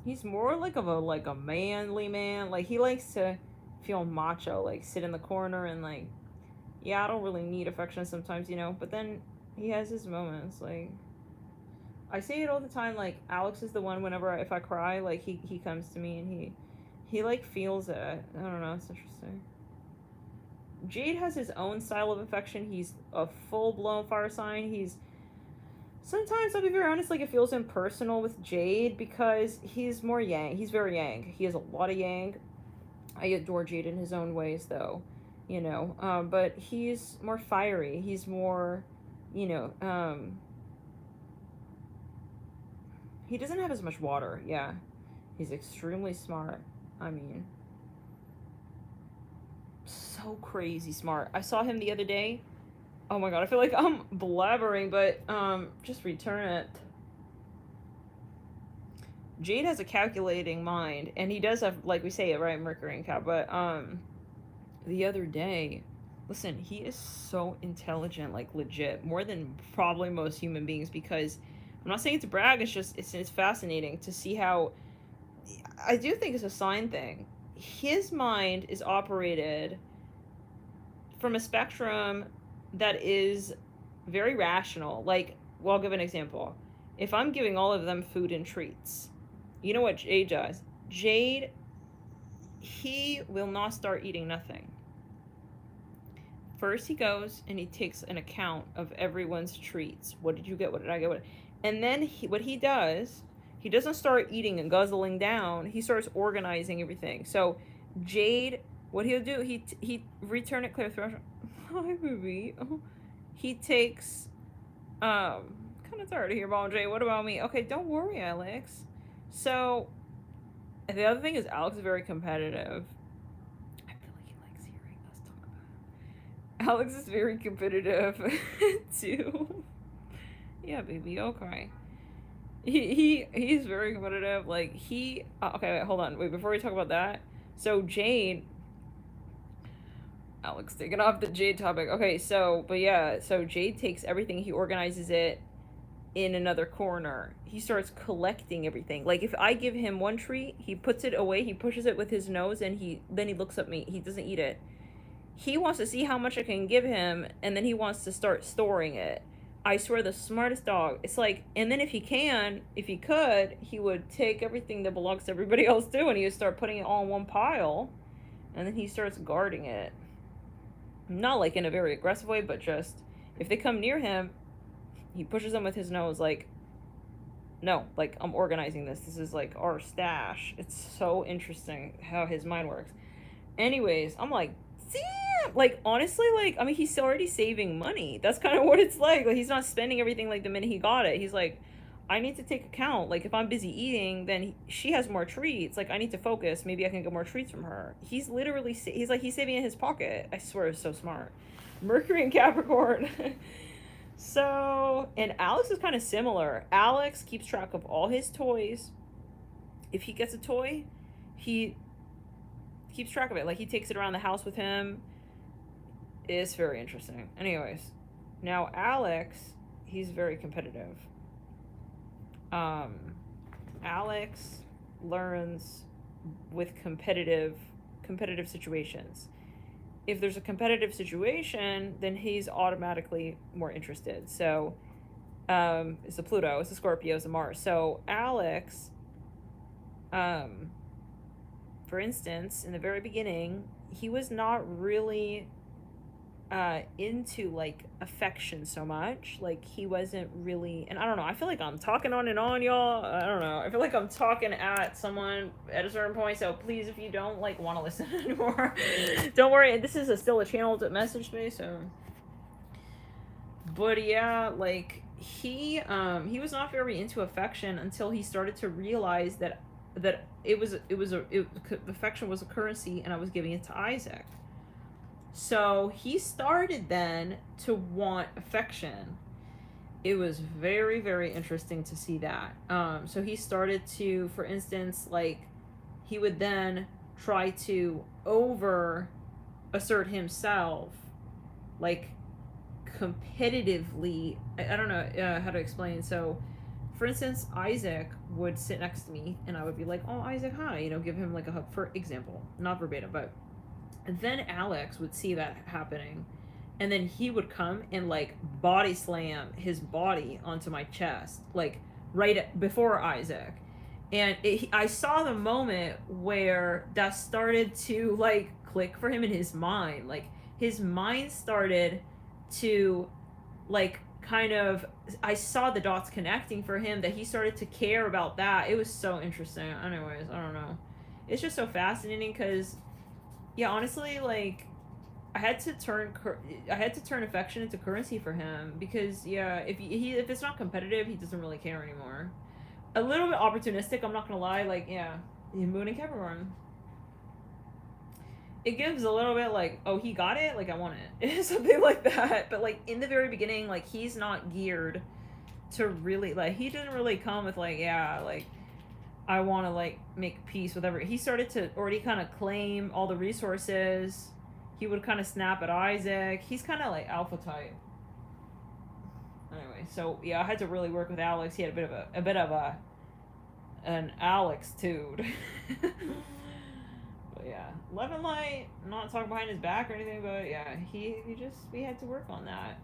He's more like a manly man. Like he likes to feel macho, like sit in the corner and like, yeah, I don't really need affection sometimes, you know. But then he has his moments. Like I say it all the time. Like Alex is the one. Whenever if I cry, like he comes to me and he like feels it. I don't know. It's interesting. Jade has his own style of affection. He's a full blown fire sign. Sometimes, I'll be very honest, like, it feels impersonal with Jade because he's more yang. He's very yang. He has a lot of yang. I adore Jade in his own ways, though, you know. But he's more fiery. He's more, you know, he doesn't have as much water, yeah. He's extremely smart. I mean, so crazy smart. I saw him the other day. Oh my god, I feel like I'm blabbering, but just return it. Jade has a calculating mind, and he does have, like we say it, right, Mercury and Cap, but the other day, listen, he is so intelligent, like legit, more than probably most human beings, because I'm not saying it to brag, it's fascinating to see how, I do think it's a sign thing. His mind is operated from a spectrum that is very rational. Like, well, I'll give an example. If I'm giving all of them food and treats, you know what Jade does? Jade, he will not start eating nothing. First, he goes and he takes an account of everyone's treats. What did you get? What did I get? And then what he does, he doesn't start eating and guzzling down. He starts organizing everything. So, Jade, what he'll do, he return it clear threshold. Hi, baby. Oh. He takes Kind of tired of hearing about Jay. What about me? Okay, don't worry, Alex. So, the other thing is Alex is very competitive. I feel like he likes hearing us talk about it. Alex is very competitive too. Yeah, baby, okay. He's very competitive. Like okay, wait, hold on. Wait, before we talk about that. So Jade, Alex taking off the Jade topic. Okay, so Jade takes everything, he organizes it in another corner. He starts collecting everything. Like if I give him one treat, he puts it away, he pushes it with his nose, and he looks at me. He doesn't eat it. He wants to see how much I can give him, and then he wants to start storing it. I swear, the smartest dog. It's like, and then if he could, he would take everything that belongs to everybody else too, and he would start putting it all in one pile, and then he starts guarding it. Not like in a very aggressive way, but just if they come near him, he pushes them with his nose, like, no, like, I'm organizing this. This is like our stash. It's so interesting how his mind works. Anyways, I'm like, damn, like, honestly, like, I mean, he's already saving money. That's kind of what it's like. Like, he's not spending everything like the minute he got it. He's like, I need to take account. Like, if I'm busy eating, then she has more treats. Like, I need to focus. Maybe I can get more treats from her. He's literally, he's saving in his pocket. I swear, it's so smart. Mercury and Capricorn. So, and Alex is kind of similar. Alex keeps track of all his toys. If he gets a toy, he keeps track of it. Like, he takes it around the house with him. It's very interesting. Anyways, now Alex, he's very competitive. Alex learns with competitive situations. If there's a competitive situation, then he's automatically more interested. So, it's the Pluto, it's the Scorpio, it's the Mars. So Alex, for instance, in the very beginning, he was not really into like affection so much. Like, he wasn't really, and I don't know, I feel like I'm talking on and on, y'all. I don't know, I feel like I'm talking at someone at a certain point, so please, if you don't like want to listen anymore, don't worry, this is still a channel to message me. So, but yeah, like, he was not very into affection until he started to realize that affection was a currency, and I was giving it to Isaac. So he started then to want affection. It was very, very interesting to see that. So he started to, for instance, like, he would then try to over assert himself, like, competitively. I don't know how to explain. So, for instance, Isaac would sit next to me, and I would be like, oh, Isaac, hi, you know, give him like a hug, for example, not verbatim, but. And then Alex would see that happening, and then he would come and like body slam his body onto my chest, like right before Isaac. And I saw the moment where that started to like click for him in his mind. Like, his mind started to like kind of, I saw the dots connecting for him, that he started to care about that. It was so interesting. Anyways, I don't know. It's just so fascinating because, yeah, honestly, like, I had to turn affection into currency for him, because yeah, if it's not competitive, he doesn't really care anymore. A little bit opportunistic, I'm not gonna lie. Like, yeah, Moon and Capricorn. It gives a little bit like, oh, he got it, like, I want it, something like that. But like in the very beginning, like, he's not geared to really, like, he didn't really come with like, yeah, like, I want to like make peace with everything. He started to already kind of claim all the resources. He would kind of snap at Isaac. He's kind of like alpha type. Anyway, so yeah, I had to really work with Alex. He had a bit of an Alex-tude. But yeah, Love and Light, not talking behind his back or anything, but yeah, we had to work on that.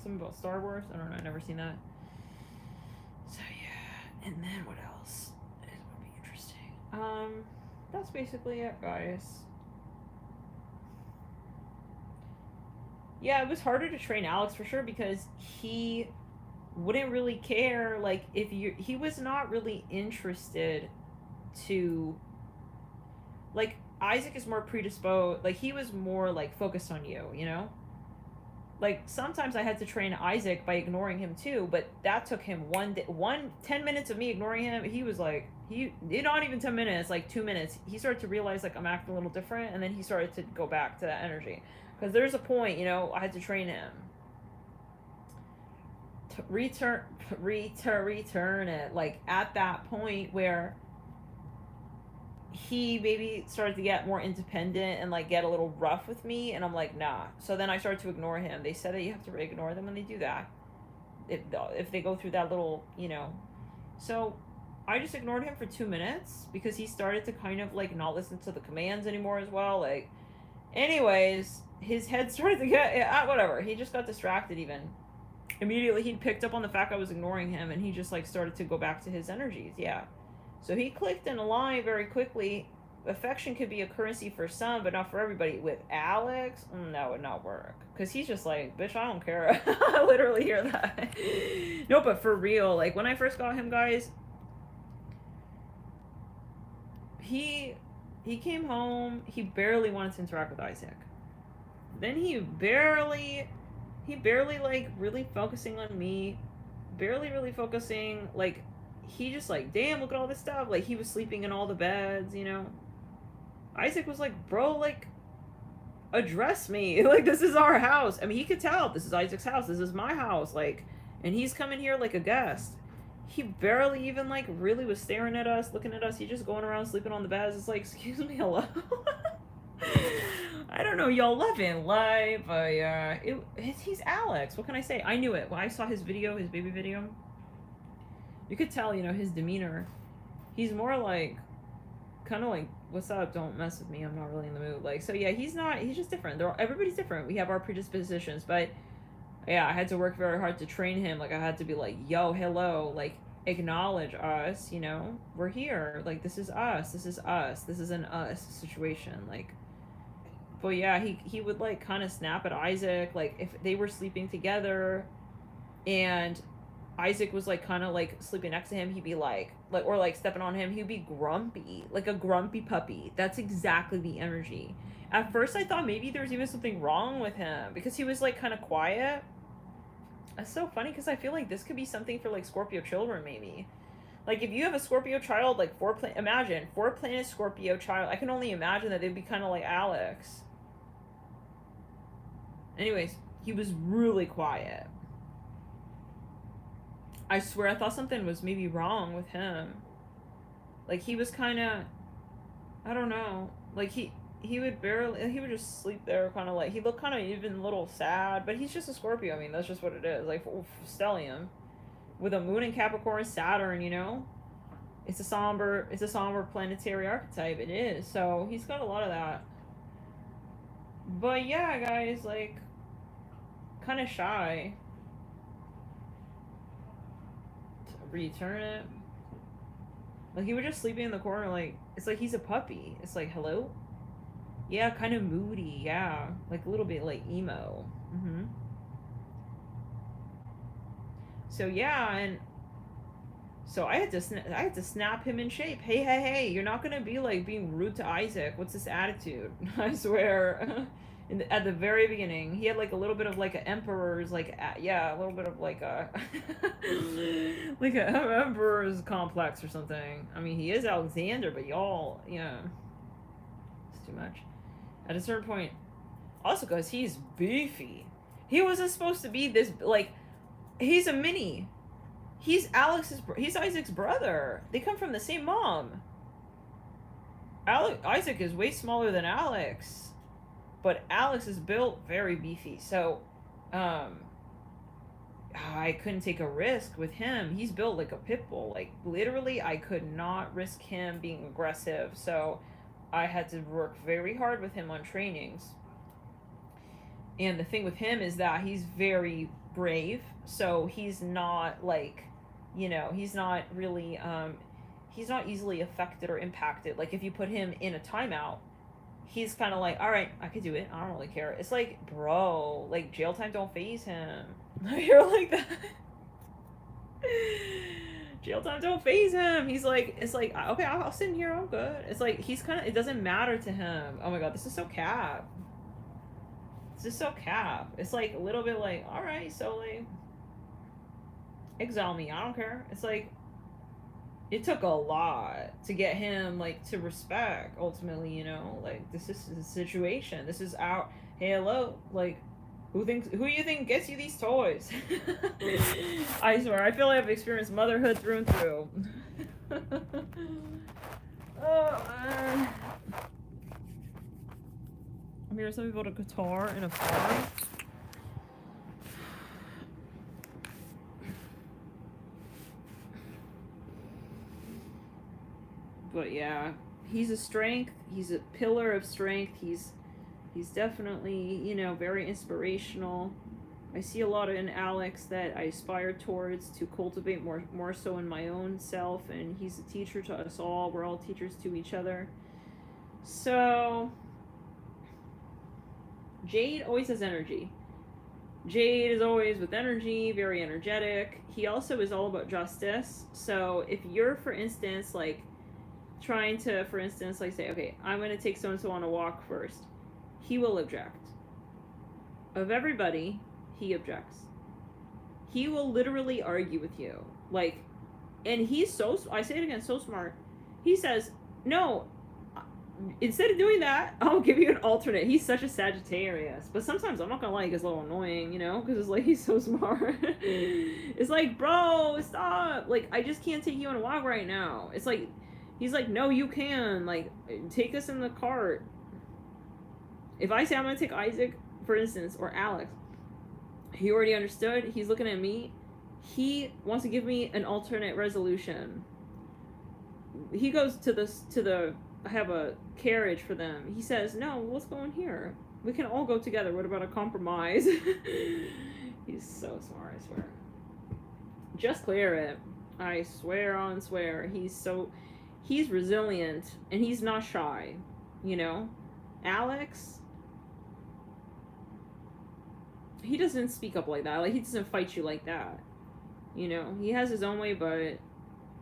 Something about Star Wars? I don't know, I've never seen that. So yeah, and then what else? It would be interesting. That's basically it, guys. Yeah, it was harder to train Alex for sure, because he wouldn't really care, like, he was not really interested to, like, Isaac is more predisposed, like he was more like focused on you, you know? Like sometimes I had to train Isaac by ignoring him too, but that took him 10 minutes of me ignoring him. He was like, not even 10 minutes, like 2 minutes. He started to realize like I'm acting a little different, and then he started to go back to that energy. Because there's a point, you know, I had to train him to return it, like at that point where he maybe started to get more independent and like get a little rough with me, and I'm like, nah. So then I started to ignore him. They said that you have to ignore them when they do that, if they go through that little, you know. So I just ignored him for 2 minutes because he started to kind of like not listen to the commands anymore as well. Like, anyways, his head started to get whatever. He just got distracted. Even immediately he picked up on the fact I was ignoring him, and he just like started to go back to his energies. Yeah. So he clicked in a line very quickly. Affection could be a currency for some, but not for everybody. With Alex, that would not work. Because he's just like, bitch, I don't care. I literally hear that. No, but for real, like when I first got him, guys, he came home, he barely wanted to interact with Isaac. Then he barely like really focusing on me. Barely really focusing, like, he just like, damn, look at all this stuff. Like, he was sleeping in all the beds, you know. Isaac was like, bro, like, address me. Like, this is our house. I mean, he could tell this is Isaac's house. This is my house. Like, and he's coming here like a guest. He barely even like really was staring at us, looking at us. He just going around sleeping on the beds. It's like, excuse me, hello. I don't know, y'all loving life. He's Alex. What can I say? I knew it when I saw his video, his baby video. You could tell, you know, his demeanor. He's more like, kind of like, what's up? Don't mess with me. I'm not really in the mood. Like, so yeah, he's just different. Everybody's different. We have our predispositions, but yeah, I had to work very hard to train him. Like, I had to be like, yo, hello, like, acknowledge us, you know, we're here. Like, this is us. This is us. This is an us situation. Like, but yeah, he would like kind of snap at Isaac, like if they were sleeping together, and Isaac was like kind of like sleeping next to him, he'd be like or like stepping on him, he'd be grumpy, like a grumpy puppy. That's exactly the energy. At first I thought maybe there was even something wrong with him because he was like kind of quiet. That's so funny because I feel like this could be something for like Scorpio children, maybe. Like if you have a Scorpio child, like imagine 4-planet Scorpio child, I can only imagine that they'd be kind of like Alex. Anyways, he was really quiet. I swear I thought something was maybe wrong with him. Like, he was kind of, I don't know. Like, he would just sleep there, kind of like, he looked kind of even a little sad, but he's just a Scorpio. I mean, that's just what it is. Like, stellium. With a moon in Capricorn, Saturn, you know? It's a somber planetary archetype. It is. So, he's got a lot of that. But yeah, guys, like, kind of shy. Return it. Like, he was just sleeping in the corner, like, it's like he's a puppy. It's like, hello? Yeah, kind of moody, yeah. Like, a little bit, like, emo. So, yeah, and so I had to snap him in shape. Hey, you're not gonna be, like, being rude to Isaac. What's this attitude? I swear. At the very beginning, he had like a little bit of like an emperor's like a little bit of like a like an emperor's complex or something. I mean, he is Alexander, but y'all, yeah, it's too much. At a certain point, also because he's beefy, he wasn't supposed to be this, like, he's a mini. He's Isaac's brother. They come from the same mom. Isaac is way smaller than Alex. But Alex is built very beefy, so I couldn't take a risk with him. He's built like a pit bull. Like, literally, I could not risk him being aggressive, so I had to work very hard with him on trainings. And the thing with him is that he's very brave, so he's not like, you know, he's not really, he's not easily affected or impacted. Like, if you put him in a timeout, he's kind of like, all right, I could do it. I don't really care. It's like, bro, like, jail time don't faze him. You're like that. Jail time don't phase him. He's like, it's like, okay, I'll sit in here, I'm good. It's like, he's kind of, it doesn't matter to him. Oh my god, this is so cap. This is so cap. It's like a little bit like, alright, so like, exile me, I don't care. It's like, it took a lot to get him, like, to respect, ultimately, you know? Like, this is the situation. This is our, hey, hello, like, who do you think gets you these toys? I swear, I feel like I've experienced motherhood through and through. Oh, man. I'm here, some people with a guitar and a farm. But yeah, he's a strength. He's a pillar of strength. He's definitely, you know, very inspirational. I see a lot in Alex that I aspire towards to cultivate more so in my own self, and he's a teacher to us all. We're all teachers to each other. So Jade always has energy. Jade is always with energy, very energetic. He also is all about justice. So if you're, for instance, like trying to, for instance, like say, okay, I'm going to take so-and-so on a walk first, he will object. Of everybody, he objects. He will literally argue with you. Like, and he's so, I say it again, so smart. He says, no, instead of doing that, I'll give you an alternate. He's such a Sagittarius. But sometimes, I'm not gonna lie, he gets a little annoying, you know? Because it's like, he's so smart. It's like, bro, stop. Like, I just can't take you on a walk right now. It's like, he's like, no, you can. Like, take us in the cart. If I say I'm gonna take Isaac, for instance, or Alex, he already understood. He's looking at me. He wants to give me an alternate resolution. He goes to the I have a carriage for them. He says, no, let's go in here. We can all go together. What about a compromise? He's so smart, I swear. Just clear it. I swear on swear. He's resilient, and he's not shy, you know? Alex, he doesn't speak up like that. Like, he doesn't fight you like that. You know, he has his own way, but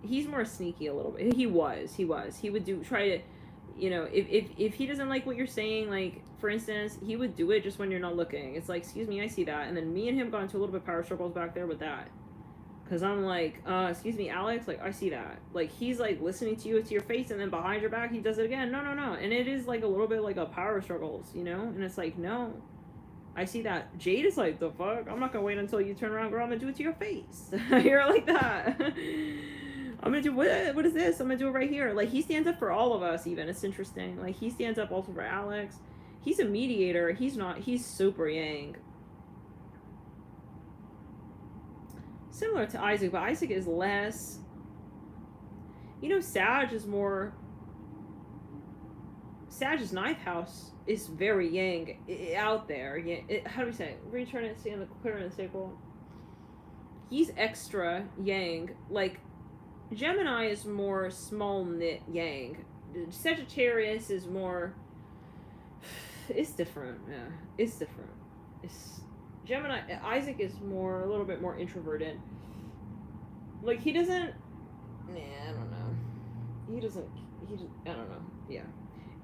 he's more sneaky a little bit. He would try to, you know, if he doesn't like what you're saying, like, for instance, he would do it just when you're not looking. It's like, excuse me, I see that. And then me and him got into a little bit of power struggles back there with that. Because I'm like, excuse me, Alex, like, I see that. Like, he's, like, listening to you to your face, and then behind your back, he does it again. No. And it is, like, a little bit like a power struggles, you know? And it's like, no, I see that. Jade is like, the fuck? I'm not gonna wait until you turn around, girl. I'm gonna do it to your face. You're like that. I'm gonna do, what is this? I'm gonna do it right here. Like, he stands up for all of us, even. It's interesting. Like, he stands up also for Alex. He's a mediator. He's super yang. Similar to Isaac, but Isaac is less, you know, Sag's ninth house is very yang out there. Yeah, how do we say it? Return and see on the clear and the sequel. He's extra yang. Like, Gemini is more small knit yang. Sagittarius is more. It's different. Yeah, it's different. Gemini, Isaac is a little bit more introverted. Like, he doesn't. Nah, I don't know. He just, I don't know. Yeah.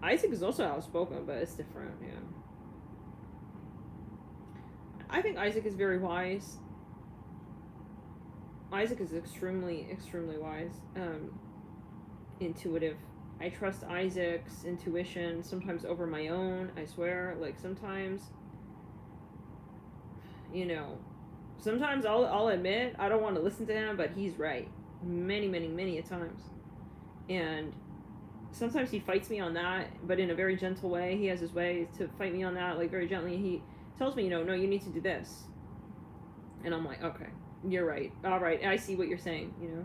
Isaac is also outspoken, but it's different, yeah. I think Isaac is very wise. Isaac is extremely, extremely wise. Intuitive. I trust Isaac's intuition sometimes over my own, I swear. Like, sometimes, you know, sometimes I'll admit I don't want to listen to him, but he's right. Many, many, many a times. And sometimes he fights me on that, but in a very gentle way. He has his way to fight me on that, like, very gently. He tells me, you know, no, you need to do this. And I'm like, okay, you're right. All right, I see what you're saying, you know.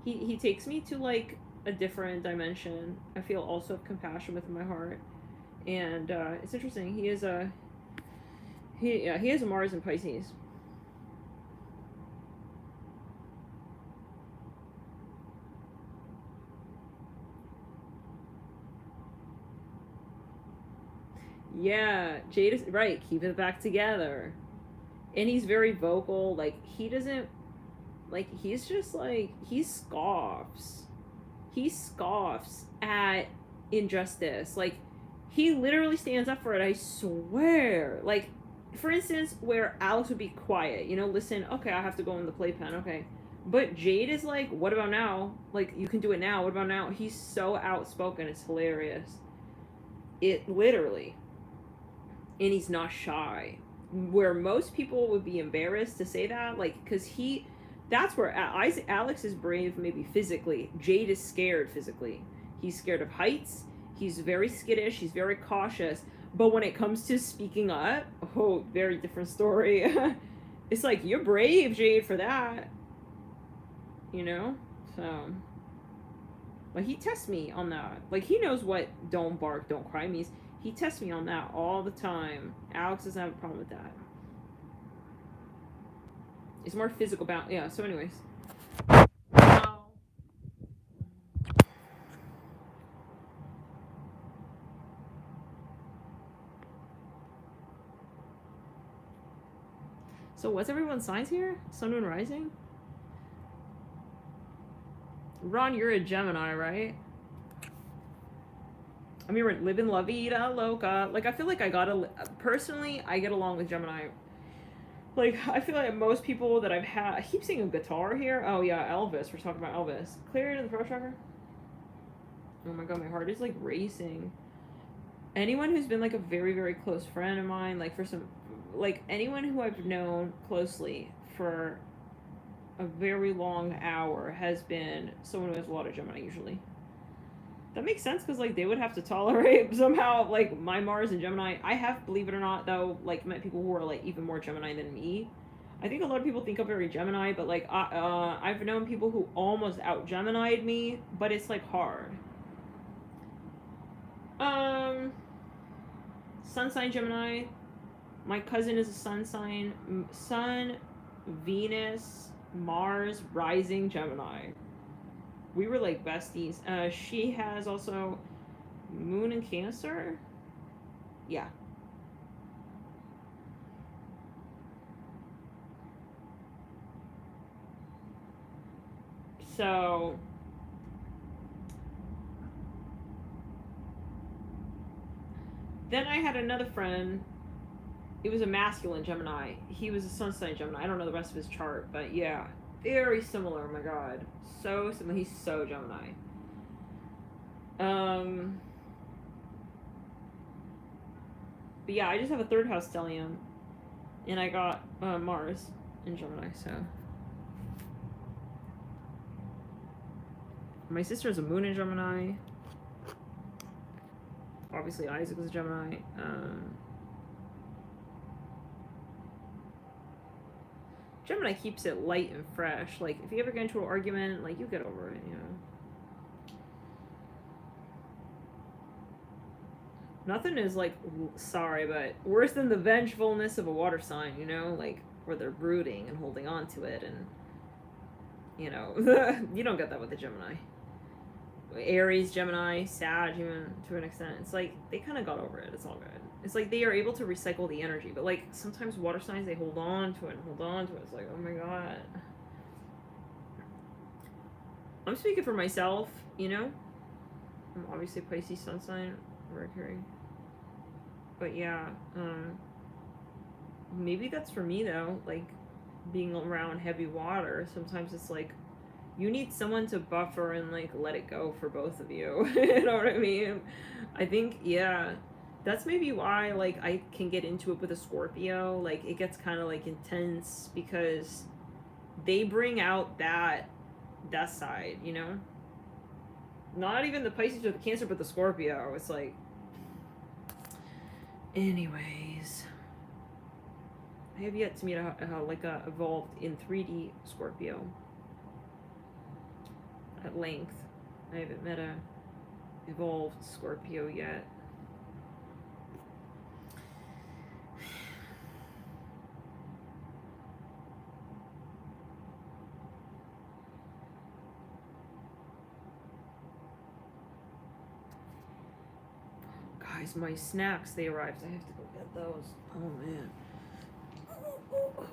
He takes me to, like, a different dimension. I feel also compassion within my heart. And it's interesting. He has a Mars in Pisces. Yeah, Jade is right. Keep it back together. And he's very vocal. Like, he doesn't Like, he's just like, he scoffs at injustice. Like, he literally stands up for it, I swear. Like, for instance, where Alex would be quiet, you know, listen, okay, I have to go in the playpen, okay. But Jade is like, what about now? Like, you can do it now, what about now? He's so outspoken, it's hilarious. It literally. And he's not shy. Where most people would be embarrassed to say that, like, because that's where Alex is brave, maybe physically. Jade is scared physically. He's scared of heights. He's very skittish. He's very cautious. But when it comes to speaking up, oh, very different story. It's like, you're brave, Jade, for that. You know? So. But he tests me on that. Like, he knows what don't bark, don't cry means. He tests me on that all the time. Alex doesn't have a problem with that. It's more physical balance. Yeah, so anyways. So what's everyone's signs here? Sun, Moon, Rising? Ron, you're a Gemini, right? I mean, we're living la vida loca. Like, I feel like personally, I get along with Gemini. Like, I feel like most people that I've had... I keep seeing a guitar here. Oh, yeah, Elvis. We're talking about Elvis. Clear it in the Pro Tracker. Oh my god, my heart is, like, racing. Anyone who's been, like, a very, very close friend of mine, like, for some... Like, anyone who I've known closely for a very long hour has been someone who has a lot of Gemini, usually. That makes sense, because, like, they would have to tolerate somehow, like, my Mars and Gemini. I have, believe it or not, though, like, met people who are, like, even more Gemini than me. I think a lot of people think I'm very Gemini, but, like, I've known people who almost out-Gemini'd me, but it's, like, hard. Sun sign Gemini. My cousin is a sun sign. Sun, Venus, Mars, rising Gemini. We were like besties. She has also Moon in Cancer. Yeah. So then I had another friend. It was a masculine Gemini. He was a sun sign Gemini. I don't know the rest of his chart, but yeah. Very similar, oh my god. So similar. He's so Gemini. But yeah, I just have a third house stellium. And I got Mars in Gemini, so. My sister has a moon in Gemini. Obviously, Isaac is a Gemini. Gemini keeps it light and fresh. Like, if you ever get into an argument, like, you get over it, you know. Nothing is, like, sorry, but worse than the vengefulness of a water sign, you know? Like, where they're brooding and holding on to it, and, you know, you don't get that with a Gemini. Aries, Gemini, Sag, even to an extent. It's like, they kind of got over it. It's all good. It's like they are able to recycle the energy, but like sometimes water signs, they hold on to it and hold on to it. It's like, oh my god. I'm speaking for myself, you know? I'm obviously Pisces sun sign, Mercury. But yeah, maybe that's for me though, like being around heavy water. Sometimes it's like, you need someone to buffer and like let it go for both of you. You know what I mean? I think, yeah. That's maybe why, like, I can get into it with a Scorpio. Like, it gets kind of, like, intense because they bring out that side, you know? Not even the Pisces or the Cancer, but the Scorpio. It's like... Anyways. I have yet to meet a evolved in 3D Scorpio. At length. I haven't met a evolved Scorpio yet. Guys, my snacks, they arrived. I have to go get those. Oh, man. Oh, God.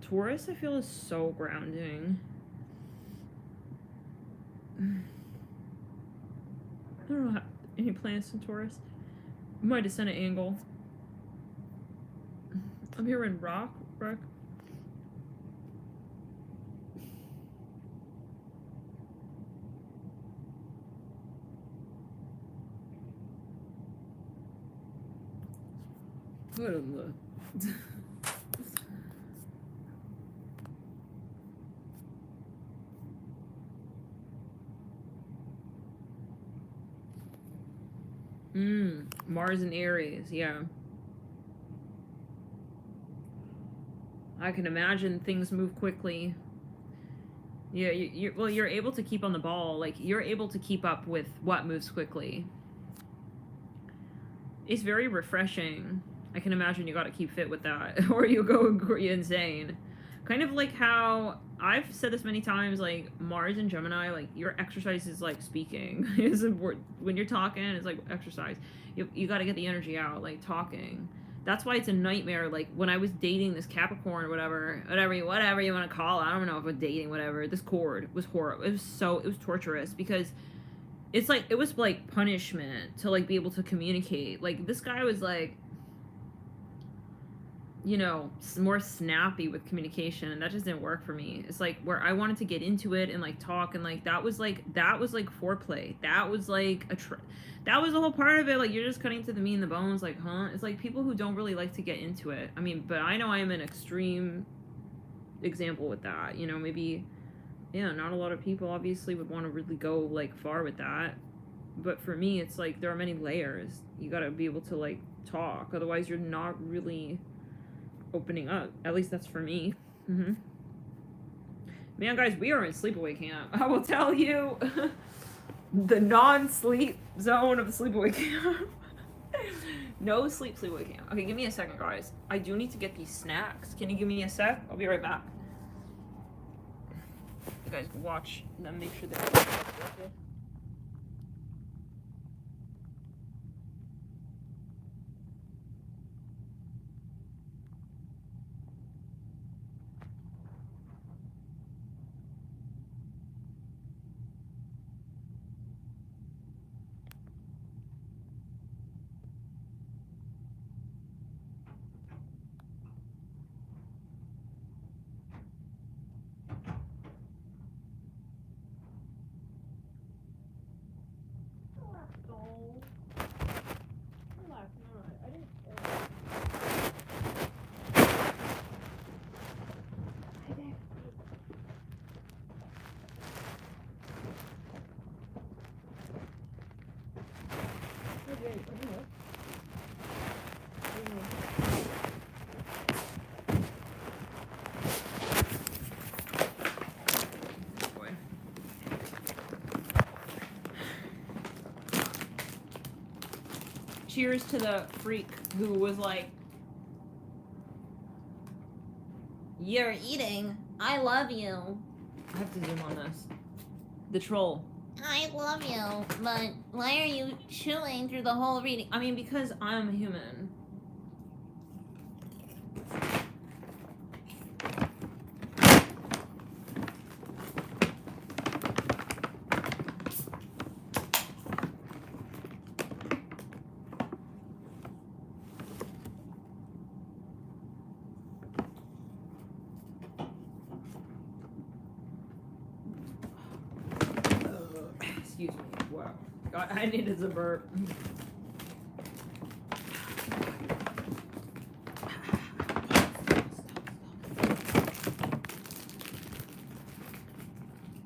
Taurus, I feel, is so grounding. I don't know any planets in Taurus. My descendant angle. I'm here in Rock. What in the... Mars and Aries, yeah. I can imagine things move quickly. Yeah, you're able to keep on the ball. Like, you're able to keep up with what moves quickly. It's very refreshing. I can imagine you gotta keep fit with that, or you'll go insane. Kind of like how, I've said this many times, like, Mars and Gemini, like, your exercise is like speaking. It's important. When you're talking, it's like exercise. You gotta get the energy out, like, talking. That's why it's a nightmare. Like, when I was dating this Capricorn or whatever you want to call it, I don't know if it's dating, whatever, this cord was horrible. It was torturous, because it's like, it was like punishment to, like, be able to communicate. Like, this guy was like, you know, more snappy with communication, and that just didn't work for me. It's like, where I wanted to get into it and, like, talk, and, like, that was like foreplay. That was like that was the whole part of it. Like, you're just cutting to the meat and the bones, like, huh? It's like people who don't really like to get into it. I mean, but I know I am an extreme example with that, you know. Maybe, yeah, not a lot of people obviously would want to really go, like, far with that, but for me, it's like, there are many layers. You gotta be able to, like, talk, otherwise you're not really opening up. At least that's for me. Man, guys, we are in sleepaway camp. I will tell you. The non-sleep zone of the sleepaway camp. No sleep sleepaway camp. Okay, give me a second, guys. I do need to get these snacks. Can you give me a sec? I'll be right back. You guys watch them, make sure they're cheers to the freak who was like, "You're eating. I love you." I have to zoom on this. The troll. "I love you, but why are you chewing through the whole reading?" I mean, because I'm human. Excuse me. Wow. God, I needed to burp.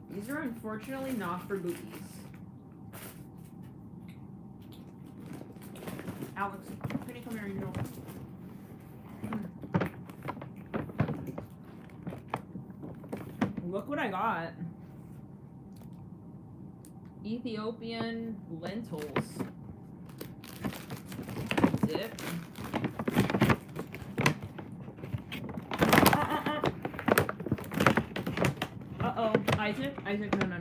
These are unfortunately not for boobies. Alex, can you come here? You know. Look what I got. Ethiopian lentils. Dip. Uh-oh. Isaac, no.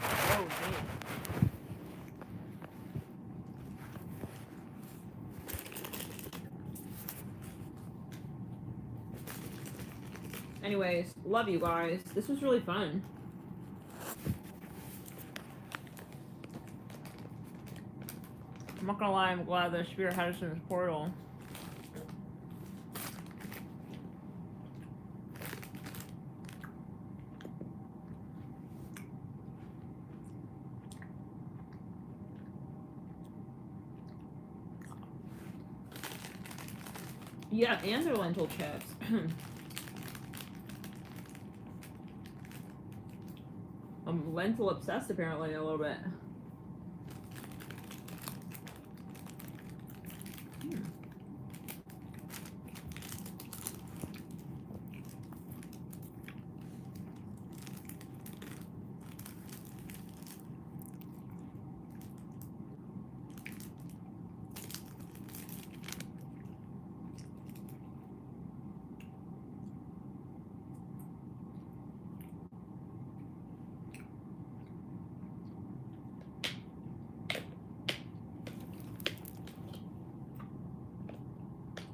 Oh, Anyways, love you guys. This was really fun. I'm not gonna lie, I'm glad the spirit had us in this portal. Yeah, and their lentil chips. I'm lentil obsessed apparently a little bit.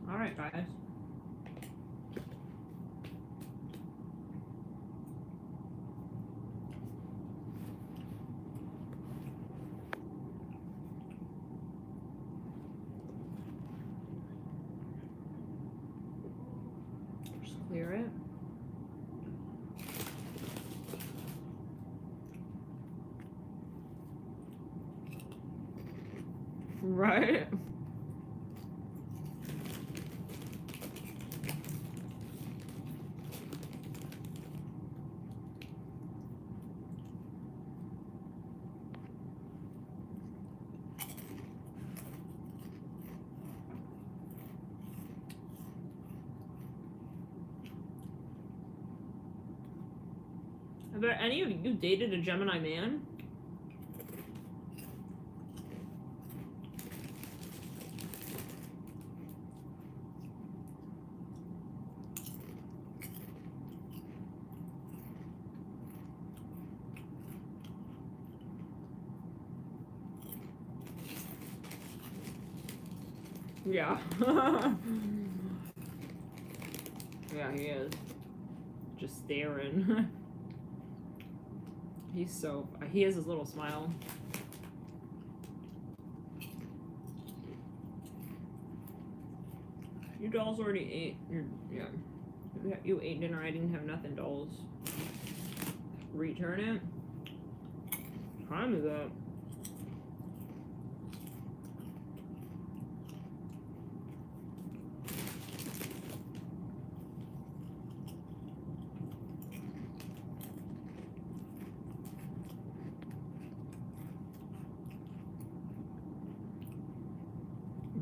Alright, guys. Just clear it. Right? Have there any of you dated a Gemini man? Yeah. Yeah, he is. Just staring. He has his little smile. Your dolls already ate. Yeah. You ate dinner. I didn't have nothing, dolls. Return it. What time is that?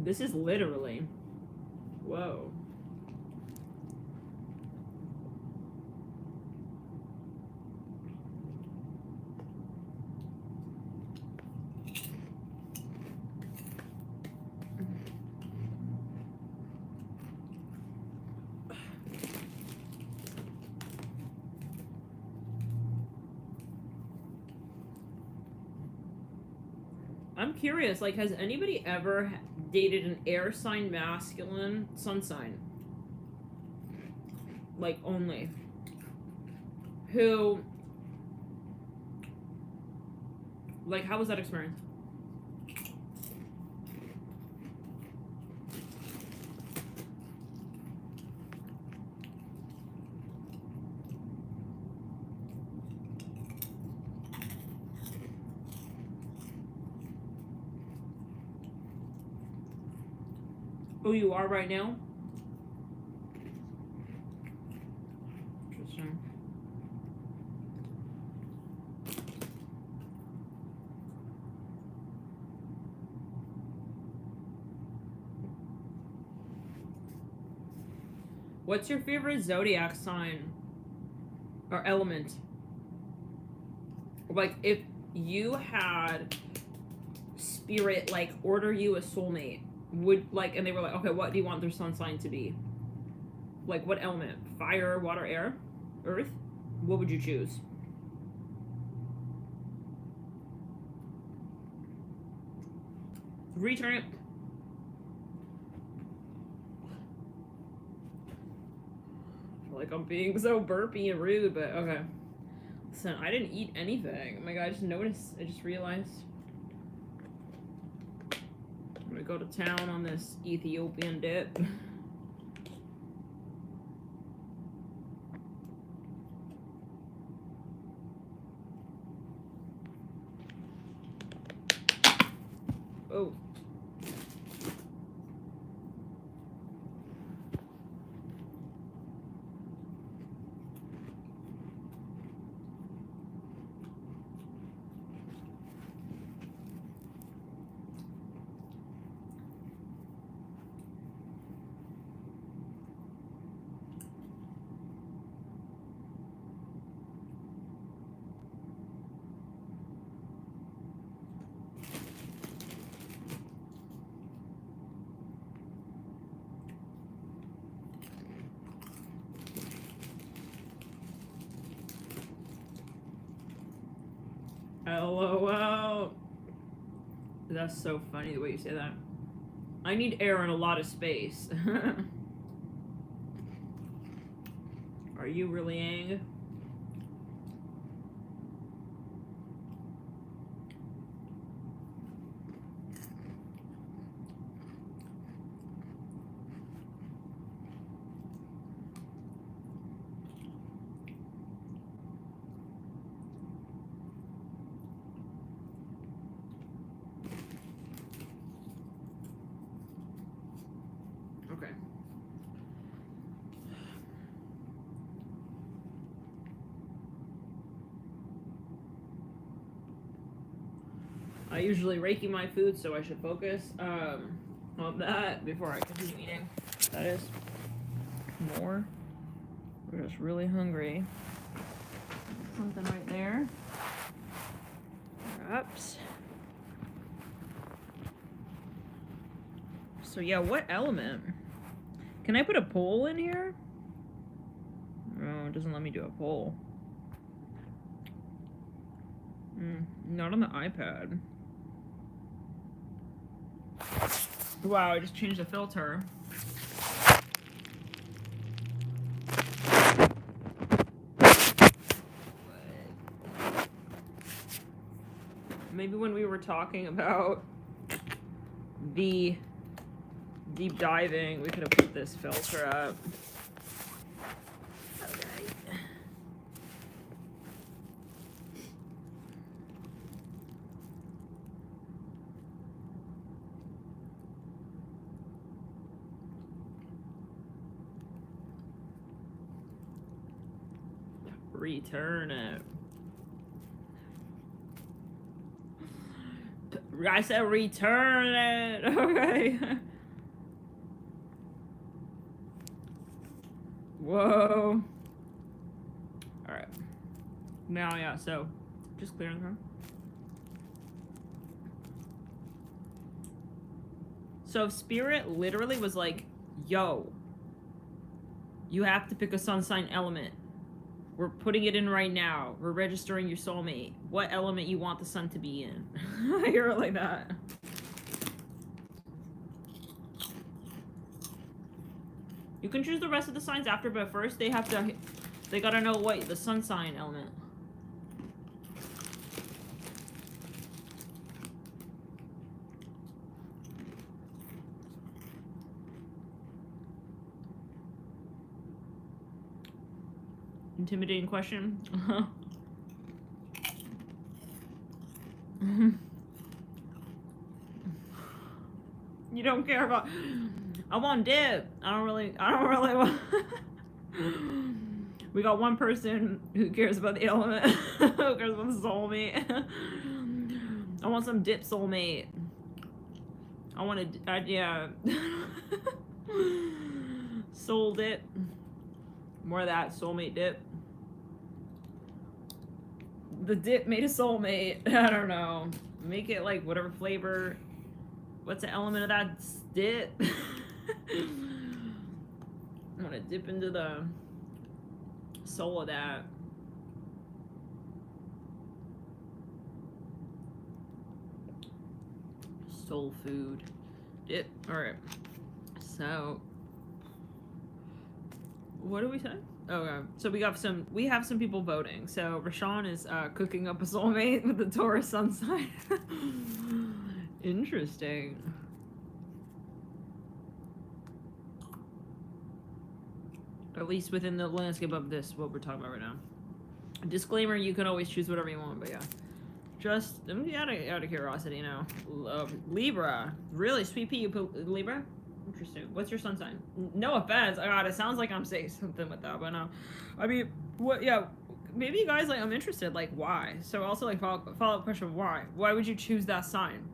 This is literally, whoa. I'm curious, like, has anybody ever dated an air sign masculine sun sign? Like, only. Who, like, how was that experience? Who you are right now? Interesting. What's your favorite zodiac sign or element? Like, if you had spirit, like, order you a soulmate, would, like, and they were like, okay, what do you want their sun sign to be? Like, what element? Fire, water, air, earth? What would you choose? Return it. like I'm being so burpy and rude, but okay. Listen, I didn't eat anything. Oh my god, I just noticed. I just realized. I'm gonna go to town on this Ethiopian dip. Oh. LOL. That's so funny the way you say that. I need air and a lot of space. Are you really Ang? Okay. I usually Reiki my food, so I should focus on that before I continue eating. That is more. We're just really hungry. Something right there. Perhaps. So yeah, what element? Can I put a poll in here? No, it doesn't let me do a poll. Not on the iPad. Wow, I just changed the filter. Maybe when we were talking about the deep diving, we could have put this filter up. Okay. Return it. I said return it. Okay. Whoa. Alright. Now, yeah, so just clearing her. So if Spirit literally was like, yo, you have to pick a sun sign element. We're putting it in right now. We're registering your soulmate. What element you want the sun to be in? I hear it like that. You can choose the rest of the signs after, but first they gotta know what the sun sign element. Intimidating question. You don't care about. I want dip. I don't really want. We got one person who cares about the element. Who cares about the soulmate? I want some dip soulmate. I want to, yeah. Soul dip. More of that soulmate dip. The dip made a soulmate. I don't know. Make it like whatever flavor. What's the element of that dip? I'm gonna dip into the soul of that. Soul food. Dip. Alright. So, what do we say? Okay, so we have some people voting. So Rashawn is cooking up a soulmate with the Taurus sun sign. Interesting. At least within the landscape of this, what we're talking about right now. Disclaimer: you can always choose whatever you want, but yeah. Just out of curiosity, you know. Libra, really, sweet pea. You put Libra. Interesting. What's your sun sign? No offense. God, it sounds like I'm saying something with that, but no. I mean, what? Yeah, maybe you guys, like, I'm interested. Like, why? So also, like, follow-up question: why? Why would you choose that sign?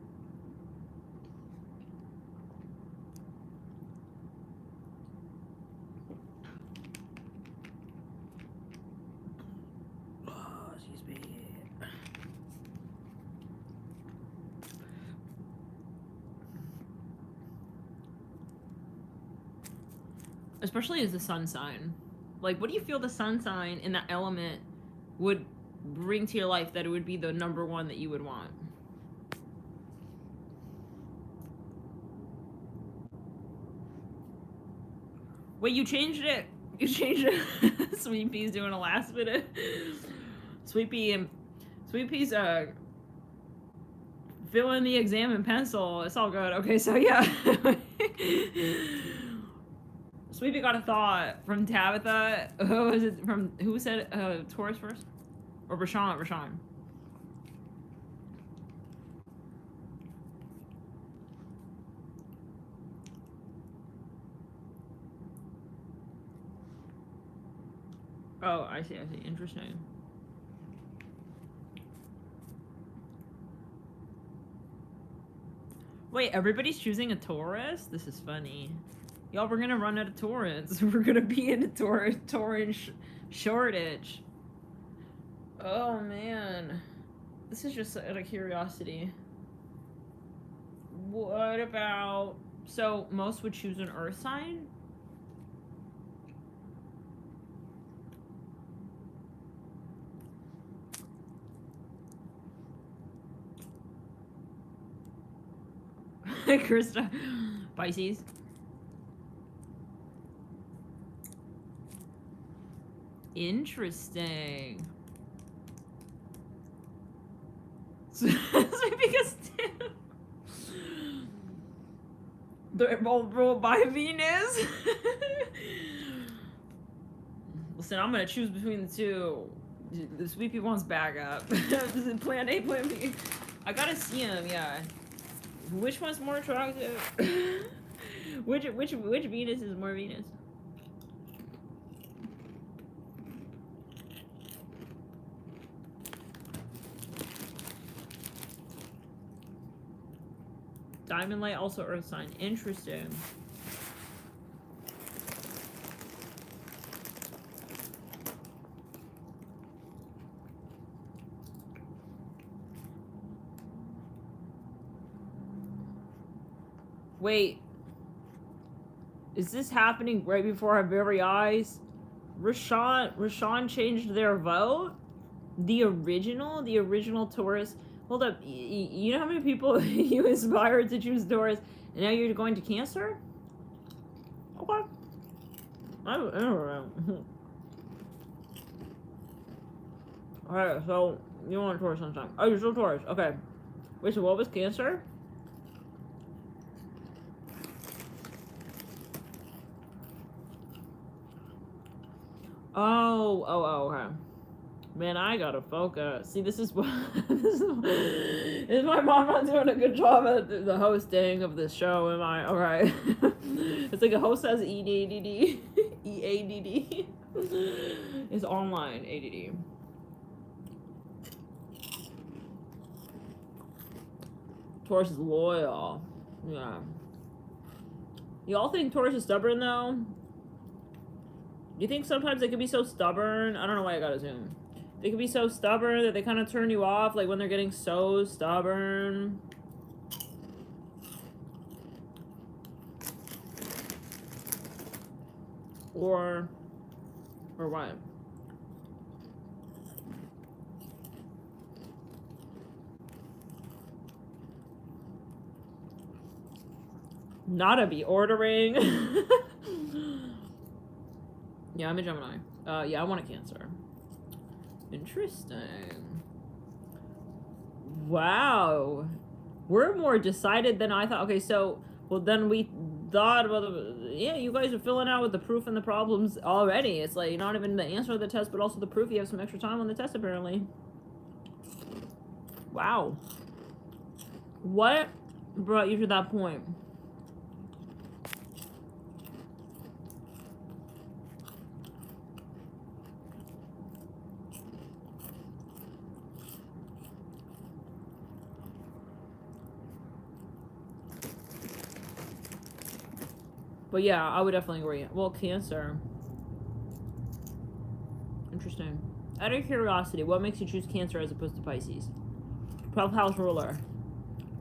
Especially as the sun sign. Like, what do you feel the sun sign in that element would bring to your life that it would be the number one that you would want? Wait, you changed it? You changed it? Sweet Pea's doing a last minute. Sweet Pea's fill in the exam in pencil. It's all good. Okay, so yeah. Sweepy got a thought from Tabitha. Who was it from? Who said Taurus first? Or Rashawn? Rashawn. Oh, I see. I see. Interesting. Wait, everybody's choosing a Taurus? This is funny. Y'all, we're gonna run out of Taurus. We're gonna be in a Taurus shortage. Oh, man. This is just out of curiosity. What about... So, most would choose an earth sign? Krista. Pisces. Interesting. Because they're both ruled by Venus. Listen, I'm gonna choose between the two. The Sweepy wants back up. Plan A, plan B. I gotta see him, yeah. Which one's more attractive? Which Venus is more Venus? Diamond Light, also Earth sign. Interesting. Wait. Is this happening right before our very eyes? Rashawn changed their vote? The original Taurus. Hold up, you know how many people you inspired to choose Taurus, and now you're going to Cancer? Okay. I don't know. Alright, so you want Taurus sometime. Oh, you're still Taurus. Okay. Wait, so what was Cancer? Oh, okay. Man, I gotta focus. See, this is what is my mom not doing a good job at the hosting of this show, am I? Alright. It's like a host has EADD. EADD. It's online ADD. Taurus is loyal. Yeah. Y'all think Taurus is stubborn though? You think sometimes they can be so stubborn? I don't know why I gotta zoom. They can be so stubborn that they kind of turn you off, like when they're getting so stubborn. Or what? Not a be ordering. Yeah, I'm a Gemini. Yeah, I want a Cancer. Interesting. Wow. We're more decided than I thought. Okay, so, well, then we thought about yeah, you guys are filling out with the proof and the problems already. It's like not even the answer to the test, but also the proof. You have some extra time on the test, apparently. Wow. What brought you to that point? But yeah, I would definitely agree. Well, Cancer. Interesting. Out of curiosity, what makes you choose Cancer as opposed to Pisces? 12th house ruler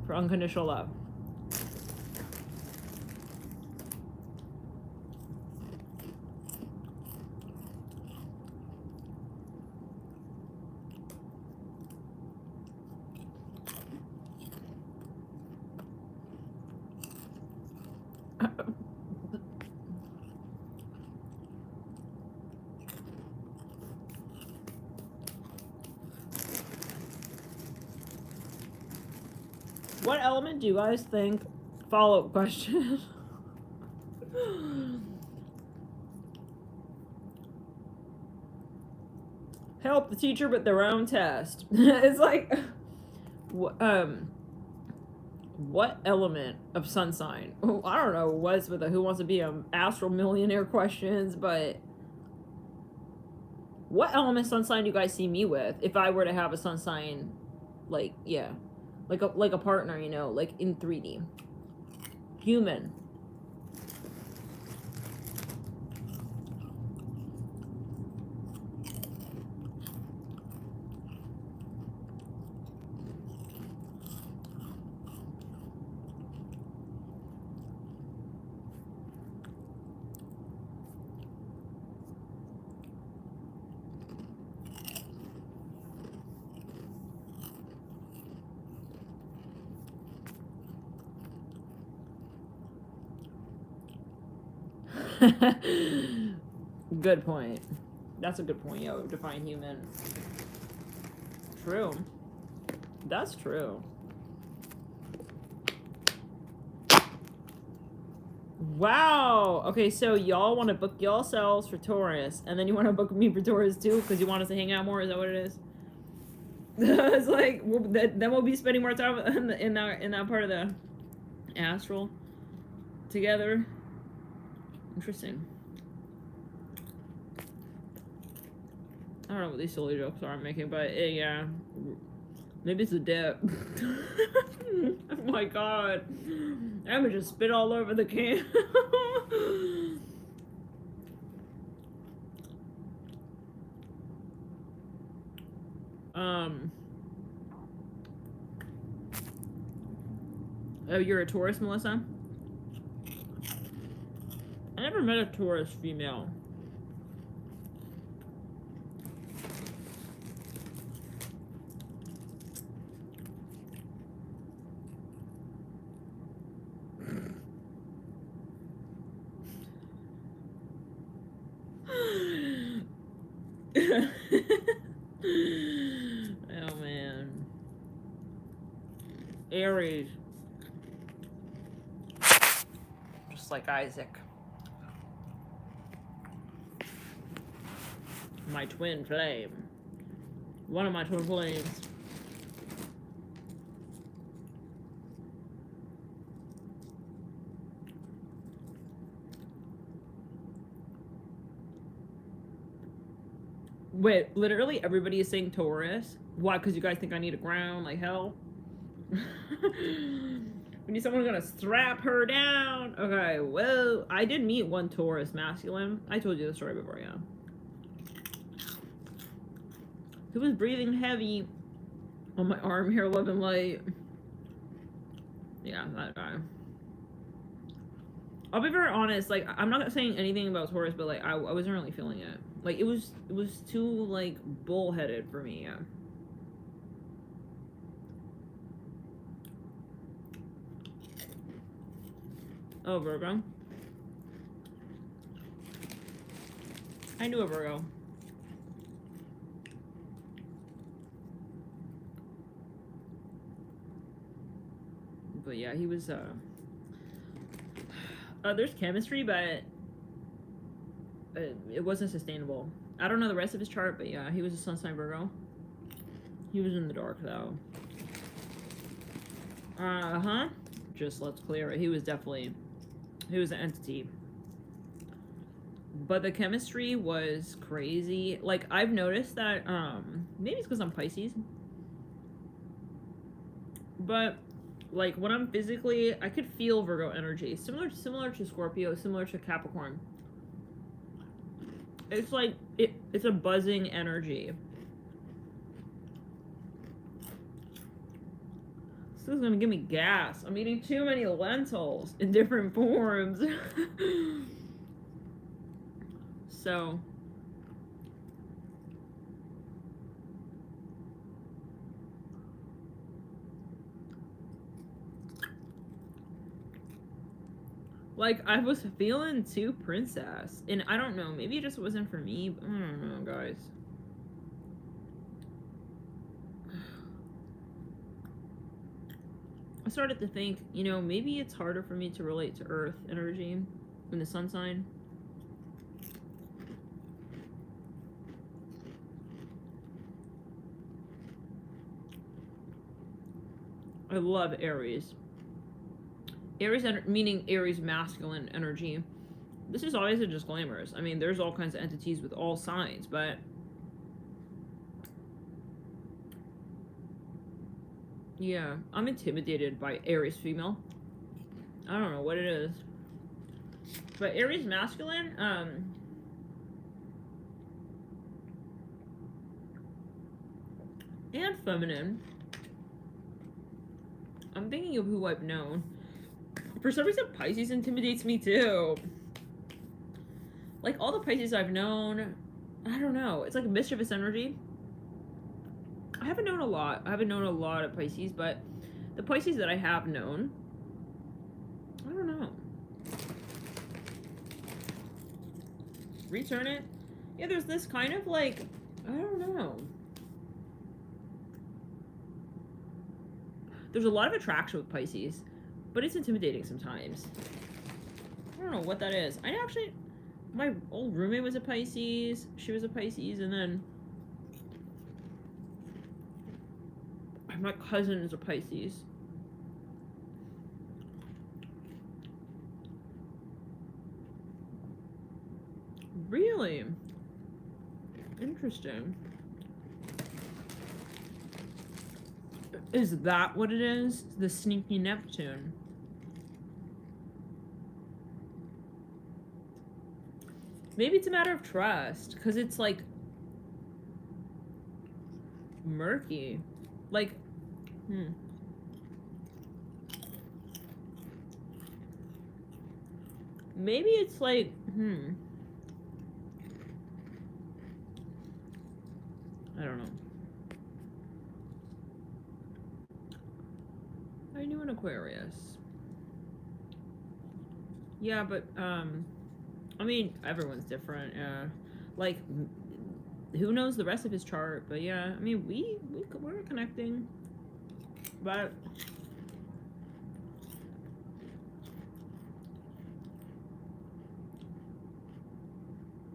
for unconditional love. What element do you guys think? Follow-up question. Help the teacher with their own test. It's like, what element of sun sign? Oh, I don't know what's with the Who Wants to Be an Astral Millionaire questions, but what element sun sign do you guys see me with if I were to have a sun sign, like, yeah, like a partner, you know, like in 3D? Human. Good point. That's a good point, yo. Define human. True. That's true. Wow. Okay, so y'all want to book y'all selves for Taurus, and then you want to book me for Taurus too, because you want us to hang out more. Is that what it is? It's like then we'll be spending more time in that part of the astral together. Interesting. I don't know what these silly jokes are I'm making, but yeah, maybe it's a dip. Oh my god, I'm gonna just spit all over the can. Oh, you're a Taurus, Melissa? I never met a Taurus female. Oh man. Aries. Just like Isaac. My twin flame. One of my twin flames. Wait, literally everybody is saying Taurus? Why? Because you guys think I need a ground like hell? We need someone gonna strap her down. Okay, well, I did meet one Taurus masculine. I told you the story before, yeah. He was breathing heavy on my arm here, love and light. Yeah, that guy. I'll be very honest, like, I'm not saying anything about Taurus, but like I wasn't really feeling it. Like it was too like bullheaded for me, yeah. Oh, Virgo. I knew a Virgo. But yeah, he was there's chemistry, but it wasn't sustainable. I don't know the rest of his chart, but yeah, he was a sun sign Virgo. He was in the dark though. Just let's clear it. He was definitely, he was an entity. But the chemistry was crazy. Like, I've noticed that, maybe it's because I'm Pisces. But, like, when I'm physically, I could feel Virgo energy. Similar to Scorpio, similar to Capricorn. It's like, it's a buzzing energy. This is gonna give me gas. I'm eating too many lentils in different forms. So, like, I was feeling too princess, and I don't know, maybe it just wasn't for me, but I don't know, guys. I started to think, you know, maybe it's harder for me to relate to Earth energy in the sun sign. I love Aries. Aries, meaning Aries masculine energy. This is always a disclaimers. I mean, there's all kinds of entities with all signs, but yeah, I'm intimidated by Aries female. I don't know what it is. But Aries masculine, and feminine. I'm thinking of who I've known. For some reason, Pisces intimidates me too. Like, all the Pisces I've known, I don't know. It's like a mischievous energy. I haven't known a lot. I haven't known a lot of Pisces, but the Pisces that I have known, I don't know. Return it? Yeah, there's this kind of like, I don't know. There's a lot of attraction with Pisces, but it's intimidating sometimes. I don't know what that is. I actually, my old roommate was a Pisces. She was a Pisces, and then my cousin is a Pisces. Really? Interesting. Is that what it is? The sneaky Neptune. Maybe it's a matter of trust, because it's like murky. Like, maybe it's like, I don't know. I knew an Aquarius. Yeah, but, I mean, everyone's different, like, who knows the rest of his chart, but yeah, I mean, we're connecting, but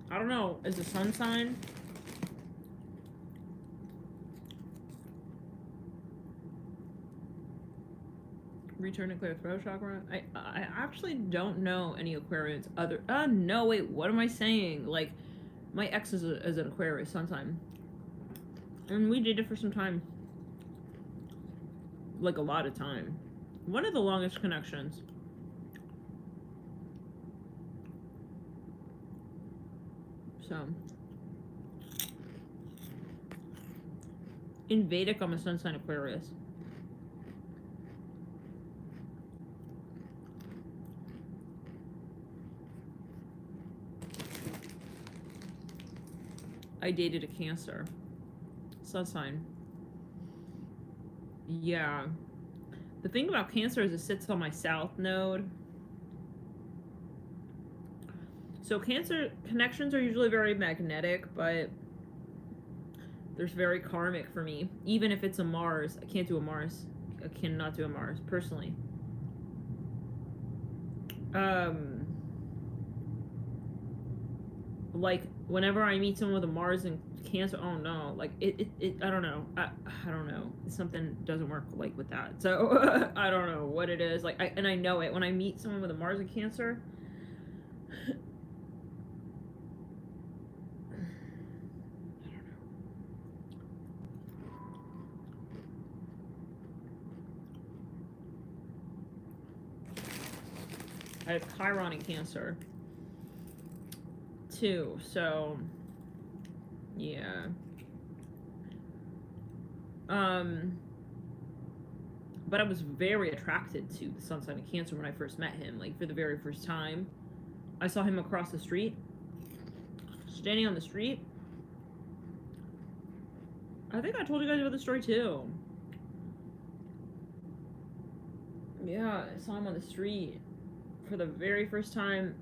I don't know, is the sun sign? Return to clear throat chakra. I actually don't know any Aquarians other. No, wait. What am I saying? Like, my ex is an Aquarius sun sign, and we dated for some time. Like, a lot of time. One of the longest connections. So, in Vedic, I'm a sun sign Aquarius. I dated a Cancer sun sign. Yeah. The thing about Cancer is it sits on my south node. So Cancer connections are usually very magnetic, but there's very karmic for me. Even if it's a Mars, I can't do a Mars. I cannot do a Mars, personally. Like, whenever I meet someone with a Mars and Cancer, oh no, like, it I don't know. I don't know. Something doesn't work, like, with that. So, I don't know what it is. Like, I know it. When I meet someone with a Mars and Cancer, I have Chiron in Cancer too, so yeah. But I was very attracted to the sun sign of Cancer when I first met him. Like, for the very first time, I saw him across the street, standing on the street. I think I told you guys about the story too. Yeah, I saw him on the street for the very first time.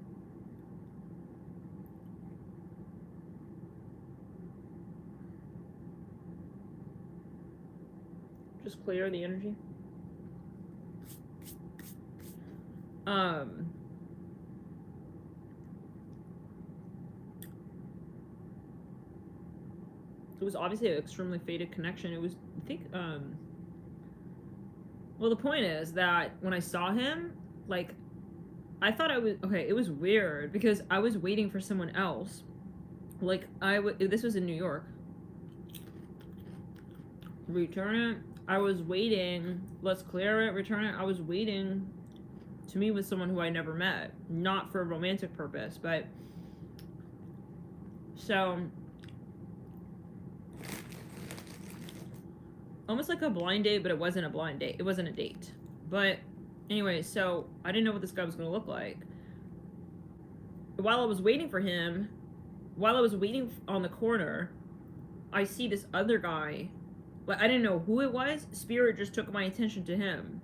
Just clear the energy. It was obviously an extremely fated connection. It was, I think, well, the point is that when I saw him, like, I thought okay, it was weird because I was waiting for someone else. Like, this was in New York. Return it. I was waiting. Let's clear it. Return it. I was waiting to meet with someone who I never met. Not for a romantic purpose, but... So... almost like a blind date, but it wasn't a blind date. It wasn't a date. But anyway, so I didn't know what this guy was going to look like. While I was waiting for him, while I was waiting on the corner, I see this other guy. Like, I didn't know who it was. Spirit just took my attention to him.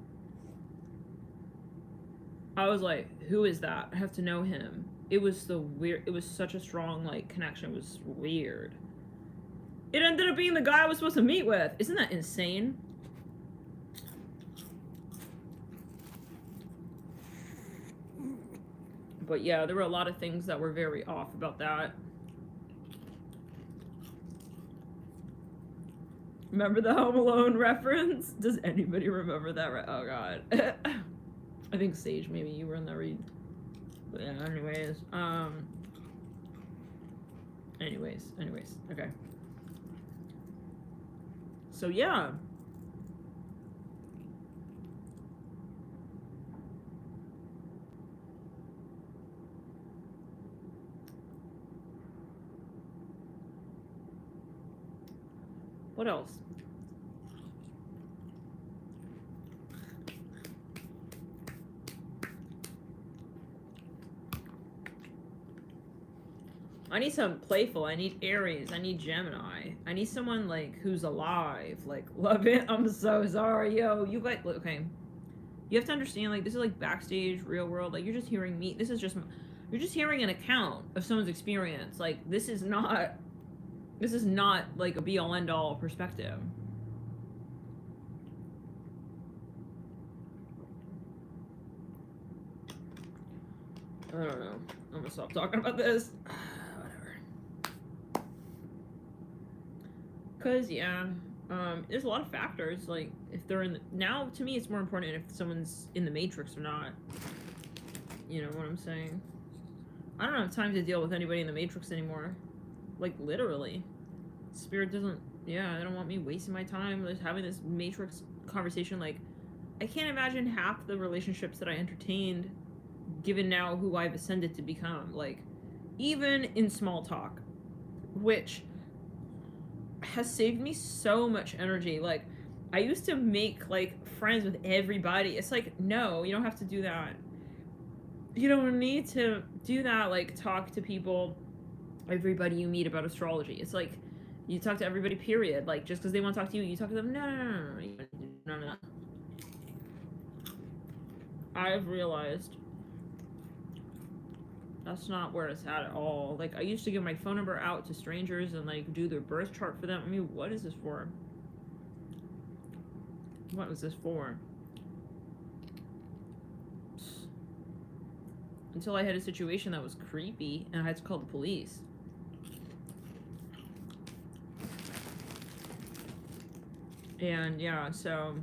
I was like, who is that? I have to know him. It was it was such a strong, like, connection. It was weird. It ended up being the guy I was supposed to meet with. Isn't that insane? But yeah, there were a lot of things that were very off about that. Remember the Home Alone reference? Does anybody remember that? Oh god. I think Sage, maybe you were in that read. But yeah, anyways. Anyways. Okay. So yeah. What else? I need something playful. I need Aries. I need Gemini. I need someone, like, who's alive. Like, love it. I'm so sorry, yo. You guys, okay. You have to understand, like, this is, like, backstage, real world. Like, you're just hearing me. This is just, you're just hearing an account of someone's experience. Like, this is not, like, a be-all, end-all perspective. I don't know. I'm gonna stop talking about this. Cause yeah, there's a lot of factors. Like, if they're in now, to me, it's more important if someone's in the Matrix or not. You know what I'm saying? I don't have time to deal with anybody in the Matrix anymore. Like, literally. Spirit doesn't. Yeah, they don't want me wasting my time just having this Matrix conversation. Like, I can't imagine half the relationships that I entertained, given now who I've ascended to become. Like, even in small talk, which has saved me so much energy. Like, I used to make, like, friends with everybody. It's like, no, you don't have to do that. You don't need to do that. Like, talk to people, everybody you meet about astrology. It's like, you talk to everybody, period. Like, just because they want to talk to you, you talk to them. No. I've realized That's not where it's at all. Like, I used to give my phone number out to strangers and, like, do their birth chart for them. I mean, what is this for? What was this for? Until I had a situation that was creepy and I had to call the police. And yeah, so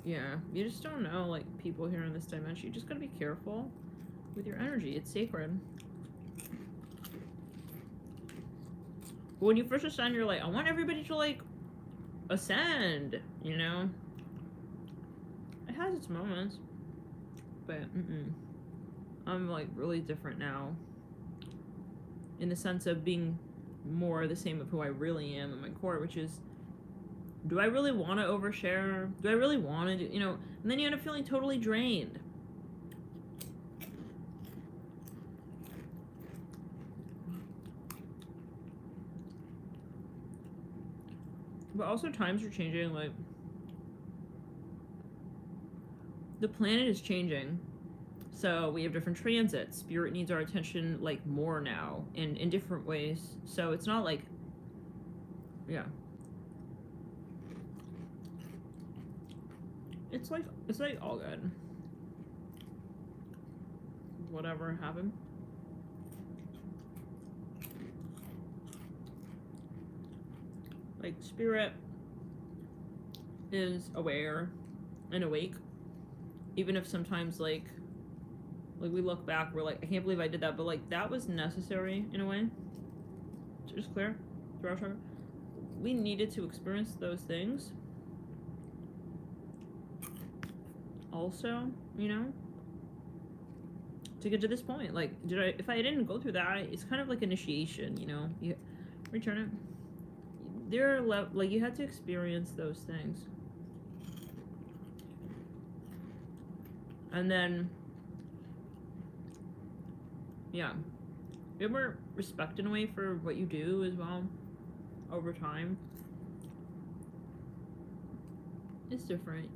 yeah, you just don't know, like, people here in this dimension. You just gotta be careful with your energy. It's sacred. When you first ascend, you're like, I want everybody to, like, ascend, you know? It has its moments. But, I'm, like, really different now. In the sense of being more the same of who I really am in my core, which is, do I really want to overshare? Do I really want to do, you know? And then you end up feeling totally drained. But also times are changing, like, the planet is changing. So we have different transits. Spirit needs our attention, like, more now in different ways. So it's not like, yeah. It's like all good. Whatever happened. Like, spirit is aware and awake. Even if sometimes, like we look back, we're like, I can't believe I did that, but, like, that was necessary in a way. Just clear. We needed to experience those things. Also, you know, to get to this point. Like, if I didn't go through that, it's kind of like initiation, you know? You return it. There are like, you had to experience those things. And then, yeah, you have more respect in a way for what you do as well over time. It's different.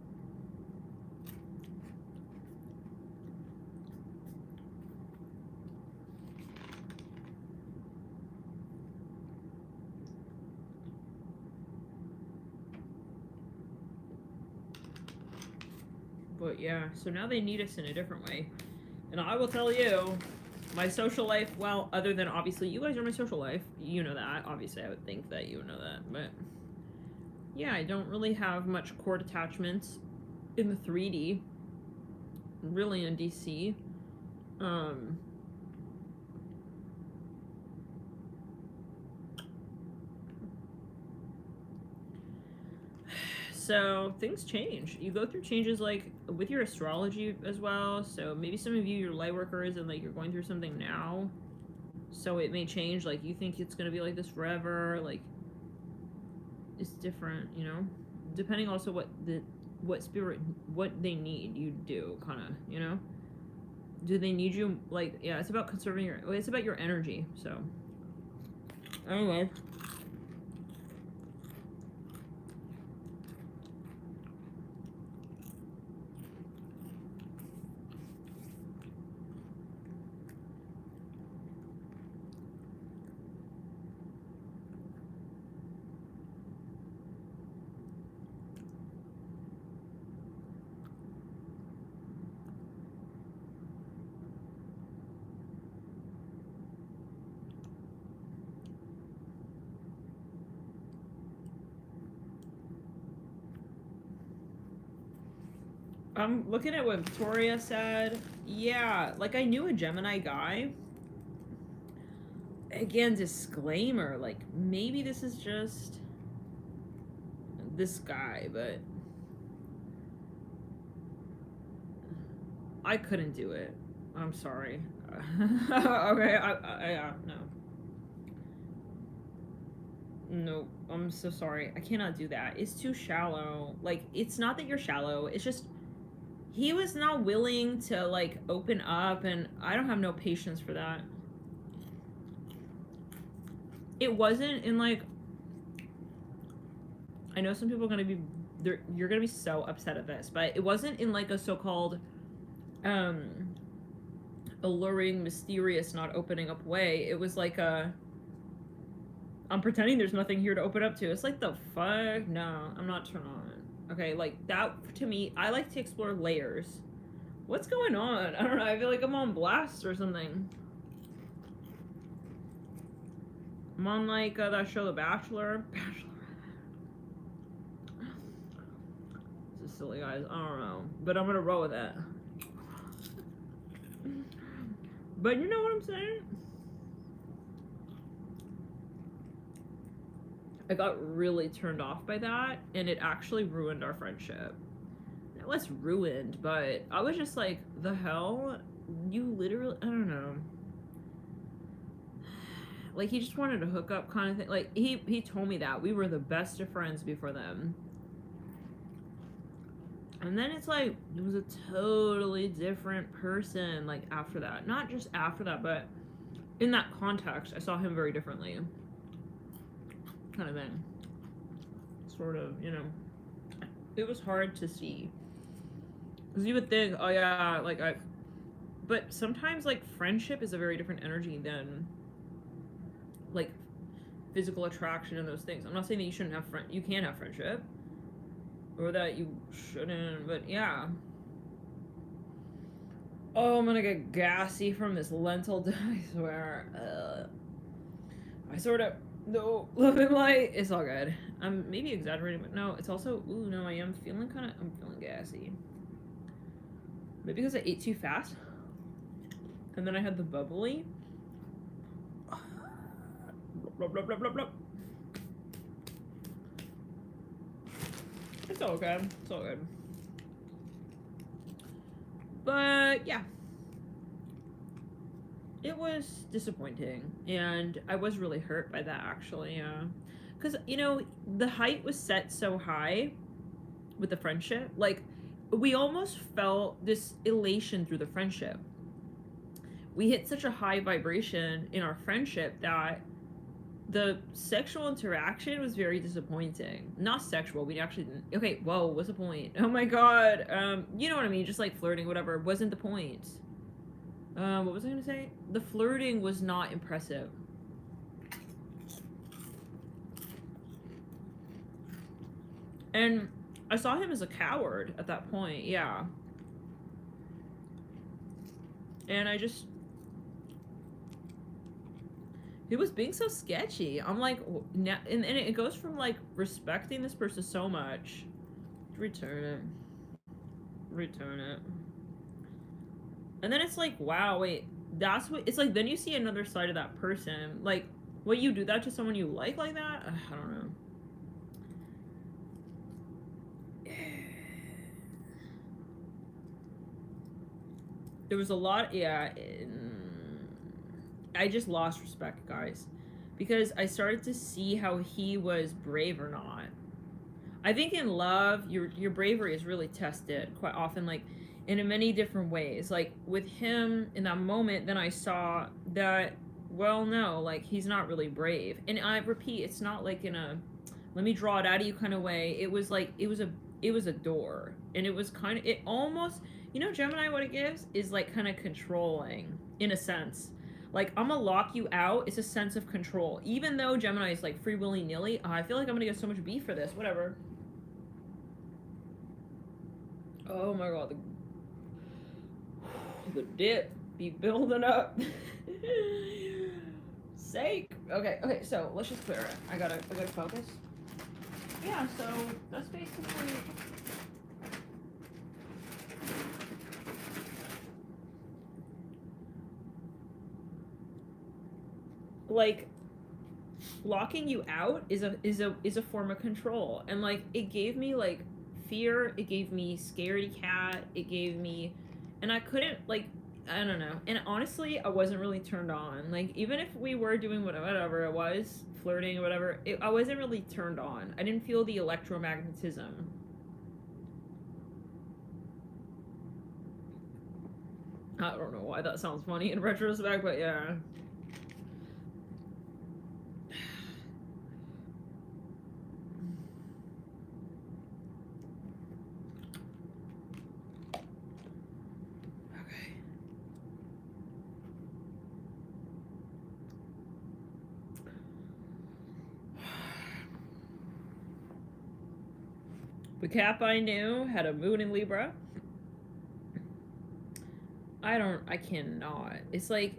But yeah, so now they need us in a different way. And I will tell you, my social life, well, other than obviously you guys are my social life, you know that. Obviously, I would think that you know that. But yeah, I don't really have much core attachments in the 3D, really in DC. So things change. You go through changes, like, with your astrology as well. So maybe some of you, you're light workers and, like, you're going through something now. So it may change. Like, you think it's going to be like this forever. Like, it's different, you know? Depending also what spirit, what they need you do, kind of, you know? Do they need you, like, yeah, it's about conserving it's about your energy, so. Anyway. I'm looking at what Victoria said. Yeah, like, I knew a Gemini guy. Again, disclaimer, like, maybe this is just this guy, but I couldn't do it. I'm sorry. Okay, yeah, no. No, I'm so sorry. I cannot do that. It's too shallow. Like, it's not that you're shallow. It's just, he was not willing to, like, open up, and I don't have no patience for that. It wasn't in, like, I know some people are gonna be, you're gonna be so upset at this, but it wasn't in, like, a so-called alluring, mysterious, not opening up way. It was like a, I'm pretending there's nothing here to open up to. It's like, the fuck? No, I'm not turned on. Okay, like, that, to me, I like to explore layers. What's going on? I don't know, I feel like I'm on blast or something. I'm on, like, that show, The Bachelor. This is silly, guys. I don't know. But I'm gonna roll with that. But you know what I'm saying? I got really turned off by that, and it actually ruined our friendship. It was ruined, but I was just like, the hell? You literally, I don't know. Like, he just wanted to hook up kind of thing. Like, he told me that. We were the best of friends before them. And then it's like, it was a totally different person, like, after that. Not just after that, but in that context, I saw him very differently. Kind of thing. Sort of, you know. It was hard to see. Because you would think, oh yeah, like, but sometimes, like, friendship is a very different energy than, like, physical attraction and those things. I'm not saying that you shouldn't have you can have friendship. Or that you shouldn't, but yeah. Oh, I'm gonna get gassy from this lentil dip, I swear. I sort of, no, love and light. It's all good. I'm maybe exaggerating, but no, it's also, ooh, no, I am feeling I'm feeling gassy. Maybe because I ate too fast. And then I had the bubbly. Blah, blah, blah, blah, blah. It's all good. It's all good. But yeah. It was disappointing. And I was really hurt by that, actually. Because, you know, the height was set so high with the friendship. Like, we almost felt this elation through the friendship. We hit such a high vibration in our friendship that the sexual interaction was very disappointing. Not sexual, we actually didn't. Okay, whoa, what's the point? Oh my god. You know what I mean, just like flirting, whatever, wasn't the point. What was I gonna say? The flirting was not impressive. And I saw him as a coward at that point, yeah. And I just, he was being so sketchy. I'm like, and it goes from like respecting this person so much. Return it. Return it. And then it's like, wow, wait, that's what, it's like, then you see another side of that person. Like, what, you do that to someone you like that? I don't know. There was a lot, yeah. I just lost respect, guys, because I started to see how he was brave or not. I think in love, your bravery is really tested quite often, like in many different ways. Like with him in that moment, then I saw that, well, no, like he's not really brave. And I repeat, it's not like in a let me draw it out of you kind of way. It was like it was a door, and it was kind of, it almost, you know, Gemini, what it gives is like kind of controlling in a sense. Like, I'm gonna lock you out. It's a sense of control. Even though Gemini is like free willy-nilly, I feel like I'm gonna get so much beef for this. Whatever. Oh my god, the dip be building up. Sake. Okay, so let's just clear it. I gotta focus. Yeah, so that's basically, like, locking you out is a form of control. And like, it gave me like fear, it gave me scaredy cat, it gave me, and I couldn't, like, I don't know. And honestly, I wasn't really turned on. Like, even if we were doing whatever it was, flirting or whatever, I wasn't really turned on. I didn't feel the electromagnetism. I don't know why that sounds funny in retrospect, but yeah. The Cap I knew had a moon in Libra. I cannot. It's like,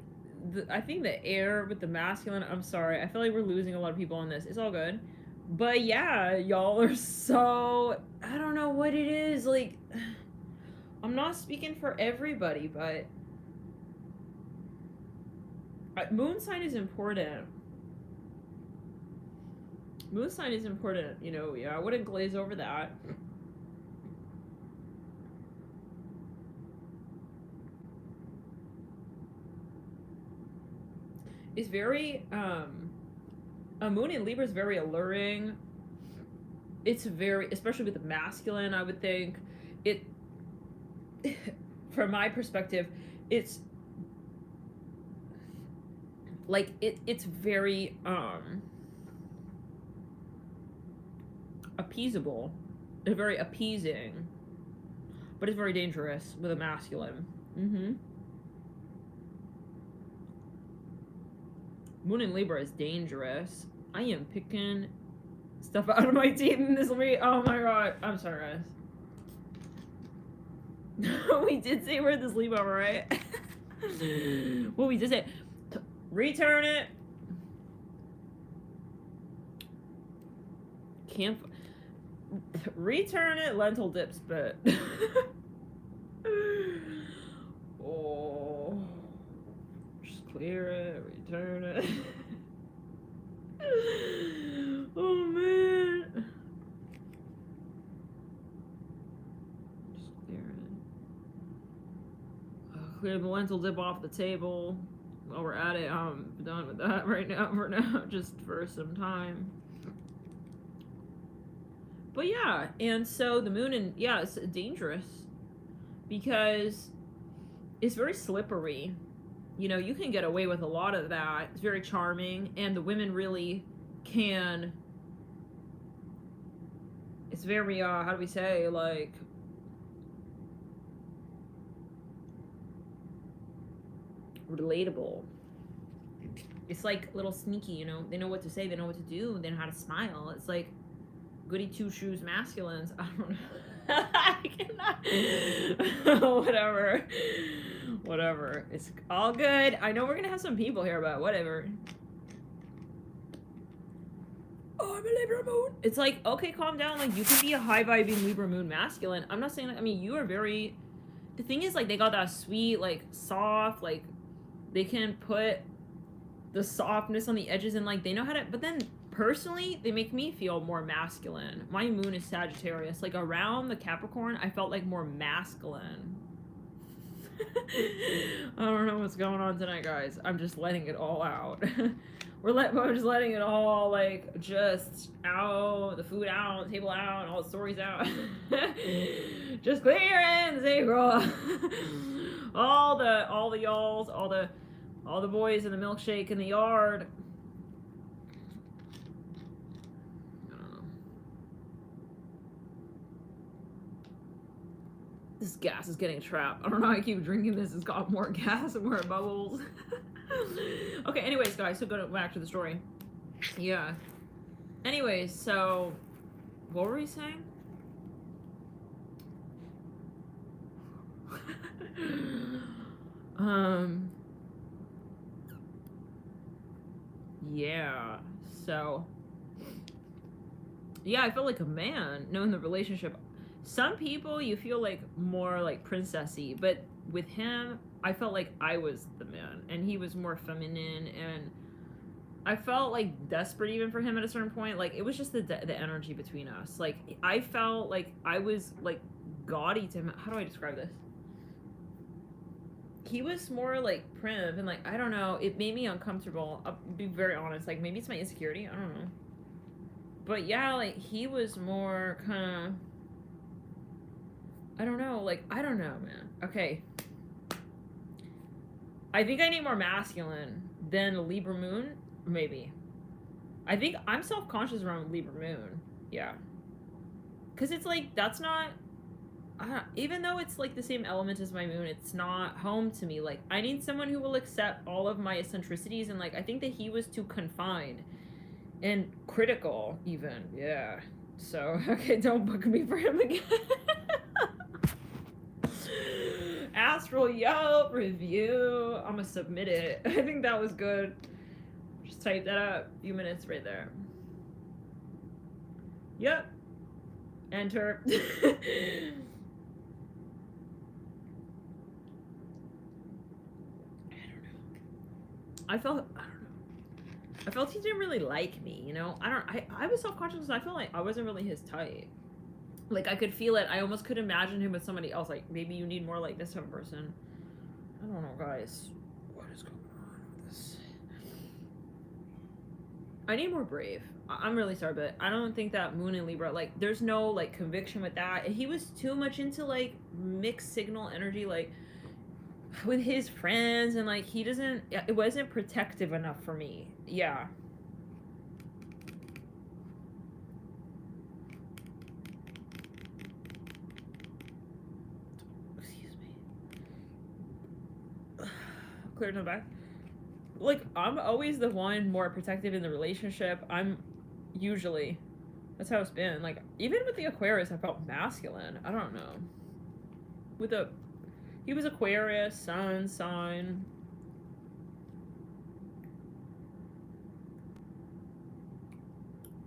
I think the air with the masculine, I'm sorry. I feel like we're losing a lot of people on this. It's all good. But yeah, y'all are so, I don't know what it is. Like, I'm not speaking for everybody, but moon sign is important. Moon sign is important, you know. Yeah, I wouldn't glaze over that. It's very, a moon in Libra is very alluring. It's very, especially with the masculine, I would think. It, from my perspective, it's like, it's very, appeasable. It's very appeasing. But it's very dangerous with a masculine. Mm-hmm. Moon in Libra is dangerous. I am picking stuff out of my teeth in this week. Oh my god. I'm sorry, guys. We did say we're this Libra, right? Well, we did say return it. Can't return it. Lentil dips, but oh. Clear it, return it. Oh man. Just clear it. Clear the lentil dip off the table. While we're at it, I'm done with that right now for now, just for some time. But yeah, and so the moon, and yeah, it's dangerous because it's very slippery. You know, you can get away with a lot of that. It's very charming, and the women really can. It's very, how do we say, like, relatable. It's like a little sneaky, you know. They know what to say, they know what to do, they know how to smile. It's like goody two shoes masculines. I don't know. I cannot. Whatever. It's all good. I know we're gonna have some people here, but whatever. Oh, I'm a Libra moon. It's like, okay, calm down. Like, you can be a high vibing Libra moon masculine. I'm not saying that. I mean, you are very. The thing is, like, they got that sweet, like, soft, like, they can put the softness on the edges and, like, they know how to. But then, personally, they make me feel more masculine. My moon is Sagittarius. Like, around the Capricorn, I felt like more masculine. I don't know what's going on tonight, guys. I'm just letting it all out. I'm just letting it all, like, just out, the food out, the table out, all the stories out. Just clearing the sacral. all the y'alls, all the boys in the milkshake in the yard. This gas is getting trapped. I don't know how I keep drinking this. It's got more gas and more bubbles. Okay, anyways, guys, so go back to the story. Yeah. Anyways, so what were we saying? Yeah. So yeah, I felt like a man knowing the relationship. Some people you feel like more like princessy, but with him, I felt like I was the man, and he was more feminine, and I felt like desperate even for him at a certain point. Like, it was just the energy between us. Like, I felt like I was like gaudy to him. How do I describe this? He was more like prim, and like, I don't know, it made me uncomfortable. I'll be very honest. Like, maybe it's my insecurity. I don't know. But yeah, like, he was more kind of, I don't know, like, I don't know, man. Okay. I think I need more masculine than a Libra moon, maybe. I think I'm self-conscious around Libra moon. Yeah. Because it's like, that's not, even though it's like the same element as my moon, it's not home to me. Like, I need someone who will accept all of my eccentricities, and like, I think that he was too confined. And critical, even. Yeah. So, okay, don't book me for him again. Astral Yelp review. I'm gonna submit it. I think that was good. Just type that up. A few minutes right there. Yep. Enter. I don't know. I felt he didn't really like me, you know? I was self-conscious because I felt like I wasn't really his type. Like, I could feel it. I almost could imagine him with somebody else. Like, maybe you need more like this type of person. I don't know, guys. What is going on with this? I need more brave. I'm really sorry, but I don't think that Moon and Libra, like, there's no, like, conviction with that. He was too much into, like, mixed signal energy, like, with his friends, and, like, it wasn't protective enough for me. Yeah. Excuse me. Clear to the back. Like, I'm always the one more protective in the relationship. Usually. That's how it's been. Like, even with the Aquarius, I felt masculine. I don't know. He was Aquarius, sun sign.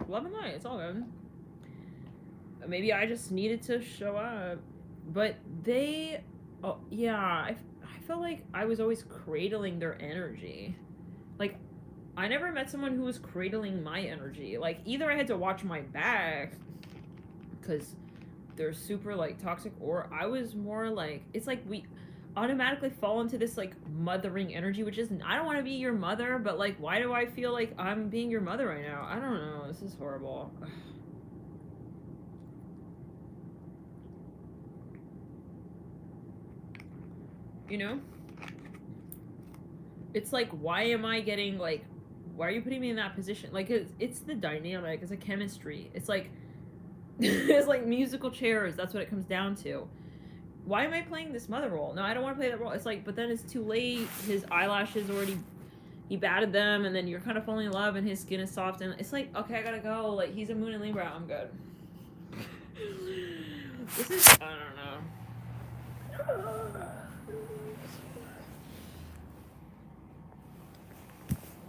Love and light, it's all good. Maybe I just needed to show up. But I felt like I was always cradling their energy. Like, I never met someone who was cradling my energy. Like, either I had to watch my back, because they're super, like, toxic, or I was more like, it's like we automatically fall into this, like, mothering energy, which is, I don't want to be your mother, but, like, why do I feel like I'm being your mother right now? I don't know. This is horrible. You know? It's like, why am I getting, like, why are you putting me in that position? Like, it's the dynamic, it's a chemistry. It's like, it's like musical chairs, that's what it comes down to. Why am I playing this mother role? No, I don't want to play that role. It's like, but then it's too late. His eyelashes already, he batted them, and then you're kind of falling in love, and his skin is soft, and it's like, okay, I gotta go. Like, he's a Moon and Libra, I'm good. This is, I don't know.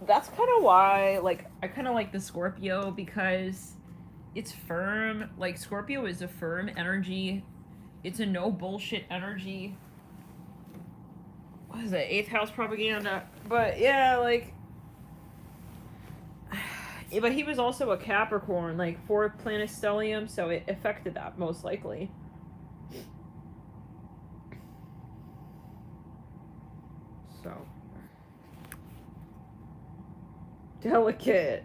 That's kind of why, like, I kind of like the Scorpio, because it's firm. Like, Scorpio is a firm energy. It's a no bullshit energy. What is it? 8th house propaganda. But yeah, like, but he was also a Capricorn, like 4th planet stellium, so it affected that most likely. So delicate.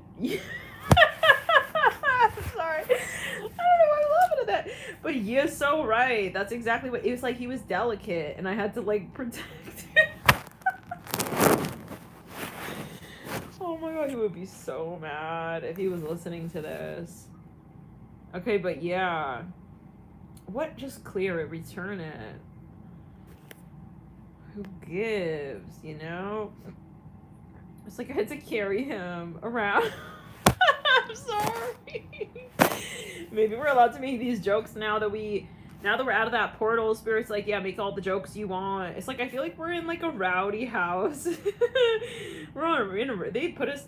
Sorry. I don't know why I'm laughing at that. But you're so right. That's exactly what it was. Like, he was delicate, and I had to, like, protect him. Oh my god, he would be so mad if he was listening to this. Okay, but yeah. What? Just clear it, return it. Who gives, you know? It's like I had to carry him around. I'm sorry. Maybe we're allowed to make these jokes now that we're out of that portal. Spirit's like, yeah, make all the jokes you want. It's like, I feel like we're in, like, a rowdy house. They put us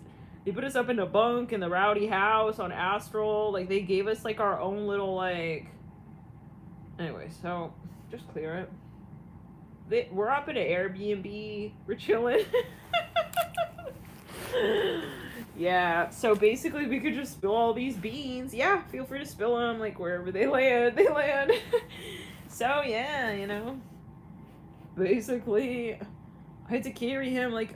up in a bunk in the rowdy house on Astral. Like, they gave us, like, our own little, like, anyway, so just clear it. We're up in an Airbnb. We're chilling. Yeah, so basically we could just spill all these beans. Yeah, feel free to spill them, like, wherever they land, So, yeah, you know. Basically, I had to carry him like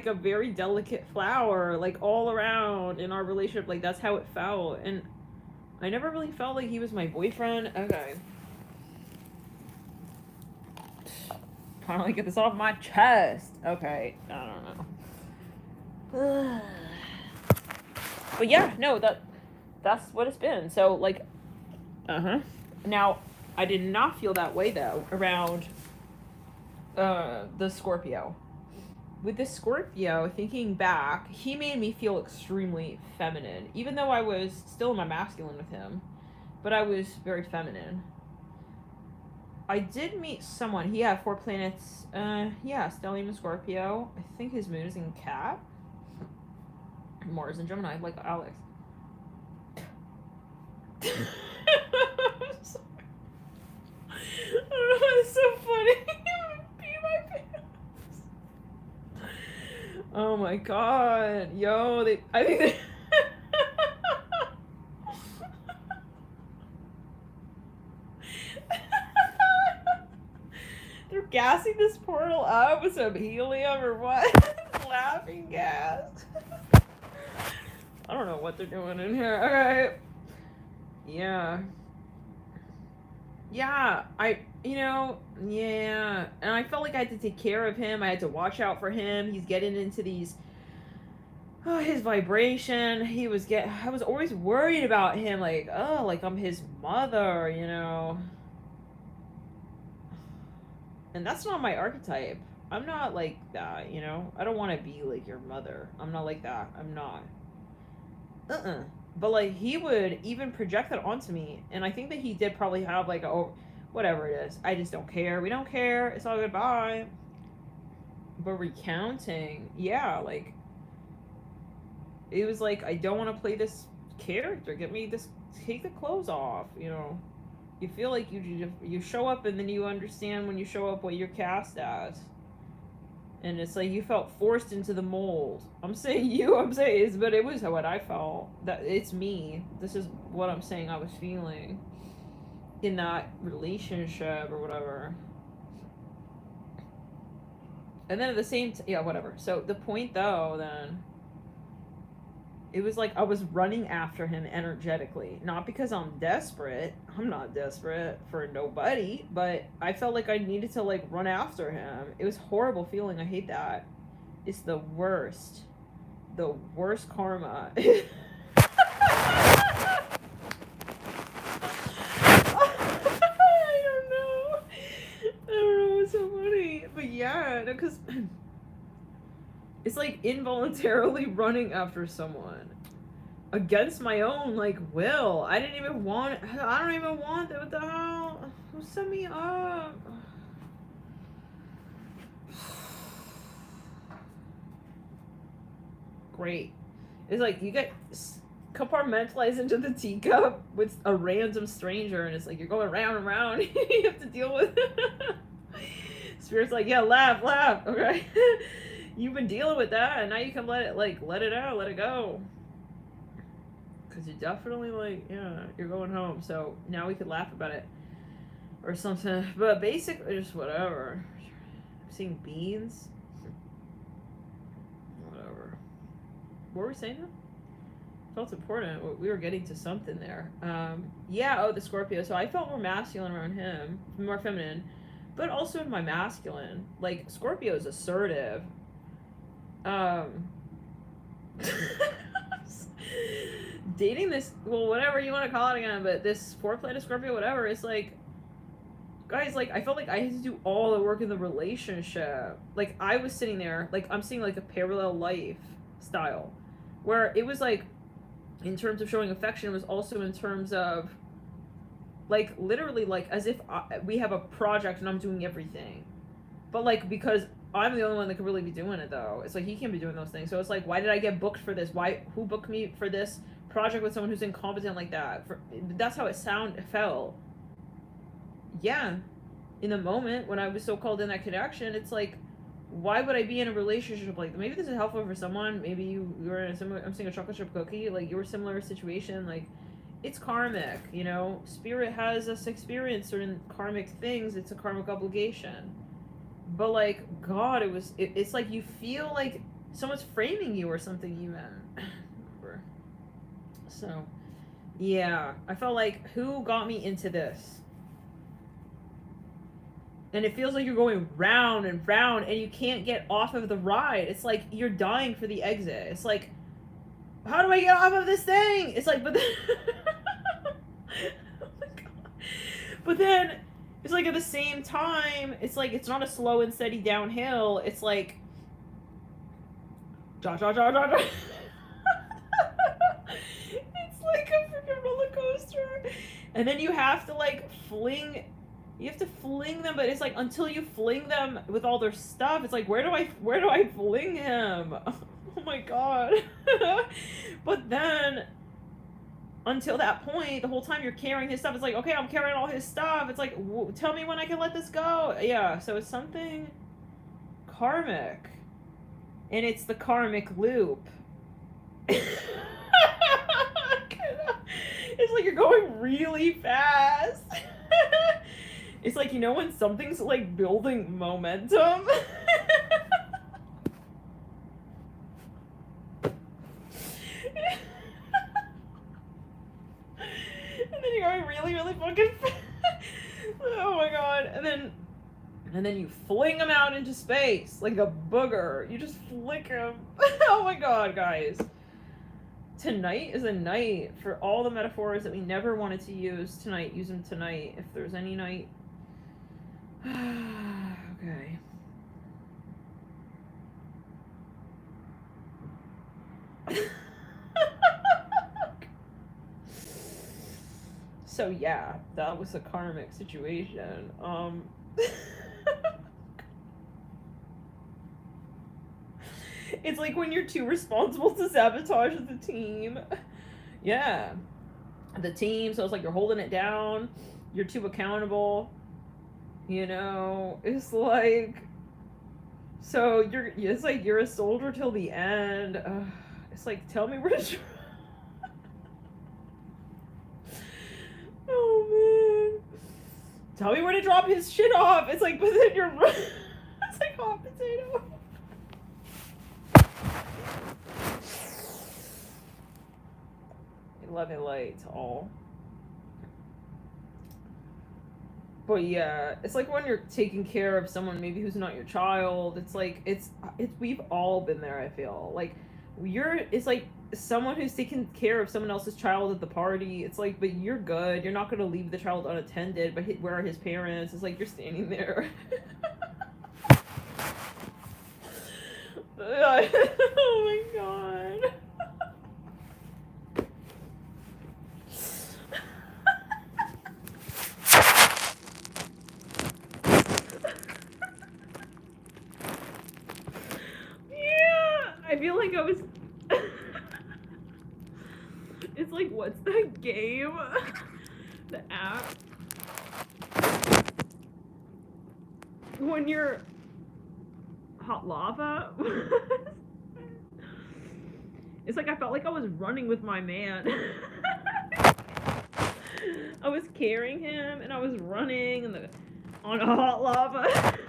a very delicate flower, like, all around in our relationship. Like, that's how it felt. And I never really felt like he was my boyfriend. Okay. Finally get this off my chest. Okay, I don't know. But yeah, no, that's what it's been. So, like, Now, I did not feel that way, though, around the Scorpio. with this Scorpio, thinking back, he made me feel extremely feminine, even though I was still in my masculine with him, but I was very feminine. I did meet someone. He had 4 planets. Stellium in Scorpio. I think his moon is in Cap. Mars in Gemini, like Alex. I'm sorry. I don't know, it's so funny. Pee my pants. Oh my god. Yo, I think they they're gassing this portal up with some helium or what? Laughing gas. I don't know what they're doing in here. Alright. Yeah. Yeah, and I felt like I had to take care of him. I had to watch out for him. He's getting into these, his vibration. I was always worried about him, like I'm his mother, And that's not my archetype. I'm not like that, I don't want to be like your mother. I'm not like that. I'm not. But like he would even project that onto me, and I think that he did probably have like whatever it is. I just don't care. We don't care. It's all goodbye. But recounting, yeah, like it was like I don't want to play this character. Take the clothes off. You feel like you show up, and then you understand when you show up what you're cast as. And it's like you felt forced into the mold. I'm saying but it was what I felt. That it's me. This is what I'm saying I was feeling in that relationship or whatever. And then at the same whatever. So the point though, then, it was like I was running after him energetically. Not because I'm desperate. I'm not desperate for nobody. But I felt like I needed to like run after him. It was a horrible feeling. I hate that. It's the worst. The worst karma. I don't know. It's so funny. But yeah, because it's like involuntarily running after someone against my own like will. I don't even want it. What the hell? Who set me up? Great. It's like you get compartmentalized into the teacup with a random stranger, and it's like you're going round and round. You have to deal with Spirit's like, yeah, laugh, okay. You've been dealing with that, and now you can let it out, let it go. Because you definitely you're going home, so now we could laugh about it or something. But basically, just whatever. I'm seeing beans. Whatever. What were we saying though? Felt important. We were getting to something there. The Scorpio. So I felt more masculine around him, more feminine, but also in my masculine. Like Scorpio is assertive. Dating this, whatever you want to call it again, but this 4-planet Scorpio, whatever, it's like, guys, like, I felt like I had to do all the work in the relationship. Like, I was sitting there, like, I'm seeing, like, a parallel life style, where it was, like, in terms of showing affection, it was also in terms of, like, literally, like, as if we have a project and I'm doing everything. But, like, because I'm the only one that could really be doing it, though. It's like, he can't be doing those things. So it's like, why did I get booked for this? Who booked me for this project with someone who's incompetent like that? That's how it felt. Yeah. In the moment, when I was so called in that connection, it's like, why would I be in a relationship like that? Maybe this is helpful for someone. Maybe you were in a similar, I'm seeing a chocolate chip cookie, like, you were similar situation, like, it's karmic, Spirit has us experience certain karmic things. It's a karmic obligation. But, like, God, it's like you feel like someone's framing you or something even. So, yeah. I felt like, who got me into this? And it feels like you're going round and round and you can't get off of the ride. It's like you're dying for the exit. It's like, how do I get off of this thing? It's like, but then... oh my God. But then... it's like at the same time, it's like it's not a slow and steady downhill. It's like It's like a freaking roller coaster. And then you have to like fling them, but it's like until you fling them with all their stuff, it's like where do I fling him? Oh my god. But then until that point, the whole time you're carrying his stuff, it's like, okay, I'm carrying all his stuff. It's like, tell me when I can let this go. Yeah, so it's something karmic. And it's the karmic loop. It's like you're going really fast. It's like, you know, when something's like building momentum. And then you're going really, really fucking fast. Oh my god. And then you fling him out into space like a booger. You just flick him. Oh my god, guys. Tonight is a night for all the metaphors that we never wanted to use tonight. Use them tonight if there's any night. Okay. So yeah, that was a karmic situation. It's like when you're too responsible to sabotage the team. Yeah. The team, so it's like you're holding it down. You're too accountable. You know, it's like... So it's like you're a soldier till the end. It's like, tell me where to... Oh, man. Tell me where to drop his shit off. It's like, but then you're... It's like hot potato. Love and light to all. But yeah, it's like when you're taking care of someone maybe who's not your child. It's like it's we've all been there. I feel like it's like someone who's taking care of someone else's child at the party. It's like, but you're good. You're not gonna leave the child unattended. But where are his parents? It's like you're standing there. Oh my god. I feel like I was... It's like, what's that game? The app? When you're... Hot lava? It's like I felt like I was running with my man. I was carrying him and I was running on a hot lava.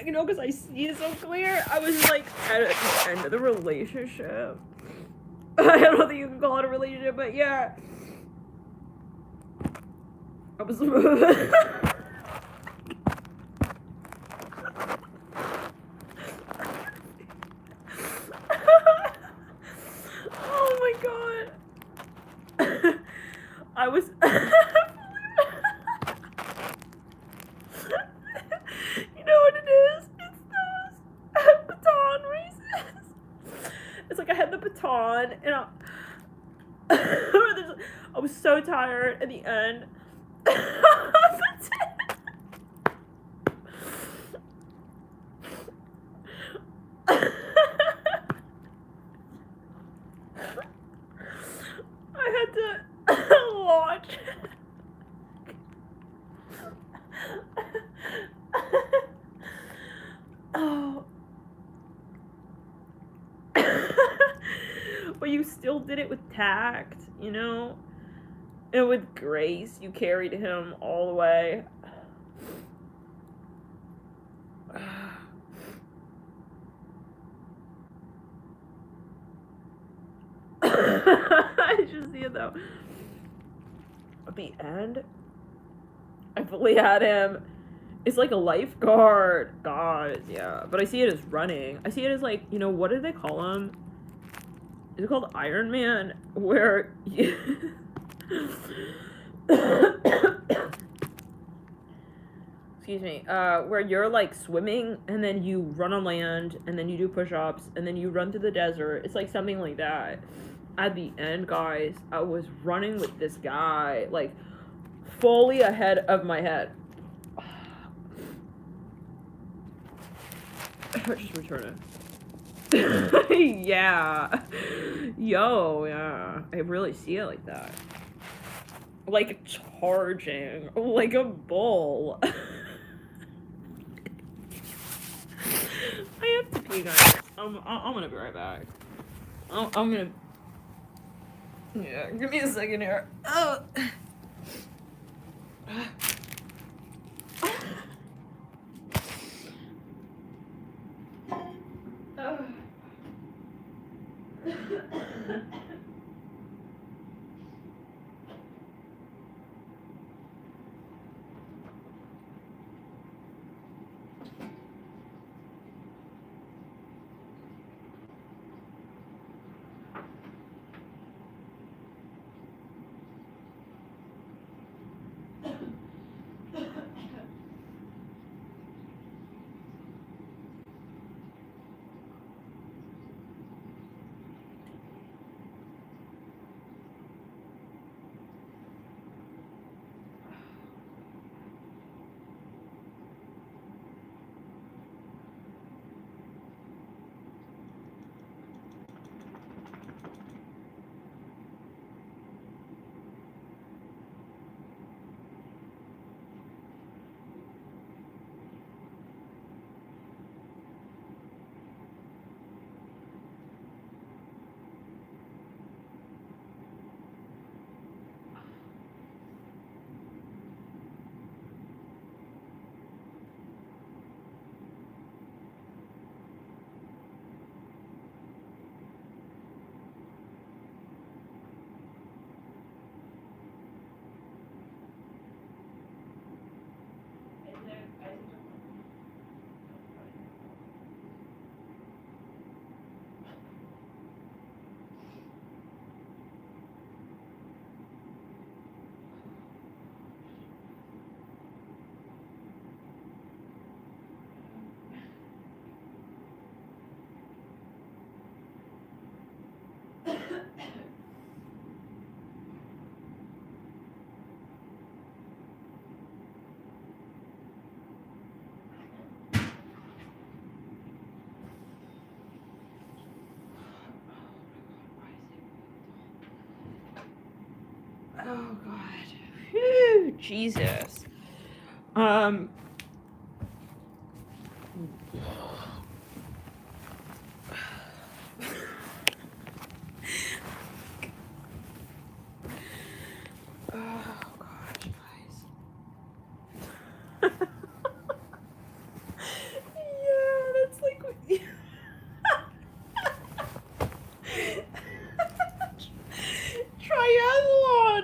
You know, because I see it so clear. I was like at the end of the relationship. I don't think you can call it a relationship, but yeah. I was... Oh my god. I was... You know what it is? It's those baton races. It's like I had the baton and I was so tired at the end. I had to launch. Oh. But you still did it with tact, you know? And with grace, you carried him all the way. I just see it though. At the end, I fully had him. It's like a lifeguard. God, yeah. But I see it as running. I see it as like, you know, what do they call him? Is it called Iron Man? Where you... Excuse me. Where you're like swimming and then you run on land and then you do push-ups and then you run through the desert. It's like something like that. At the end, guys, I was running with this guy, like fully ahead of my head. Just return it. Yeah. Yo, yeah. I really see it like that. Like charging. Like a bull. I have to pee, guys. I'm gonna be right back. I'm gonna... Yeah, give me a second here. Oh. Oh God. Whew, Jesus.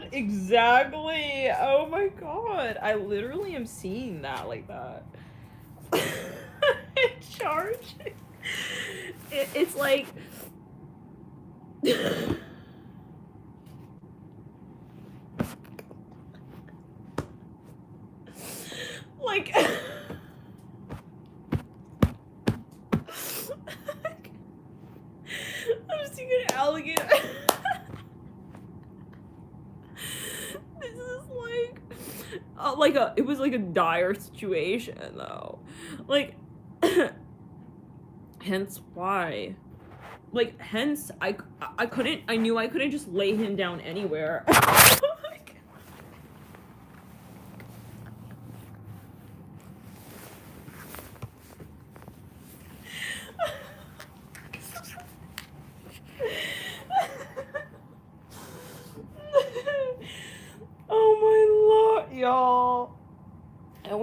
Exactly. Oh my God. I literally am seeing that like that. Charging. It's like... like... I'm seeing an alligator. It was like a dire situation though, like hence why, like hence I knew I couldn't just lay him down anywhere.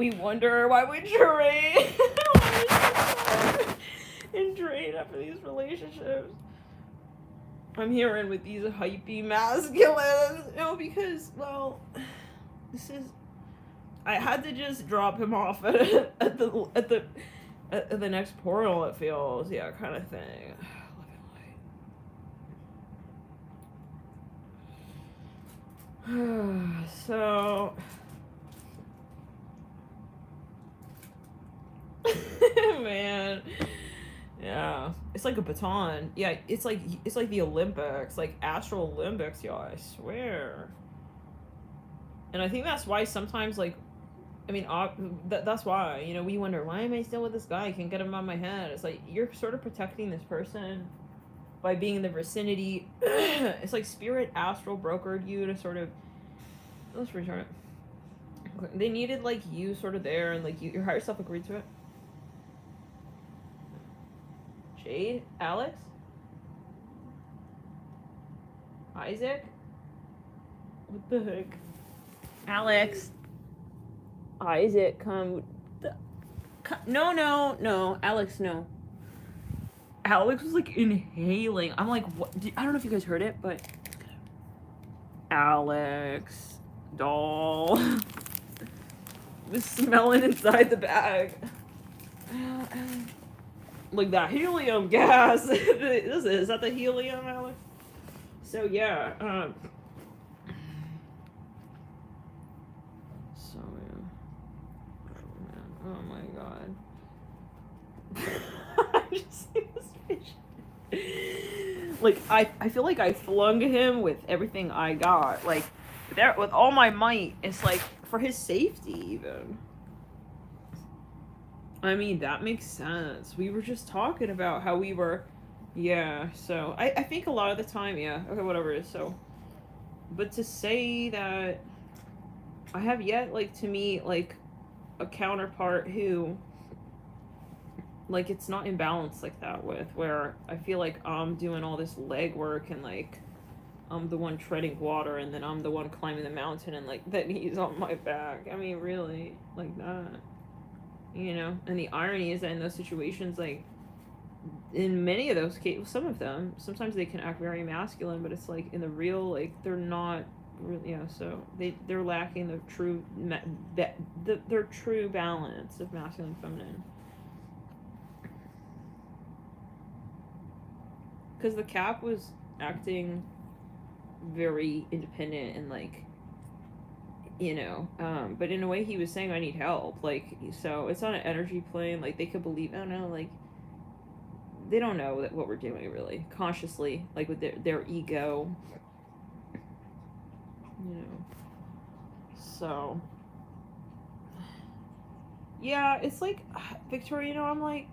we wonder why we drain. And drain after these relationships. I'm hearing with these hypey masculines, you know, because, well, this is, I had to just drop him off at the next portal, it feels, yeah, kind of thing. So, man, yeah, it's like a baton. Yeah, it's like the Olympics, like Astral Olympics, y'all. I swear. And I think that's why sometimes, like, I mean, that's why, you know, we wonder, why am I still with this guy? I can't get him out of my head. It's like you're sort of protecting this person by being in the vicinity. It's like spirit astral brokered you to sort of, let's return it. They needed like you sort of there, and like your higher self agreed to it. Jade, Alex, Isaac, what the heck? Alex, Isaac, come. No, Alex, no. Alex was like inhaling. I'm like, what? I don't know if you guys heard it, but Alex, doll, was smelling inside the bag. Like that helium gas. Is that the helium, Alex? So yeah. So yeah. Oh my god. I just see this vision. Like I feel like I flung him with everything I got. Like there with all my might. It's like for his safety even. I mean, that makes sense. We were just talking about how we were, yeah, so I think a lot of the time, yeah, okay, whatever it is, so, but to say that I have yet, like, to meet, like, a counterpart who, like, it's not imbalanced like that with, where I feel like I'm doing all this legwork and, like, I'm the one treading water and then I'm the one climbing the mountain and, like, then he's on my back. I mean, really, like that. You know, and the irony is that in those situations, like, in many of those cases, some of them, sometimes they can act very masculine, but it's like in the real, like, they're not, yeah, so they're lacking the true, their true balance of masculine and feminine. Because the Cap was acting very independent and, like, you know, but in a way he was saying I need help, like, so it's on an energy plane, like, they could believe, I don't know, like, they don't know that what we're doing, really, consciously, like, with their ego, you know, so, yeah, it's like, Victoria, you know, I'm like,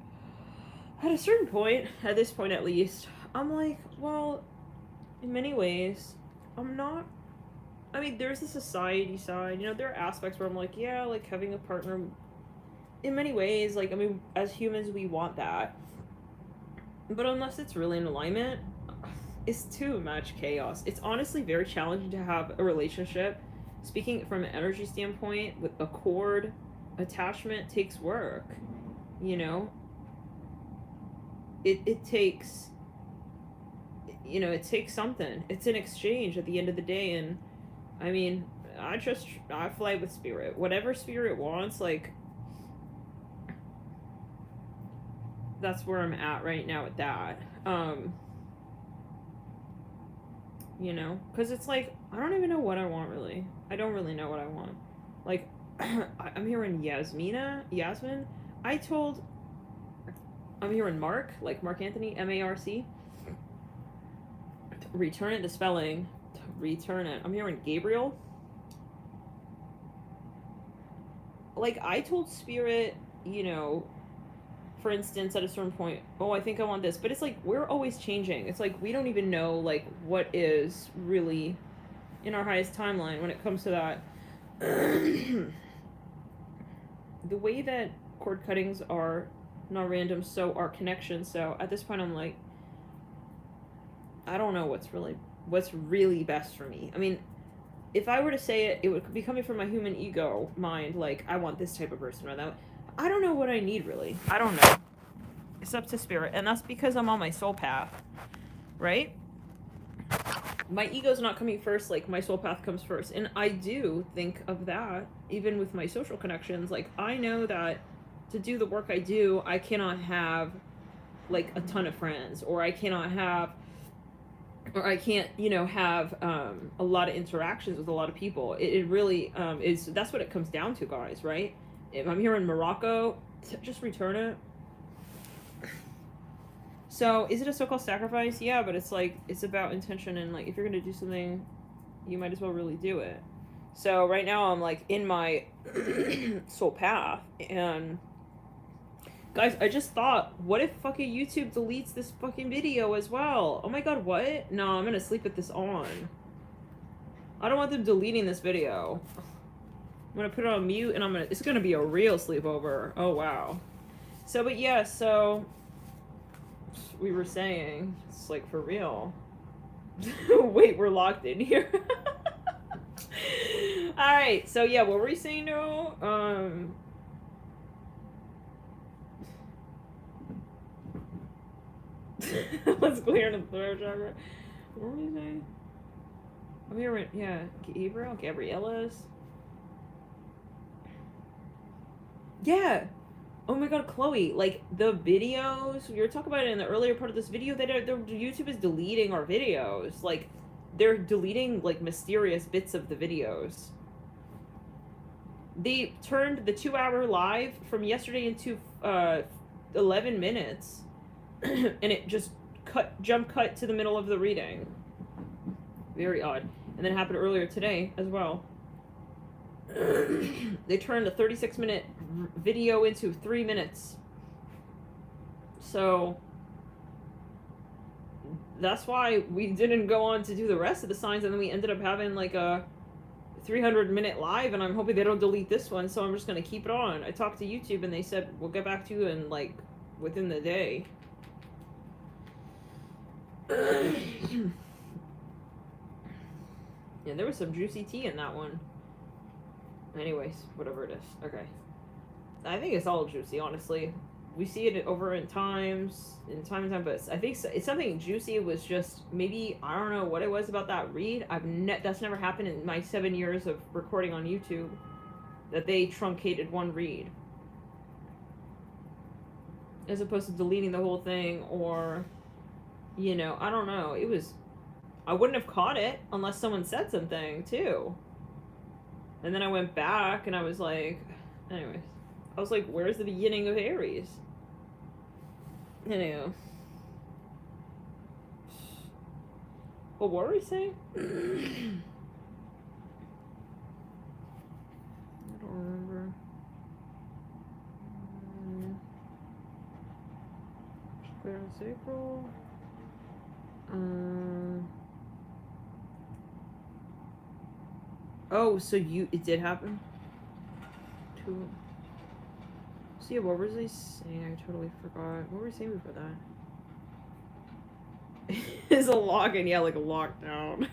at a certain point, at this point at least, I'm like, well, in many ways, I'm not, I mean, there's the society side, you know, there are aspects where I'm like, yeah, like, having a partner, in many ways, like, I mean, as humans, we want that, but unless it's really in alignment, it's too much chaos. It's honestly very challenging to have a relationship, speaking from an energy standpoint, with a cord, attachment takes work, you know, it takes, you know, it takes something, it's an exchange at the end of the day, and I mean, I fly with spirit. Whatever spirit wants, like, that's where I'm at right now with that. You know, because it's like, I don't even know what I want, really. I don't really know what I want. Like, I'm hearing Yasmin. I'm hearing Mark, like Mark Anthony, M-A-R-C. Return it to spelling. Return it. I'm hearing Gabriel. Like, I told Spirit, you know, for instance, at a certain point, oh, I think I want this, but it's like, we're always changing. It's like, we don't even know, like, what is really in our highest timeline when it comes to that. The way that cord cuttings are not random, so are connections, so at this point I'm like, I don't know what's really best for me. I mean, if I were to say it, it would be coming from my human ego mind, like, I want this type of person or that. I don't know what I need, really. I don't know. It's up to spirit. And that's because I'm on my soul path, right? My ego's not coming first, like, my soul path comes first. And I do think of that, even with my social connections. Like, I know that to do the work I do, I cannot have, like, a ton of friends, or I cannot have, or I can't, you know, have a lot of interactions with a lot of people. It really is. That's what it comes down to, guys, right? If I'm here in Morocco, just return it. So, is it a so-called sacrifice? Yeah, but it's like, it's about intention, and like, if you're gonna do something, you might as well really do it. So right now I'm like in my soul path, and guys, I just thought, what if fucking YouTube deletes this fucking video as well? Oh my god, what? No, I'm gonna sleep with this on. I don't want them deleting this video. I'm gonna put it on mute, and it's gonna be a real sleepover. Oh wow. So, but yeah, so we were saying, it's like for real. Wait, we're locked in here. Alright, so yeah, what were we saying now? Let's clear the throat chakra. What were we saying? I'm here, yeah, Gabriella's. Yeah. Oh my god, Chloe, like, the videos, we were talking about it in the earlier part of this video, that YouTube is deleting our videos. Like, they're deleting, like, mysterious bits of the videos. They turned the 2-hour live from yesterday into 11 minutes. And it just jump cut to the middle of the reading. Very odd. And then it happened earlier today as well. They turned a 36-minute video into 3 minutes. So that's why we didn't go on to do the rest of the signs, and then we ended up having like a 300-minute live, and I'm hoping they don't delete this one, so I'm just gonna keep it on. I talked to YouTube and they said we'll get back to you in like within the day. Yeah, there was some juicy tea in that one. Anyways, whatever it is. Okay. I think it's all juicy, honestly. We see it over in time and time, but I think it's something juicy. It was just, maybe, I don't know what it was about that read. That's never happened in my 7 years of recording on YouTube, that they truncated one read. As opposed to deleting the whole thing, or, you know, I don't know. It was, I wouldn't have caught it unless someone said something, too. And then I went back and I was like, anyways. I was like, where's the beginning of Aries? Anyway. Well, what were we saying? I don't remember. Square and sacral. Oh, so it did happen? So yeah, what was I saying? I totally forgot. What were we saying before that? It's a login, yeah, like a lockdown.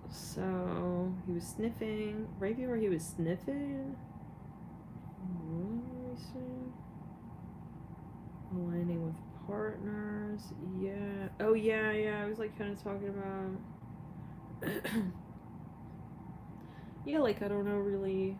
So, he was sniffing. Right before he was sniffing? What were we saying? Aligning with partners. Yeah. Oh, yeah, I was like kind of talking about... yeah, like, I don't know, really.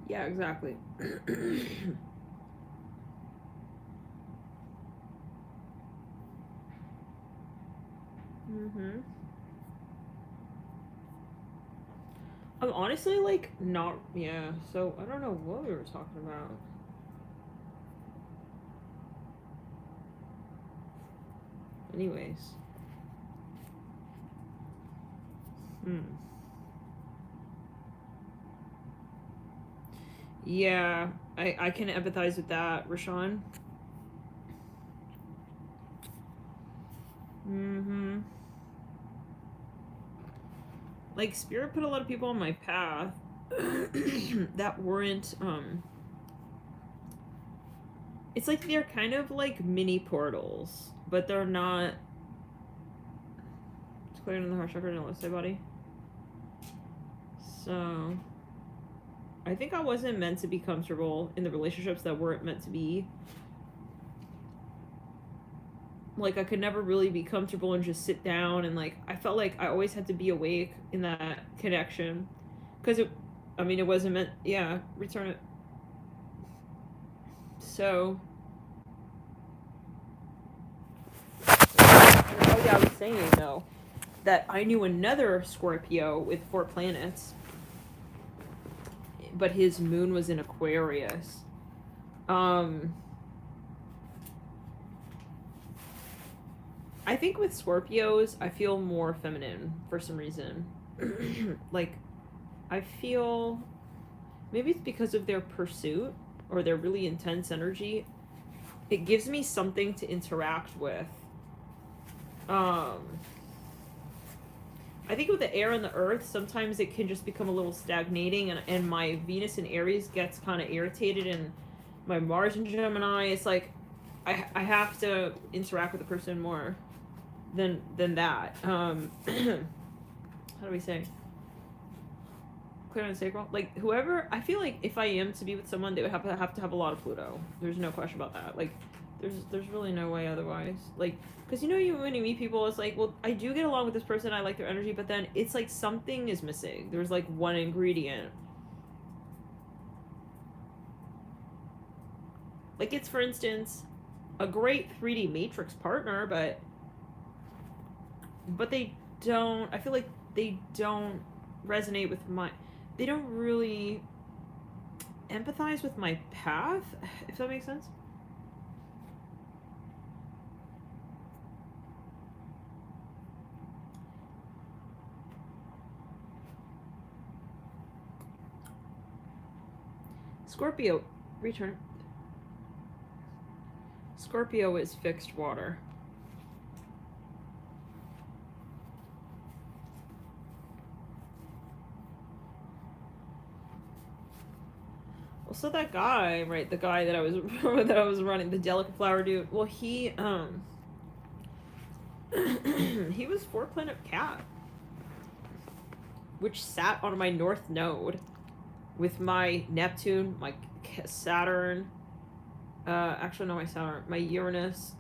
Yeah, exactly. I'm honestly, like, not, yeah, so I don't know what we were talking about. Anyways. Yeah, I can empathize with that, Rashawn. like, Spirit put a lot of people on my path that weren't, it's like they're kind of like mini portals, but they're not. It's clear in the heart chakra and the left side body. So, I think I wasn't meant to be comfortable in the relationships that weren't meant to be. Like, I could never really be comfortable and just sit down, and like, I felt like I always had to be awake in that connection. Because it wasn't meant, yeah, return it. So, oh yeah, I was saying though, that I knew another Scorpio with 4 planets, but his moon was in Aquarius. I think with Scorpios, I feel more feminine for some reason. Like, I feel, maybe it's because of their pursuit or their really intense energy. It gives me something to interact with. I think with the air and the earth, sometimes it can just become a little stagnating, and my Venus in Aries gets kind of irritated, and my Mars in Gemini, it's like I have to interact with the person more than that. How do we say? Clear and sacral? Like, whoever, I feel like if I am to be with someone, they would have to have a lot of Pluto. There's no question about that. Like, there's really no way otherwise. Like, because when you meet people, it's like, well, I do get along with this person, I like their energy, but then it's like something is missing. There's like one ingredient. Like, it's, for instance, a great 3D Matrix partner, but they don't, I feel like they don't resonate with they don't really empathize with my path, if that makes sense. Scorpio, return. Scorpio is fixed water. Well, so that guy, right, the guy that I was running, the delicate flower dude, well, he he was 4-planet cat, which sat on my north node with my Neptune, my Saturn, actually not my Saturn, my Uranus,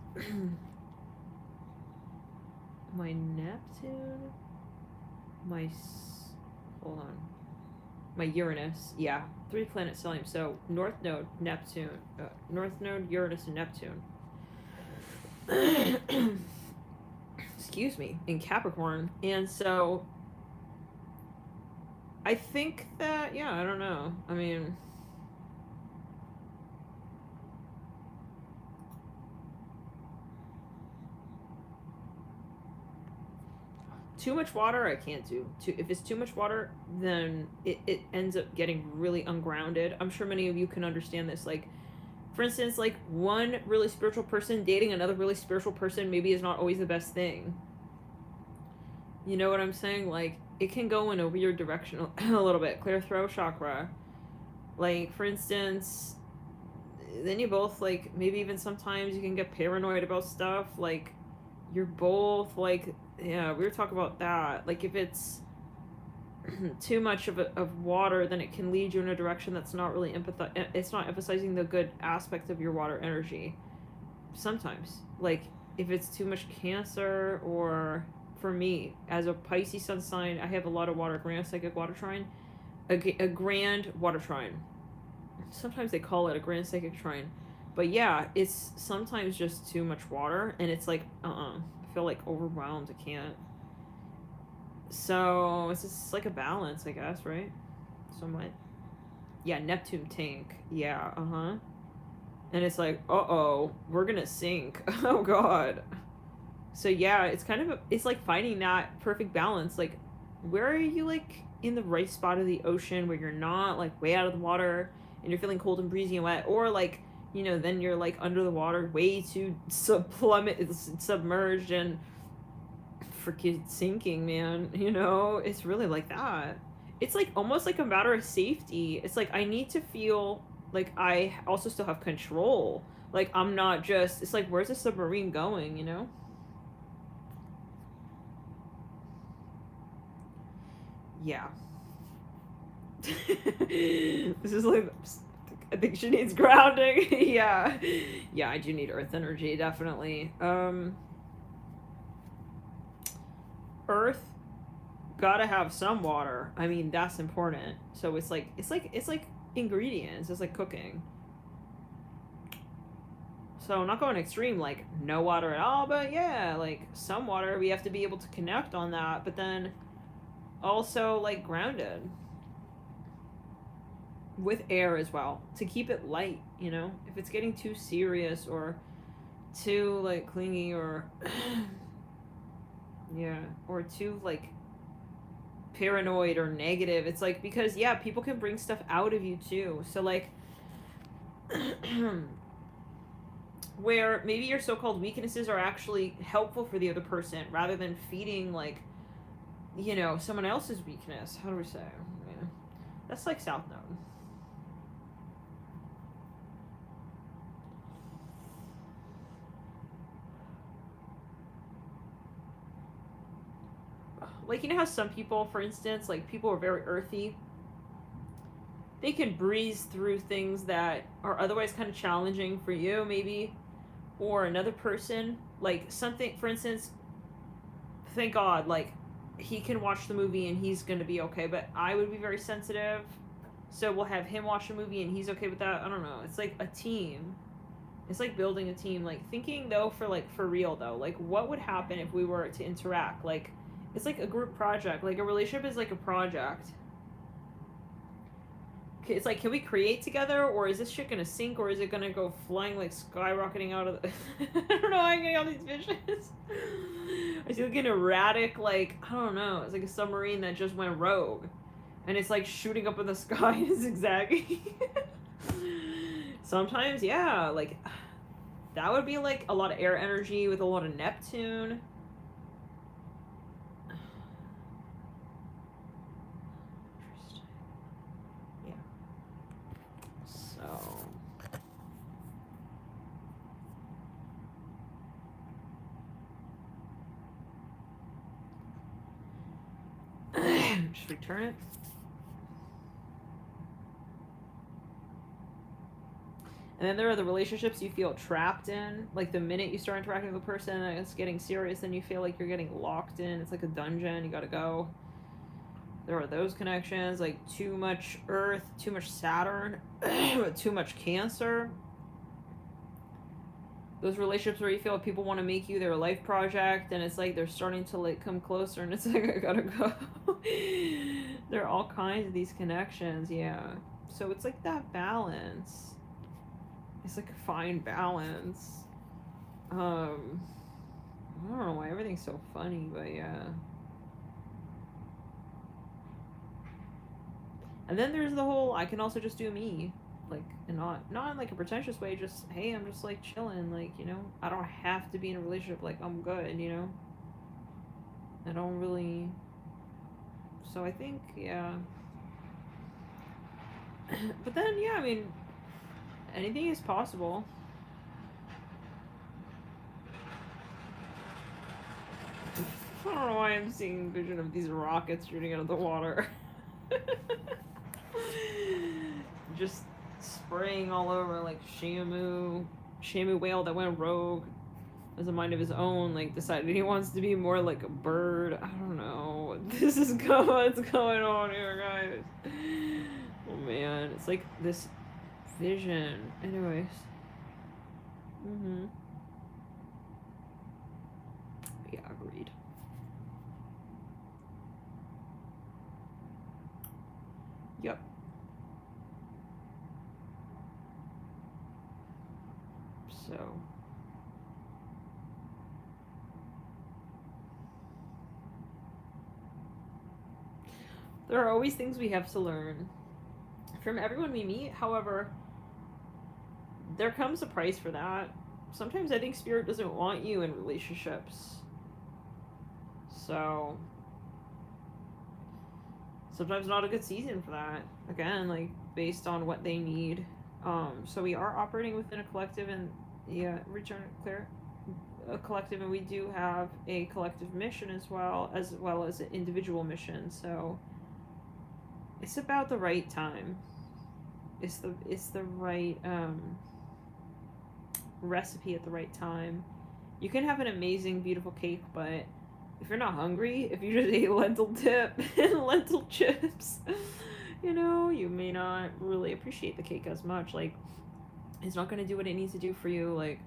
my Neptune, hold on, my Uranus, yeah, 3-planet stellium. So north node, Neptune, north node, Uranus, and Neptune. Excuse me, in Capricorn. And so I think that, yeah, I don't know. I mean, too much water, I can't do. If it's too much water, then it ends up getting really ungrounded. I'm sure many of you can understand this. Like, for instance, like, one really spiritual person dating another really spiritual person maybe is not always the best thing. You know what I'm saying? Like, it can go in a weird direction a little bit. Clear throat chakra. Like, for instance, then you both, like, maybe even sometimes you can get paranoid about stuff. Like, you're both, like, yeah, we were talking about that. Like, if it's too much of water, then it can lead you in a direction that's not really it's not emphasizing the good aspect of your water energy. Sometimes. Like, if it's too much Cancer, or for me, as a Pisces sun sign, I have a lot of water, grand psychic water trine, a grand water trine. Sometimes they call it a grand psychic trine. But yeah, it's sometimes just too much water, and it's like, I feel like overwhelmed, I can't. So, it's just like a balance, I guess, right? Somewhat. Yeah, Neptune tank. Yeah, And it's like, uh-oh, we're gonna sink. Oh, God. So, yeah, it's kind of, it's like finding that perfect balance. Like, where are you, like, in the right spot of the ocean where you're not, like, way out of the water and you're feeling cold and breezy and wet? Or, like, you know, then you're, like, under the water, way too submerged and freaking sinking, man. You know, it's really like that. It's like almost like a matter of safety. It's like I need to feel like I also still have control. Like I'm not just, it's like, where's the submarine going, you know? Yeah. This is like, I think she needs grounding. Yeah. Yeah, I do need earth energy, definitely. Earth gotta have some water. I mean, that's important. So it's like ingredients. It's like cooking. So I'm not going extreme, like no water at all, but yeah, like some water. We have to be able to connect on that, but then also like grounded with air as well to keep it light, you know? If it's getting too serious or too like clingy or yeah, or too like paranoid or negative, it's like, because yeah, people can bring stuff out of you too. So like where maybe your so-called weaknesses are actually helpful for the other person rather than feeding like, you know, someone else's weakness. How do we say? Yeah. That's like South Node. Like, you know how some people, for instance, like people are very earthy, they can breeze through things that are otherwise kind of challenging for you, maybe, or another person. Like something, for instance, thank God, like he can watch the movie and he's gonna be okay, but I would be very sensitive, so we'll have him watch a movie and he's okay with that. I don't know, it's like a team. It's like building a team. Like thinking though, for real though, like what would happen if we were to interact? Like it's like a group project. Like a relationship is like a project. It's like, can we create together, or is this shit gonna sink, or is it gonna go flying like skyrocketing out of the I don't know, I'm getting all these visions. I see like an erratic, like, I don't know, it's like a submarine that just went rogue and it's like shooting up in the sky and zigzagging. Sometimes, yeah, like that would be like a lot of air energy with a lot of Neptune. Just return it. And then there are the relationships you feel trapped in. Like the minute you start interacting with a person and it's getting serious, then you feel like you're getting locked in. It's like a dungeon, you gotta go. There are those connections, like too much Earth, too much Saturn, too much Cancer. Those relationships where you feel like people want to make you their life project, and it's like they're starting to like come closer, and it's like, I gotta go. There are all kinds of these connections, yeah. So it's like that balance. It's like a fine balance. I don't know why everything's so funny, but yeah. And then there's the whole, I can also just do me. Like, and not in like a pretentious way, just, hey, I'm just like chilling, like, you know, I don't have to be in a relationship, like, I'm good, you know. I don't really, so I think, yeah. But then, yeah, I mean, anything is possible. I don't know why I'm seeing a vision of these rockets shooting out of the water. Just spraying all over, like Shamu whale that went rogue, has a mind of his own, like decided he wants to be more like a bird. I don't know. What's going on here, guys? Oh man, it's like this vision. Anyways. Yeah, agreed. Yep. So there are always things we have to learn from everyone we meet. However, there comes a price for that. Sometimes I think spirit doesn't want you in relationships. So sometimes not a good season for that. Again, like based on what they need. So we are operating within a collective, and return clear. A collective, and we do have a collective mission as well as an individual mission. So it's about the right time. It's the right recipe at the right time. You can have an amazing, beautiful cake, but if you're not hungry, if you just ate lentil dip and lentil chips, you may not really appreciate the cake as much. Like, it's not going to do what it needs to do for you. Like,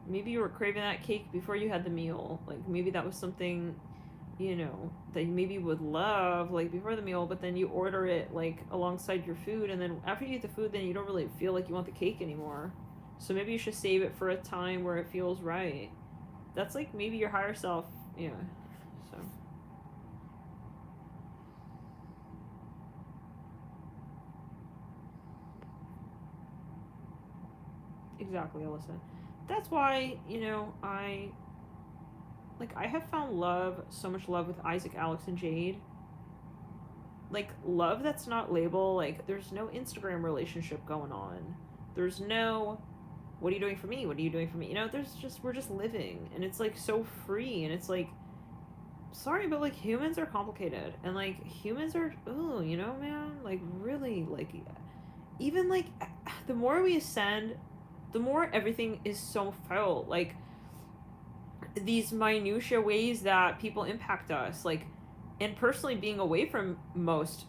maybe you were craving that cake before you had the meal. Like, maybe that was something, that you maybe would love, like, before the meal, but then you order it, like, alongside your food, and then after you eat the food, then you don't really feel like you want the cake anymore. So maybe you should save it for a time where it feels right. That's, like, maybe your higher self, so. Exactly, Alyssa. That's why, I have found so much love with Isaac, Alex, and Jade. Like, love that's not label, like, there's no Instagram relationship going on. There's no, what are you doing for me? What are you doing for me? We're just living, and it's, like, so free, and it's, like, sorry, but, like, humans are complicated, and, like, humans are, man, like, really, like, even, like, the more we ascend, the more everything is so felt, like, these minutiae ways that people impact us, like, and personally being away from most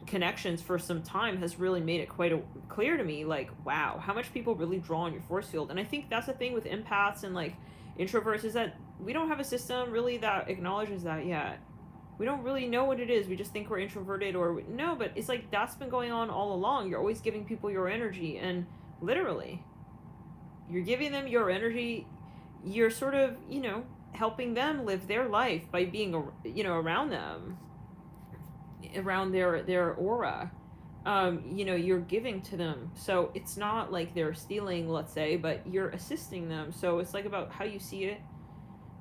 connections for some time has really made it quite clear to me, like, wow, how much people really draw on your force field. And I think that's the thing with empaths and, like, introverts, is that we don't have a system really that acknowledges that yet. We don't really know what it is. We just think we're introverted, or no, but it's like that's been going on all along. You're always giving people your energy, and literally you're giving them your energy. You're sort of, helping them live their life by being, around them, around their aura. You're giving to them. So it's not like they're stealing, let's say, but you're assisting them. So it's like about how you see it.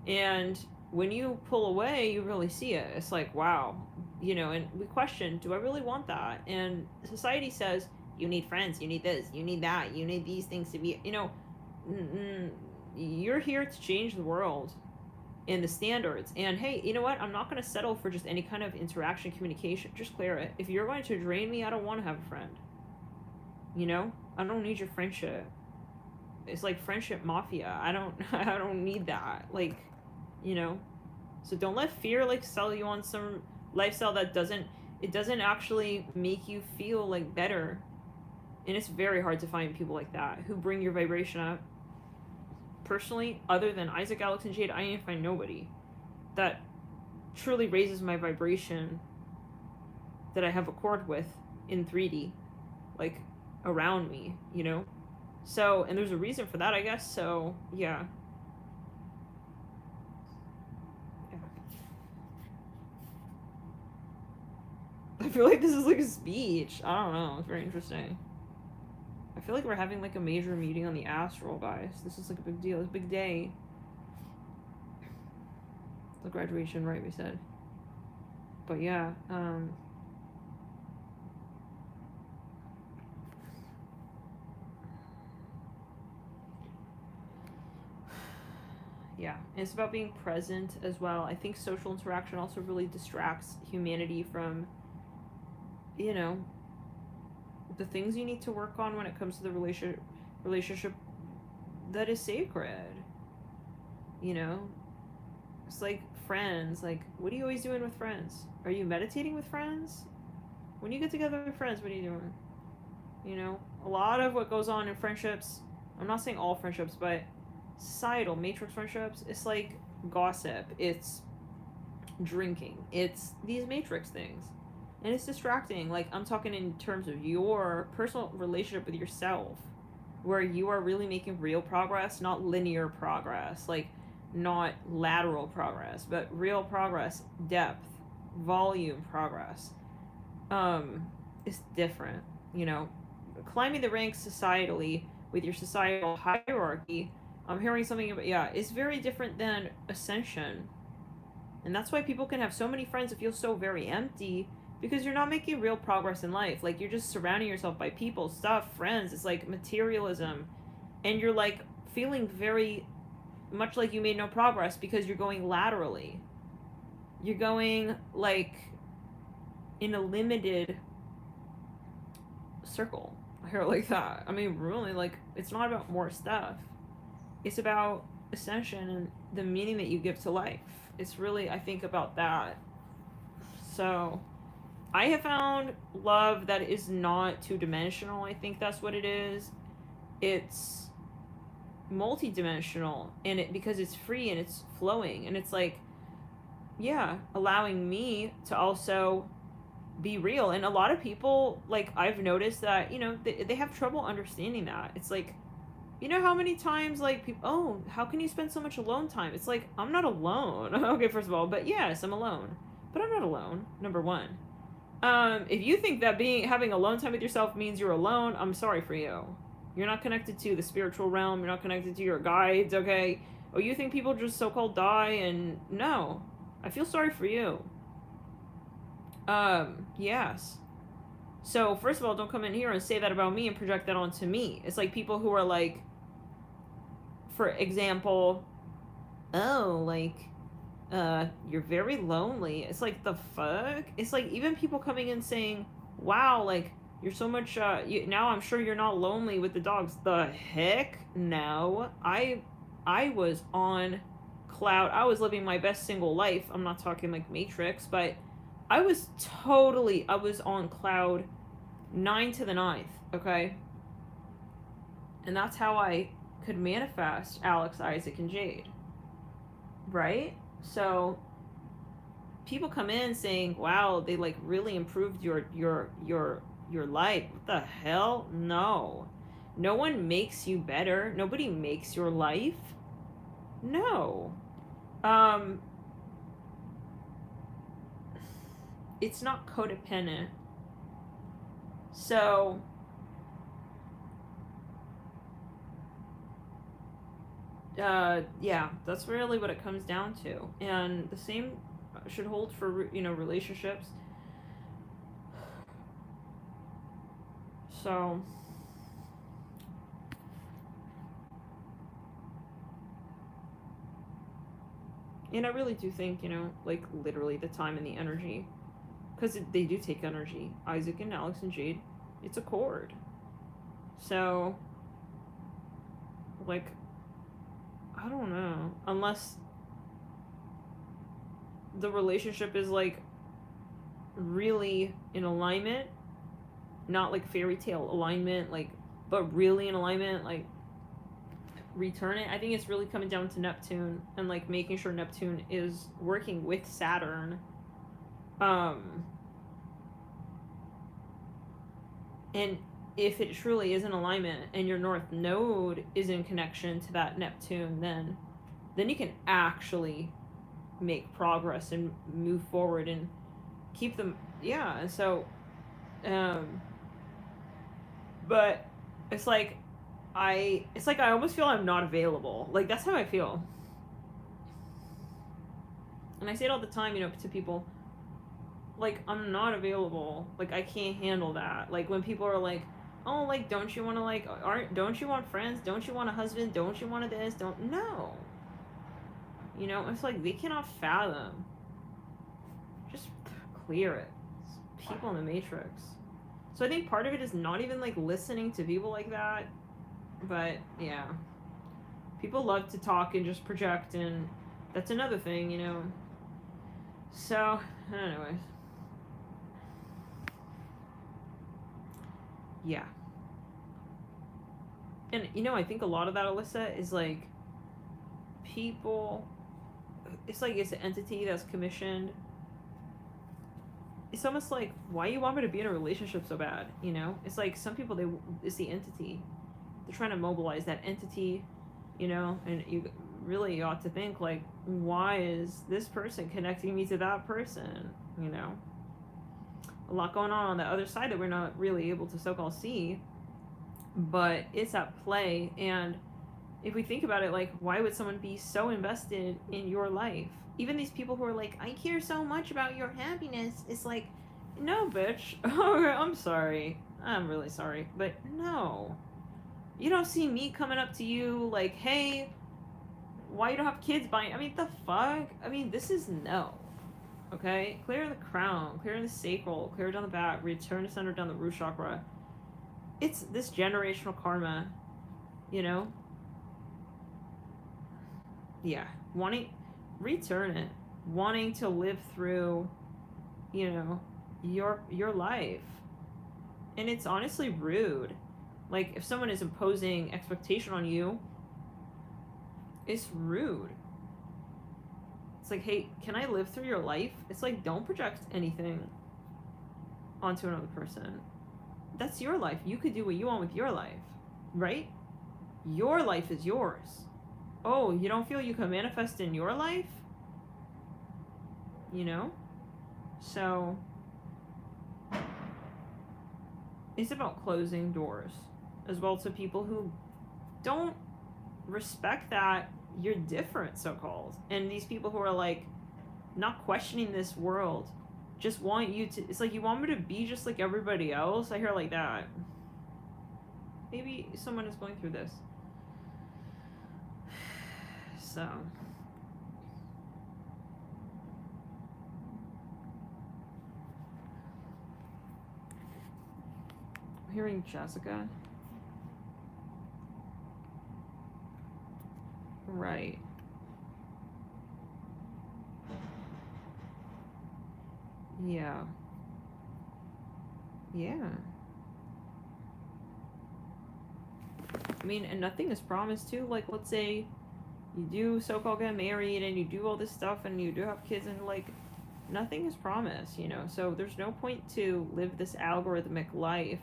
And when you pull away, you really see it. It's like, wow, and we question, do I really want that? And society says, you need friends, you need this, you need that, you need these things to be, you're here to change the world and the standards. And hey, you know what? I'm not going to settle for just any kind of interaction, communication. Just clear it. If you're going to drain me, I don't want to have a friend. I don't need your friendship. It's like friendship mafia. I don't need that. Like, so don't let fear, like, sell you on some lifestyle that doesn't actually make you feel like better. And it's very hard to find people like that who bring your vibration up. Personally, other than Isaac, Alex, and Jade, I ain't find nobody that truly raises my vibration that I have accord with in 3D, like, around me, So, and there's a reason for that, I guess, so, yeah. I feel like this is like a speech. I don't know, it's very interesting. I feel like we're having, like, a major meeting on the Astral, guys. This is, like, a big deal. It's a big day. The graduation, right, we said. But, yeah, yeah, and it's about being present as well. I think social interaction also really distracts humanity from, the things you need to work on when it comes to the relationship that is sacred. It's like friends. Like, what are you always doing with friends? Are you meditating with friends? When you get together with friends, what are you doing? A lot of what goes on in friendships, I'm not saying all friendships, but societal matrix friendships, it's like gossip, it's drinking, it's these matrix things. And it's distracting. Like, I'm talking in terms of your personal relationship with yourself, where you are really making real progress, not linear progress, like, not lateral progress, but real progress, depth, volume progress. It's different, climbing the ranks societally with your societal hierarchy. I'm hearing something about, it's very different than ascension. And that's why people can have so many friends that feel so very empty, because you're not making real progress in life. Like, you're just surrounding yourself by people, stuff, friends. It's like materialism. And you're like feeling very much like you made no progress because you're going laterally. You're going like in a limited circle. I hear it like that. I mean, really, like, it's not about more stuff. It's about ascension and the meaning that you give to life. It's really, I think, about that. So, I have found love that is not two-dimensional. I think that's what it is. It's multi-dimensional, and it because it's free and it's flowing, and it's like, yeah, allowing me to also be real. And a lot of people, like, I've noticed that, you know, they have trouble understanding that. It's like, you know how many times, like, people, oh, how can you spend so much alone time? It's like, I'm not alone. Okay, first of all, but yes, I'm alone. But I'm not alone, number one. If you think that having alone time with yourself means you're alone, I'm sorry for you. You're not connected to the spiritual realm. You're not connected to your guides, okay? Oh, you think people just so-called die, and no. I feel sorry for you. Yes. So, first of all, don't come in here and say that about me and project that onto me. It's like people who are like, for example, oh, like, you're very lonely. It's like, the fuck? It's like, even people coming in saying, wow, like, you're so much, now I'm sure you're not lonely with the dogs. The heck? No. I was on cloud. I was living my best single life. I'm not talking like Matrix, but I was on cloud 9 to the 9th, okay? And that's how I could manifest Alex, Isaac, and Jade. Right? So people come in saying, wow, they like really improved your life. What the hell? No. No one makes you better. Nobody makes your life. No. It's not codependent. So yeah, that's really what it comes down to. And the same should hold for, you know, relationships. So and I really do think, you know, like, literally the time and the energy, because they do take energy. Isaac and Alex and Jade, it's a cord. So, like, I don't know. Unless the relationship is, like, really in alignment, not like fairy tale alignment, like, but really in alignment, like, return it. I think it's really coming down to Neptune and, like, making sure Neptune is working with Saturn. And if it truly is in alignment and your North Node is in connection to that Neptune, then you can actually make progress and move forward and keep them, yeah. And so, but it's like I almost feel I'm not available. Like, that's how I feel. And I say it all the time, you know, to people. Like, I'm not available. Like, I can't handle that. Like, when people are like, oh, like, don't you want to, like, don't you want friends? Don't you want a husband? Don't you want this? No. You know, it's like, they cannot fathom. Just clear it. It's people in the Matrix. So I think part of it is not even, like, listening to people like that. But, yeah. People love to talk and just project, and that's another thing, you know. So, anyways. Yeah. And, you know, I think a lot of that, Alyssa, is, like, people, it's like it's an entity that's commissioned. It's almost like, why you want me to be in a relationship so bad, you know? It's like, some people, it's the entity. They're trying to mobilize that entity, you know? And you really ought to think, like, why is this person connecting me to that person, you know? A lot going on the other side that we're not really able to so-called see, but it's at play. And if we think about it, like, why would someone be so invested in your life, even these people who are like, I care so much about your happiness, it's like, no, bitch. Oh, I'm sorry. I'm really sorry. But no. You don't see me coming up to you like, hey, why you don't have kids buying? I mean, the fuck? I mean, this is no. Okay? Clear the crown, clear the sacral, clear down the back, return to center down the root chakra. It's this generational karma, you know? Yeah. Return it. Wanting to live through, you know, your life. And it's honestly rude. Like, if someone is imposing expectation on you, it's rude. It's like, hey, can I live through your life? It's like, don't project anything onto another person. That's your life. You could do what you want with your life, right? Your life is yours. Oh, you don't feel you can manifest in your life? You know? So, it's about closing doors as well to people who don't respect that you're different, so-called. And these people who are like not questioning this world, just want you to, it's like, you want me to be just like everybody else? I hear like that. Maybe someone is going through this. So I'm hearing Jessica. Right. Yeah. Yeah. I mean, and nothing is promised too. Like, let's say you do so-called get married and you do all this stuff and you do have kids, and like, nothing is promised, you know? So there's no point to live this algorithmic life.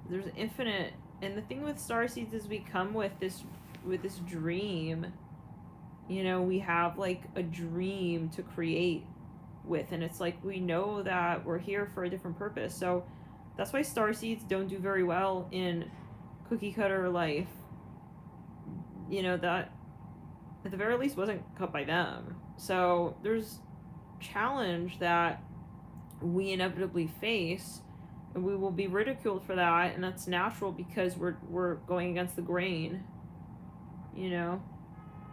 There's infinite, and the thing with starseeds is we come with this dream, you know, we have like a dream to create with, and it's like, we know that we're here for a different purpose. So that's why starseeds don't do very well in cookie cutter life, you know, that at the very least wasn't cut by them. So there's challenge that we inevitably face, and we will be ridiculed for that, and that's natural because we're going against the grain, you know.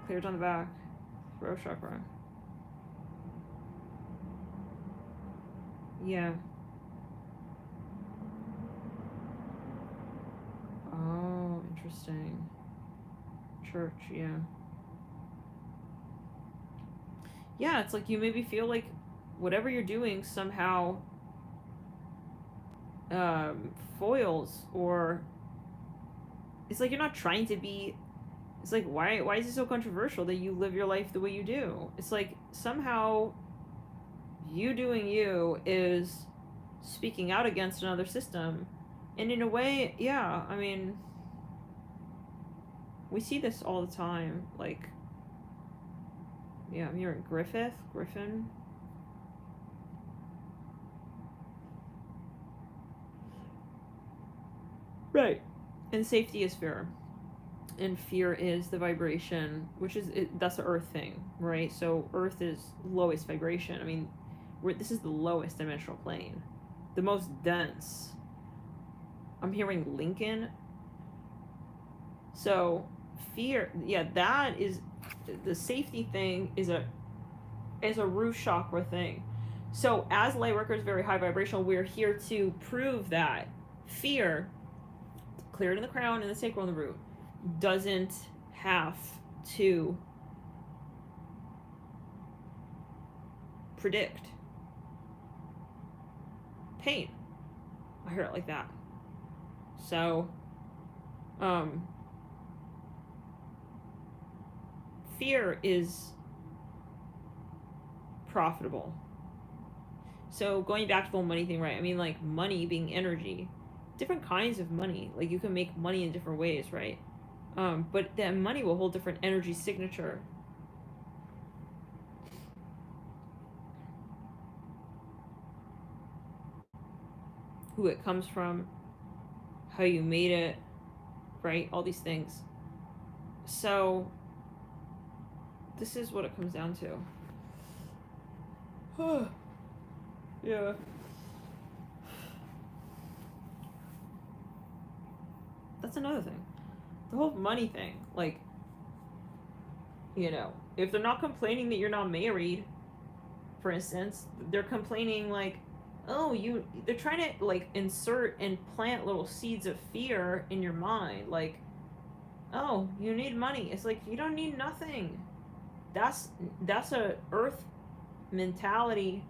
Cleared on the back, throat chakra. Yeah. Oh, interesting. Church, yeah. Yeah, it's like you maybe feel like whatever you're doing somehow foils, or it's like you're not trying to be, it's like, why is it so controversial that you live your life the way you do? It's like somehow you doing you is speaking out against another system. And in a way, yeah, I mean, we see this all the time. Like, yeah, I'm hearing Griffin. Right. And safety is fear. And fear is the vibration, which is, that's the earth thing, right? So earth is lowest vibration. I mean, this is the lowest dimensional plane. The most dense. I'm hearing Lincoln. So fear, yeah, that is, the safety thing is a root chakra thing. So as light workers, very high vibrational, we're here to prove that fear, cleared in the crown and the sacral and the root, doesn't have to predict pain. I hear it like that. So, fear is profitable. So going back to the whole money thing, right? I mean, like, money being energy, different kinds of money. Like, you can make money in different ways, right? But that money will hold different energy signature. Who it comes from, how you made it, right? All these things. So this is what it comes down to. Yeah. That's another thing. The whole money thing. Like, you know, if they're not complaining that you're not married, for instance, they're complaining like, oh, they're trying to like insert and plant little seeds of fear in your mind. Like, oh, you need money. It's like, you don't need nothing. That's a earth mentality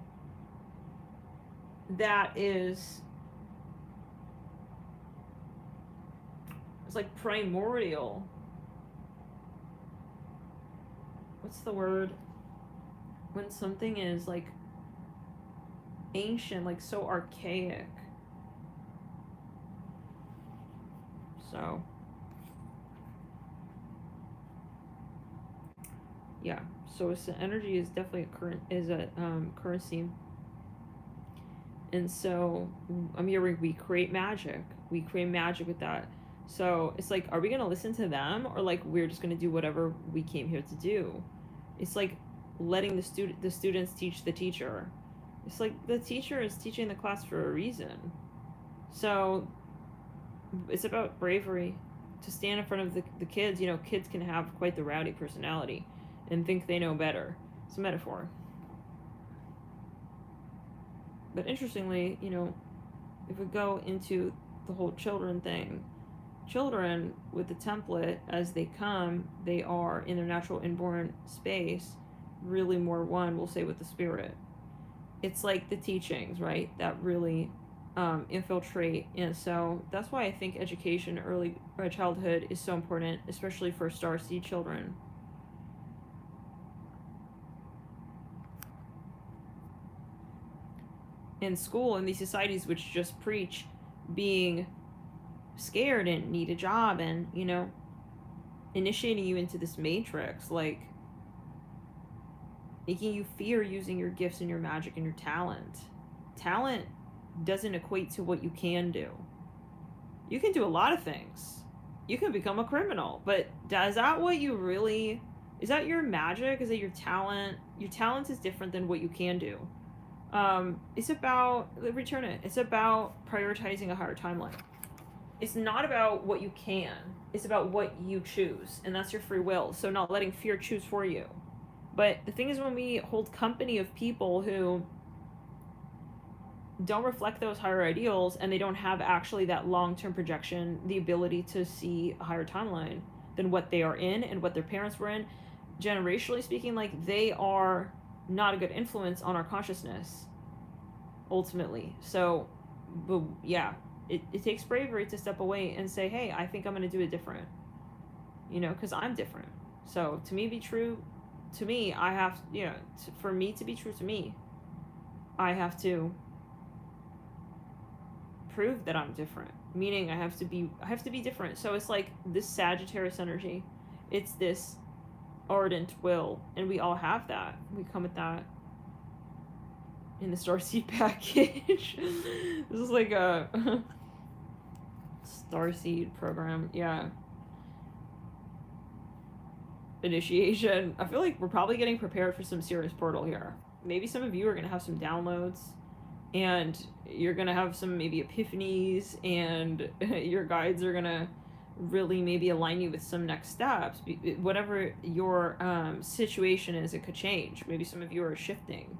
that is, it's like primordial. What's the word? When something is like ancient, like so archaic. So yeah, so it's, energy is definitely a currency. And so I'm here, we create magic. We create magic with that. So it's like, are we gonna listen to them, or like we're just gonna do whatever we came here to do? It's like letting the students teach the teacher. It's like the teacher is teaching the class for a reason. So it's about bravery to stand in front of the kids. You know, kids can have quite the rowdy personality and think they know better. It's a metaphor. But interestingly, you know, if we go into the whole children thing, children with the template as they come, they are in their natural inborn space, really more one, we'll say, with the spirit. It's like the teachings, right, that really infiltrate. And so that's why I think education, early childhood, is so important, especially for starseed children. In school, in these societies which just preach being scared and need a job, and, you know, initiating you into this matrix, like making you fear using your gifts and your magic and your talent. Talent doesn't equate to what you can do. You can do a lot of things. You can become a criminal, but is that what you really, is that your magic? Is it your talent? Your talent is different than what you can do. It's about, return it, it's about prioritizing a higher timeline. It's not about what you can, it's about what you choose, and that's your free will. So not letting fear choose for you. But the thing is, when we hold company of people who don't reflect those higher ideals, and they don't have actually that long-term projection, the ability to see a higher timeline than what they are in and what their parents were in, generationally speaking, like, they are not a good influence on our consciousness, ultimately. So, but yeah, it takes bravery to step away and say, hey, I think I'm going to do it different, you know, because I'm different. So to me, be true to me, I have, you know, for me to be true to me, I have to prove that I'm different, meaning I have to be different. So it's like this Sagittarius energy, it's this ardent will, and we all have that. We come with that in the Starseed package. This is like a Starseed program. Yeah. Initiation. I feel like we're probably getting prepared for some serious portal here. Maybe some of you are gonna have some downloads, and you're gonna have some maybe epiphanies, and your guides are gonna really maybe align you with some next steps. Whatever your situation is, it could change. Maybe some of you are shifting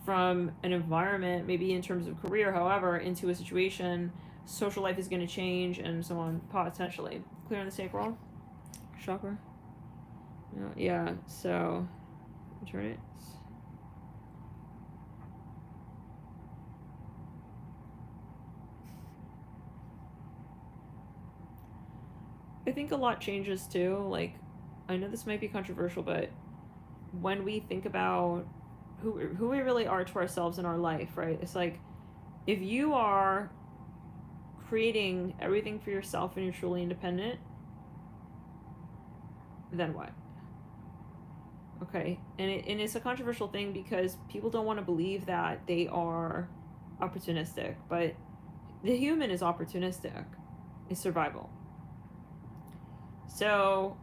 from an environment, maybe in terms of career, however, into a situation. Social life is going to change, and so on, potentially. Clearing the sacral chakra. Yeah, so turn it. I think a lot changes too. Like, I know this might be controversial, but when we think about who we really are to ourselves in our life, right? It's like, if you are creating everything for yourself and you're truly independent, then what? Okay, and it's a controversial thing because people don't want to believe that they are opportunistic, but the human is opportunistic. It's survival. So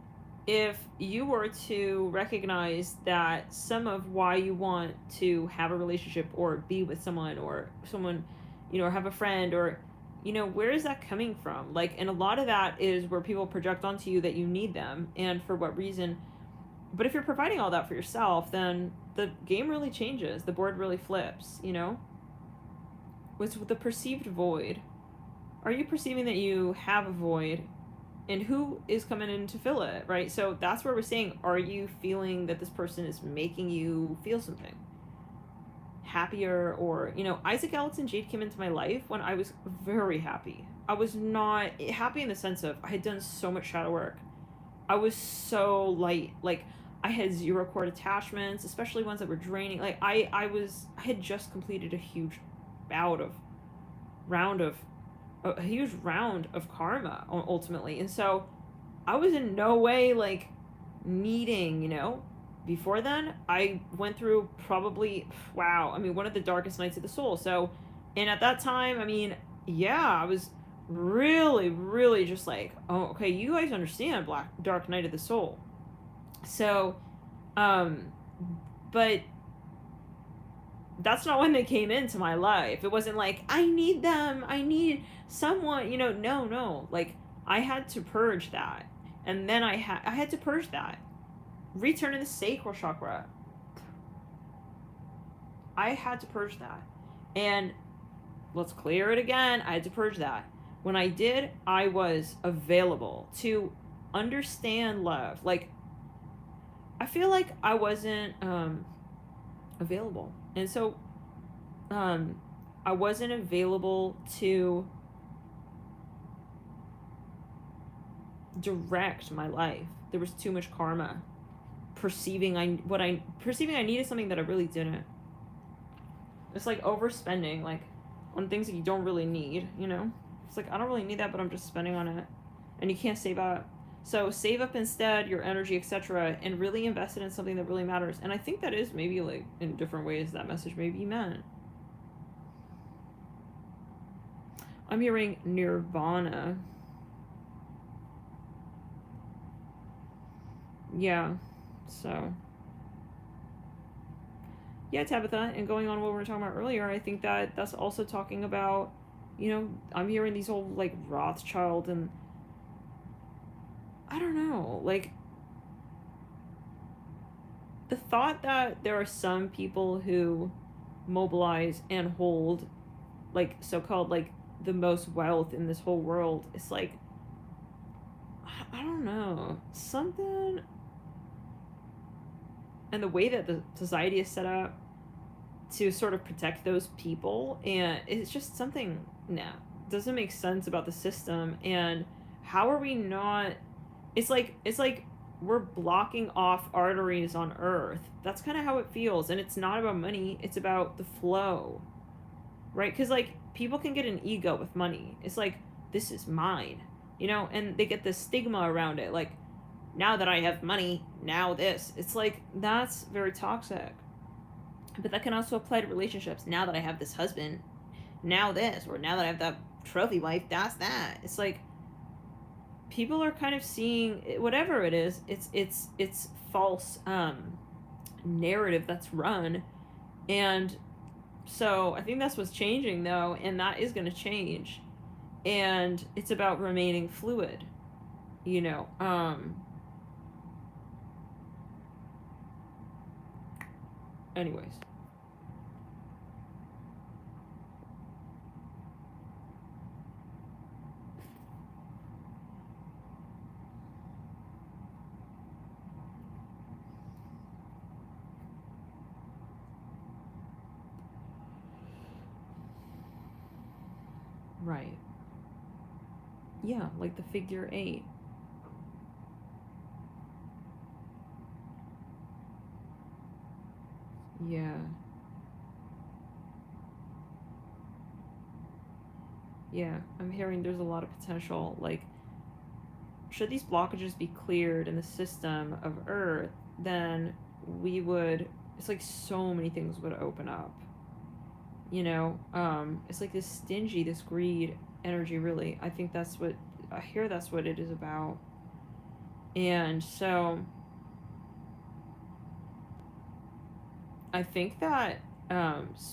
if you were to recognize that some of why you want to have a relationship or be with someone, or someone, or have a friend, or, where is that coming from? Like, and a lot of that is where people project onto you that you need them, and for what reason. But if you're providing all that for yourself, then the game really changes. The board really flips, What's with the perceived void? Are you perceiving that you have a void? And who is coming in to fill it, right? So that's where we're saying, are you feeling that this person is making you feel something? Happier, or, Isaac, Alex, and Jade came into my life when I was very happy. I was not happy in the sense of I had done so much shadow work. I was so light. Like, I had 0 cord attachments, especially ones that were draining. Like, I had just completed a huge round of karma, ultimately. And so I was in no way, like, needing, Before then, I went through probably, one of the darkest nights of the soul. So, and at that time, I was really, really just like, oh, okay, you guys understand dark night of the soul. So, but that's not when they came into my life. It wasn't like, I need them, I need someone, no. Like, I had to purge that. And then I had to purge that. Return to the sacral chakra. I had to purge that. And let's clear it again. I had to purge that. When I did, I was available to understand love. Like, I feel like I wasn't available. And so I wasn't available to direct my life. There was too much karma. Perceiving I needed something that I really didn't. It's like overspending, like, on things that you don't really need, It's like, I don't really need that, but I'm just spending on it. And you can't save up. So save up instead your energy, etc., and really invest it in something that really matters. And I think that is maybe, like, in different ways that message may be meant. I'm hearing nirvana. Yeah. So, yeah, Tabitha, and going on what we were talking about earlier, I think that that's also talking about, I'm hearing these whole, like, Rothschild, and I don't know, like, the thought that there are some people who mobilize and hold, like, so-called, like, the most wealth in this whole world, it's like, I don't know, something. And the way that the society is set up to sort of protect those people, and it's just something doesn't make sense about the system. And how are we not? It's like we're blocking off arteries on Earth. That's kind of how it feels. And it's not about money. It's about the flow, right? Because, like, people can get an ego with money. It's like, this is mine, and they get this stigma around it, like, now that I have money, now this. It's like, that's very toxic. But that can also apply to relationships. Now that I have this husband, now this. Or now that I have that trophy wife, that's that. It's like, people are kind of seeing, whatever it is, it's false narrative that's run. And so I think that's what's changing, though, and that is going to change. And it's about remaining fluid, anyways. Right. Yeah, like the figure 8. Yeah. Yeah, I'm hearing there's a lot of potential. Like, should these blockages be cleared in the system of Earth, then we would, it's like so many things would open up. It's like this stingy, this greed energy, really. I think that's what, I hear that's what it is about. And so I think that,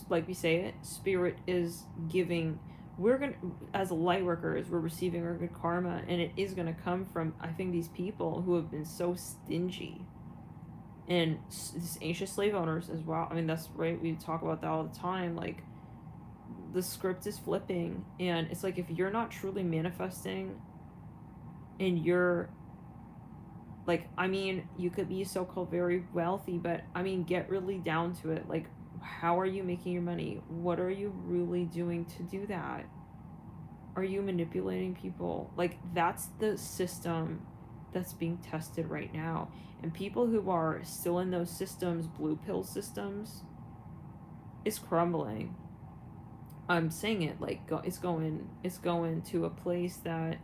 like we say, spirit is giving. We're gonna, as light workers, we're receiving our good karma, and it is gonna come from, I think, these people who have been so stingy, and these ancient slave owners as well. I mean, that's right. We talk about that all the time. Like, the script is flipping, and it's like, if you're not truly manifesting, and you're like, I mean, you could be so-called very wealthy, but I mean, get really down to it. Like, how are you making your money? What are you really doing to do that? Are you manipulating people? Like, that's the system that's being tested right now. And people who are still in those systems, blue pill systems, is crumbling. I'm saying it like it's going to a place that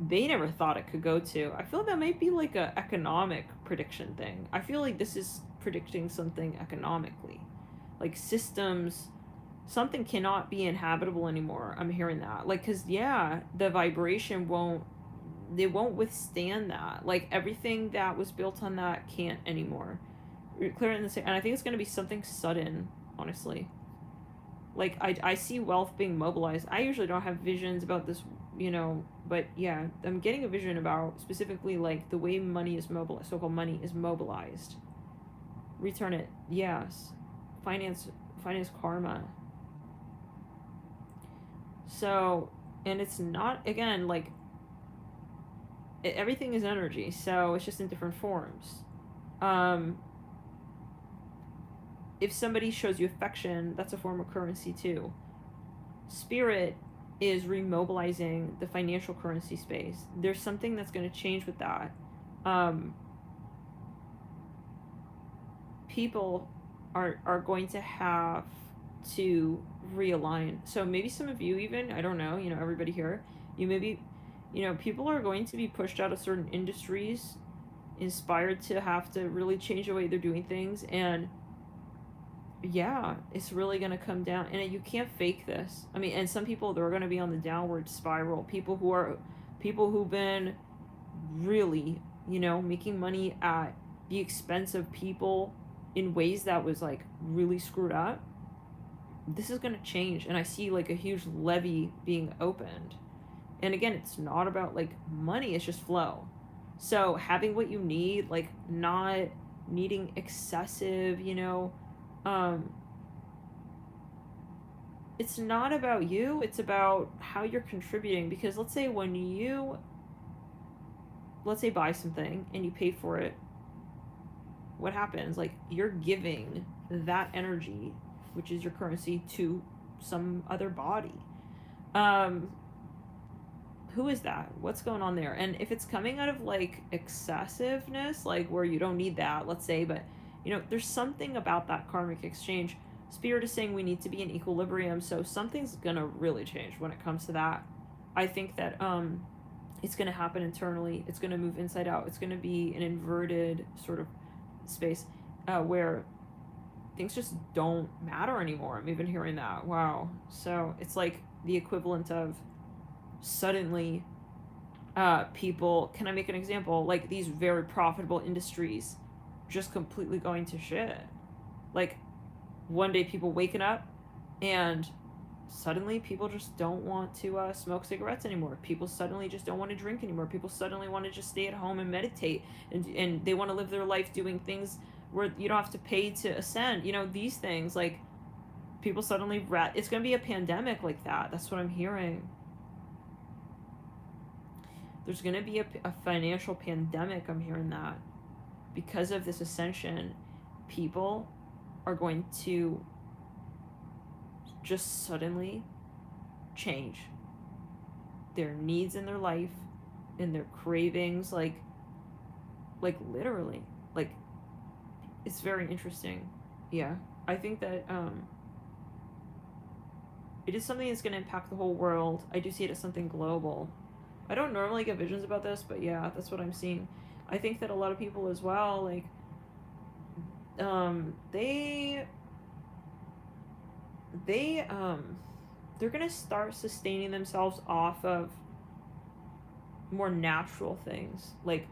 they never thought it could go to. I feel that might be like a economic prediction thing. I feel like this is predicting something economically. Like, systems, something cannot be inhabitable anymore. I'm hearing that. Like, cuz yeah, the vibration won't withstand that. Like, everything that was built on that can't anymore. Clearing the, and I think it's going to be something sudden, honestly. Like, I see wealth being mobilized. I usually don't have visions about this, but yeah, I'm getting a vision about specifically, like, the way money is mobilized, so-called money is mobilized. Return it, yes. Finance karma. So, and it's not, again, like, everything is energy, so it's just in different forms. If somebody shows you affection, that's a form of currency too. Spirit is remobilizing the financial currency space. There's something that's going to change with that. People are going to have to realign. So maybe some of you, even, I don't know, everybody here, you maybe, people are going to be pushed out of certain industries, inspired to have to really change the way they're doing things. And yeah, it's really going to come down, and you can't fake this. I mean, and some people, they're going to be on the downward spiral. People who've been really, making money at the expense of people in ways that was, like, really screwed up. This is going to change, and I see, like, a huge levee being opened. And again, it's not about, like, money, it's just flow. So having what you need, like, not needing excessive, it's not about you, it's about how you're contributing. Because let's say buy something and you pay for it, what happens? Like, you're giving that energy, which is your currency, to some other body. Who is that? What's going on there? And if it's coming out of, like, excessiveness, like where you don't need that, let's say, but there's something about that karmic exchange. Spirit is saying we need to be in equilibrium, so something's gonna really change when it comes to that. I think that it's gonna happen internally. It's gonna move inside out. It's gonna be an inverted sort of space where things just don't matter anymore. I'm even hearing that. Wow. So it's like the equivalent of suddenly people, can I make an example? Like, these very profitable industries just completely going to shit. Like, one day people waking up and suddenly people just don't want to smoke cigarettes anymore. People suddenly just don't want to drink anymore. People suddenly want to just stay at home and meditate, and they want to live their life doing things where you don't have to pay to ascend. These things, like, people suddenly it's going to be a pandemic like that. That's what I'm hearing. There's going to be a financial pandemic. I'm hearing that. Because of this ascension, people are going to just suddenly change their needs in their life and their cravings, like literally, like, it's very interesting. Yeah, I think that it is something that's going to impact the whole world. I do see it as something global. I don't normally get visions about this, but yeah, that's what I'm seeing. I think that a lot of people as well, like, they're gonna start sustaining themselves off of more natural things. Like,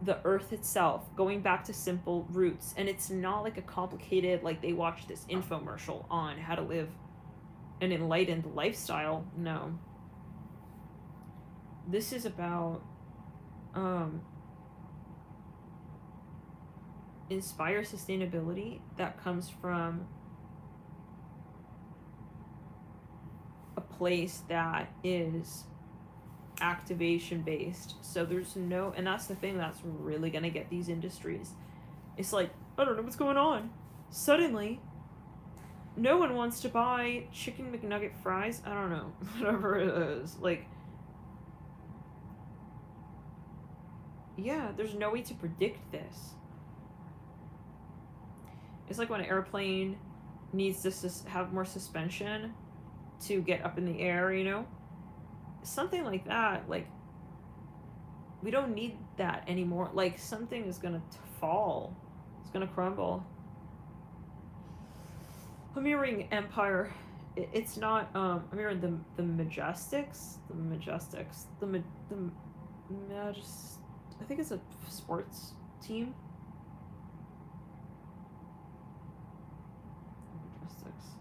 the earth itself, going back to simple roots. And it's not like a complicated, like they watch this infomercial on how to live an enlightened lifestyle. No. This is about inspire sustainability that comes from a place that is activation based. So there's no, and that's the thing that's really gonna get these industries. It's like, I don't know what's going on. Suddenly, no one wants to buy chicken McNugget fries. I don't know, whatever it is. Like, yeah, there's no way to predict this. It's like when an airplane needs to have more suspension to get up in the air, you know? Something like that. Like, we don't need that anymore. Like, something is gonna fall. It's gonna crumble. I'm hearing Empire. It's not, I'm hearing the Majestics. I think it's a sports team.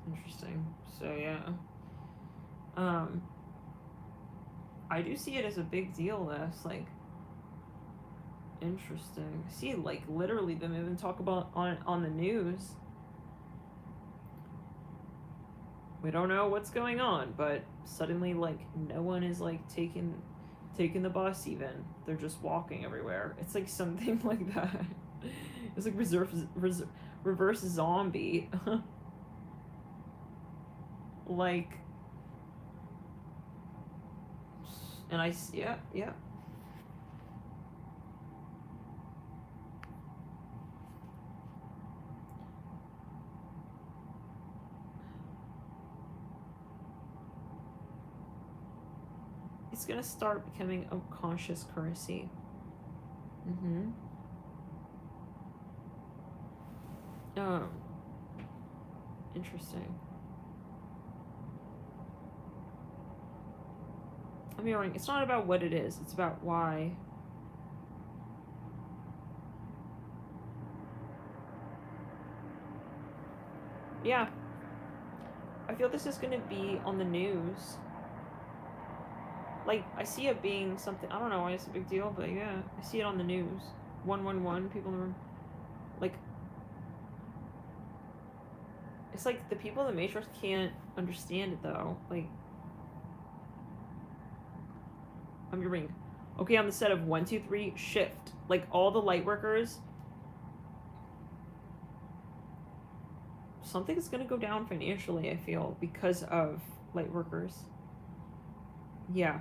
Interesting. So yeah, I do see it as a big deal. This, like, interesting. See, like, literally them even talk about on the news. We don't know what's going on, but suddenly, like, no one is like taking the bus. Even they're just walking everywhere. It's like something like that. It's like reverse zombie. Like, and yeah. It's gonna start becoming a conscious currency. Oh, interesting. I'm hearing it's not about what it is, it's about why. Yeah. I feel this is gonna be on the news. Like, I see it being something, I don't know why it's a big deal, but yeah, I see it on the news. 111, people in the room. Like, it's like the people in the Matrix can't understand it, though. Like, I'm hearing, okay, on the set of 1, 2, 3, shift. Like, all the light workers, something is gonna go down financially, I feel, because of light workers. Yeah.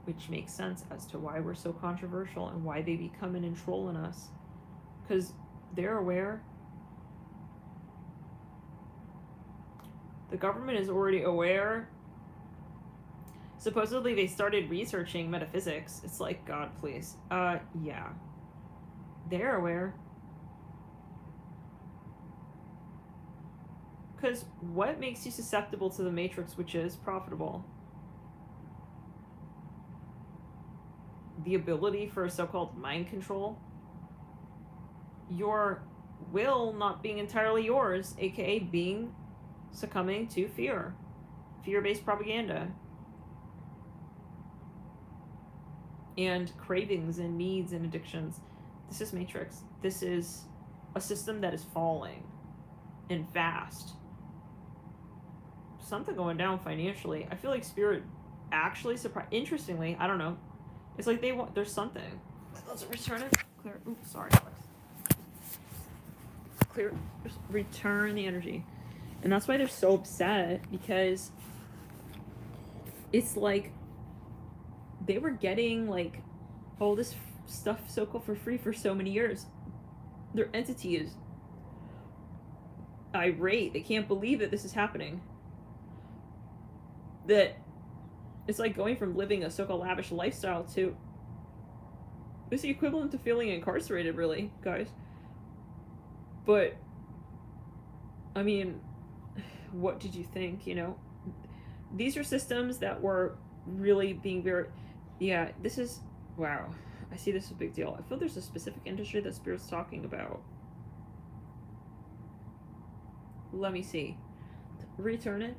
Which makes sense as to why we're so controversial and why they be coming and trolling us. Because they're aware. The government is already aware. Supposedly they started researching metaphysics. It's like, God, please. Yeah. They're aware. Because what makes you susceptible to the Matrix, which is profitable? The ability for so-called mind control. Your will not being entirely yours, aka being succumbing to fear. Fear-based propaganda. And cravings and needs and addictions. This is Matrix. This is a system that is falling. And fast. Something going down financially. I feel like Spirit actually interestingly, I don't know. It's like they want, there's something. Let's return it. Clear. Oops, sorry, Alex. Clear. Just return the energy. And that's why they're so upset, because it's like they were getting like all this stuff so-called for free for so many years. Their entity is irate. They can't believe that this is happening. That it's like going from living a so-called lavish lifestyle to, it's the equivalent to feeling incarcerated, really, guys. But I mean, what did you think? You know, these are systems that were really being very, yeah, this is Wow. I see this as a big deal. I feel there's a specific industry that Spirit's talking about. Let me see. Return it.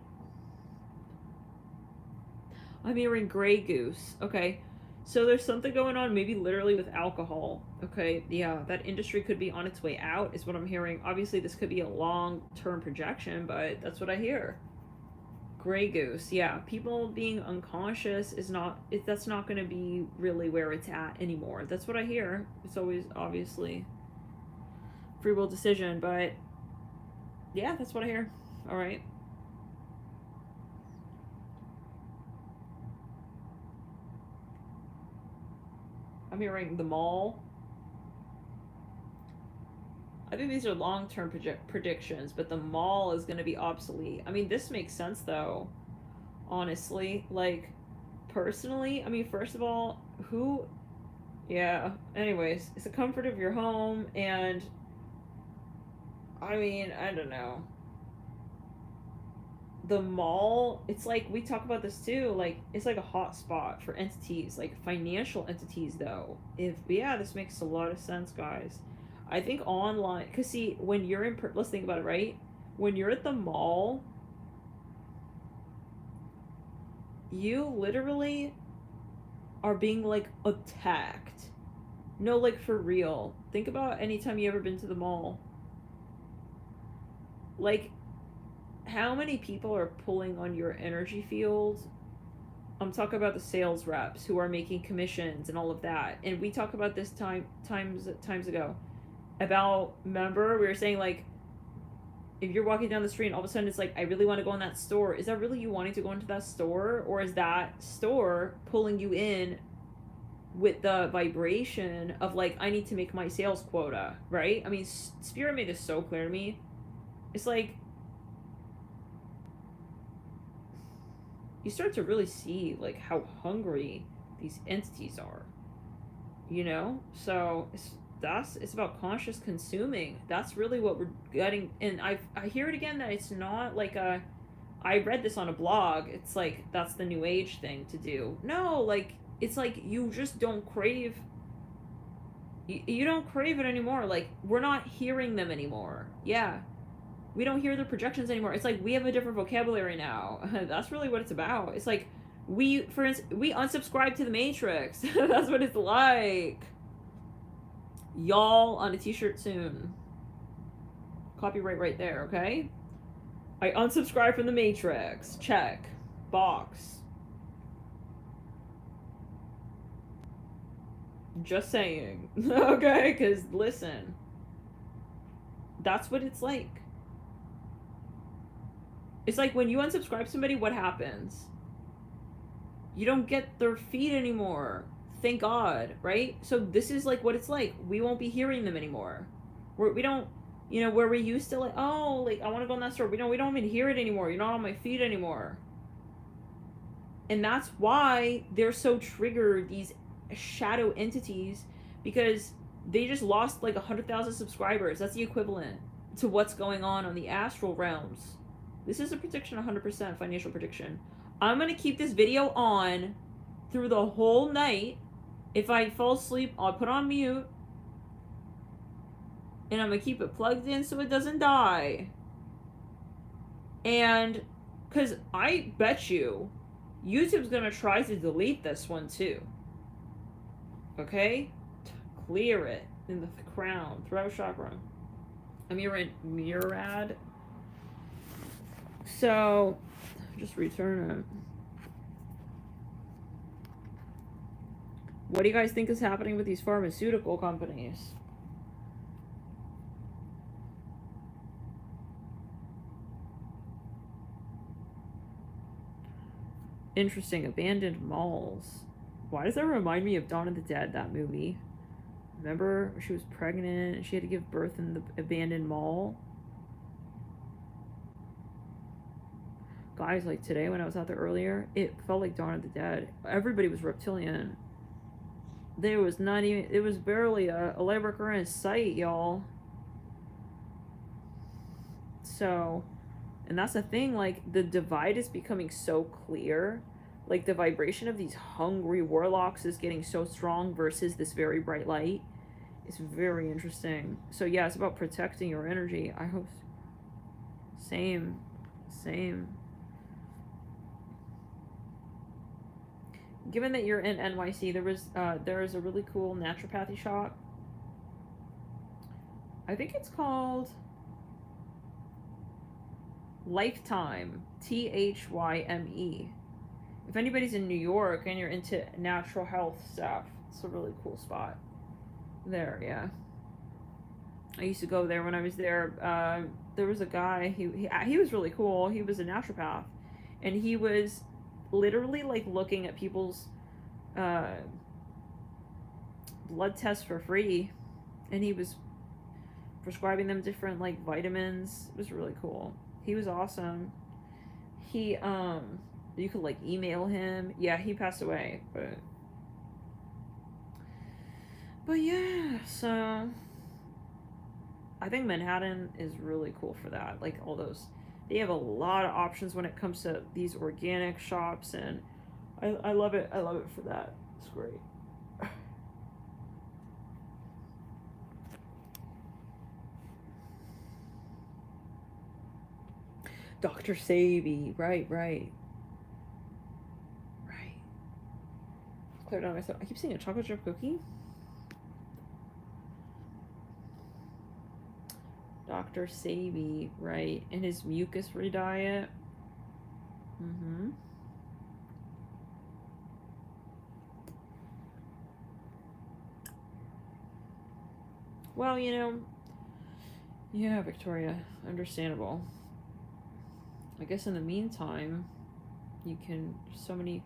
I'm hearing Grey Goose. Okay. So there's something going on, maybe literally with alcohol. Okay. Yeah, that industry could be on its way out, is what I'm hearing. Obviously, this could be a long-term projection, but that's what I hear. Grey Goose. Yeah. People being unconscious is not... that's not going to be really where it's at anymore. That's what I hear. It's always, obviously, free will decision, but... yeah, that's what I hear. All right. I'm hearing the mall. I think these are long-term predictions, but the mall is going to be obsolete. I mean, this makes sense, though. Honestly. Like, personally, I mean, first of all, who... yeah. Anyways, it's the comfort of your home, and... I mean, I don't know. The mall, it's like, we talk about this too, like, it's like a hot spot for entities, like financial entities, though. Yeah, this makes a lot of sense, guys. I think online, because see, when you're in, let's think about it, right? When you're at the mall, you literally are being, like, attacked. No, like, for real. Think about any time you ever been to the mall. Like, how many people are pulling on your energy field? I'm talking about the sales reps who are making commissions and all of that. And we talked about this times ago. About, remember, we were saying, like, if you're walking down the street and all of a sudden it's like, I really want to go in that store. Is that really you wanting to go into that store? Or is that store pulling you in with the vibration of, like, I need to make my sales quota, right? I mean, Spirit made this so clear to me. It's like, you start to really see, like, how hungry these entities are, you know? So it's about conscious consuming. That's really what we're getting. And I hear it again that it's not like I read this on a blog. It's like, that's the new age thing to do. No, like, it's like you just don't crave, you don't crave it anymore. Like, we're not hearing them anymore. Yeah. We don't hear the projections anymore. It's like we have a different vocabulary now. That's really what it's about. It's like for instance, we unsubscribe to the Matrix. That's what it's like. Y'all on a t-shirt soon. Copyright right there, okay? I unsubscribe from the Matrix. Check. Box. Just saying. Okay? Because listen. That's what it's like. It's like when you unsubscribe somebody, what happens? You don't get their feed anymore. Thank God, right? So this is like what it's like. We won't be hearing them anymore. We don't, you know, where we used to, like, oh, like, I want to go in that store. We don't even hear it anymore. You're not on my feed anymore. And that's why they're so triggered, these shadow entities, because they just lost like 100,000 subscribers. That's the equivalent to what's going on the astral realms. This is a prediction, 100% financial prediction. I'm going to keep this video on through the whole night. If I fall asleep, I'll put on mute. And I'm going to keep it plugged in so it doesn't die. And, because I bet you, YouTube's going to try to delete this one too. Okay? Clear it in the crown, throat chakra. I'm hearing Murad. So, just return it. What do you guys think is happening with these pharmaceutical companies? Interesting. Abandoned malls. Why does that remind me of Dawn of the Dead, that movie? Remember, she was pregnant and she had to give birth in the abandoned mall? Guys, like today when I was out there earlier, it felt like Dawn of the Dead. Everybody was reptilian. There was not even, it was barely a light worker in sight, y'all. So, and that's the thing, like, the divide is becoming so clear like the vibration of these hungry warlocks is getting so strong versus this very bright light. It's very interesting. So yeah, it's about protecting your energy. I hope. Same. Given that you're in NYC, there is a really cool naturopathy shop. I think it's called Lifetime, Thyme. If anybody's in New York and you're into natural health stuff, it's a really cool spot. There, yeah. I used to go there when I was there. There was a guy, he was really cool. He was a naturopath, and he was literally like looking at people's blood tests for free, and he was prescribing them different like vitamins. It was really cool. He was awesome. He you could like email him. Yeah, he passed away, but yeah, so I think Manhattan is really cool for that. Like all those, they have a lot of options when it comes to these organic shops, and I love it. I love it for that. It's great. Dr. Savy, right. Clear down myself. I keep seeing a chocolate chip cookie. Dr. Savy, right, and his mucus-free diet. Well, yeah, Victoria, understandable. I guess in the meantime, there's so many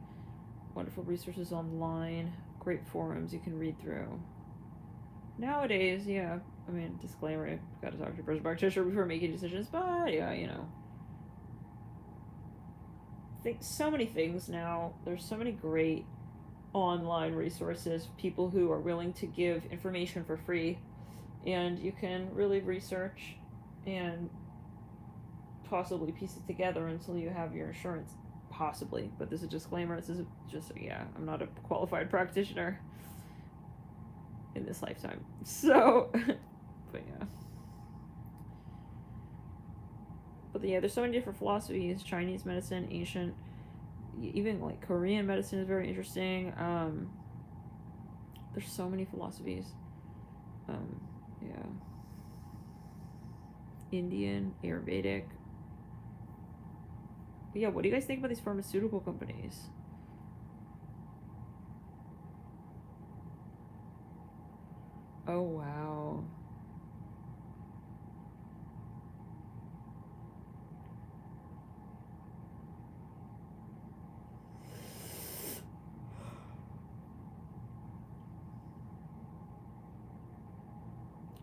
wonderful resources online, great forums you can read through. Nowadays, yeah, I mean, disclaimer, I've got to talk to your personal practitioner before making decisions, but yeah, I think so many things now. There's so many great online resources, people who are willing to give information for free, and you can really research and possibly piece it together until you have your insurance, possibly. But this is a disclaimer. This is just, yeah, I'm not a qualified practitioner in this lifetime. So, but yeah. But yeah, there's so many different philosophies. Chinese medicine, ancient, even like Korean medicine is very interesting. There's so many philosophies. Yeah. Indian, Ayurvedic. But yeah, what do you guys think about these pharmaceutical companies? Oh, wow.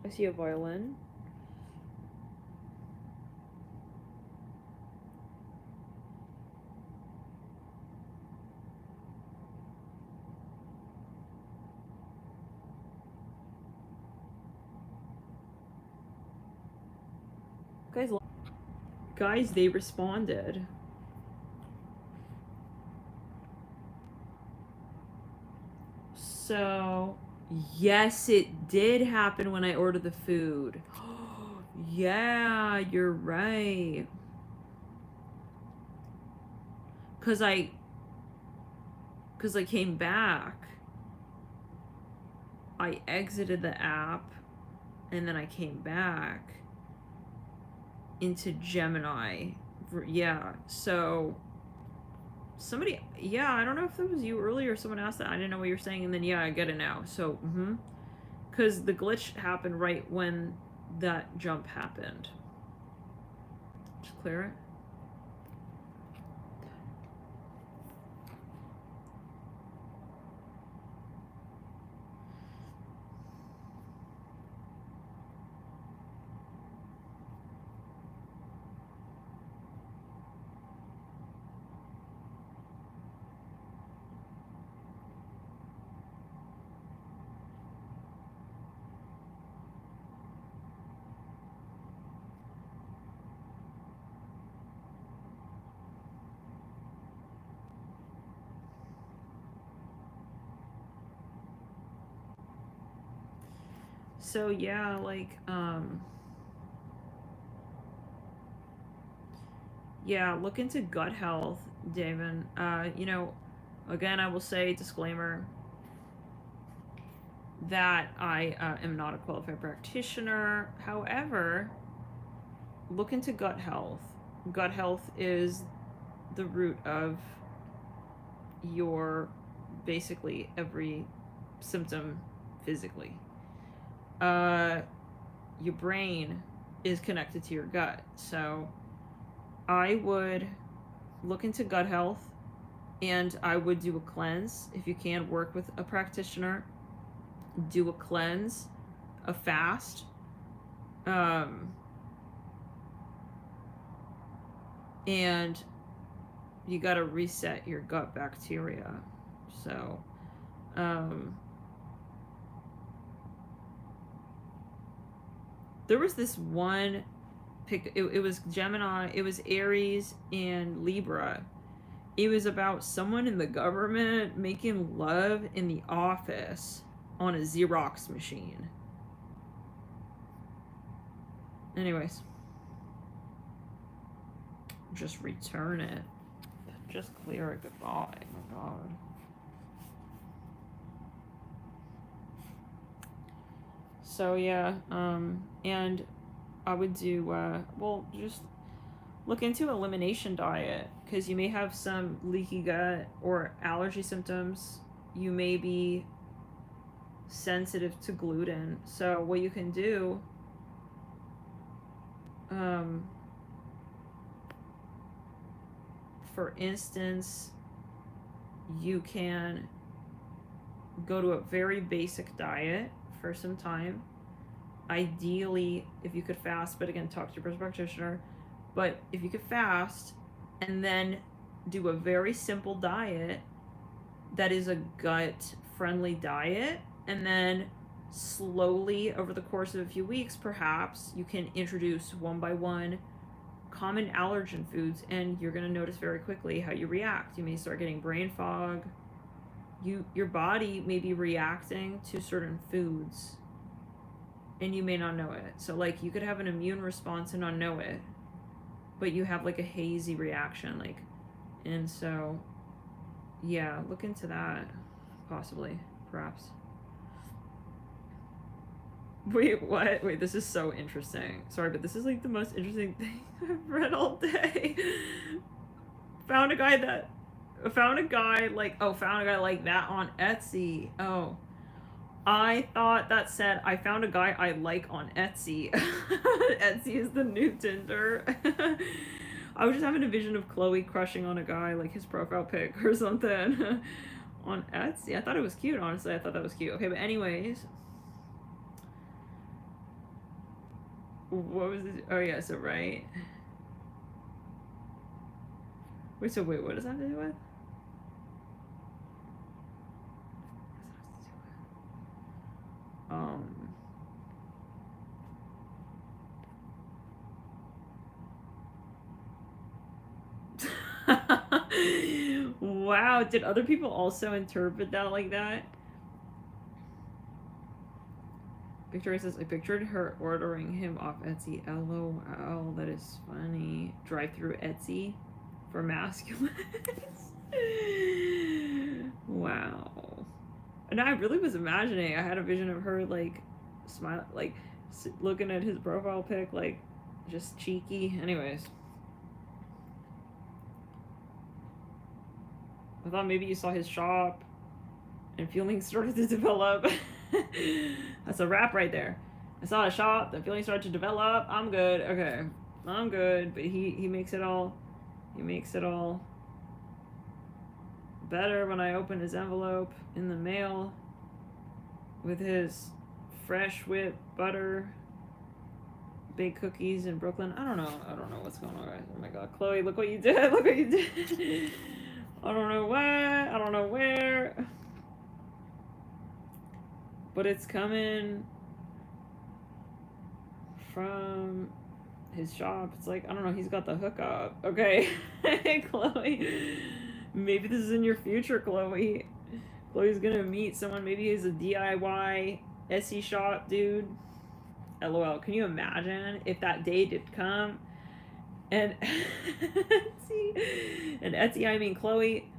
I see a violin. Guys, they responded. So, yes, it did happen when I ordered the food. Yeah, you're right. Cause I came back. I exited the app, and then I came back into Gemini. Yeah, so somebody, yeah, I don't know if it was you earlier or someone asked that. I didn't know what you were saying, and then yeah, I get it now. So, because the glitch happened right when that jump happened. Just clear it. So yeah, like yeah, look into gut health, David. You know, again, I will say, disclaimer, that I am not a qualified practitioner. However, look into gut health. Gut health is the root of your basically every symptom physically. Your brain is connected to your gut. So I would look into gut health, and I would do a cleanse. If you can work with a practitioner, do a cleanse, a fast. And you got to reset your gut bacteria. So there was this one pick, it was Gemini, it was Aries and Libra. It was about someone in the government making love in the office on a Xerox machine. Anyways, just return it. Just clear it. Goodbye. Oh my god. So yeah, and I would do well, just look into elimination diet, because you may have some leaky gut or allergy symptoms. You may be sensitive to gluten. So what you can do, for instance, you can go to a very basic diet for some time. Ideally, if you could fast, but again, talk to your practitioner. But if you could fast and then do a very simple diet that is a gut-friendly diet, and then slowly over the course of a few weeks, perhaps, you can introduce one by one common allergen foods, and you're going to notice very quickly how you react. You may start getting brain fog. Your body may be reacting to certain foods, and you may not know it. So like, you could have an immune response and not know it, but you have like a hazy reaction, like, and so yeah, look into that, possibly, perhaps. Wait, what? Wait, this is so interesting. Sorry, but this is like the most interesting thing I've read all day. Found a guy like that on Etsy. Oh, I thought that said I found a guy I like on Etsy. Etsy is the new Tinder. I was just having a vision of Chloe crushing on a guy, like his profile pic or something on Etsy. I thought it was cute, honestly. I thought that was cute. Okay, but anyways. What was it? Oh yeah, so right. Wait, so wait, what does that have to do with? Wow, did other people also interpret that like that? Victoria says, I pictured her ordering him off Etsy. LOL, that is funny. Drive-through Etsy for masculines. Wow. And I really was imagining, I had a vision of her, like, smile, like, looking at his profile pic, like, just cheeky. Anyways. I thought maybe you saw his shop and feelings started to develop. That's a wrap right there. I saw a shop, the feelings started to develop. I'm good. Okay. I'm good. But he makes it all better when I open his envelope in the mail with his fresh whipped butter, baked cookies in Brooklyn. I don't know what's going on, guys. Oh my god, Chloe, look what you did. Look what you did. I don't know what, I don't know where, but it's coming from his shop. It's like, I don't know, he's got the hookup. Okay. Chloe, maybe this is in your future, Chloe. Chloe's gonna meet someone, maybe he's a DIY Etsy shop, dude. LOL. Can you imagine if that day did come and Etsy, I mean Chloe,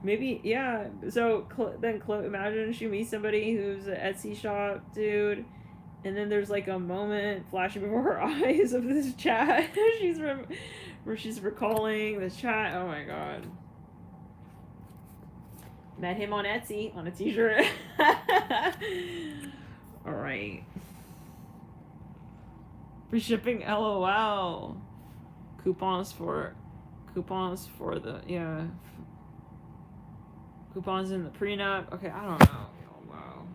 maybe, yeah. So then Chloe, imagine she meets somebody who's an Etsy shop, dude, and then there's like a moment flashing before her eyes of this chat. Where she's recalling this chat. Oh my god. Met him on Etsy on a t-shirt. Alright. Free shipping, LOL. Coupons for the, yeah. Coupons in the prenup. Okay, I don't know. Oh, wow.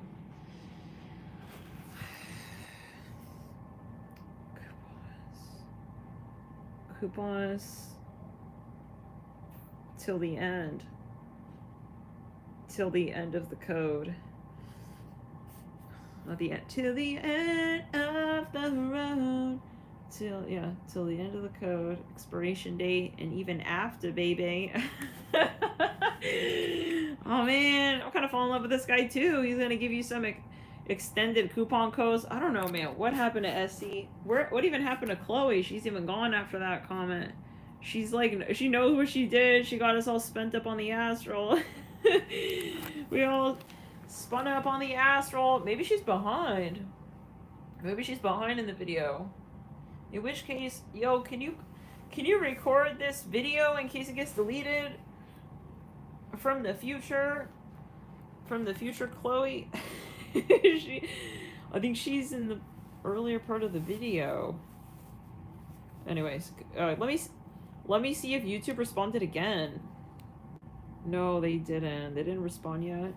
Coupons. Till the end. Till the end of the code. Not the end. Till the end of the road. Till the end of the code. Expiration date and even after, baby. Oh man, I'm kind of falling in love with this guy too. He's gonna give you some extended coupon codes. I don't know, man. What happened to Essie? What even happened to Chloe? She's even gone after that comment. She's like, she knows what she did. She got us all spent up on the Astral. We all spun up on the Astral. Maybe she's behind. Maybe she's behind in the video. In which case, yo, can you record this video in case it gets deleted? From the future Chloe. I think she's in the earlier part of the video. Anyways, let me see if YouTube responded again. No, they didn't. They didn't respond yet.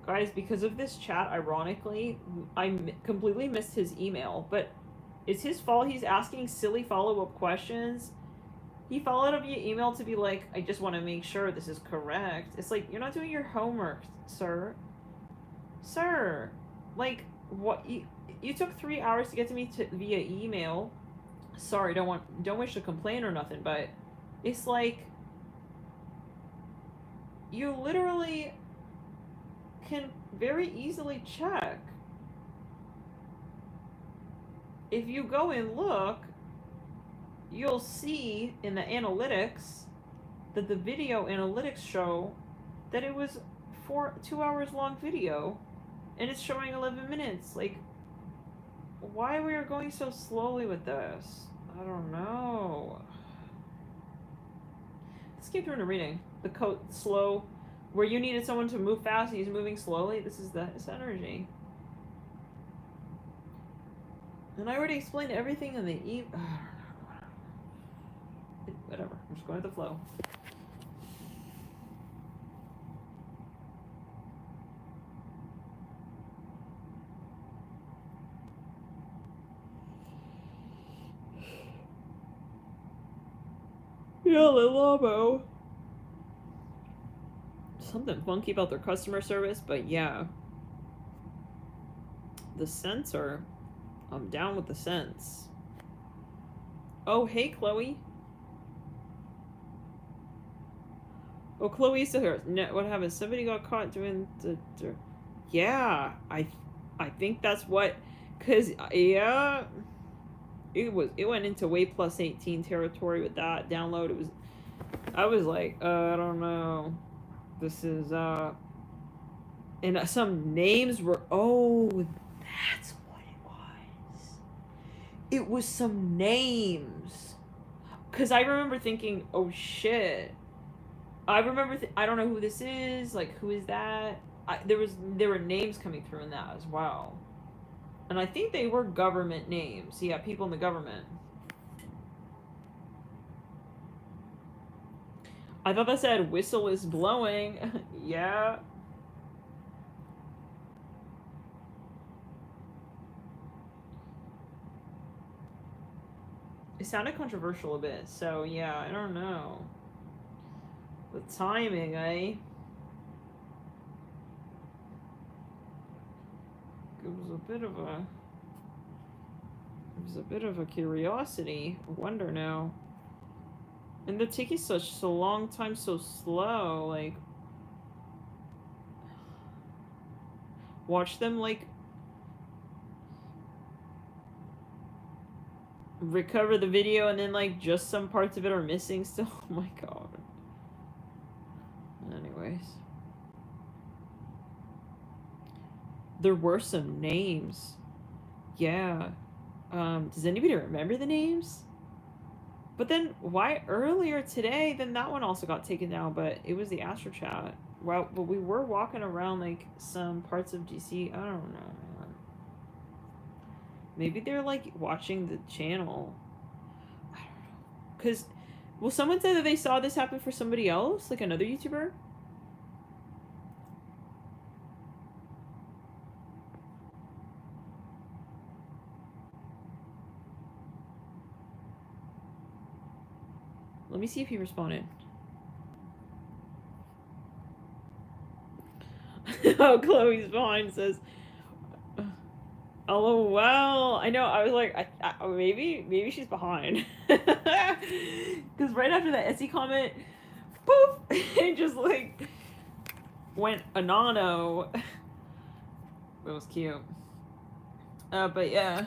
Guys, because of this chat, ironically, I completely missed his email, but it's his fault. He's asking silly follow-up questions. He followed up via email to be like, I just want to make sure this is correct. It's like, you're not doing your homework, sir. Sir, like, what? You took 3 hours to get to me via email. Sorry, don't wish to complain or nothing, but it's like, you literally can very easily check. If you go and look, you'll see in the analytics that the video analytics show that it was 2 hours long video and it's showing 11 minutes. Like, why we are going so slowly with this? I don't know. Let's keep doing a reading. The code slow, where you needed someone to move fast and he's moving slowly. This is this energy. And I already explained everything in the whatever. I'm just going with the flow. Yeah, Lilabo. Something funky about their customer service, but yeah. The sensor. I'm down with the sense. Oh, hey, Chloe. Oh, Chloe's still here. No, what happened? Somebody got caught doing the yeah, I think that's what, cause yeah, it went into way plus 18 territory with that download. I was like, I don't know. This is and some names were, oh, that's what it was. It was some names, cause I remember thinking, oh shit. I remember, I don't know who this is, like, who is that? There were names coming through in that as well. And I think they were government names. Yeah, people in the government. I thought that said, whistle is blowing. Yeah. It sounded controversial a bit, so yeah, I don't know. The timing, eh? It was a bit of a curiosity. I wonder now. And they're taking such a long time, so slow, like. watch them like recover the video and then like just some parts of it are missing still. Oh my god. Anyways. There were some names. Yeah. Does anybody remember the names? But then why earlier today, then that one also got taken down, but it was the Astro Chat. Well, but we were walking around like some parts of DC. I don't know, man. Maybe they're like watching the channel. I don't know. Because, well, someone said that they saw this happen for somebody else, like another YouTuber. Let me see if he responded. Oh, Chloe's fine says, oh, well, I know. I was like, maybe she's behind. Because right after that Etsy comment, poof, it just like went anano. It was cute. But yeah.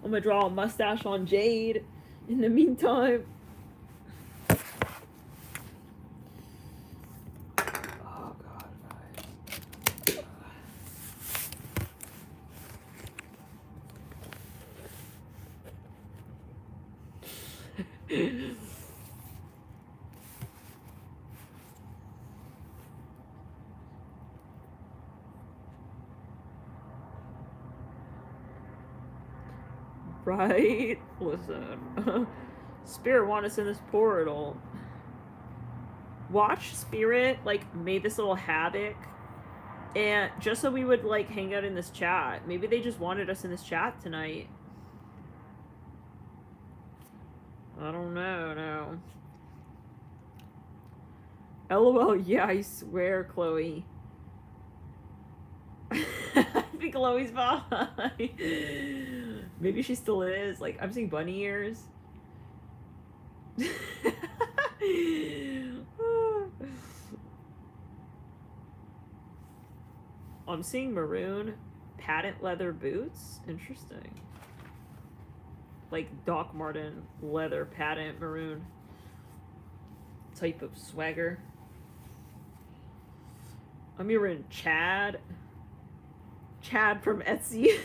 I'm gonna draw a mustache on Jade in the meantime. Oh god, guys. Right? Listen. Spirit want us in this portal. Watch Spirit, like, made this little havoc. And just so we would, like, hang out in this chat. Maybe they just wanted us in this chat tonight. I don't know, no. LOL, yeah, I swear, Chloe. I think Chloe's behind. Maybe she still is. Like, I'm seeing bunny ears. I'm seeing maroon patent leather boots. Interesting. Like Doc Marten leather patent maroon type of swagger. I'm hearing Chad. Chad from Etsy.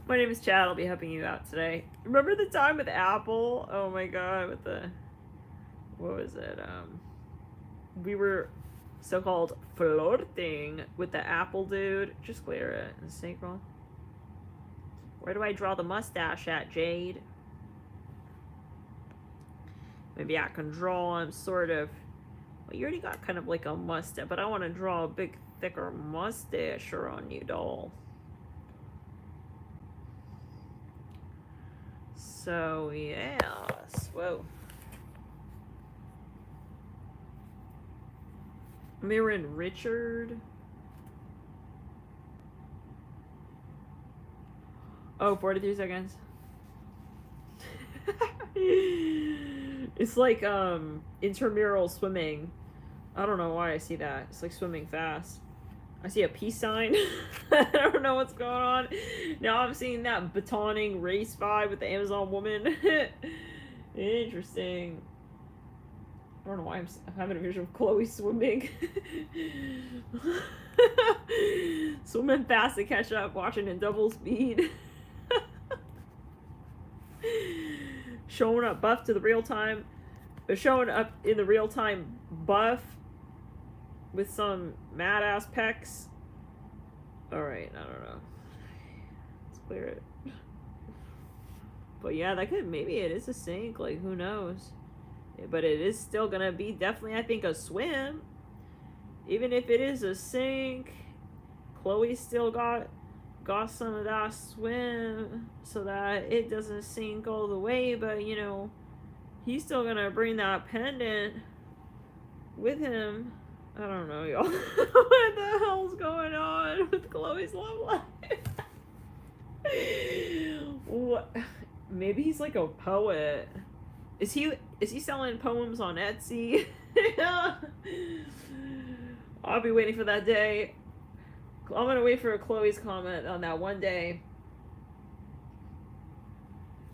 My name is Chad. I'll be helping you out today. Remember the time with Apple? Oh my god, with the... What was it? We were so-called flirting with the Apple dude. Just clear it in synchro. Where do I draw the mustache at, Jade? Maybe I can draw him sort of... Well, you already got kind of like a mustache, but I want to draw a big, thicker mustache on you, doll. So, yes. Whoa. Mirren Richard. Oh, 43 seconds. It's like intramural swimming. I don't know why I see that. It's like swimming fast. I see a peace sign. I don't know what's going on. Now I'm seeing that batoning race vibe with the Amazon woman. Interesting. I don't know why I'm having a vision of Chloe swimming. Swimming fast to catch up, watching in double speed. Showing up buff to the real time. Showing up in the real time buff with some mad ass pecs. Alright, I don't know. Let's clear it. But yeah, that could, maybe it is a sync, like who knows. But it is still gonna be definitely, I think, a swim. Even if it is a sync, Chloe still got some of that swim so that it doesn't sink all the way, but you know, he's still gonna bring that pendant with him. I don't know, y'all. What the hell's going on with Chloe's love life? What? Maybe he's like a poet. Is he selling poems on Etsy? I'll be waiting for that day. I'm gonna wait for Chloe's comment on that one day.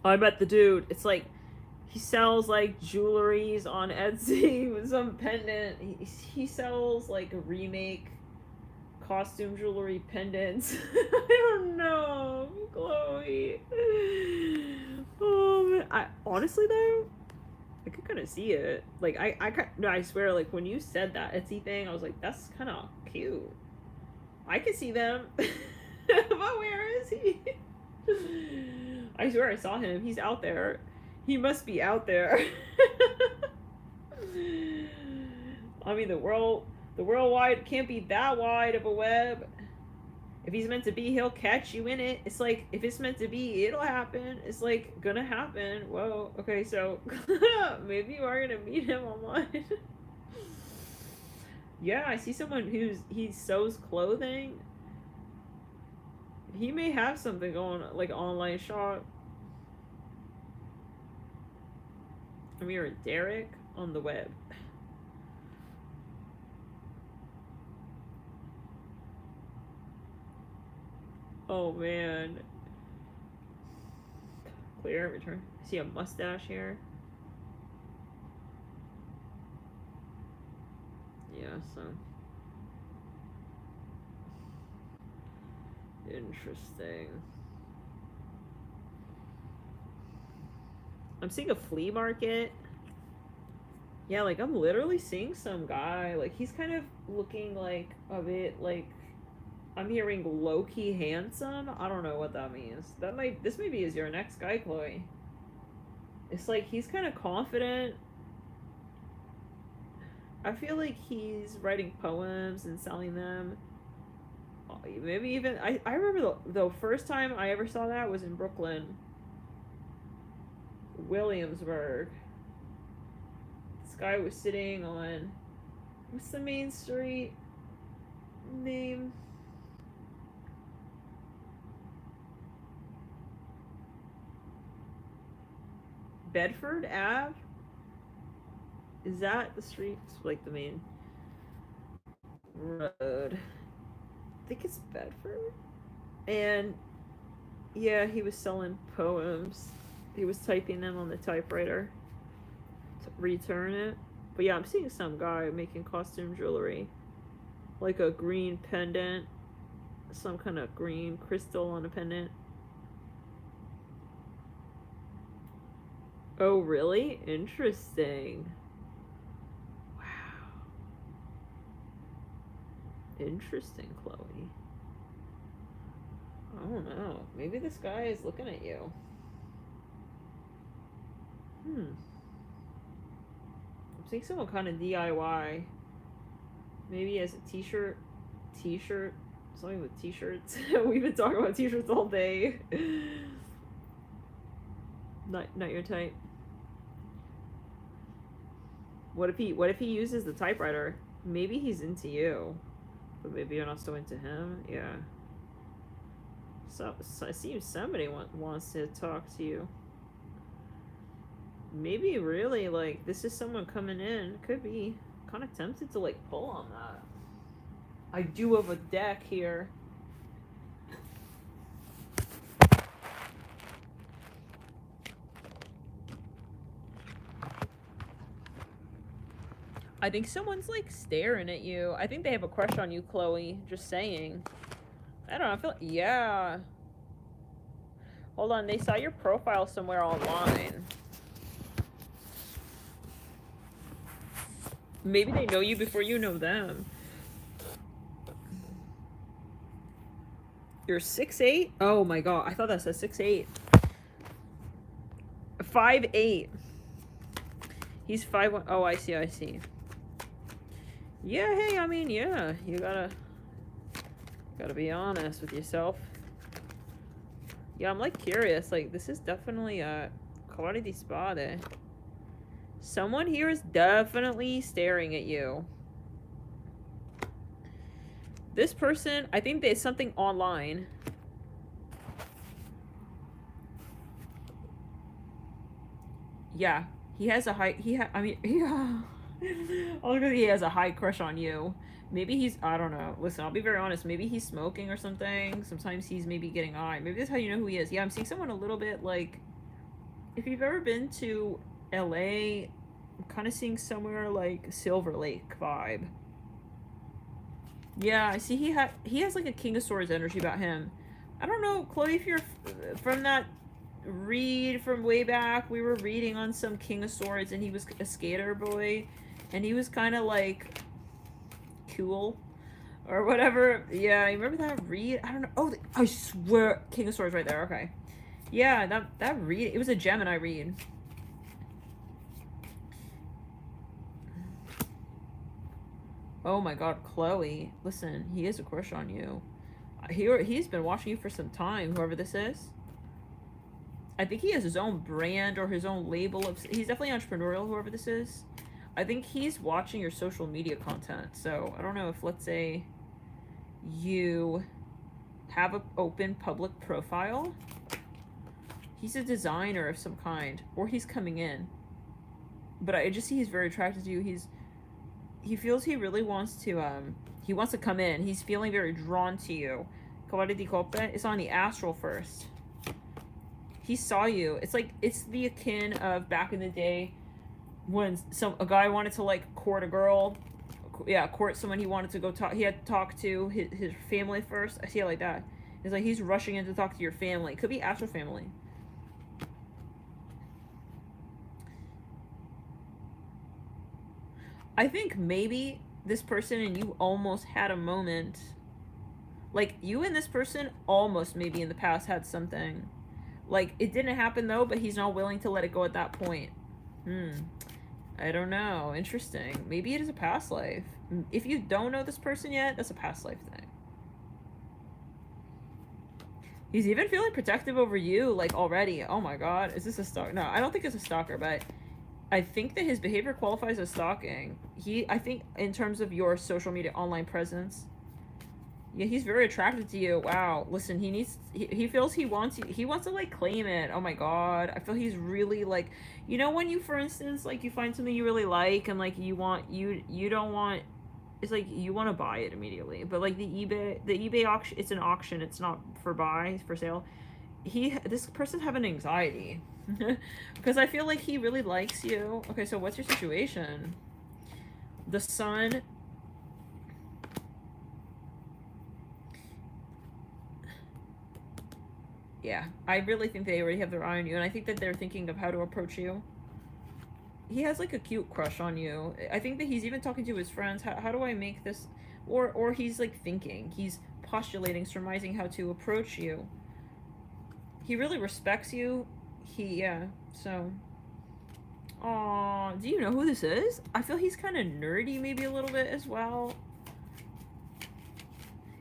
I met the dude. It's like he sells like jewelries on Etsy with some pendant. He sells like a remake costume jewelry pendants. I don't know, Chloe. I honestly though, I could kind of see it. Like I swear, like when you said that Etsy thing, I was like, that's kind of cute. I could see them. But where is he? I swear I saw him. He's out there. He must be out there. I mean, the world wide can't be that wide of a web. If he's meant to be, he'll catch you in it. It's like, if it's meant to be, it'll happen. It's like gonna happen. Whoa. Okay, so maybe you are gonna meet him online. Yeah, I see someone he sews clothing. He may have something going, like an online shop. I'm here at Derek on the web. Oh man. Clear, return. I see a mustache here. Yeah, so. Interesting. I'm seeing a flea market. Yeah, like I'm literally seeing some guy. Like he's kind of looking like a bit like, I'm hearing low-key handsome. I don't know what that means. This maybe is your next guy, Chloe. It's like he's kind of confident. I feel like he's writing poems and selling them. Maybe even I remember the first time I ever saw that was in Brooklyn, Williamsburg. This guy was sitting on, what's the main street name? Bedford Ave? Is that the street? It's like the main road. I think it's Bedford. And yeah, he was selling poems. He was typing them on the typewriter to return it. But yeah, I'm seeing some guy making costume jewelry. Like a green pendant. Some kind of green crystal on a pendant. Oh, really? Interesting. Wow. Interesting, Chloe. I don't know. Maybe this guy is looking at you. I'm seeing someone kind of DIY. Maybe as a t-shirt. Something with t-shirts. We've been talking about t-shirts all day. Not your type. What if he uses the typewriter? Maybe he's into you, but maybe you're not so into him. Yeah. So I see somebody wants to talk to you. Maybe really like this is someone coming in. Could be. Kind of tempted to like pull on that. I do have a deck here. I think someone's like staring at you. I think they have a crush on you, Chloe. Just saying. I don't know. I feel yeah. Hold on. They saw your profile somewhere online. Maybe they know you before you know them. You're 6'8"? Oh my god. I thought that said 6'8". 5'8". He's 5'1". Oh, I see. Yeah, hey, I mean, yeah, you gotta be honest with yourself. Yeah, I'm like curious, like this is definitely a quality spot. Someone here is definitely staring at you. This person, I think there's something online. Yeah, He has a high, I mean, yeah. He has a high crush on you. Maybe he's, I don't know. Listen, I'll be very honest. Maybe he's smoking or something. Sometimes he's maybe getting high. Maybe that's how you know who he is. Yeah, I'm seeing someone a little bit like, if you've ever been to LA, I'm kind of seeing somewhere like Silver Lake vibe. Yeah, I see he has like a King of Swords energy about him. I don't know, Chloe, if you're from that read from way back, we were reading on some King of Swords and he was a skater boy and he was kind of like cool or whatever. Yeah, you remember that read? I don't know. Oh, I swear, King of Swords right there. Okay. Yeah, that read, it was a Gemini read. Oh my god, Chloe. Listen, he has a crush on you. He's been watching you for some time, whoever this is. I think he has his own brand or his own label of... He's definitely entrepreneurial, whoever this is. I think he's watching your social media content. So, I don't know if, let's say, you have an open public profile. He's a designer of some kind. Or he's coming in. But I just see he's very attracted to you. He feels he really wants to, he wants to come in. He's feeling very drawn to you. It's on the astral first. He saw you. It's like, it's the akin of back in the day when a guy wanted to like court a girl. Yeah, court someone he wanted to go talk. He had to talk to his family first. I see it like that. It's like he's rushing in to talk to your family. Could be astral family. I think maybe this person and you almost had a moment. Like, you and this person almost maybe in the past had something. Like, it didn't happen though, but he's not willing to let it go at that point. I don't know. Interesting. Maybe it is a past life. If you don't know this person yet, that's a past life thing. He's even feeling protective over you, like, already. Oh my god. Is this a stalker? No, I don't think it's a stalker, but I think that his behavior qualifies as stalking. I think in terms of your social media online presence, yeah, he's very attracted to you. Wow. Listen, he feels he wants you. He wants to like claim it. Oh my god. I feel he's really like, you know, when you, for instance, like you find something you really like and like you don't want, it's like you want to buy it immediately. But like the eBay auction, it's an auction. It's not for buy, for sale. This person's having anxiety because I feel like he really likes you. Okay, so what's your situation? The sun. Yeah, I really think they already have their eye on you, and I think that they're thinking of how to approach you. He has like a cute crush on you. I think that he's even talking to his friends. How do I make this? Or he's like thinking. He's postulating, surmising how to approach you. He really respects you. Yeah, so. Aw, do you know who this is? I feel he's kind of nerdy maybe a little bit as well.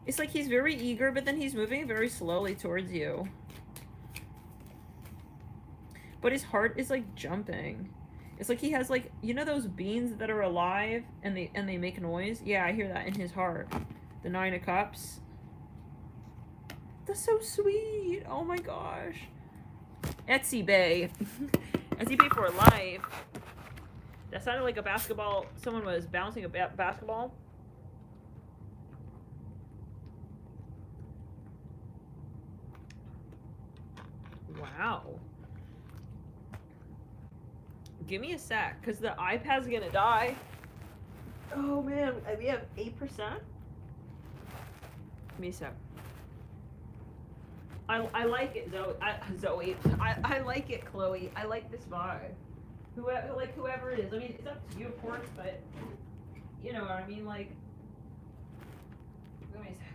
It's like he's very eager, but then he's moving very slowly towards you. But his heart is like jumping. It's like he has like, you know those beans that are alive and they make noise? Yeah, I hear that in his heart. The 9 of Cups. That's so sweet. Oh my gosh. Etsy Bay. Etsy Bay for life. That sounded like a basketball. Someone was bouncing a basketball. Wow. Give me a sec, because the iPad's gonna die. Oh man, we have 8%? Give me a sec. I like it, Zoe. I like it, Chloe. I like this vibe. Whoever it is. I mean, it's up to you, of course, but you know what I mean. Like, give me a sec.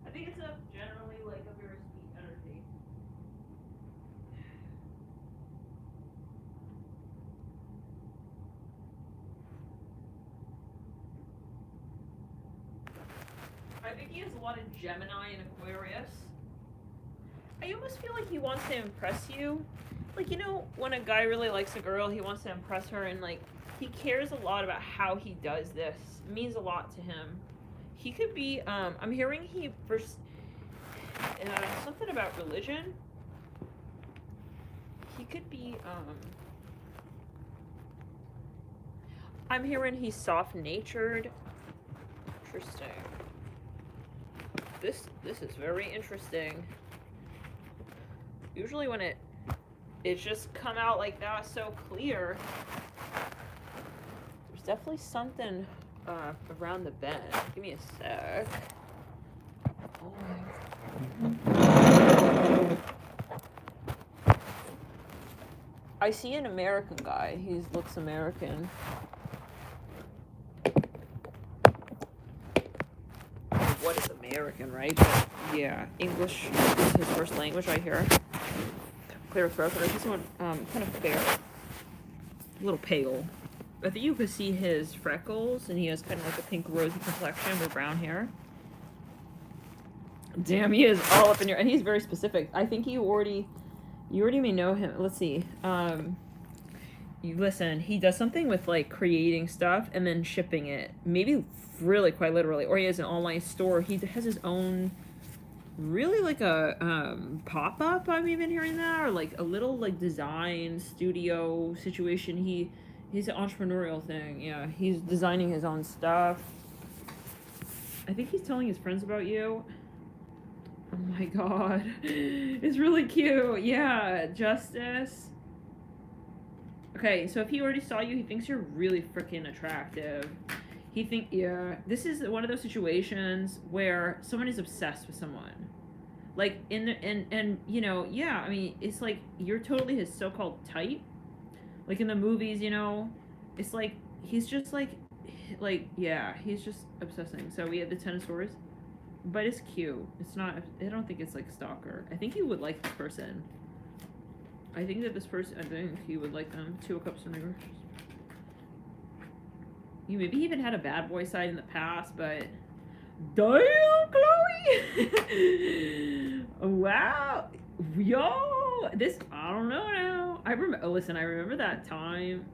I think it's generally like a very sweet energy. I think he has a lot of Gemini and Aquarius. I almost feel like he wants to impress you. Like, you know, when a guy really likes a girl, he wants to impress her, and like, he cares a lot about how he does this. It means a lot to him. He could be, I'm hearing something about religion. He could be, I'm hearing he's soft-natured. Interesting. This is very interesting. Usually when it's just come out like that so clear, there's definitely something around the bend. Give me a sec. Oh my. I see an American guy. He looks American. What is American, right? But yeah, English is his first language, I hear. Clear throat, but I see someone kind of fair. A little pale. I think you could see his freckles, and he has kind of like a pink rosy complexion with brown hair. Damn, he is all up in your... And he's very specific. I think you already may know him. Let's see. You listen, he does something with like creating stuff and then shipping it. Maybe really quite literally. Or he has an online store. He has his own... really like a pop-up, I'm even hearing that, or like a little like design studio situation. He's an entrepreneurial thing. Yeah, he's designing his own stuff. I think he's telling his friends about you. Oh my god. It's really cute. Yeah, Justice. Okay, so if he already saw you, he thinks you're really freaking attractive. Yeah, this is one of those situations where someone is obsessed with someone. Like, and you know, yeah, I mean, it's like, you're totally his so-called type. Like, in the movies, you know, it's like, he's just like, yeah, he's just obsessing. So we have the Ten of Swords. But it's cute. It's not, I don't think it's like stalker. I think you would like this person. I think you would like them. Two of Cups in reverse. You maybe even had a bad boy side in the past, but damn, Chloe! Wow, yo, this, I don't know now. I remember that time.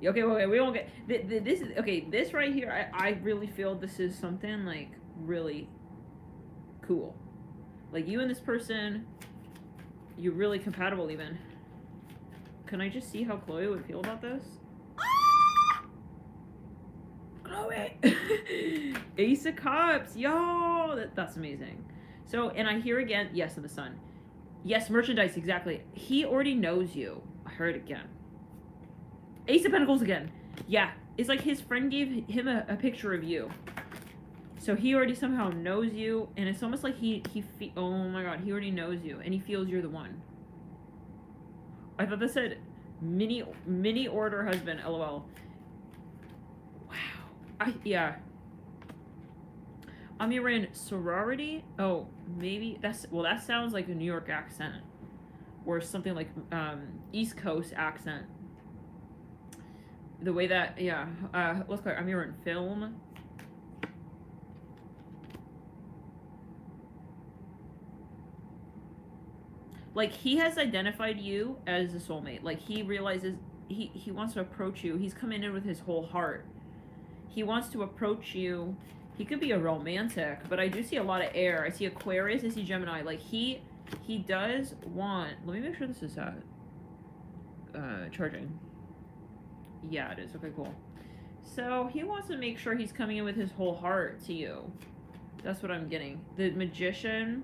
Okay, we won't get this. Okay, this right here, I really feel this is something like really cool. Like, you and this person, you're really compatible even. Can I just see how Chloe would feel about this? Chloe! Ace of Cups! Yo! That's amazing. So, and I hear again, yes, in the sun. Yes, merchandise, exactly. He already knows you. I heard it again. Ace of Pentacles again. Yeah, it's like his friend gave him a picture of you. So he already somehow knows you, and it's almost like oh my god, he already knows you, and he feels you're the one. I thought this said mini order husband, lol. Wow. Yeah. I'm in sorority. Oh, maybe that sounds like a New York accent, or something like East Coast accent. The way that, yeah. Let's go. I'm in film. Like, he has identified you as a soulmate. Like, he realizes he wants to approach you. He's coming in with his whole heart. He wants to approach you. He could be a romantic, but I do see a lot of air. I see Aquarius, I see Gemini. Like, he does want... Let me make sure this is charging. Yeah, it is. Okay, cool. So, he wants to make sure he's coming in with his whole heart to you. That's what I'm getting. The Magician...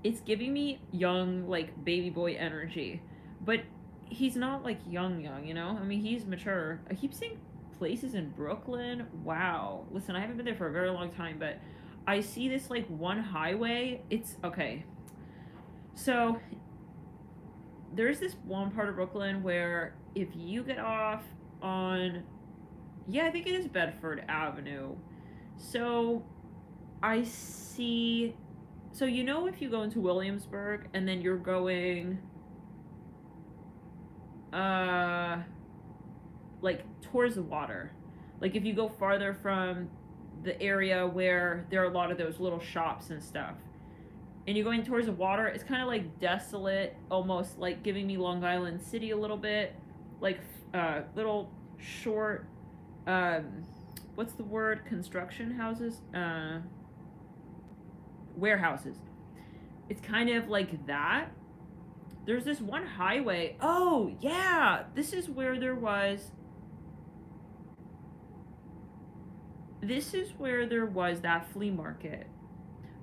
It's giving me young, like, baby boy energy. But he's not, like, young, you know? I mean, he's mature. I keep seeing places in Brooklyn. Wow. Listen, I haven't been there for a very long time, but I see this, like, one highway. It's, okay. So, there's this one part of Brooklyn where if you get off on... Yeah, I think it is Bedford Avenue. So, I see... So, you know, if you go into Williamsburg and then you're going, like, towards the water. Like, if you go farther from the area where there are a lot of those little shops and stuff, and you're going towards the water, it's kind of, like, desolate, almost, like, giving me Long Island City a little bit. Like, little short, what's the word? Construction houses? Warehouses. It's kind of like that. There's this one highway. Oh, yeah. This is where there was this is where there was that flea market.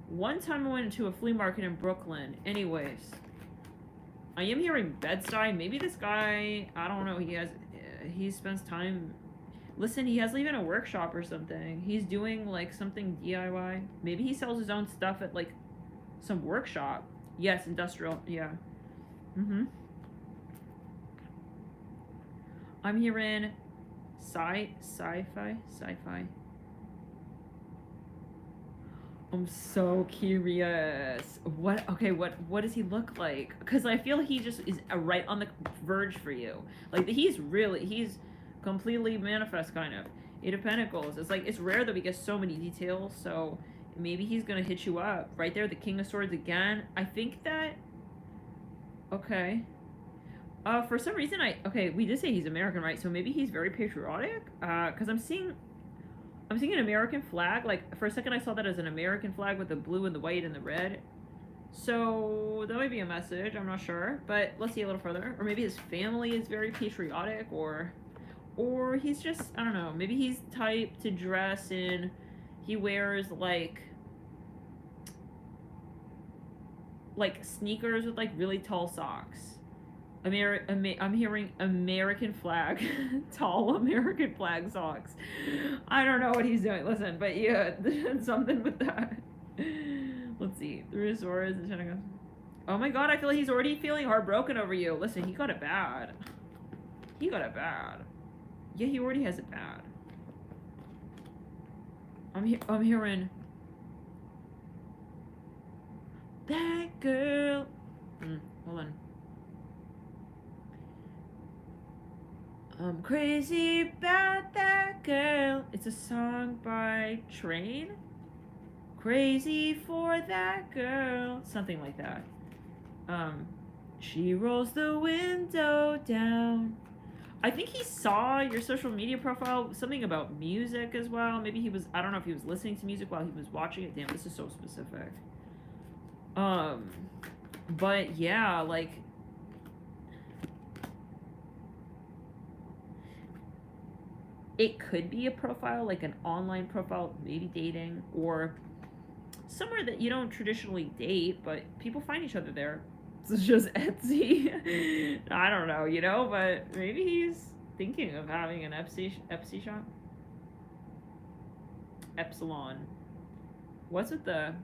One time I went into a flea market in Brooklyn. Anyways, I am hearing Bed-Stuy. Maybe this guy, I don't know, he spends time. Listen, he has even a workshop or something. He's doing like something DIY. Maybe he sells his own stuff at like some workshop. Yes, industrial. Yeah. I'm hearing sci-fi. I'm so curious. What does he look like? Because I feel he just is right on the verge for you. Like he's completely manifest kind of. Eight of Pentacles. It's like it's rare that we get so many details, so maybe he's gonna hit you up. Right there, the King of Swords again. I think that okay. For some reason we did say he's American, right? So maybe he's very patriotic? Because I'm seeing an American flag. Like, for a second I saw that as an American flag with the blue and the white and the red. So, that might be a message. I'm not sure. But let's see a little further. Or maybe his family is very patriotic. Or he's just, I don't know. Maybe he's type to dress in... He wears, like sneakers with, like, really tall socks. I'm hearing American flag. Tall American flag socks. I don't know what he's doing. Listen, but yeah, something with that. Let's see. Three of Swords and Ten of Cups. Oh my god, I feel like he's already feeling heartbroken over you. Listen, he got it bad. Yeah, he already has it bad. I'm hearing... That girl. Hold on. I'm crazy about that girl. It's a song by Train. Crazy for that girl. Something like that. She rolls the window down. I think he saw your social media profile. Something about music as well. Maybe he was, I don't know if he was listening to music while he was watching it. Damn, this is so specific. But yeah, like... It could be a profile, like an online profile, maybe dating, or somewhere that you don't traditionally date, but people find each other there. It's just Etsy. I don't know, you know, but maybe he's thinking of having an Etsy shop. Epsilon. What's with the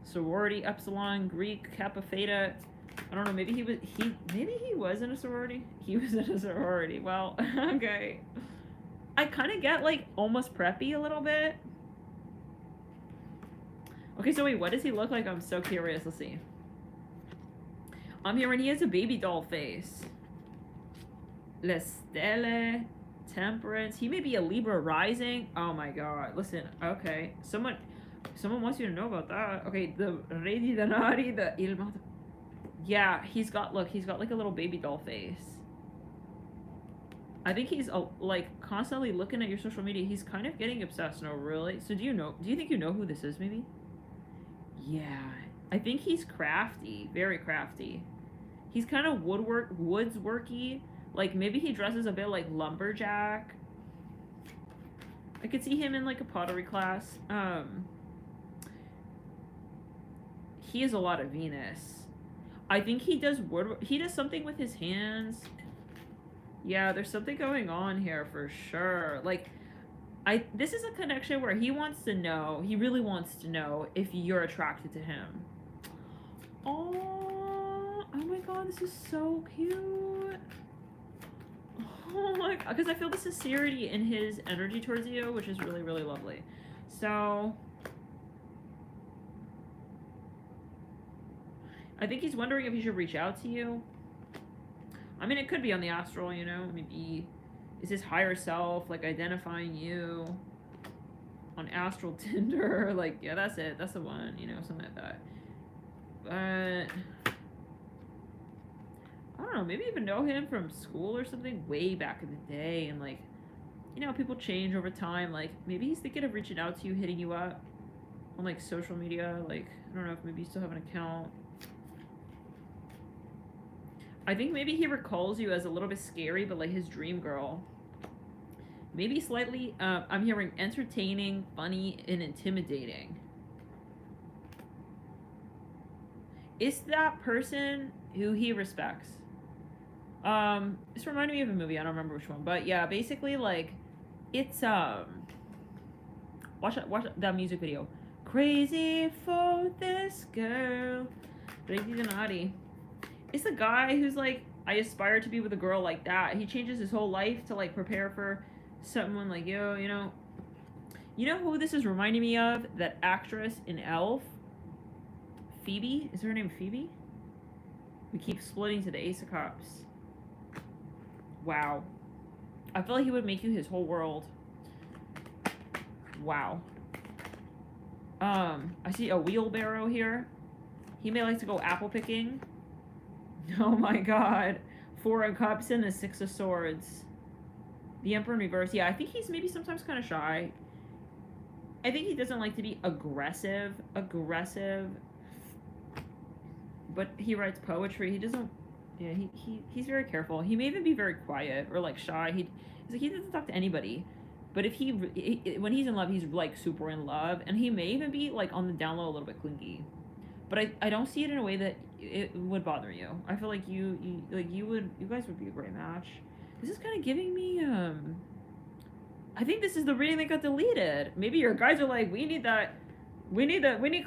sorority? Epsilon, Greek, Kappa Theta. I don't know, maybe he was in a sorority? He was in a sorority. Well, okay. I kind of get, like, almost preppy a little bit. Okay, so wait, what does he look like? I'm so curious. Let's see. I'm hearing he has a baby doll face. Le Stelle, Temperance. He may be a Libra rising. Oh my god. Listen, okay. Someone wants you to know about that. Okay, the Re di Danari, the Il Mato. Yeah, he's got like a little baby doll face. I think he's like constantly looking at your social media. He's kind of getting obsessed. No, really. So do you think you know who this is? Maybe. Yeah, I think he's crafty, very crafty. He's kind of woods worky. Like maybe he dresses a bit like lumberjack. I could see him in like a pottery class. He has a lot of Venus. I think he does woodwork. He does something with his hands. Yeah, there's something going on here for sure. Like, this is a connection where he really wants to know if you're attracted to him. Oh my god, this is so cute. Oh my god, because I feel the sincerity in his energy towards you, which is really, really lovely. So, I think he's wondering if he should reach out to you. I mean, it could be on the astral, you know? Maybe is his higher self, like, identifying you on astral Tinder? Like, yeah, that's it. That's the one, you know, something like that. But I don't know. Maybe even know him from school or something way back in the day. And, like, you know, people change over time. Like, maybe he's thinking of reaching out to you, hitting you up on, like, social media. Like, I don't know if maybe you still have an account. I think maybe he recalls you as a little bit scary, but like his dream girl. Maybe slightly, I'm hearing entertaining, funny, and intimidating. Is that person who he respects? This reminded me of a movie, I don't remember which one, but yeah, basically, like, it's, watch that music video. Crazy for this girl. Crazy Donati. It's the guy who's like, I aspire to be with a girl like that. He changes his whole life to like prepare for someone like, yo, you know who this is reminding me of? That actress in Elf. Phoebe? Is her name Phoebe? We keep splitting to the Ace of Cups. Wow. I feel like he would make you his whole world. Wow. I see a wheelbarrow here. He may like to go apple picking. Oh my god. 4 of Cups and the 6 of Swords. The Emperor in reverse. Yeah, I think he's maybe sometimes kind of shy. I think he doesn't like to be aggressive. But he writes poetry. He doesn't... Yeah, he's very careful. He may even be very quiet or like shy. He doesn't talk to anybody. But if when he's in love, he's like super in love, and he may even be like on the down low a little bit clingy. But I don't see it in a way that it would bother you. I feel like you guys would be a great match. This is kind of giving me I think this is the reading that got deleted. Maybe your guys are like, we need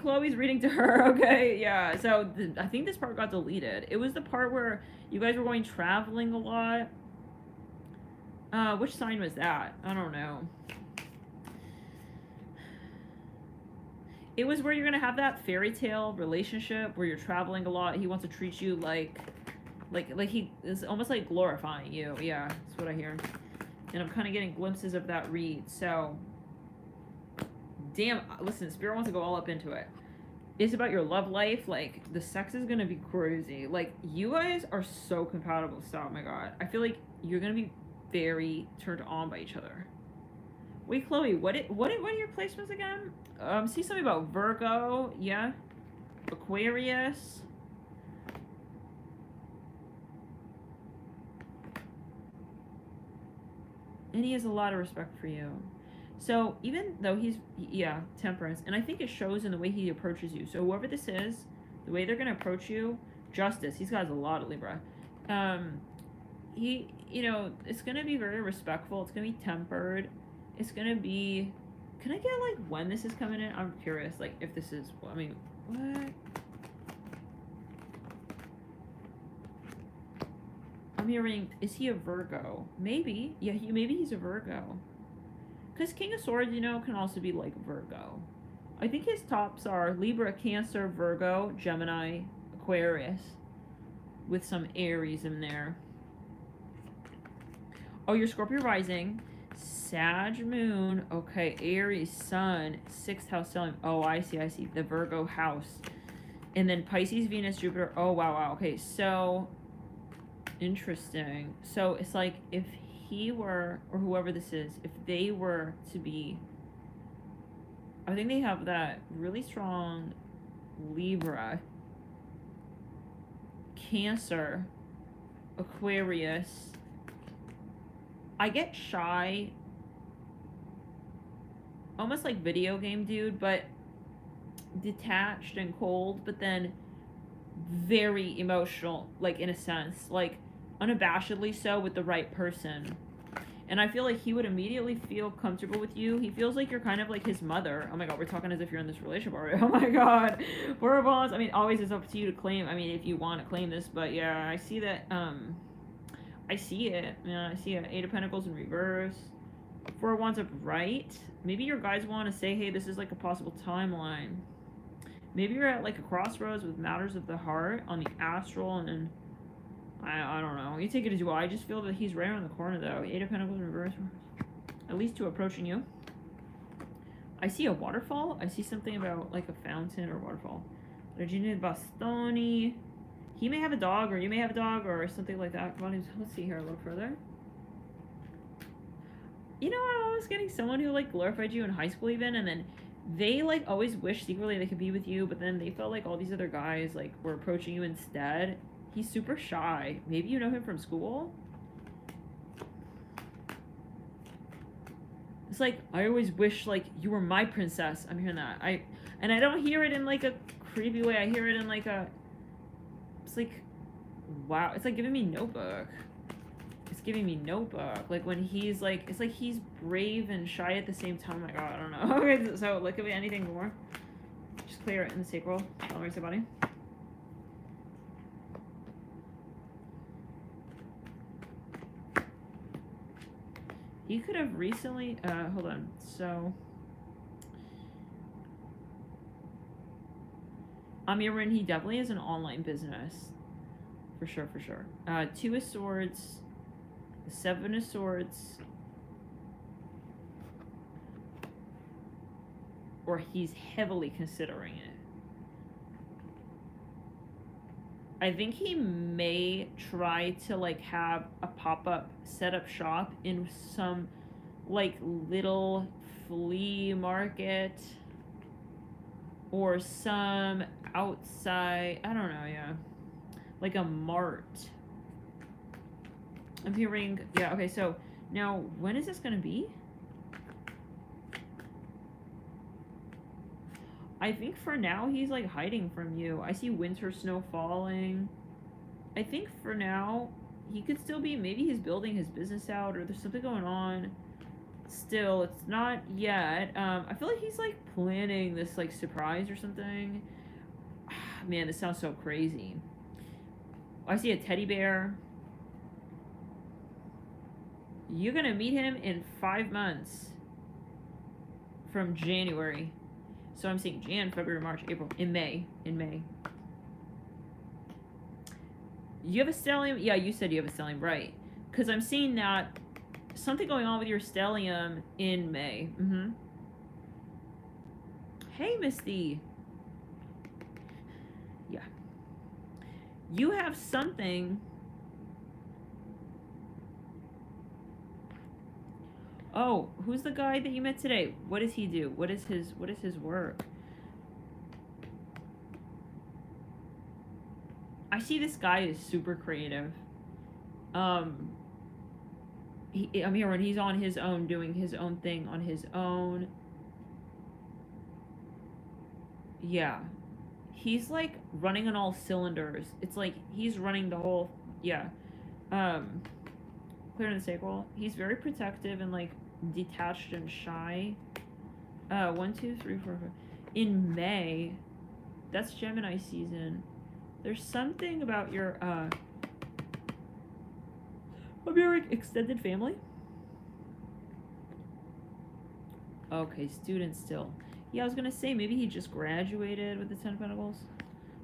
Chloe's reading to her. Okay, yeah. So I think this part got deleted. It was the part where you guys were going traveling a lot. Which sign was that? I don't know. It was where you're gonna have that fairy tale relationship where you're traveling a lot. He wants to treat you like he is almost like glorifying you. Yeah, that's what I hear. And I'm kind of getting glimpses of that read. So, damn, listen, Spirit wants to go all up into it. It's about your love life. Like, the sex is gonna be crazy. Like, you guys are so compatible. Stop, my god. I feel like you're gonna be very turned on by each other. Wait, Chloe, what are your placements again? See something about Virgo, yeah. Aquarius. And he has a lot of respect for you. So even though yeah, Temperance, and I think it shows in the way he approaches you. So whoever this is, the way they're gonna approach you, Justice, he's got a lot of Libra. It's gonna be very respectful. It's gonna be tempered. It's gonna be. Can I get like when this is coming in? I'm curious. Like if this is. I mean, what? I'm hearing. Is he a Virgo? Maybe. Yeah. Maybe he's a Virgo. Because King of Swords, can also be like Virgo. I think his tops are Libra, Cancer, Virgo, Gemini, Aquarius, with some Aries in there. Oh, your Scorpio rising, Sag moon, okay, Aries sun, 6th house Salem. Oh, I see, the Virgo house. And then Pisces, Venus, Jupiter. Oh, wow, okay, so interesting. So it's like if he were, or whoever this is, if they were to be, I think they have that really strong Libra, Cancer, Aquarius. I get shy, almost like video game dude, but detached and cold, but then very emotional, like in a sense, like unabashedly so with the right person. And I feel like he would immediately feel comfortable with you. He feels like you're kind of like his mother. Oh my god, we're talking as if you're in this relationship already. Oh my god. 4 of Wands. I mean, always is up to you to claim. I mean, if you want to claim this, but yeah, I see that, I see it. Yeah, I see it. 8 of Pentacles in reverse. 4 of Wands upright. Maybe your guys want to say, hey, this is like a possible timeline. Maybe you're at like a crossroads with matters of the heart on the astral, and then I don't know. You take it as you will. I just feel that he's right around the corner, though. 8 of Pentacles in reverse. At least 2 approaching you. I see a waterfall. I see something about like a fountain or waterfall. Regina Bastoni. He may have a dog, or you may have a dog, or something like that. Come on, let's see here a little further. I'm always getting someone who like glorified you in high school even, and then they like always wish secretly they could be with you, but then they felt like all these other guys like were approaching you instead. He's super shy. Maybe you know him from school. It's like, I always wish, like, you were my princess. I'm hearing that. And I don't hear it in, like, a creepy way. I hear it in, like, it's like, wow. It's like giving me Notebook. It's giving me Notebook. Like, when he's, like, it's like he's brave and shy at the same time. Like, oh, I don't know. Okay, so, like, could be anything more. Just clear it in the sacral. Elements of body. He could have recently, hold on, so, I'm hearing he definitely has an online business, for sure, for sure. 2 of Swords, the 7 of Swords, or he's heavily considering it. I think he may try to, like, have a pop-up set-up shop in some, like, little flea market or some outside, I don't know, yeah, like a mart. I'm hearing, yeah, okay, so now when is this gonna be? I think for now he's, like, hiding from you. I see winter snow falling. I think for now he could still be, maybe he's building his business out, or there's something going on. Still, it's not yet. I feel like he's, like, planning this, like, surprise or something. Man, this sounds so crazy. I see a teddy bear. You're gonna meet him in 5 months from January. So I'm seeing Jan, February, March, April, in May. You have a stellium? Yeah, you said you have a stellium, right. Because I'm seeing that something going on with your stellium in May. Hey, Misty. Yeah. You have something. Oh, who's the guy that you met today? What does he do? What is his work? I see this guy is super creative. I'm here when he's on his own, doing his own thing on his own. Yeah. He's, like, running on all cylinders. It's like he's running the whole, yeah. Clear in the sacral. He's very protective and, like, detached and shy. 1, 2, 3, 4, 5. In May, that's Gemini season. There's something about your extended family. Okay, student still. Yeah, I was gonna say maybe he just graduated with the 10 of Pentacles.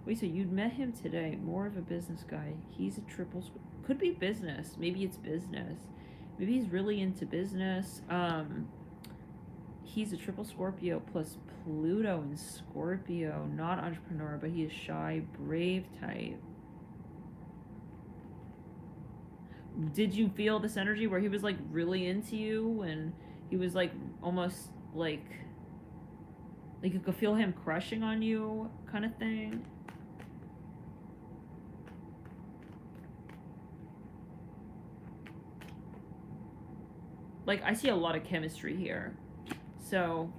Wait, so you'd met him today. More of a business guy. He's a triple. Could be business. Maybe it's business. Maybe he's really into business. He's a triple Scorpio plus Pluto in Scorpio. Not entrepreneur, but he is shy, brave type. Did you feel this energy where he was, like, really into you and he was, like, almost like you could feel him crushing on you kind of thing? Like, I see a lot of chemistry here. So,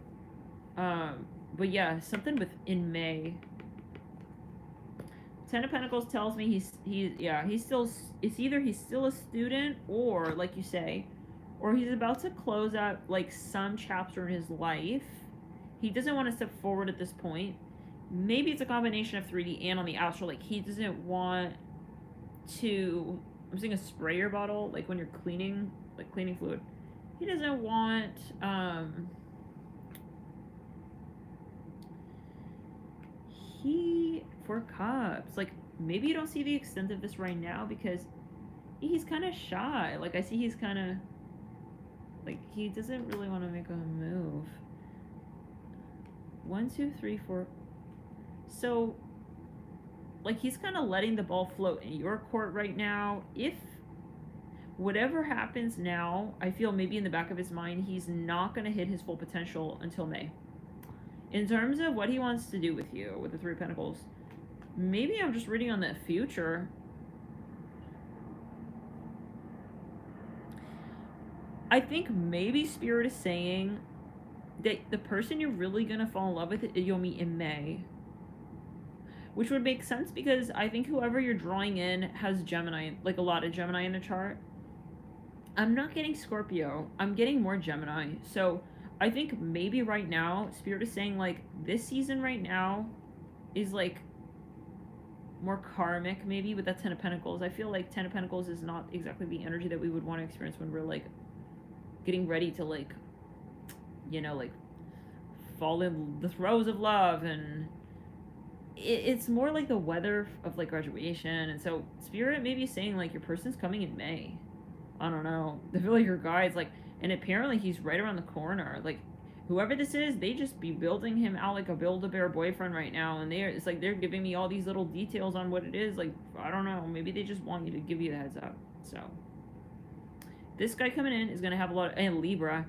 but yeah, something with in May. 10 of Pentacles tells me he's still, it's either he's still a student or, like you say, or he's about to close out, like, some chapter in his life. He doesn't want to step forward at this point. Maybe it's a combination of 3D and on the astral. Like, he doesn't want to, I'm seeing a sprayer bottle, like when you're cleaning, like cleaning fluid. He doesn't want, for cups, like, maybe you don't see the extent of this right now because he's kind of shy. Like, I see he's kind of, like, he doesn't really want to make a move. 1, 2, 3, 4. So, like, he's kind of letting the ball float in your court right now. If whatever happens now, I feel maybe in the back of his mind, he's not going to hit his full potential until May. In terms of what he wants to do with you, with the 3 of Pentacles, maybe I'm just reading on the future. I think maybe Spirit is saying that the person you're really gonna fall in love with, you'll meet in May. Which would make sense because I think whoever you're drawing in has Gemini, like a lot of Gemini in the chart. I'm not getting Scorpio. I'm getting more Gemini. So I think maybe right now, Spirit is saying like this season right now is like more karmic maybe with that Ten of Pentacles. I feel like Ten of Pentacles is not exactly the energy that we would want to experience when we're like getting ready to like, you know, like fall in the throes of love, and it's more like the weather of like graduation. And so Spirit may be saying like your person's coming in May. I don't know. I feel like your guide's like, and apparently he's right around the corner. Like whoever this is, they just be building him out like a Build-A-Bear boyfriend right now, and it's like they're giving me all these little details on what it is. Like I don't know, maybe they just want you to give you the heads up. So this guy coming in is gonna have a lot of, and Libra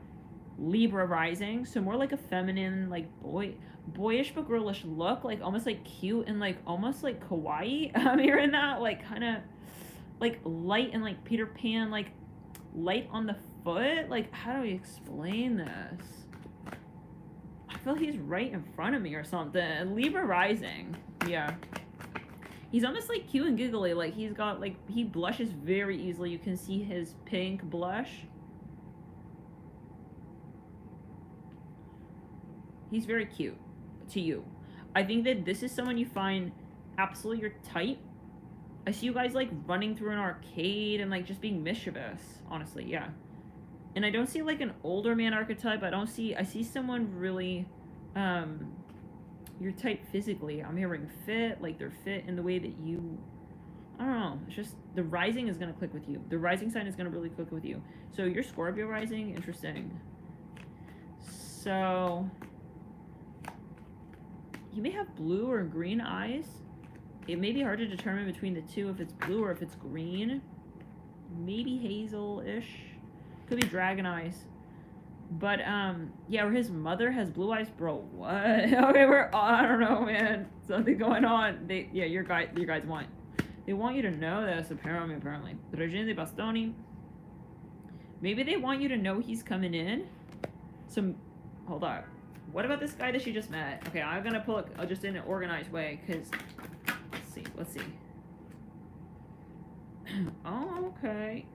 rising, so more like a feminine, like boyish but girlish look, like almost like cute and like almost like kawaii. I'm hearing that, like kind of like light and like Peter Pan, like light on the foot. Like how do we explain this? I feel like he's right in front of me or something. Libra rising, yeah. He's almost like cute and giggly. Like he's got like, he blushes very easily. You can see his pink blush. He's very cute to you. I think that this is someone you find absolutely your type. I see you guys like running through an arcade and like just being mischievous, honestly, yeah. And I don't see like an older man archetype. I see someone really your type physically. I'm hearing fit, like they're fit in the way that you, I don't know, it's just the rising is going to click with you. The rising sign is going to really click with you. So you're Scorpio rising, interesting. So you may have blue or green eyes. It may be hard to determine between the two if it's blue or if it's green. Maybe hazel-ish. Could be dragon eyes. But, yeah, or his mother has blue eyes. Bro, what? Okay, I don't know, man. Something going on. Your guys want. They want you to know this, apparently. Regina de Bastoni. Maybe they want you to know he's coming in. Hold on. What about this guy that she just met? Okay, I'm gonna pull it just in an organized way, because let's see. Oh, okay.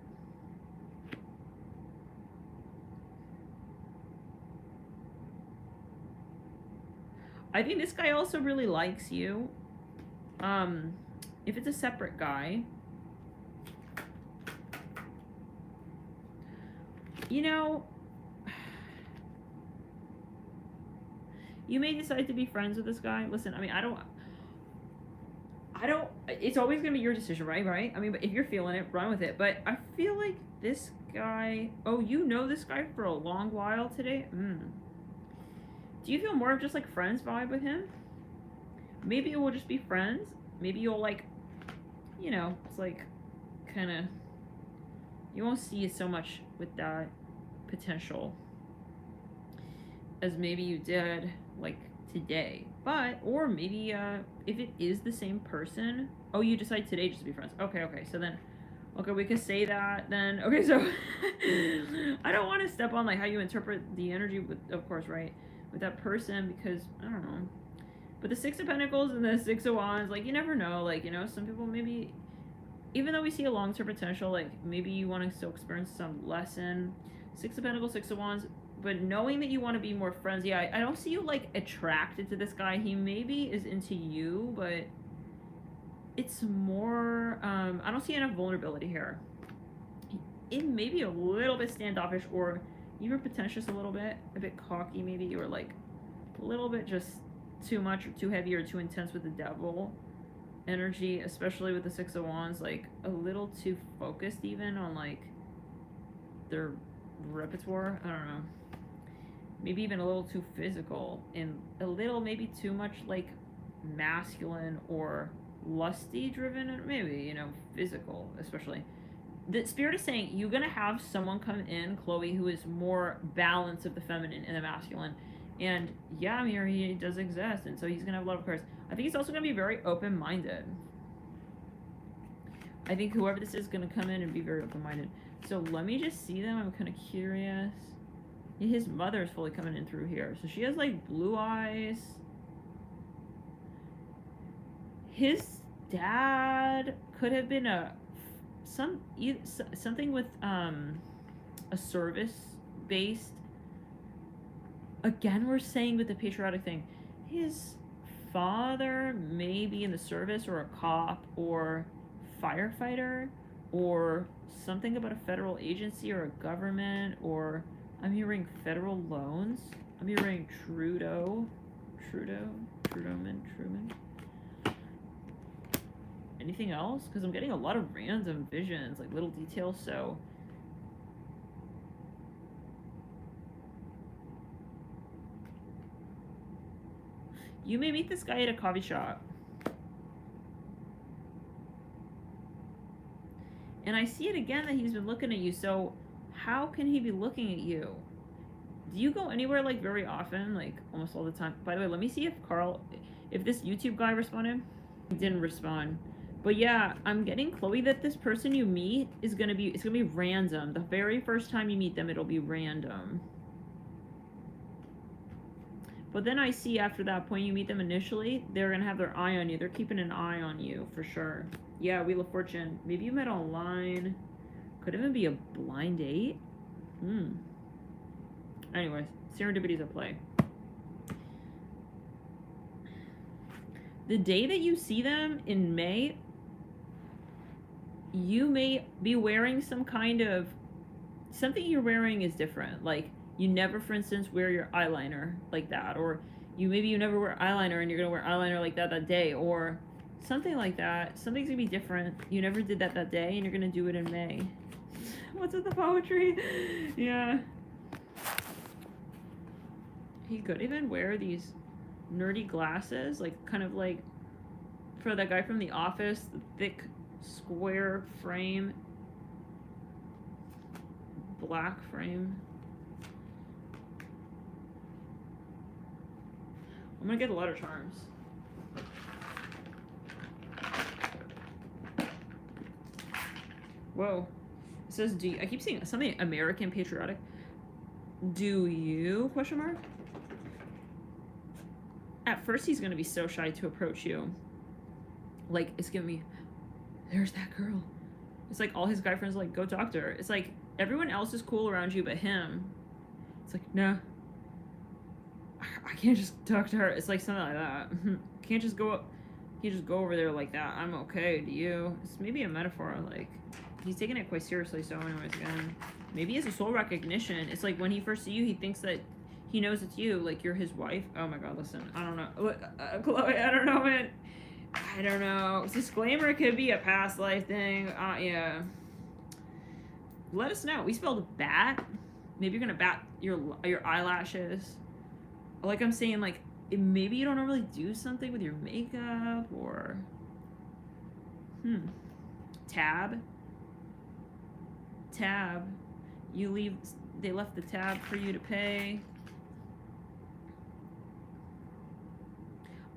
I think this guy also really likes you. If it's a separate guy, you know, you may decide to be friends with this guy. Listen, I mean, I don't, it's always going to be your decision, right? I mean, but if you're feeling it, run with it. But I feel like this guy, oh, you know this guy for a long while today? Do you feel more of just like friends vibe with him? Maybe it will just be friends. Maybe you'll like, you know, it's like kind of, you won't see it so much with that potential as maybe you did like today. But, or maybe if it is the same person, oh, you decide today just to be friends. Okay, so then, okay, we could say that then. Okay, so I don't want to step on like how you interpret the energy with, of course, right, with that person, because I don't know. But the Six of Pentacles and the Six of Wands, like, you never know. Like, you know, some people maybe, even though we see a long-term potential, like, maybe you want to still experience some lesson. Six of Pentacles, Six of Wands, but knowing that you want to be more friends, yeah, I don't see you, like, attracted to this guy. He maybe is into you, but it's more, I don't see enough vulnerability here. It may be a little bit standoffish, or even pretentious a little bit, a bit cocky maybe, or, like, a little bit just too much or too heavy or too intense with the devil energy, especially with the Six of Wands, like a little too focused even on like their repertoire. I don't know, maybe even a little too physical and a little maybe too much like masculine or lusty driven, maybe, you know, physical especially. The Spirit is saying you're gonna have someone come in, Chloe, who is more balance of the feminine and the masculine. And yeah, I'm here, he does exist, and so he's gonna have a lot of cards. I think he's also gonna be very open-minded. I think whoever this is gonna come in and be very open-minded. So let me just see them. I'm kind of curious. His mother is fully coming in through here. So she has like blue eyes. His dad could have been something with a service based. Again, we're saying with the patriotic thing, his father may be in the service, or a cop, or firefighter, or something about a federal agency or a government, or I'm hearing federal loans. I'm hearing Truman. Anything else? Because I'm getting a lot of random visions, like little details, so. You may meet this guy at a coffee shop. And I see it again that he's been looking at you, so how can he be looking at you? Do you go anywhere, like, very often? Like, almost all the time? By the way, let me see if this YouTube guy responded. He didn't respond. But yeah, I'm getting, Chloe, that this person you meet is gonna be random. The very first time you meet them, it'll be random. But then I see after that point you meet them initially, they're going to have their eye on you. They're keeping an eye on you, for sure. Yeah, Wheel of Fortune. Maybe you met online. Could even be a blind date. Anyways, serendipity's at play. The day that you see them in May, you may be wearing some kind of... Something you're wearing is different. Like, you never, for instance, wear your eyeliner like that, or maybe you never wear eyeliner and you're gonna wear eyeliner like that day, or something like that. Something's gonna be different. You never did that day, and you're gonna do it in May. What's with the poetry? Yeah. He could even wear these nerdy glasses, like kind of like for that guy from The Office, the thick square frame, black frame. I'm gonna get a lot of charms. Whoa. It says, I keep seeing something American patriotic. Do you? Question mark? At first he's gonna be so shy to approach you. Like, it's gonna be, there's that girl. It's like all his guy friends are like, go talk to her. It's like everyone else is cool around you but him. It's like, no. I can't just talk to her. It's like something like that. Can't just go over there like that. I'm okay. Do you? It's maybe a metaphor. Like, he's taking it quite seriously. So anyways, again, maybe it's a soul recognition. It's like when he first sees you, he thinks that he knows it's you. Like, you're his wife. Oh my god, listen. I don't know. Chloe, I don't know, man. I don't know. Disclaimer, it could be a past life thing. Yeah. Let us know. We spelled bat. Maybe you're gonna bat your eyelashes. Like I'm saying, like, maybe you don't really do something with your makeup, or... Tab. They left the tab for you to pay.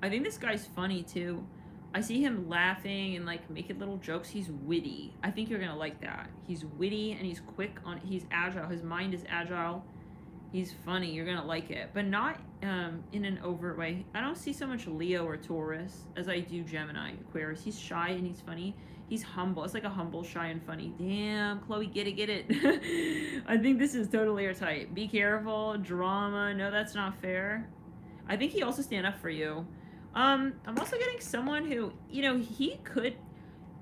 I think this guy's funny, too. I see him laughing and, like, making little jokes. He's witty. I think you're gonna like that. He's witty and he's quick he's agile. His mind is agile. He's funny. You're gonna like it, but not in an overt way. I don't see so much Leo or Taurus as I do Gemini, Aquarius. He's shy and he's funny. He's humble. It's like a humble, shy, and funny. Damn, Chloe, get it. I think this is totally your type. Be careful. Drama. No, that's not fair. I think he also stand up for you. I'm also getting someone who, you know, he could.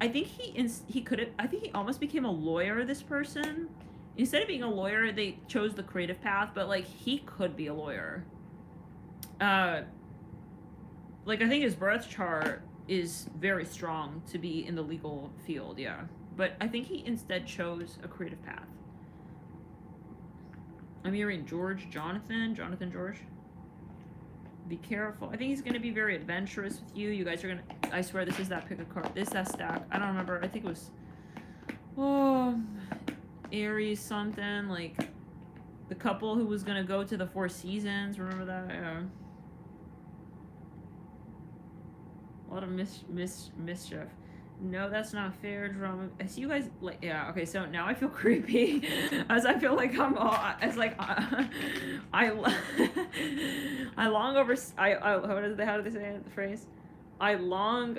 I think he could have. I think he almost became a lawyer. This person. Instead of being a lawyer, they chose the creative path, but, like, he could be a lawyer. Like, I think his birth chart is very strong to be in the legal field, yeah. But I think he instead chose a creative path. I'm hearing Jonathan George. Be careful. I think he's going to be very adventurous with you. You guys are going to... I swear this is that pick a card. This is that stack. I don't remember. I think it was... Oh... Aries something, like the couple who was gonna go to the Four Seasons, remember that? Yeah. A lot of mischief. No, that's not fair. Drama. I see you guys like. Yeah. Okay. So now I feel creepy, as I feel like I'm all. As like, I long over. How do they say it, the phrase? I long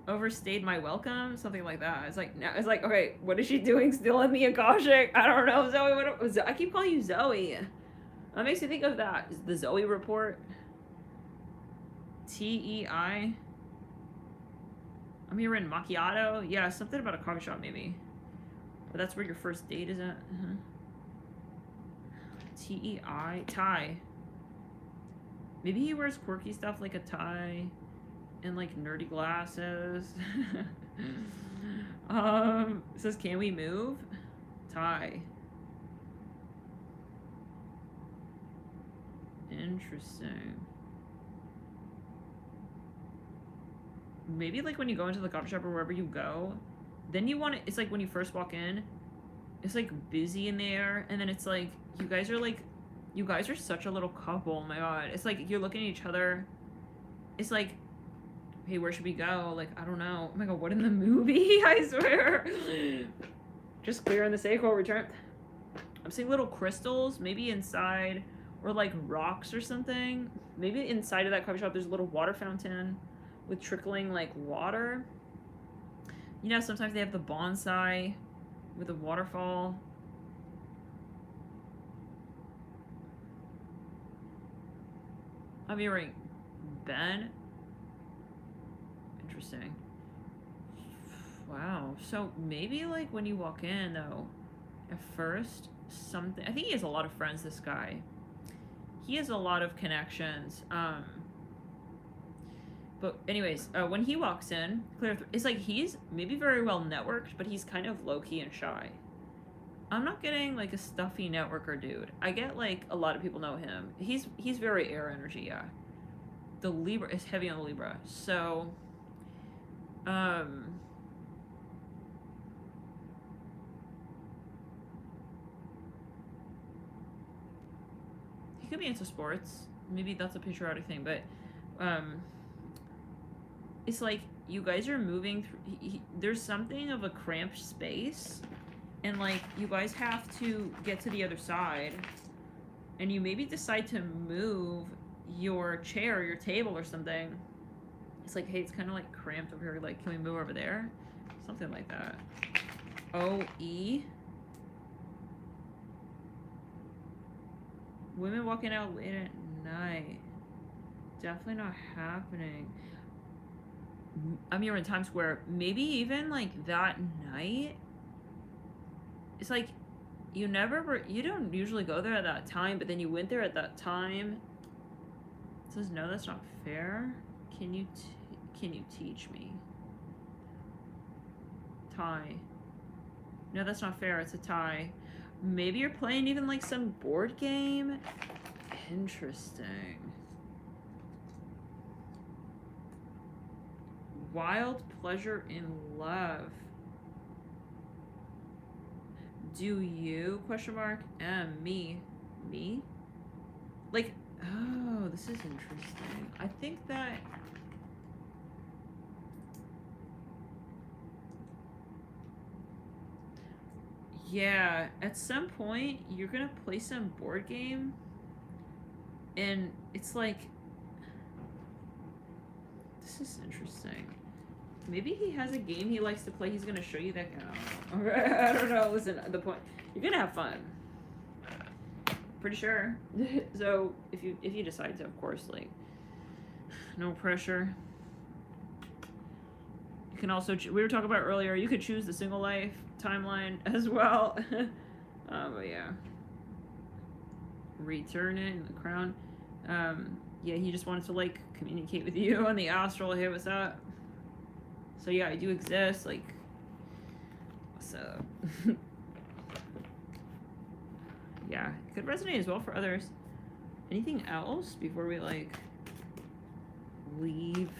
overstayed my welcome. Something like that. It's like now. It's like, okay, what is she doing still in the Akashic? I don't know, Zoe. I keep calling you Zoe. That makes me think of that. Is the Zoe report? TEI. I'm here in Macchiato. Yeah, something about a coffee shop, maybe. But that's where your first date is at. TEI. Tie. Maybe he wears quirky stuff like a tie and like nerdy glasses. It says, can we move? Tie. Interesting. Maybe like when you go into the coffee shop or wherever you go, then you want to, it's like when you first walk in, it's like busy in there, and then it's like you guys are such a little couple. Oh my god, it's like you're looking at each other. It's like, hey, where should we go? Like, I don't know. Oh my god, what in the movie? I swear. Just clearing the sacral return. I'm seeing little crystals, maybe inside, or like rocks or something. Maybe inside of that coffee shop there's a little water fountain with trickling like water. You know, sometimes they have the bonsai with a waterfall. I'm hearing Ben. Interesting. Wow. So maybe like when you walk in though, at first something, I think he has a lot of friends, this guy. He has a lot of connections. But anyways, when he walks in, it's like he's maybe very well networked, but he's kind of low-key and shy. I'm not getting like a stuffy networker dude. I get like a lot of people know him. He's very air energy, yeah. The Libra is heavy on the Libra. So he could be into sports. Maybe that's a patriotic thing, but it's like you guys are moving through, there's something of a cramped space, and like you guys have to get to the other side, and you maybe decide to move your chair, your table or something. It's like, hey, it's kind of like cramped over here, like can we move over there? Something like that. OE. Women walking out late at night. Definitely not happening. I'm here in Times Square. Maybe even like that night. It's like you don't usually go there at that time, but then you went there at that time. It says no, that's not fair. Can you teach me? Tie. No, that's not fair. It's a tie. Maybe you're playing even like some board game. Interesting. Wild pleasure in love. Do you? Question mark. Me. Like, oh, this is interesting. I think that yeah, at some point you're gonna play some board game, and it's like, this is interesting. Maybe he has a game he likes to play. He's gonna show you that. I don't know. Listen, the point, you're gonna have fun. Pretty sure. So if you decide to, of course, like, no pressure. You can also we were talking about earlier. You could choose the single life timeline as well. But yeah. Return it in the crown. Yeah, he just wanted to like communicate with you on the astral. Hey, what's up? So yeah, I do exist. Like, what's up? Yeah, it could resonate as well for others. Anything else before we like leave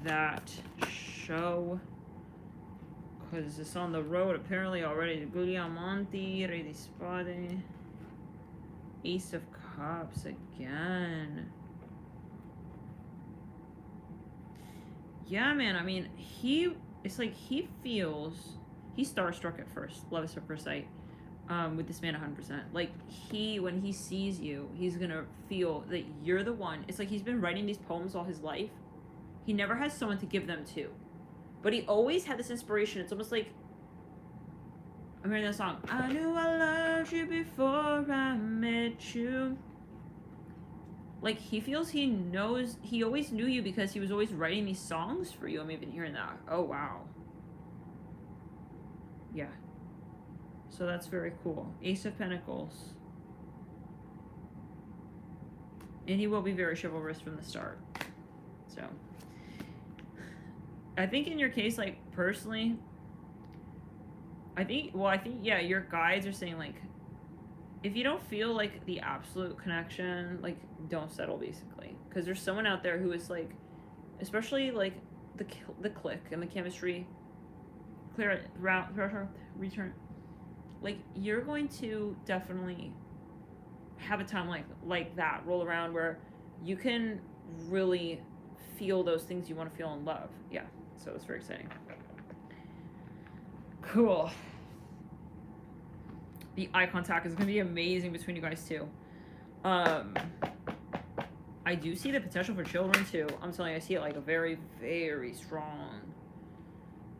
that show? Because it's on the road apparently already. Guglielmonti, Re di Spade, Ace of Cups again. Yeah, man. I mean, it's like he's starstruck at first, love at first sight, with this man 100%. Like, when he sees you, he's gonna feel that you're the one. It's like he's been writing these poems all his life. He never has someone to give them to. But he always had this inspiration. It's almost like, I'm hearing that song, I knew I loved you before I met you. Like, he feels he always knew you because he was always writing these songs for you. I'm even hearing that. Oh, wow. Yeah. So that's very cool. Ace of Pentacles. And he will be very chivalrous from the start. So, I think in your case, like, personally, I think, yeah, your guides are saying, like, if you don't feel, like, the absolute connection, like, don't settle, basically. Because there's someone out there who is, like, especially, like, the click and the chemistry, clear it, return. Like, you're going to definitely have a time like that roll around where you can really feel those things you want to feel in love. Yeah, so it's very exciting. Cool. The eye contact is going to be amazing between you guys, too. I do see the potential for children, too. I'm telling you, I see it like a very, very strong.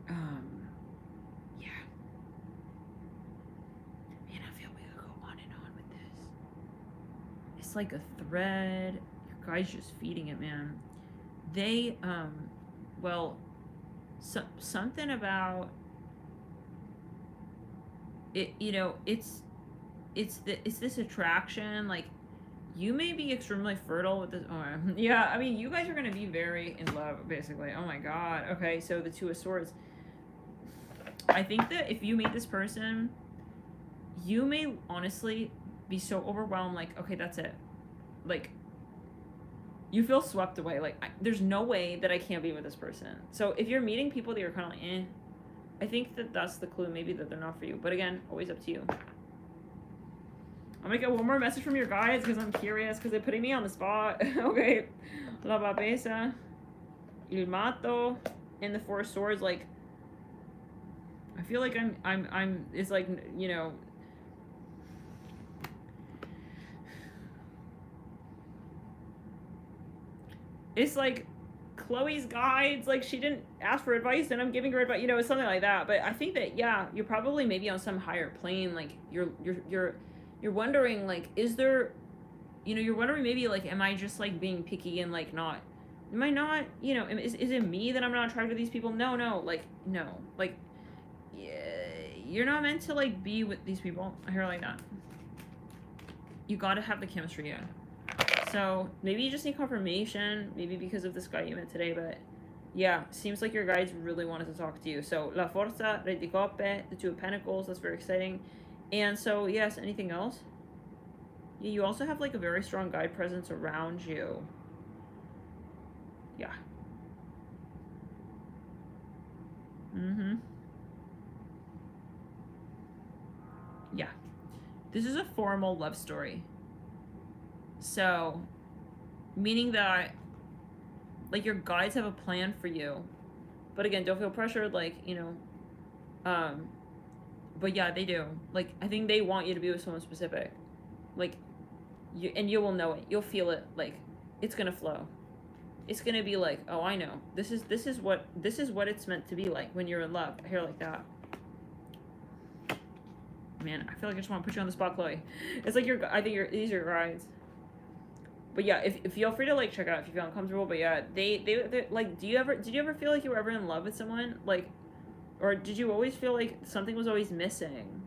Yeah. Man, I feel we could go on and on with this. It's like a thread. Your guy's just feeding it, man. They, well, something about it, you know, it's this attraction. Like, you may be extremely fertile with this. Oh, yeah, I mean, you guys are going to be very in love, basically. Oh my god. Okay, so the Two of Swords. I think that if you meet this person, you may honestly be so overwhelmed, like, okay, that's it. Like, you feel swept away. Like, there's no way that I can't be with this person. So if you're meeting people that you're kind of like, eh, I think that that's the clue, maybe, that they're not for you. But again, always up to you. I'm gonna get one more message from your guides because I'm curious, because they're putting me on the spot. Okay. La Babesa, Il Mato, and the Four of Swords. Like, I feel like I'm. It's like, you know. It's like Chloe's guides, like, she didn't ask for advice and I'm giving her advice, you know, it's something like that. But I think that, yeah, you're probably maybe on some higher plane, like, you're wondering, like, is there, you know, you're wondering maybe, like, am I just, like, being picky and, like, not, am I not, you know, is it me that I'm not attracted to these people? No, like, yeah, you're not meant to, like, be with these people. I hear like that. You gotta have the chemistry, yeah. So, maybe you just need confirmation, maybe because of this guy you met today, but yeah, seems like your guides really wanted to talk to you. So, La Forza, Re di Coppe, the Two of Pentacles, that's very exciting. And so, yes, anything else? Yeah, you also have, like, a very strong guide presence around you. Yeah. Mm-hmm. Yeah. This is a formal love story. So, meaning that, like, your guides have a plan for you. But again, don't feel pressured, like, you know. But yeah, they do. Like, I think they want you to be with someone specific. Like, you will know it. You'll feel it. Like, it's gonna flow. It's gonna be like, oh, I know. This is what it's meant to be like when you're in love. I hear like that. Man, I feel like I just want to put you on the spot, Chloe. It's like these are your guides. But yeah, if feel free to, like, check out if you feel uncomfortable. But yeah, they like, did you ever feel like you were ever in love with someone? Like, or did you always feel like something was always missing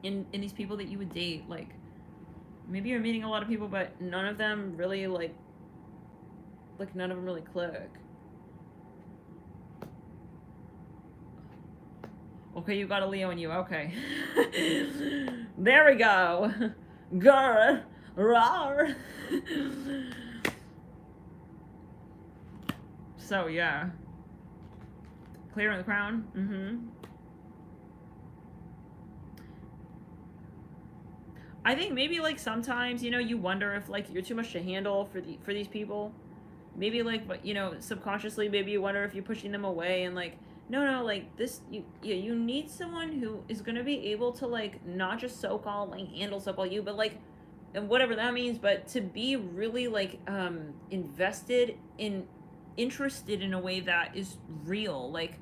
in these people that you would date? Like, maybe you're meeting a lot of people, but none of them really, like none of them really click. Okay, you got a Leo in you. Okay. There we go. Girl. Rawr. So, yeah. Clearing the crown. Mm-hmm. I think maybe, like, sometimes, you know, you wonder if, like, you're too much to handle for these people. maybe like, but you know, subconsciously maybe you wonder if you're pushing them away, and like, no, like this, you need someone who is going to be able to like not just so-called like handle so-called you, but like, and whatever that means, but to be really like interested in a way that is real, like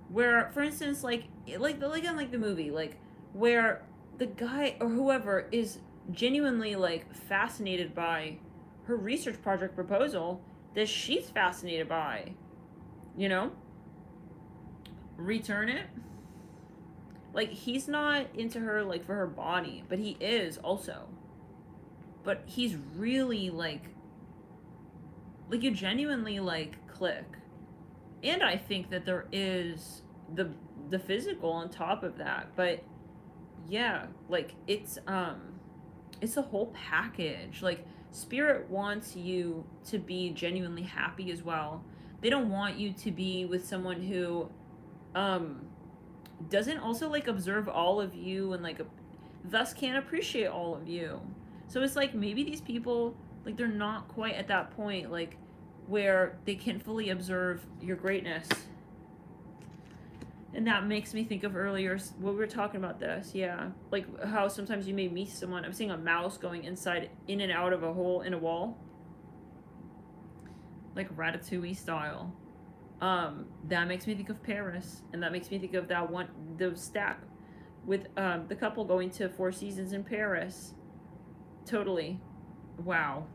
where, for instance, like in like the movie, like where the guy or whoever is genuinely like fascinated by her research project proposal that she's fascinated by, you know? Return it. Like, he's not into her like for her body, but he is also. But he's really like you genuinely like click. And I think that there is the physical on top of that, but yeah, like it's a whole package. Like, spirit wants you to be genuinely happy as well. They don't want you to be with someone who doesn't also like observe all of you and like thus can't appreciate all of you. So it's like maybe these people, like, they're not quite at that point like where they can fully observe your greatness. And that makes me think of earlier what we were talking about this, yeah. Like how sometimes you may meet someone. I'm seeing a mouse going in and out of a hole in a wall. Like Ratatouille style. That makes me think of Paris. And that makes me think of the stack with the couple going to Four Seasons in Paris. Totally. Wow.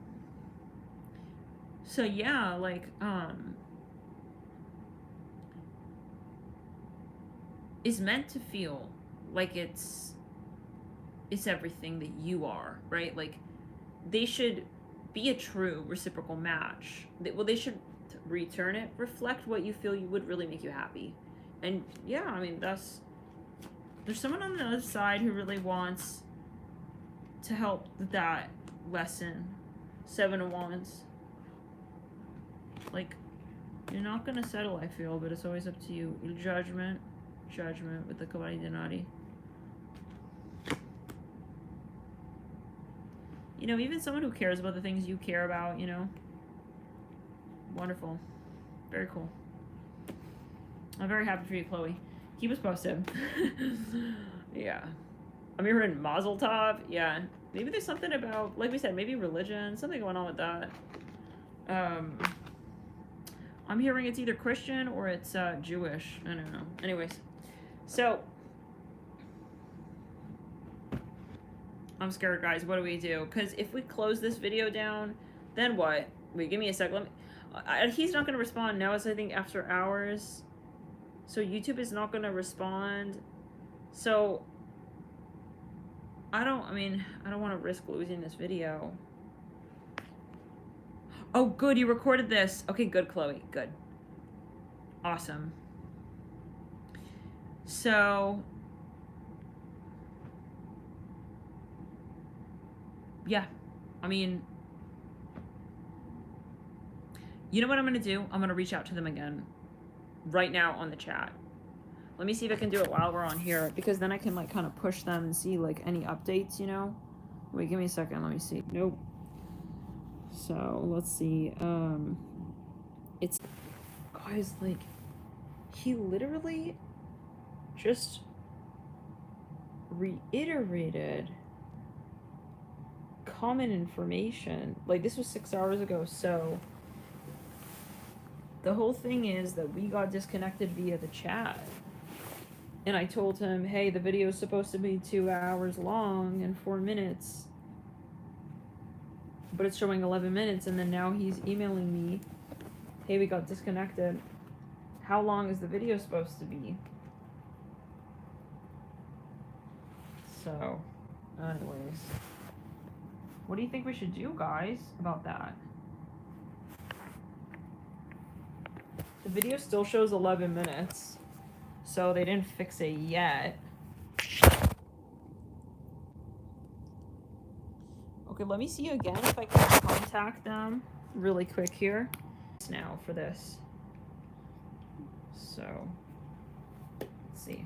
So yeah, like, is meant to feel like it's everything that you are, right? Like, they should be a true reciprocal match. They should return it, reflect what you feel you would really make you happy. And yeah, I mean, there's someone on the other side who really wants to help with that lesson. 7 of Wands. Like, you're not gonna settle, I feel, but it's always up to you. Judgment with the Kawai Denari. You know, even someone who cares about the things you care about, you know. Wonderful. Very cool. I'm very happy for you, Chloe. Keep us posted. Yeah. I'm hearing Mazel Tov. Yeah. Maybe there's something about, like we said, maybe religion, something going on with that. I'm hearing it's either Christian or it's Jewish. I don't know. Anyways. So, I'm scared, guys. What do we do? Because if we close this video down, then what? Wait, give me a sec. He's not going to respond now. It's, I think, after hours. So, YouTube is not going to respond. So, I don't want to risk losing this video. Oh, good. You recorded this. Okay, good, Chloe. Good. Awesome. So, yeah. I mean, you know what I'm going to do? I'm going to reach out to them again right now on the chat. Let me see if I can do it while we're on here, because then I can like kind of push them and see like any updates, you know? Wait, give me a second. Let me see. Nope. So, let's see. It's, guys, like, he literally just reiterated common information. Like, this was 6 hours ago, so the whole thing is that we got disconnected via the chat. And I told him, hey, the video is supposed to be 2 hours long and 4 minutes. But it's showing 11 minutes, and then now he's emailing me, hey, we got disconnected. How long is the video supposed to be? So, anyways. What do you think we should do, guys, about that? The video still shows 11 minutes, so they didn't fix it yet. Okay, let me see again if I can contact them really quick here. Now for this. So, let's see.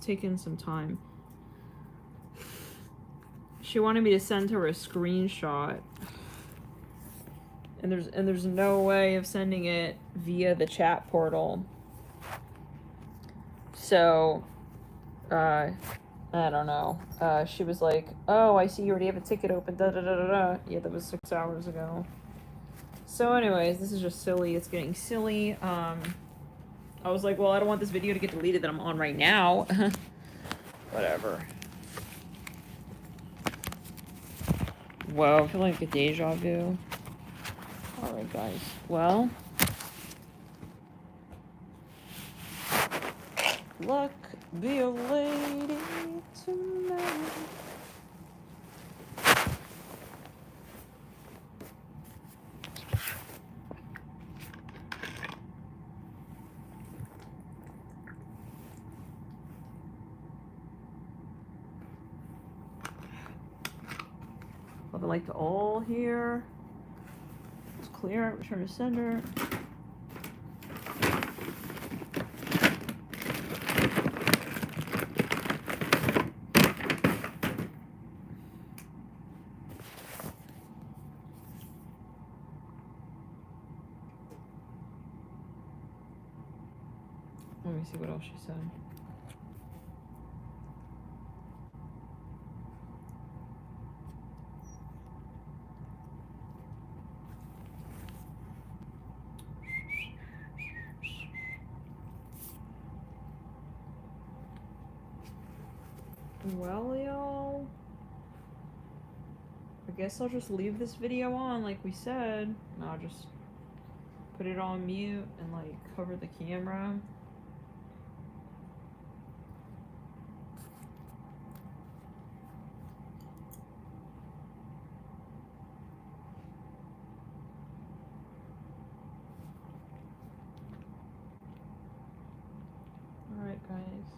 taking some time. She wanted me to send her a screenshot. And there's no way of sending it via the chat portal. So, I don't know. She was like, "Oh, I see you already have a ticket open." Da da da da da. Yeah, that was 6 hours ago. So, anyways, this is just silly. It's getting silly. I was like, well, I don't want this video to get deleted that I'm on right now. Whatever. Whoa, I feel like a deja vu. Alright, guys. Well, luck be a lady tonight. Love and light to all here. It's clear. Return to sender. Let me see what else she said. Well, y'all, I guess I'll just leave this video on like we said, and I'll just put it on mute and like cover the camera. Alright, guys.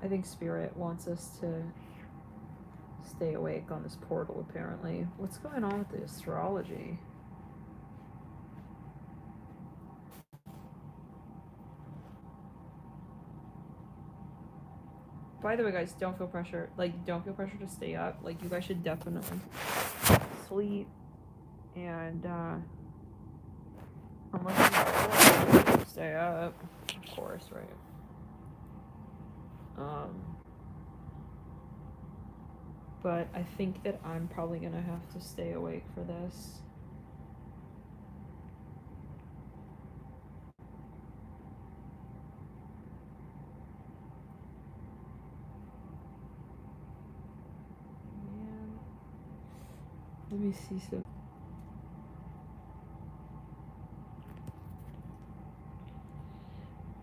I think Spirit wants us to stay awake on this portal, apparently. What's going on with the astrology? By the way, guys, don't feel pressure. Like, don't feel pressure to stay up. Like, you guys should definitely sleep. And, unless you stay up, of course, right? But I think that I'm probably gonna have to stay awake for this. Man. Let me see some.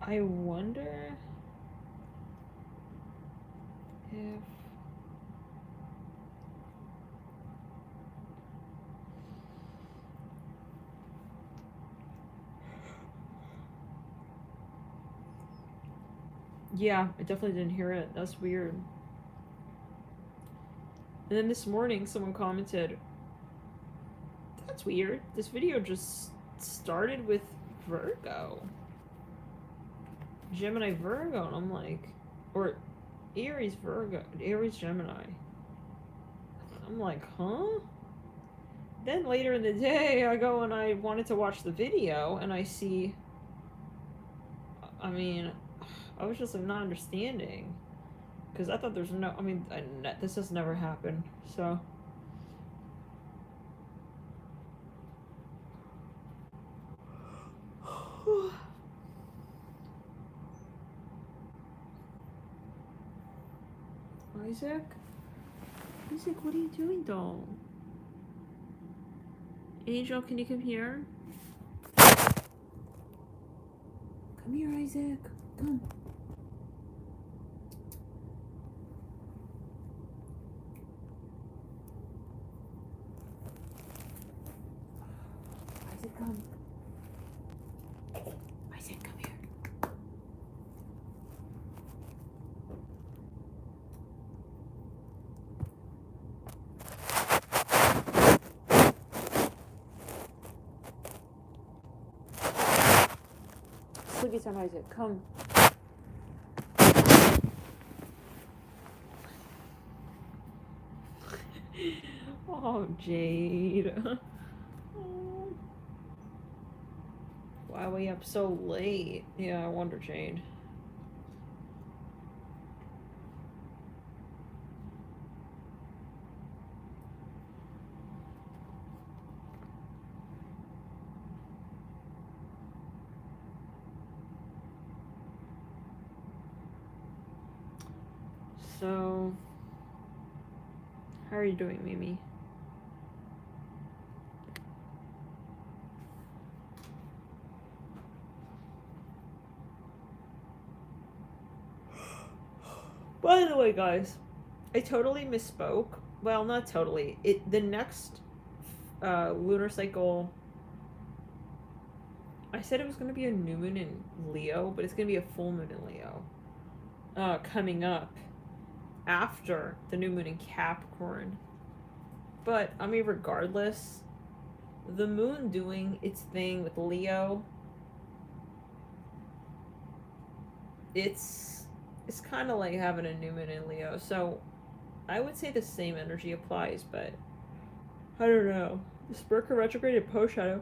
I wonder if yeah, I definitely didn't hear it. That's weird. And then this morning someone commented, that's weird. This video just started with Virgo. Gemini Virgo, and I'm like, or Aries Virgo, Aries Gemini. I'm like, huh? Then later in the day, I go and I wanted to watch the video, and I see, I mean, I was just like not understanding, because I thought there's no, I mean, this has never happened, so. Isaac? Isaac, what are you doing, doll? Angel, can you come here? Come here, Isaac. Come. Isaac, come. Isaac, come here. Sleepy time, Isaac. Come. Oh, Jade. Why are we up so late? Yeah, I wonder, Jade. So, how are you doing, Mimi? By the way, guys, I totally misspoke. Well, not totally. The next lunar cycle, I said it was going to be a new moon in Leo, but it's going to be a full moon in Leo coming up after the new moon in Capricorn. But, I mean, regardless, the moon doing its thing with Leo, it's kind of like having a new moon in Leo. So, I would say the same energy applies, but I don't know. The Mercury retrograde and post shadow.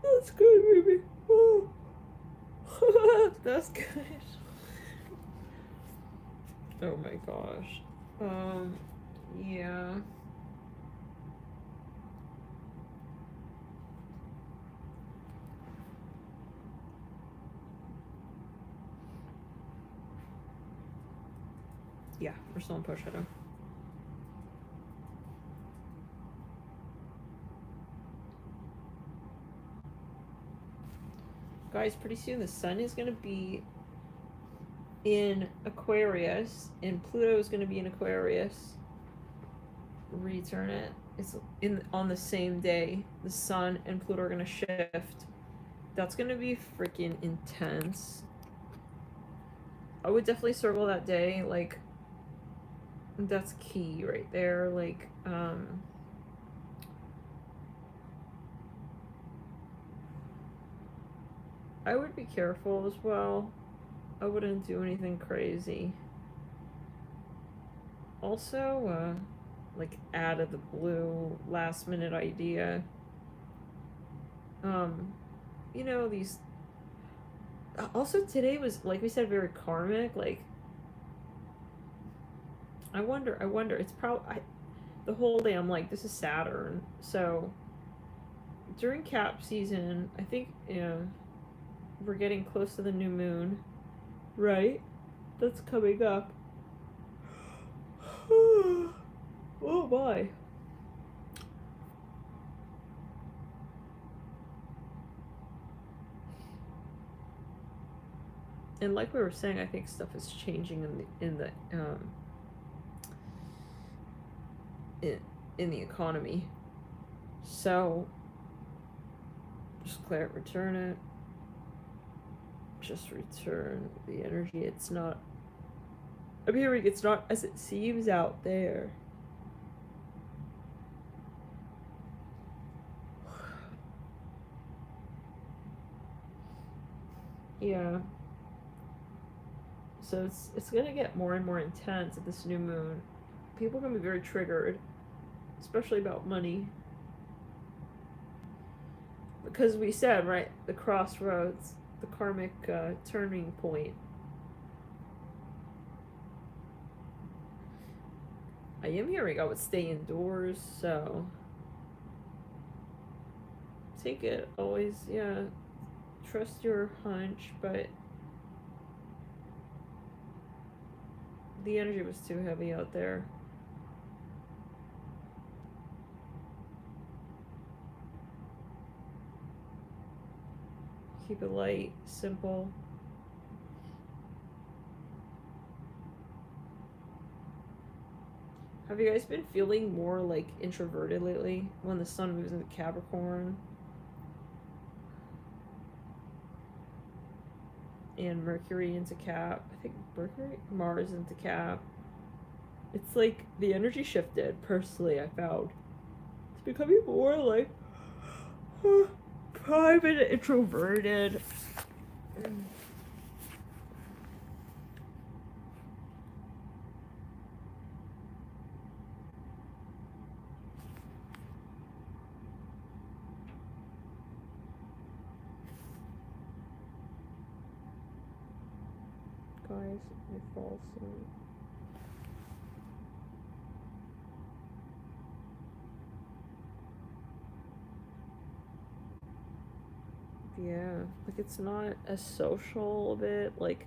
That's good, baby. Oh. That's good. Oh my gosh. Yeah. Yeah, we're still in post shadow. Guys, pretty soon the sun is going to be in Aquarius, and Pluto is going to be in Aquarius. Return it. It's on the same day. The sun and Pluto are going to shift. That's going to be freaking intense. I would definitely circle that day. Like, that's key right there. Like, I would be careful as well. I wouldn't do anything crazy. Also, like, out of the blue, last minute idea. You know, these... Also, today was, like we said, very karmic. Like, I wonder, it's probably... the whole day I'm like, this is Saturn. So, during Cap season, I think, we're getting close to the new moon. Right? That's coming up. Oh my. And like we were saying, I think stuff is changing in the economy. So just return it. Just return the energy. It's not appearing, it's not as it seems out there. Yeah. So it's gonna get more and more intense at this new moon. People are gonna be very triggered, especially about money. Because we said, right, the crossroads, the karmic turning point. I am hearing I would stay indoors, so take it always, yeah, trust your hunch, but The energy was too heavy out there. Keep it light, simple. Have you guys been feeling more like introverted lately when the sun moves into Capricorn? And Mercury into Cap. I think Mars into Cap. It's like the energy shifted, personally, I found. It's becoming more like private, introverted. Guys, I fall asleep. Yeah, like it's not as social a bit, like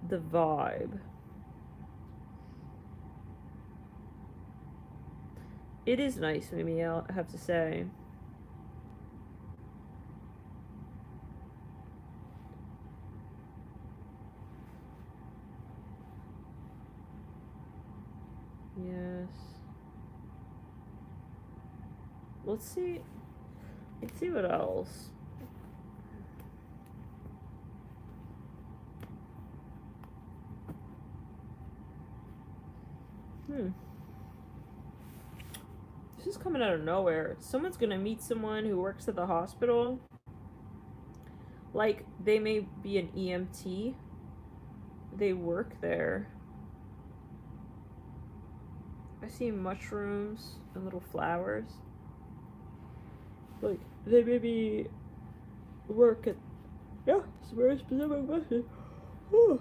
the vibe. It is nice, maybe I'll have to say. Yes. Let's see what else. This is coming out of nowhere. Someone's gonna meet someone who works at the hospital. Like, they may be an EMT. They work there. I see mushrooms and little flowers. Like, they maybe work at... Yeah, it's a very specific question. Oh.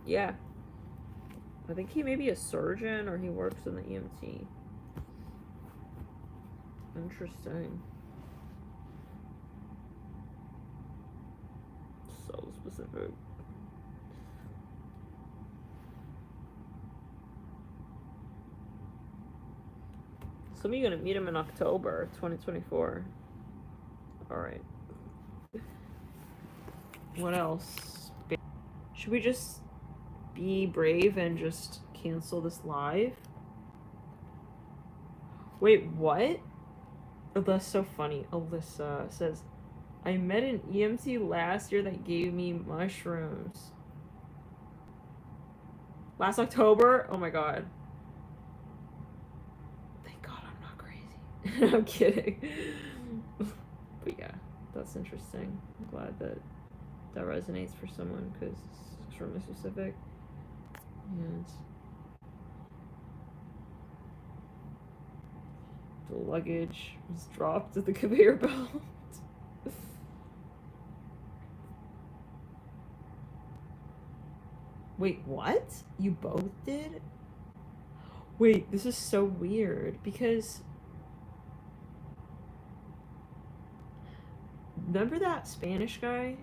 Yeah. I think he may be a surgeon or he works in the EMT. Interesting. So specific. Some of you gonna meet him in October 2024. Alright. What else? Should we just be brave and just cancel this live? Wait, what? Oh, that's so funny. Alyssa says, I met an EMT last year that gave me mushrooms. Last October? Oh my god. Thank god I'm not crazy. I'm kidding. But yeah, that's interesting. I'm glad that that resonates for someone because it's extremely specific. Yes. The luggage was dropped at the conveyor belt. Wait, what? You both did? Wait, this is so weird because remember that Spanish guy?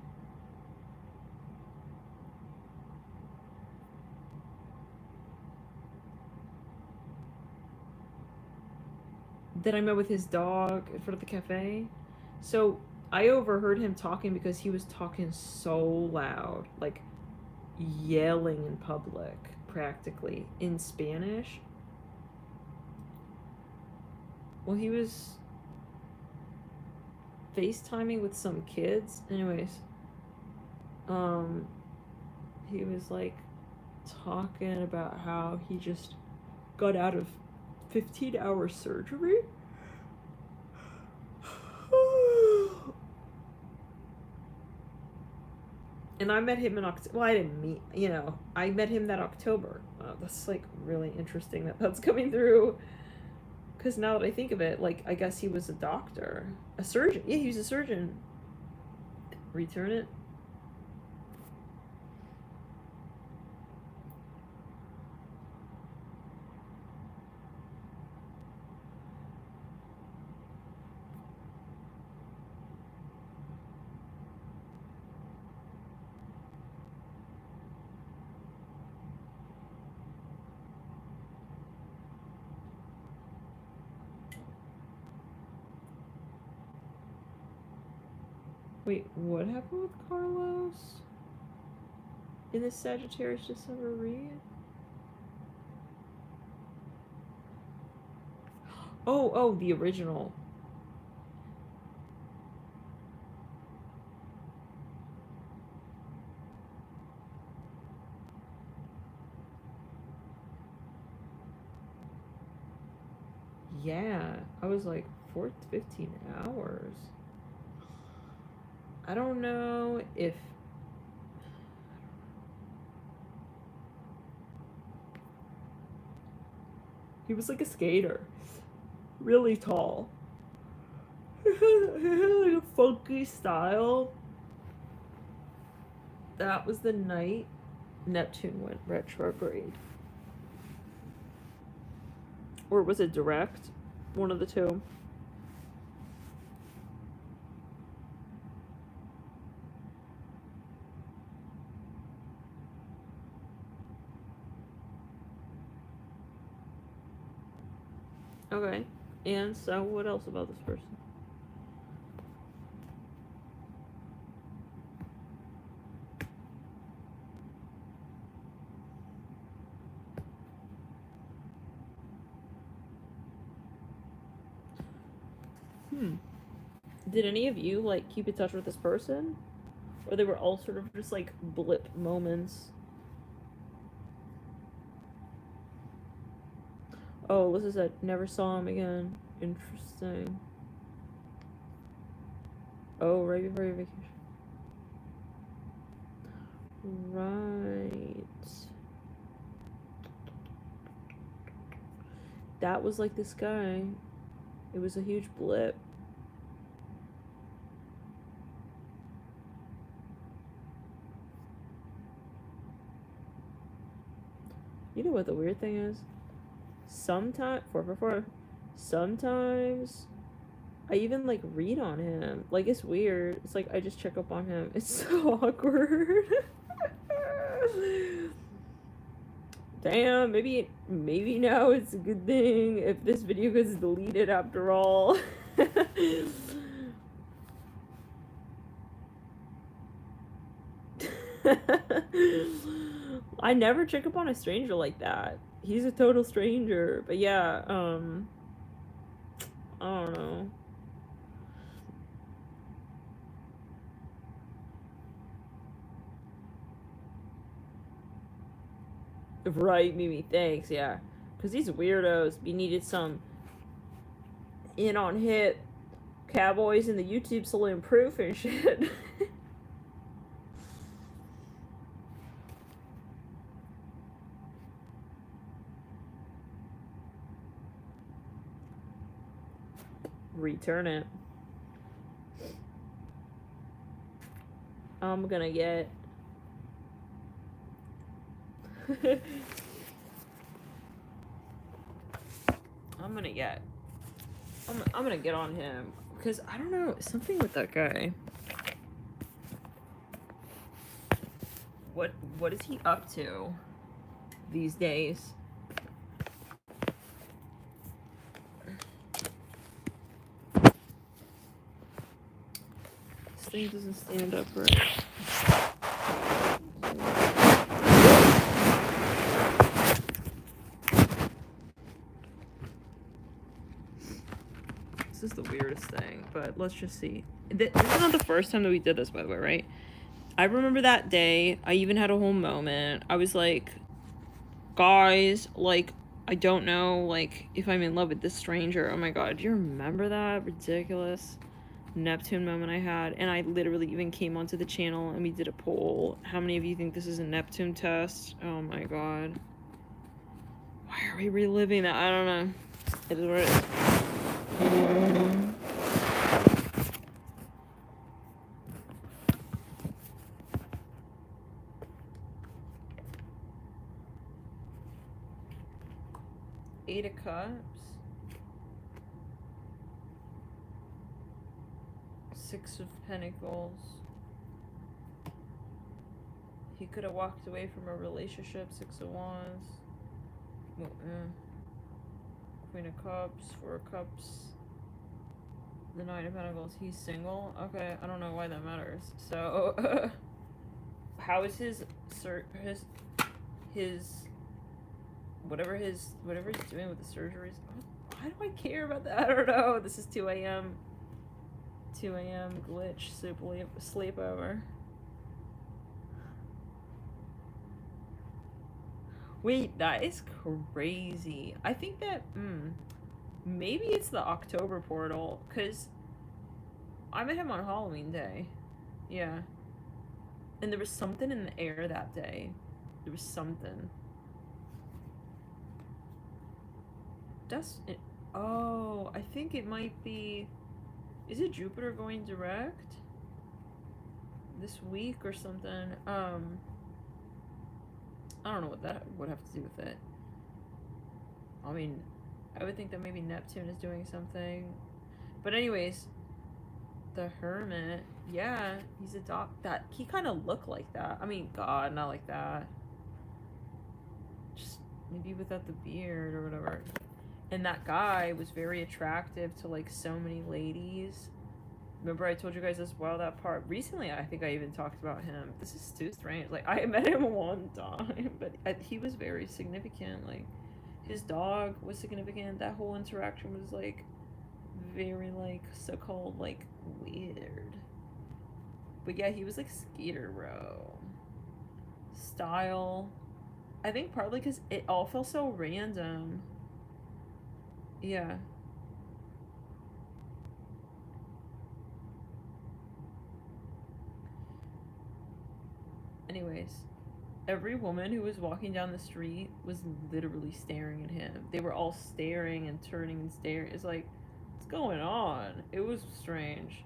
That I met with his dog in front of the cafe? So I overheard him talking because he was talking so loud, like yelling in public, practically, in Spanish. Well, he was FaceTiming with some kids. Anyways, he was like talking about how he just got out of 15-hour surgery. And I met him in October. Well, I didn't meet, you know, I met him that October. That's like really interesting that that's coming through. Because now that I think of it, like, I guess he was a doctor. A surgeon. Yeah, he was a surgeon. Return it. Wait, what happened with Carlos? In the Sagittarius December read? Oh, the original. Yeah, I was like 15 hours. I don't know if he was like a skater, really tall. He had like a funky style. That was the night Neptune went retrograde. Or was it direct? One of the two. Okay. And so, what else about this person? Did any of you, like, keep in touch with this person? Or they were all sort of just, like, blip moments? Oh, this is that never saw him again. Interesting. Oh, right before your vacation. Right. That was like this guy. It was a huge blip. You know what the weird thing is? Sometimes, 444, sometimes I even like read on him. Like, it's weird. It's like I just check up on him. It's so awkward. Damn, maybe now it's a good thing if this video gets deleted after all. I never check up on a stranger like that. He's a total stranger. But yeah, I don't know. Right, Mimi, thanks, yeah. Because these weirdos, we needed some in on hit cowboys in the YouTube Salem proof and shit. Return it. I'm gonna get I'm gonna get on him because I don't know, something with that guy. What is he up to these days? This thing doesn't stand up right. This is the weirdest thing, but let's just see. This is not the first time that we did this, by the way, right? I remember that day. I even had a whole moment. I was like, guys, like, I don't know, like, if I'm in love with this stranger. Oh my god, do you remember that ridiculous Neptune moment I had? And I literally even came onto the channel and we did a poll. How many of you think this is a Neptune test? Oh my god. Why are we reliving that? I don't know. It is what it is. Eight of Cups. Six of Pentacles. He could have walked away from a relationship. Six of Wands. Queen of Cups. Four of Cups. The Nine of Pentacles. He's single? Okay, I don't know why that matters. So, how is his whatever he's doing with the surgeries? Why do I care about that? I don't know. This is 2 a.m. 2 a.m. glitch sleepover. Wait, that is crazy. I think that, maybe it's the October portal, because I met him on Halloween Day. Yeah. And there was something in the air that day. There was something. That's it. Oh, I think it might be... Is it Jupiter going direct? This week or something? I don't know what that would have to do with it. I mean, I would think that maybe Neptune is doing something. But anyways, the Hermit, yeah, he's that. He kind of looked like that. I mean, God, not like that. Just maybe without the beard or whatever. And that guy was very attractive to, like, so many ladies. Remember I told you guys as well that part? Recently, I think I even talked about him. This is too strange. Like, I met him one time, but he was very significant. Like, his dog was significant. That whole interaction was, like, very, like, so-called, like, weird. But yeah, he was, like, skater bro. Style. I think partly because it all felt so random. Yeah. Anyways, every woman who was walking down the street was literally staring at him. They were all staring and turning and staring. It's like, what's going on? It was strange.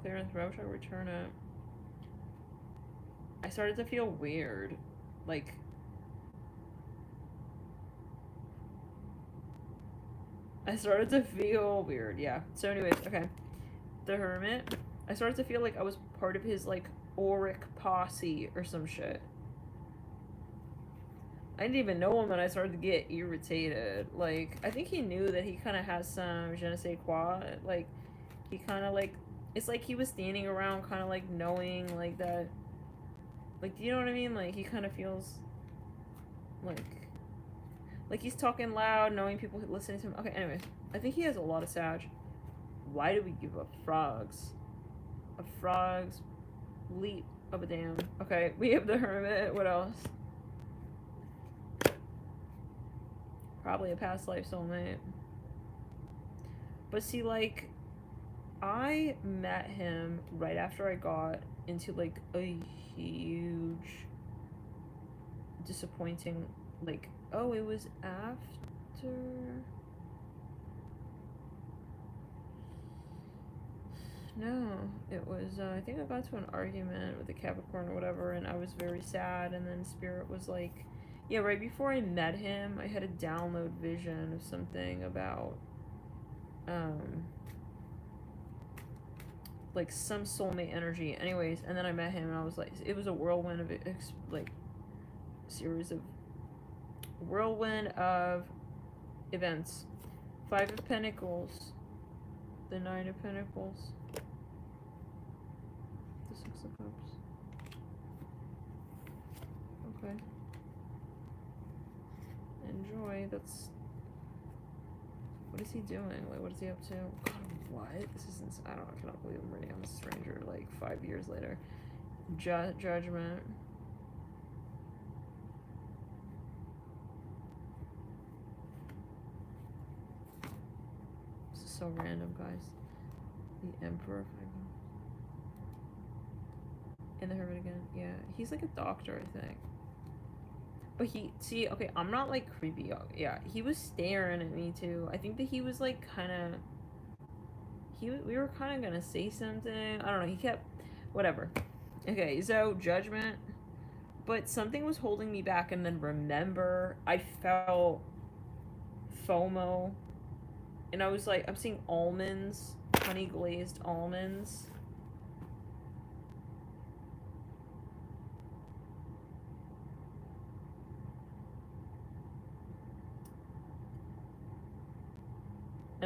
Clearance, why would I return it? I started to feel weird. Like, I started to feel weird, yeah. So anyways, okay. The Hermit. I started to feel like I was part of his, like, auric posse or some shit. I didn't even know him and I started to get irritated. Like, I think he knew that he kind of has some je ne sais quoi. Like, he kind of, like, it's like he was standing around kind of, like, knowing, like, that, like, do you know what I mean? Like, he kind of feels, like he's talking loud, knowing people listening to him. Okay, anyways, I think he has a lot of Sag. Why do we give up frogs? A frog's leap of a dam. Okay, we have the Hermit. What else? Probably a past life soulmate. But see, like, I met him right after I got into, like, a huge disappointing, like, oh, it was after... No, it was, I think I got to an argument with a Capricorn or whatever, and I was very sad, and then Spirit was like, yeah, right before I met him, I had a download vision of something about, like, some soulmate energy. Anyways, and then I met him, and I was like, it was a whirlwind of, like, series of, whirlwind of events. 5 of Pentacles, the 9 of Pentacles, the 6 of Cups. Okay. Enjoy. That's... What is he doing? Like, what is he up to? God, what? This is I don't know. I cannot believe I'm reading on a stranger, like, 5 years later. Judgment. This is so random, guys. The Emperor. And the Hermit again. Yeah. He's like a doctor, I think. But see, okay, I'm not, like, creepy. Yeah, he was staring at me, too. I think that he was, like, kind of... We were kind of gonna say something. I don't know, he kept... Whatever. Okay, so, Judgment. But something was holding me back, and then remember, I felt FOMO. And I was like, I'm seeing almonds. Honey glazed almonds.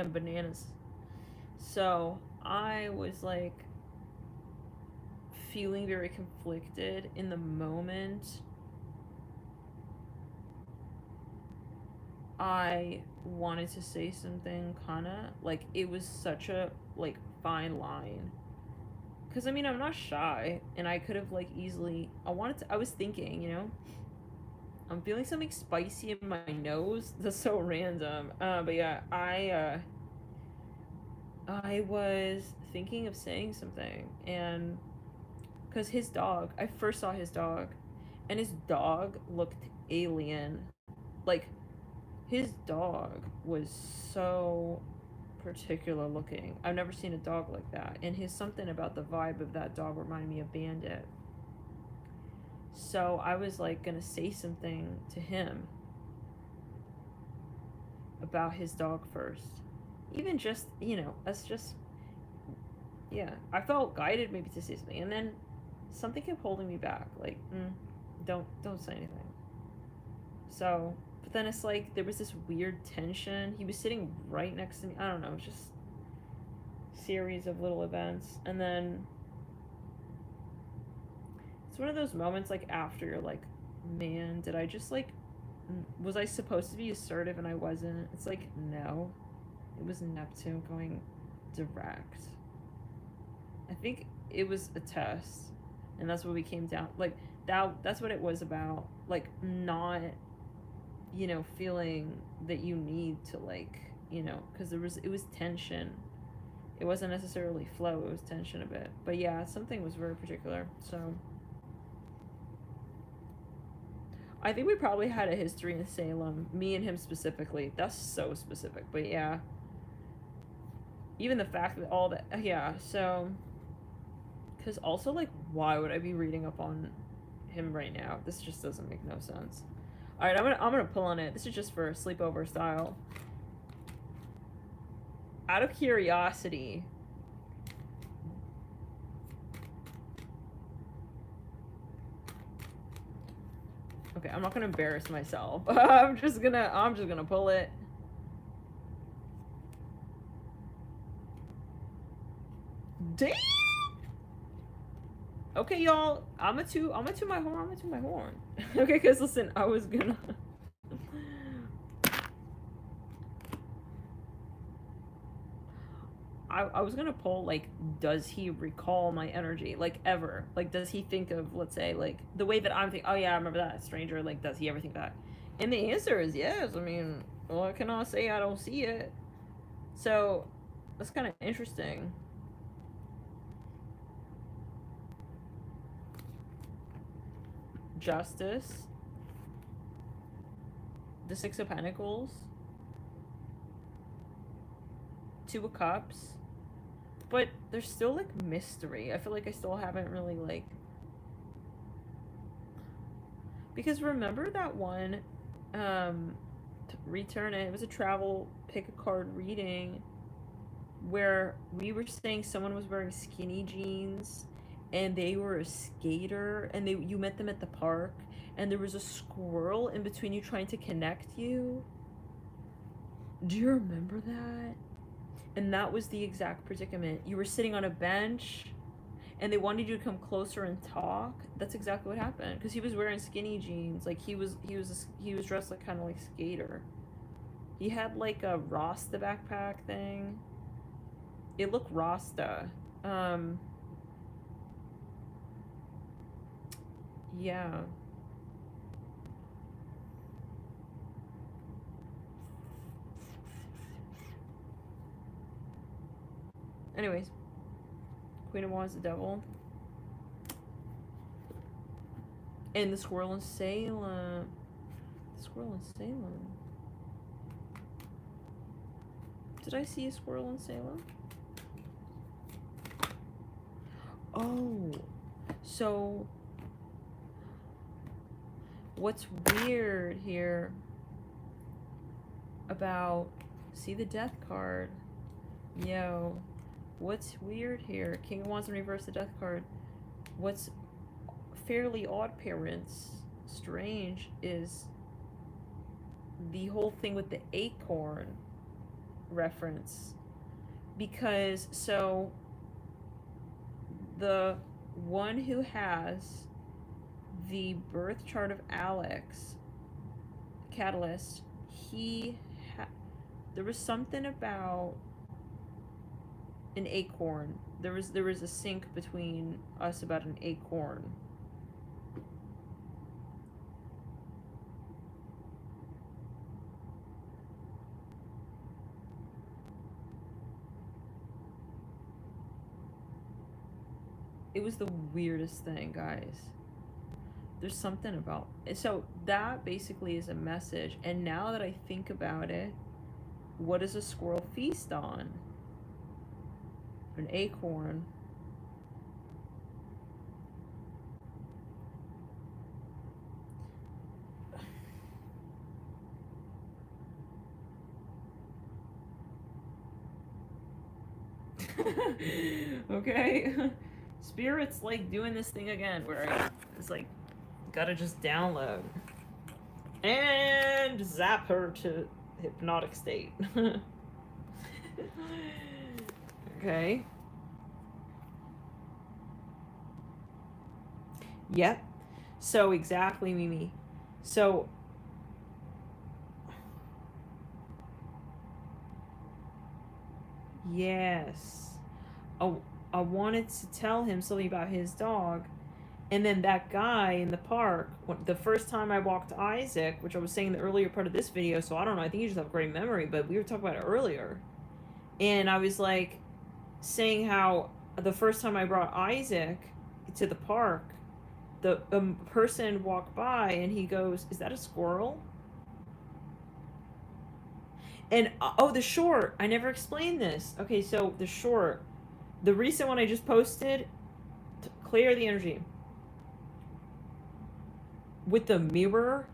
them bananas. So I was like feeling very conflicted in the moment. I wanted to say something kind of like it was such a like fine line. Cuz I mean, I'm not shy and I could have like easily I was thinking, you know, I'm feeling something spicy in my nose. That's so random. But yeah, I was thinking of saying something, and because his dog, I first saw his dog, and his dog looked alien. Like, his dog was so particular looking. I've never seen a dog like that, and his something about the vibe of that dog reminded me of Bandit. So I was like gonna say something to him about his dog first. Even just, you know, that's just, yeah. I felt guided maybe to say something, and then something kept holding me back. Like, don't say anything. So, but then it's like there was this weird tension. He was sitting right next to me. I don't know, just series of little events, and then it's one of those moments like after you're like, man, did I just like, was I supposed to be assertive and I wasn't? It's like, no, it was Neptune going direct. I think it was a test, and that's what we came down like that's what it was about, like not, you know, feeling that you need to like, you know, because it was tension. It wasn't necessarily flow, it was tension a bit. But yeah, something was very particular. So I think we probably had a history in Salem, me and him specifically. That's so specific, but yeah. Even the fact that all that, yeah, so, because also, like, why would I be reading up on him right now? This just doesn't make no sense. All right, I'm gonna pull on it. This is just for sleepover style. Out of curiosity, okay, I'm not gonna embarrass myself. I'm just gonna pull it. Damn. Okay, y'all. I'm gonna toot my horn. Okay, cause listen, I was gonna. I was gonna pull, like, does he recall my energy, like, ever? Like, does he think of, let's say, like, the way that I'm thinking, oh yeah, I remember that stranger, like, does he ever think that? And the answer is yes. I mean, well, I cannot say I don't see it. So, that's kind of interesting. Justice. The Six of Pentacles. Two of Cups. But there's still, like, mystery. I feel like I still haven't really, like... Because remember that one, Return It, it was a travel pick a card reading where we were saying someone was wearing skinny jeans and they were a skater, and you met them at the park, and there was a squirrel in between you trying to connect you. Do you remember that? And that was the exact predicament. You were sitting on a bench, and they wanted you to come closer and talk. That's exactly what happened. Because he was wearing skinny jeans. Like, he was dressed like kind of like skater. He had like a Rasta backpack thing. It looked Rasta. Yeah. Anyways, Queen of Wands, the Devil, and the Squirrel in Salem. The Squirrel in Salem. Did I see a squirrel in Salem? Oh, so what's weird here about, see the Death card? Yo, what's weird here? King of Wands in reverse, the Death card. What's fairly odd parents, strange, is the whole thing with the acorn. reference, because so the one who has the birth chart of Alex, Catalyst, there was something about an acorn. There was a sync between us about an acorn. It was the weirdest thing, guys. There's something about it. So that basically is a message. And now that I think about it, what does a squirrel feast on? An acorn. Okay. Spirit's like doing this thing again where it's like gotta just download and zap her to hypnotic state. Okay. Yep. So exactly, Mimi. So yes. Oh, I wanted to tell him something about his dog. And then that guy in the park, the first time I walked Isaac, which I was saying in the earlier part of this video, so I don't know, I think you just have great memory, but we were talking about it earlier. And I was like saying how the first time I brought Isaac to the park, the person walked by and he goes, "Is that a squirrel?" And oh, the short, I never explained this. Okay, so the short, the recent one I just posted, to clear the energy. With the mirror,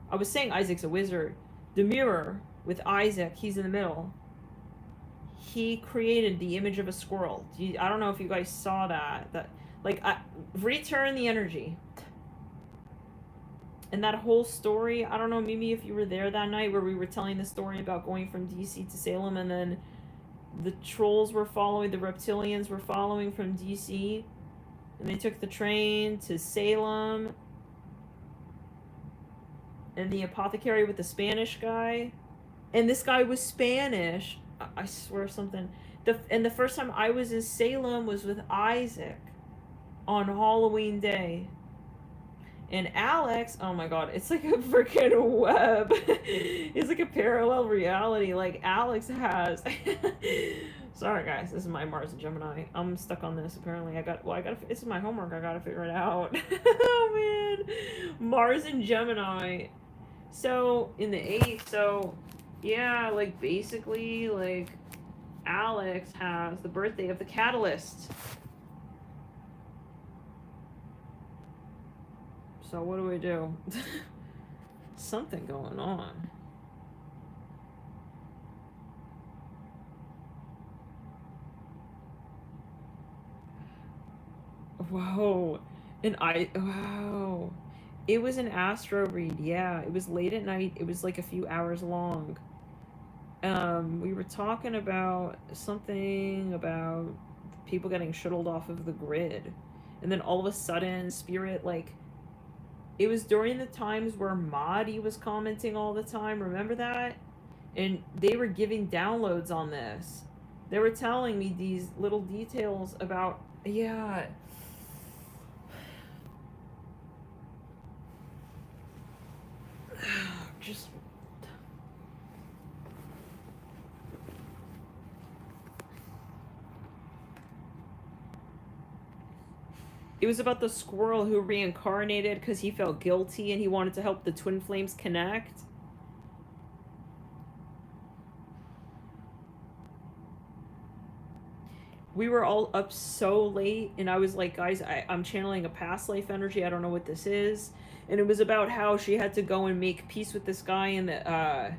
I was saying Isaac's a wizard. The mirror with Isaac, he's in the middle. He created the image of a squirrel. I don't know if you guys saw that. Return the energy. And that whole story, I don't know, Mimi, if you were there that night where we were telling the story about going from DC to Salem, and then the trolls were following, the reptilians were following from DC, and they took the train to Salem, and the apothecary with the Spanish guy, and this guy was Spanish, I swear something. And the first time I was in Salem was with Isaac on Halloween Day. And Alex, oh my god, it's like a freaking web. It's like a parallel reality. Like Alex has. Sorry guys, this is my Mars and Gemini. I'm stuck on this apparently. This is my homework. I gotta figure it out. Oh man, Mars and Gemini. So in the 8th, so yeah, like basically, like Alex has the birthday of the Catalyst. So what do we do? Something going on. Whoa. Wow. It was an astro read, yeah. It was late at night. It was like a few hours long. We were talking about something about people getting shuttled off of the grid. And then all of a sudden, Spirit, like, it was during the times where Maudie was commenting all the time. Remember that? And they were giving downloads on this. They were telling me these little details about, yeah. Just. It was about the squirrel who reincarnated because he felt guilty and he wanted to help the twin flames connect. We were all up so late and I was like, guys, I'm channeling a past life energy. I don't know what this is. And it was about how she had to go and make peace with this guy in the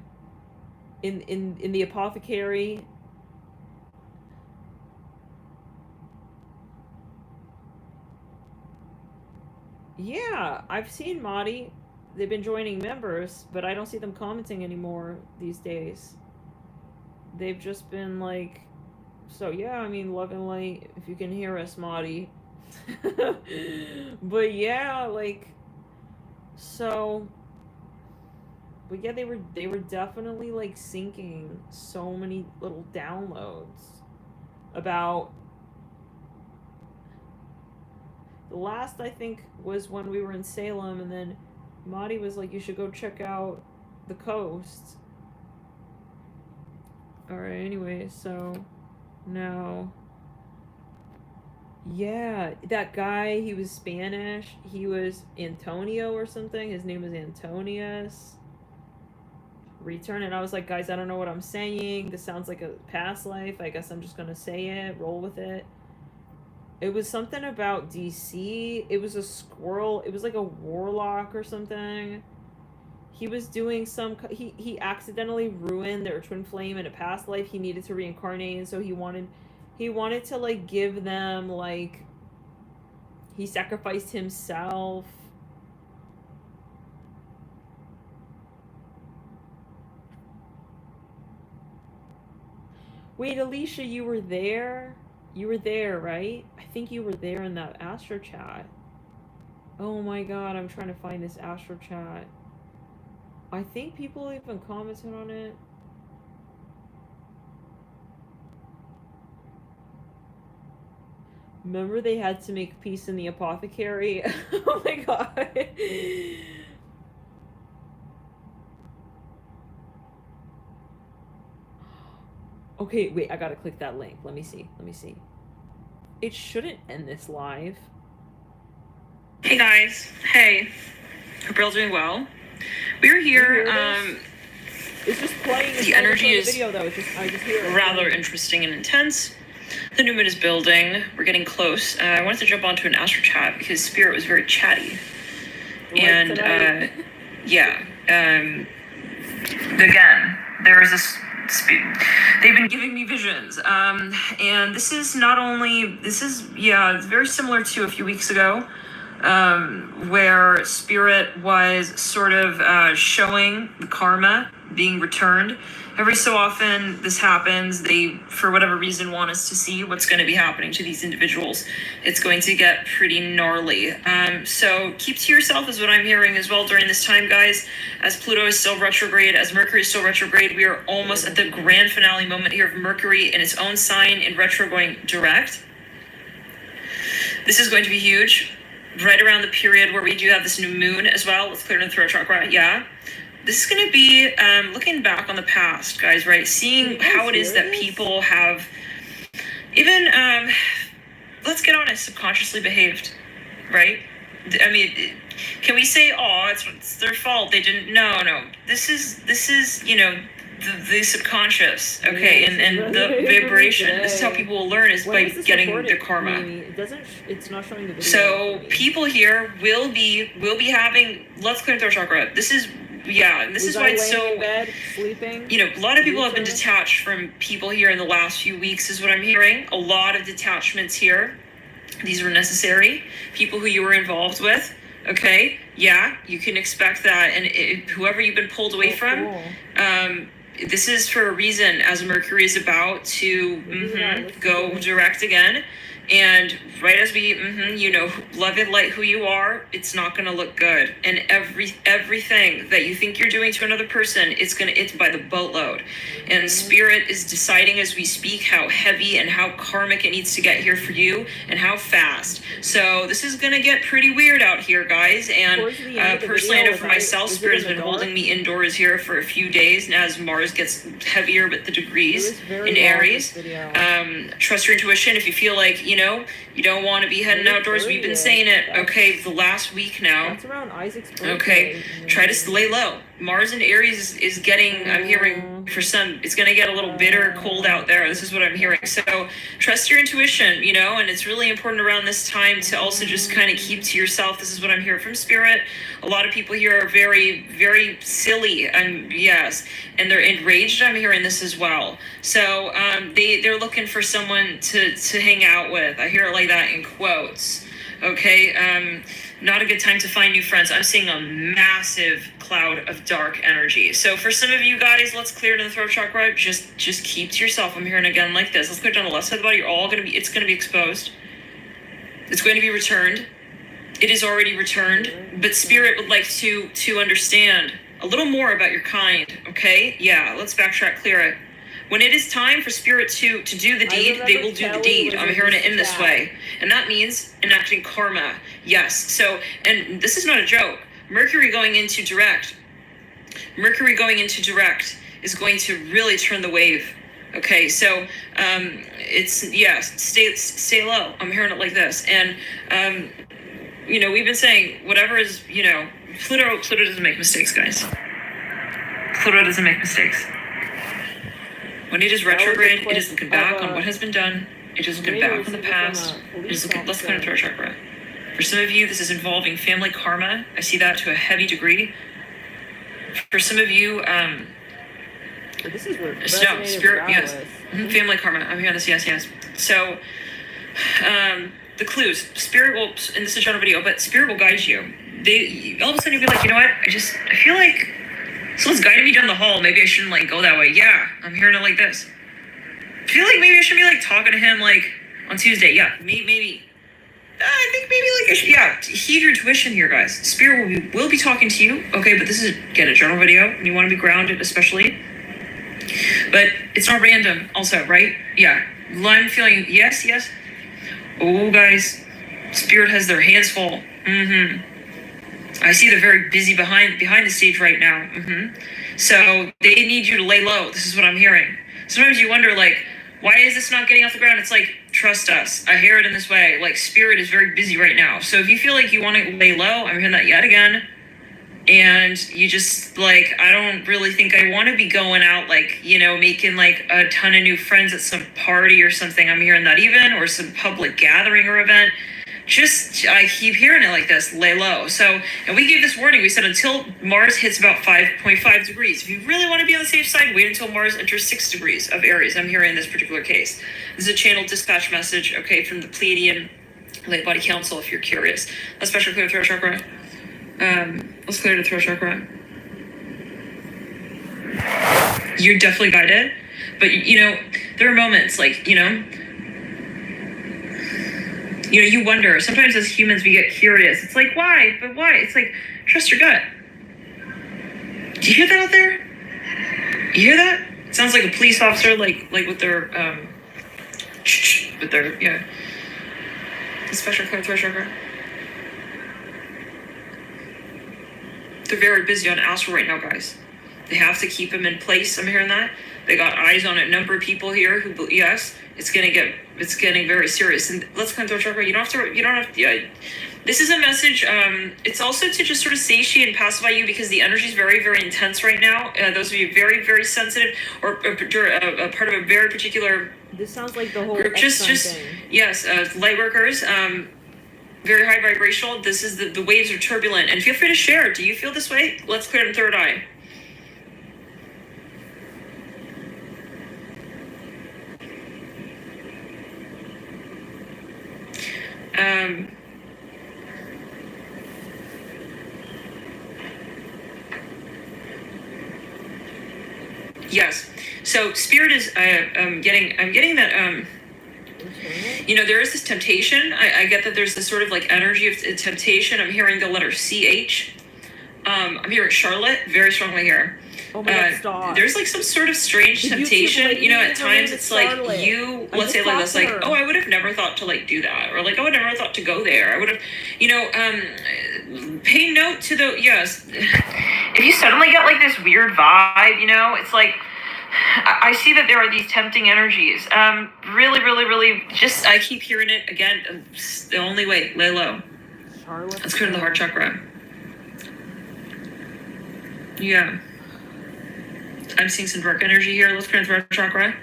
in the apothecary. Yeah, I've seen Maudie. They've been joining members, but I don't see them commenting anymore these days. they've just been like, so yeah, I mean, love and light, if you can hear us, Maudie. But yeah, like, so, but yeah, they were definitely like syncing so many little downloads about. The last, I think, was when we were in Salem, and then Maudie was like, you should go check out the coast. Alright, anyway, so now, yeah, that guy, he was Spanish. He was Antonio or something. His name was Antonius. Return. And I was like, guys, I don't know what I'm saying. This sounds like a past life. I guess I'm just gonna say it. Roll with it. It was something about DC. It was a squirrel. It was like a warlock or something. He was doing some... He accidentally ruined their twin flame in a past life. He needed to reincarnate, and so he wanted to, like, give them, like... He sacrificed himself. Wait, Alicia, you were there? You were there, right? I think you were there in that Astro chat. Oh my god, I'm trying to find this Astro chat. I think people even commented on it. Remember they had to make peace in the apothecary? Oh my god. Okay, wait, I gotta click that link. Let me see. It shouldn't end this live. Hey guys. Hey. Hope you're all doing well. We're here, it's just playing. The energy is video, though. I just hear it. Rather interesting and intense. The new moon is building. We're getting close. I wanted to jump onto an astro chat because Spirit was very chatty. Like and, tonight. yeah. Again, there is this... They've been giving me visions. And this is very similar to a few weeks ago. Where Spirit was sort of showing the karma being returned. Every so often this happens. They, for whatever reason, want us to see what's going to be happening to these individuals. It's going to get pretty gnarly. So keep to yourself is what I'm hearing as well during this time, guys. As Pluto is still retrograde, as Mercury is still retrograde, we are almost at the grand finale moment here of Mercury in its own sign in retro going direct. This is going to be huge. Right around the period where we do have this new moon as well. Let's clear in the throat chakra. Yeah. This is going to be looking back on the past, guys, right? Seeing how it is that people have even, let's get honest, subconsciously behaved, right? I mean, can we say, oh, it's their fault. They didn't, no. This is, you know, the subconscious, okay, and the vibration. This is how people will learn is by getting the karma. It's not showing the video. So people here will be having, let's clear their chakra. This is, yeah, this is why it's so, in bed, sleeping, you know, a lot of people have been detached from people here in the last few weeks is what I'm hearing. A lot of detachments here. These were necessary. People who you were involved with, okay, yeah, you can expect that. And whoever you've been pulled away from, cool. This is for a reason, as Mercury is about to go direct again. And right as we, you know, love and light who you are, it's not going to look good. And everything that you think you're doing to another person, it's by the boatload. And Spirit is deciding as we speak how heavy and how karmic it needs to get here for you and how fast. So this is going to get pretty weird out here, guys. And personally, I know for myself, Spirit has been holding me indoors here for a few days. And as Mars gets heavier with the degrees in Aries, trust your intuition. If you feel like, you know, you don't want to be heading outdoors. We've been saying it, okay, the last week now. That's around Isaac's birthday. Okay, try to lay low. Mars in Aries is getting, I'm hearing for some, it's going to get a little bitter, cold out there. This is what I'm hearing. So trust your intuition, you know, and it's really important around this time to also just kind of keep to yourself. This is what I'm hearing from Spirit. A lot of people here are very, very silly. Yes, and they're enraged. I'm hearing this as well. So they're looking for someone to hang out with. I hear it like that in quotes. Okay, not a good time to find new friends. I'm seeing a massive cloud of dark energy. So for some of you guys, let's clear to the throat chakra. Just keep to yourself. I'm hearing again like this. Let's clear down the left side of the body. You're all it's going to be exposed. It's going to be returned. It is already returned. But Spirit would like to understand a little more about your kind. Okay? Yeah, let's backtrack, clear it. When it is time for Spirit to do the deed, they will do the deed. I'm hearing it in this way. And that means enacting karma. Yes. So, and this is not a joke. Mercury going into direct is going to really turn the wave. Okay, so stay low. I'm hearing it like this. And we've been saying whatever is, Pluto doesn't make mistakes, guys. Pluto doesn't make mistakes. When it is retrograde, it is looking back on what has been done. It is looking back on the past. It is looking, let's go into throat chakra. For some of you, this is involving family karma. I see that to a heavy degree. For some of you, this is where Spirit, yes. Family karma. I'm hearing this, yes. So, the clues. Spirit will, and this is a general video, but Spirit will guide you. All of a sudden you'll be like, you know what? I feel like someone's guiding me down the hall. Maybe I shouldn't go that way. Yeah, I'm hearing it like this. I feel like maybe I should be talking to him on Tuesday. Yeah, maybe. I think maybe I should, heed your intuition here, guys. Spirit will be talking to you. Okay, but this is, again, a general video, and you want to be grounded, especially. But it's not random, also, right? Yeah. I'm feeling, yes. Oh, guys, Spirit has their hands full. I see they're very busy behind the stage right now. So they need you to lay low. This is what I'm hearing. Sometimes you wonder, why is this not getting off the ground? It's trust us. I hear it in this way. Spirit is very busy right now. So if you feel like you want to lay low, I'm hearing that yet again. And you just, I don't really think I want to be going out, making, a ton of new friends at some party or something. I'm hearing that even, or some public gathering or event. I keep hearing it like this, lay low. So, and we gave this warning. We said until Mars hits about 5.5 degrees. If you really want to be on the safe side, wait until Mars enters 6 degrees of Aries. I'm hearing in this particular case. This is a channel dispatch message, okay, from the Pleiadian Light Body Council, if you're curious. Let's special clear the throat chakra. Let's clear the throat chakra. You're definitely guided, but there are moments you wonder. Sometimes as humans we get curious. It's why? But why? It's trust your gut. Do you hear that out there? You hear that? It sounds like a police officer, with their the special clear throat chakra. They're very busy on Astral right now, guys. They have to keep him in place. I'm hearing that. They got eyes on a number of people here who, yes, it's getting very serious. And let's kind of throw chakra. You don't have to, yeah. This is a message. It's also to just sort of satiate and pacify you because the energy is very, very intense right now. Those of you very, very sensitive or a part of a very particular This sounds like the whole group. thing. Yes, light workers. Very high vibrational. This is the waves are turbulent, and feel free to share. Do you feel this way? Let's clear the third eye. Yes. So Spirit is I'm getting that there is this temptation. I get that there's this sort of energy of temptation. I'm hearing the letter CH. I'm hearing Charlotte very strongly here. Oh my God, stop. There's some sort of strange temptation. At times it's you, let's say this, oh, I would have never thought to do that. Or I would have never thought to go there. I would have, pay note to the, yes. If you suddenly get this weird vibe, it's I see that there are these tempting energies. Really, really, really, I keep hearing it again. The only way, lay low. Let's go to the heart chakra. Yeah. I'm seeing some dark energy here. Let's go to the heart chakra.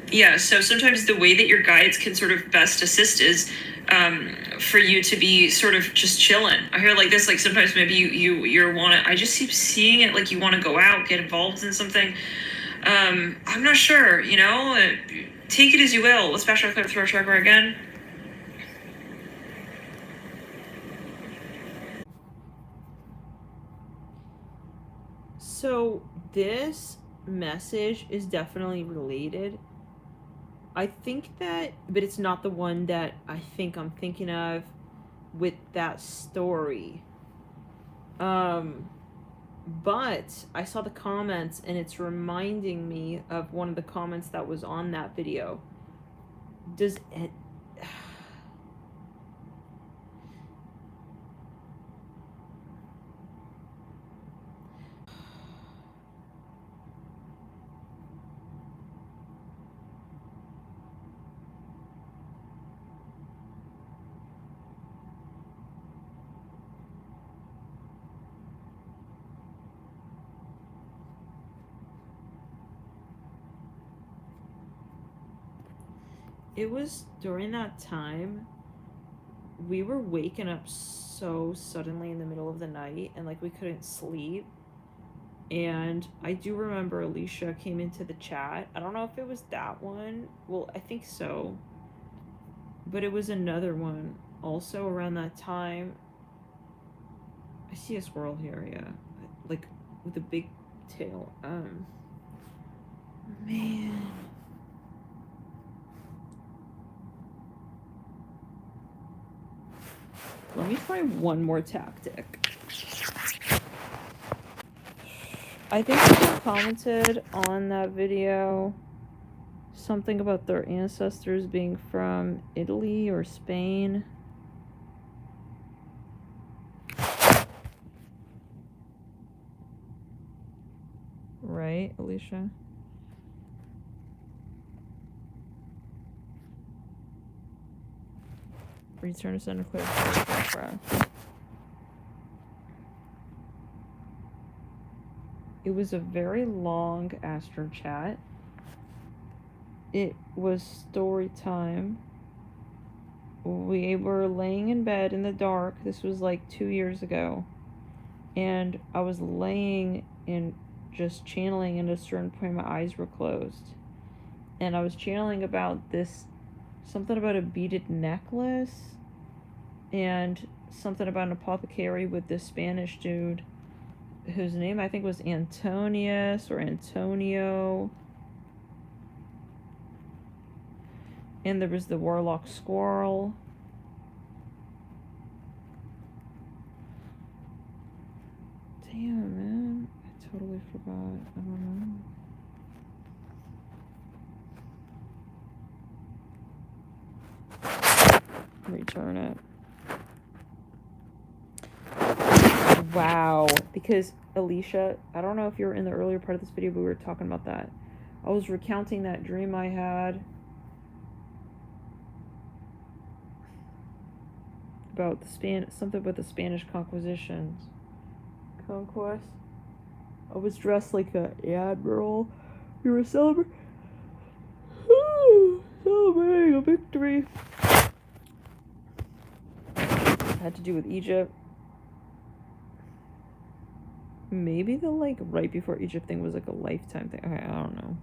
Yeah, so sometimes the way that your guides can sort of best assist is for you to be sort of just chilling. I hear this, sometimes maybe you're I just keep seeing it you want to go out, get involved in something. I'm not sure, take it as you will. Let's back clear the throat chakra again. So this message is definitely related. I think that, but it's not the one that I think I'm thinking of with that story. But I saw the comments and it's reminding me of one of the comments that was on that video. Does it... It was during that time we were waking up so suddenly in the middle of the night and like we couldn't sleep. And I do remember Alicia came into the chat. I don't know if it was that one. Well, I think so. But it was another one also around that time. I see a squirrel here, yeah. Like with a big tail. Man. Let me try one more tactic. I think someone commented on that video something about their ancestors being from Italy or Spain. Right, Alicia? Return to center clear. It was a very long Astro chat. It was story time. We were laying in bed in the dark. This was like 2 years ago. And I was laying and just channeling, and at a certain point my eyes were closed. And I was channeling about this, something about a beaded necklace, and something about an apothecary with this Spanish dude whose name I think was Antonius or Antonio. And there was the warlock squirrel. Damn, man. I totally forgot. I don't know. Return it. Wow. Because Alicia, I don't know if you were in the earlier part of this video, but we were talking about that. I was recounting that dream I had about the something about the Spanish conquest. I was dressed like a admiral. We were celebrating a victory. It had to do with Egypt. Maybe the like right before Egypt thing was like a lifetime thing. Okay, I don't know.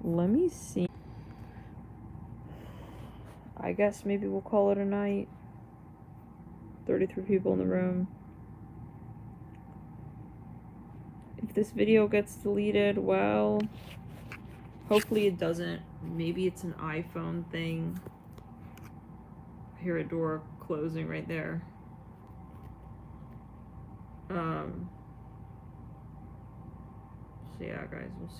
Let me see. I guess maybe we'll call it a night. 33 people in the room. If this video gets deleted, well, hopefully it doesn't. Maybe it's an iPhone thing. I hear a door closing right there. So yeah, guys, we'll see.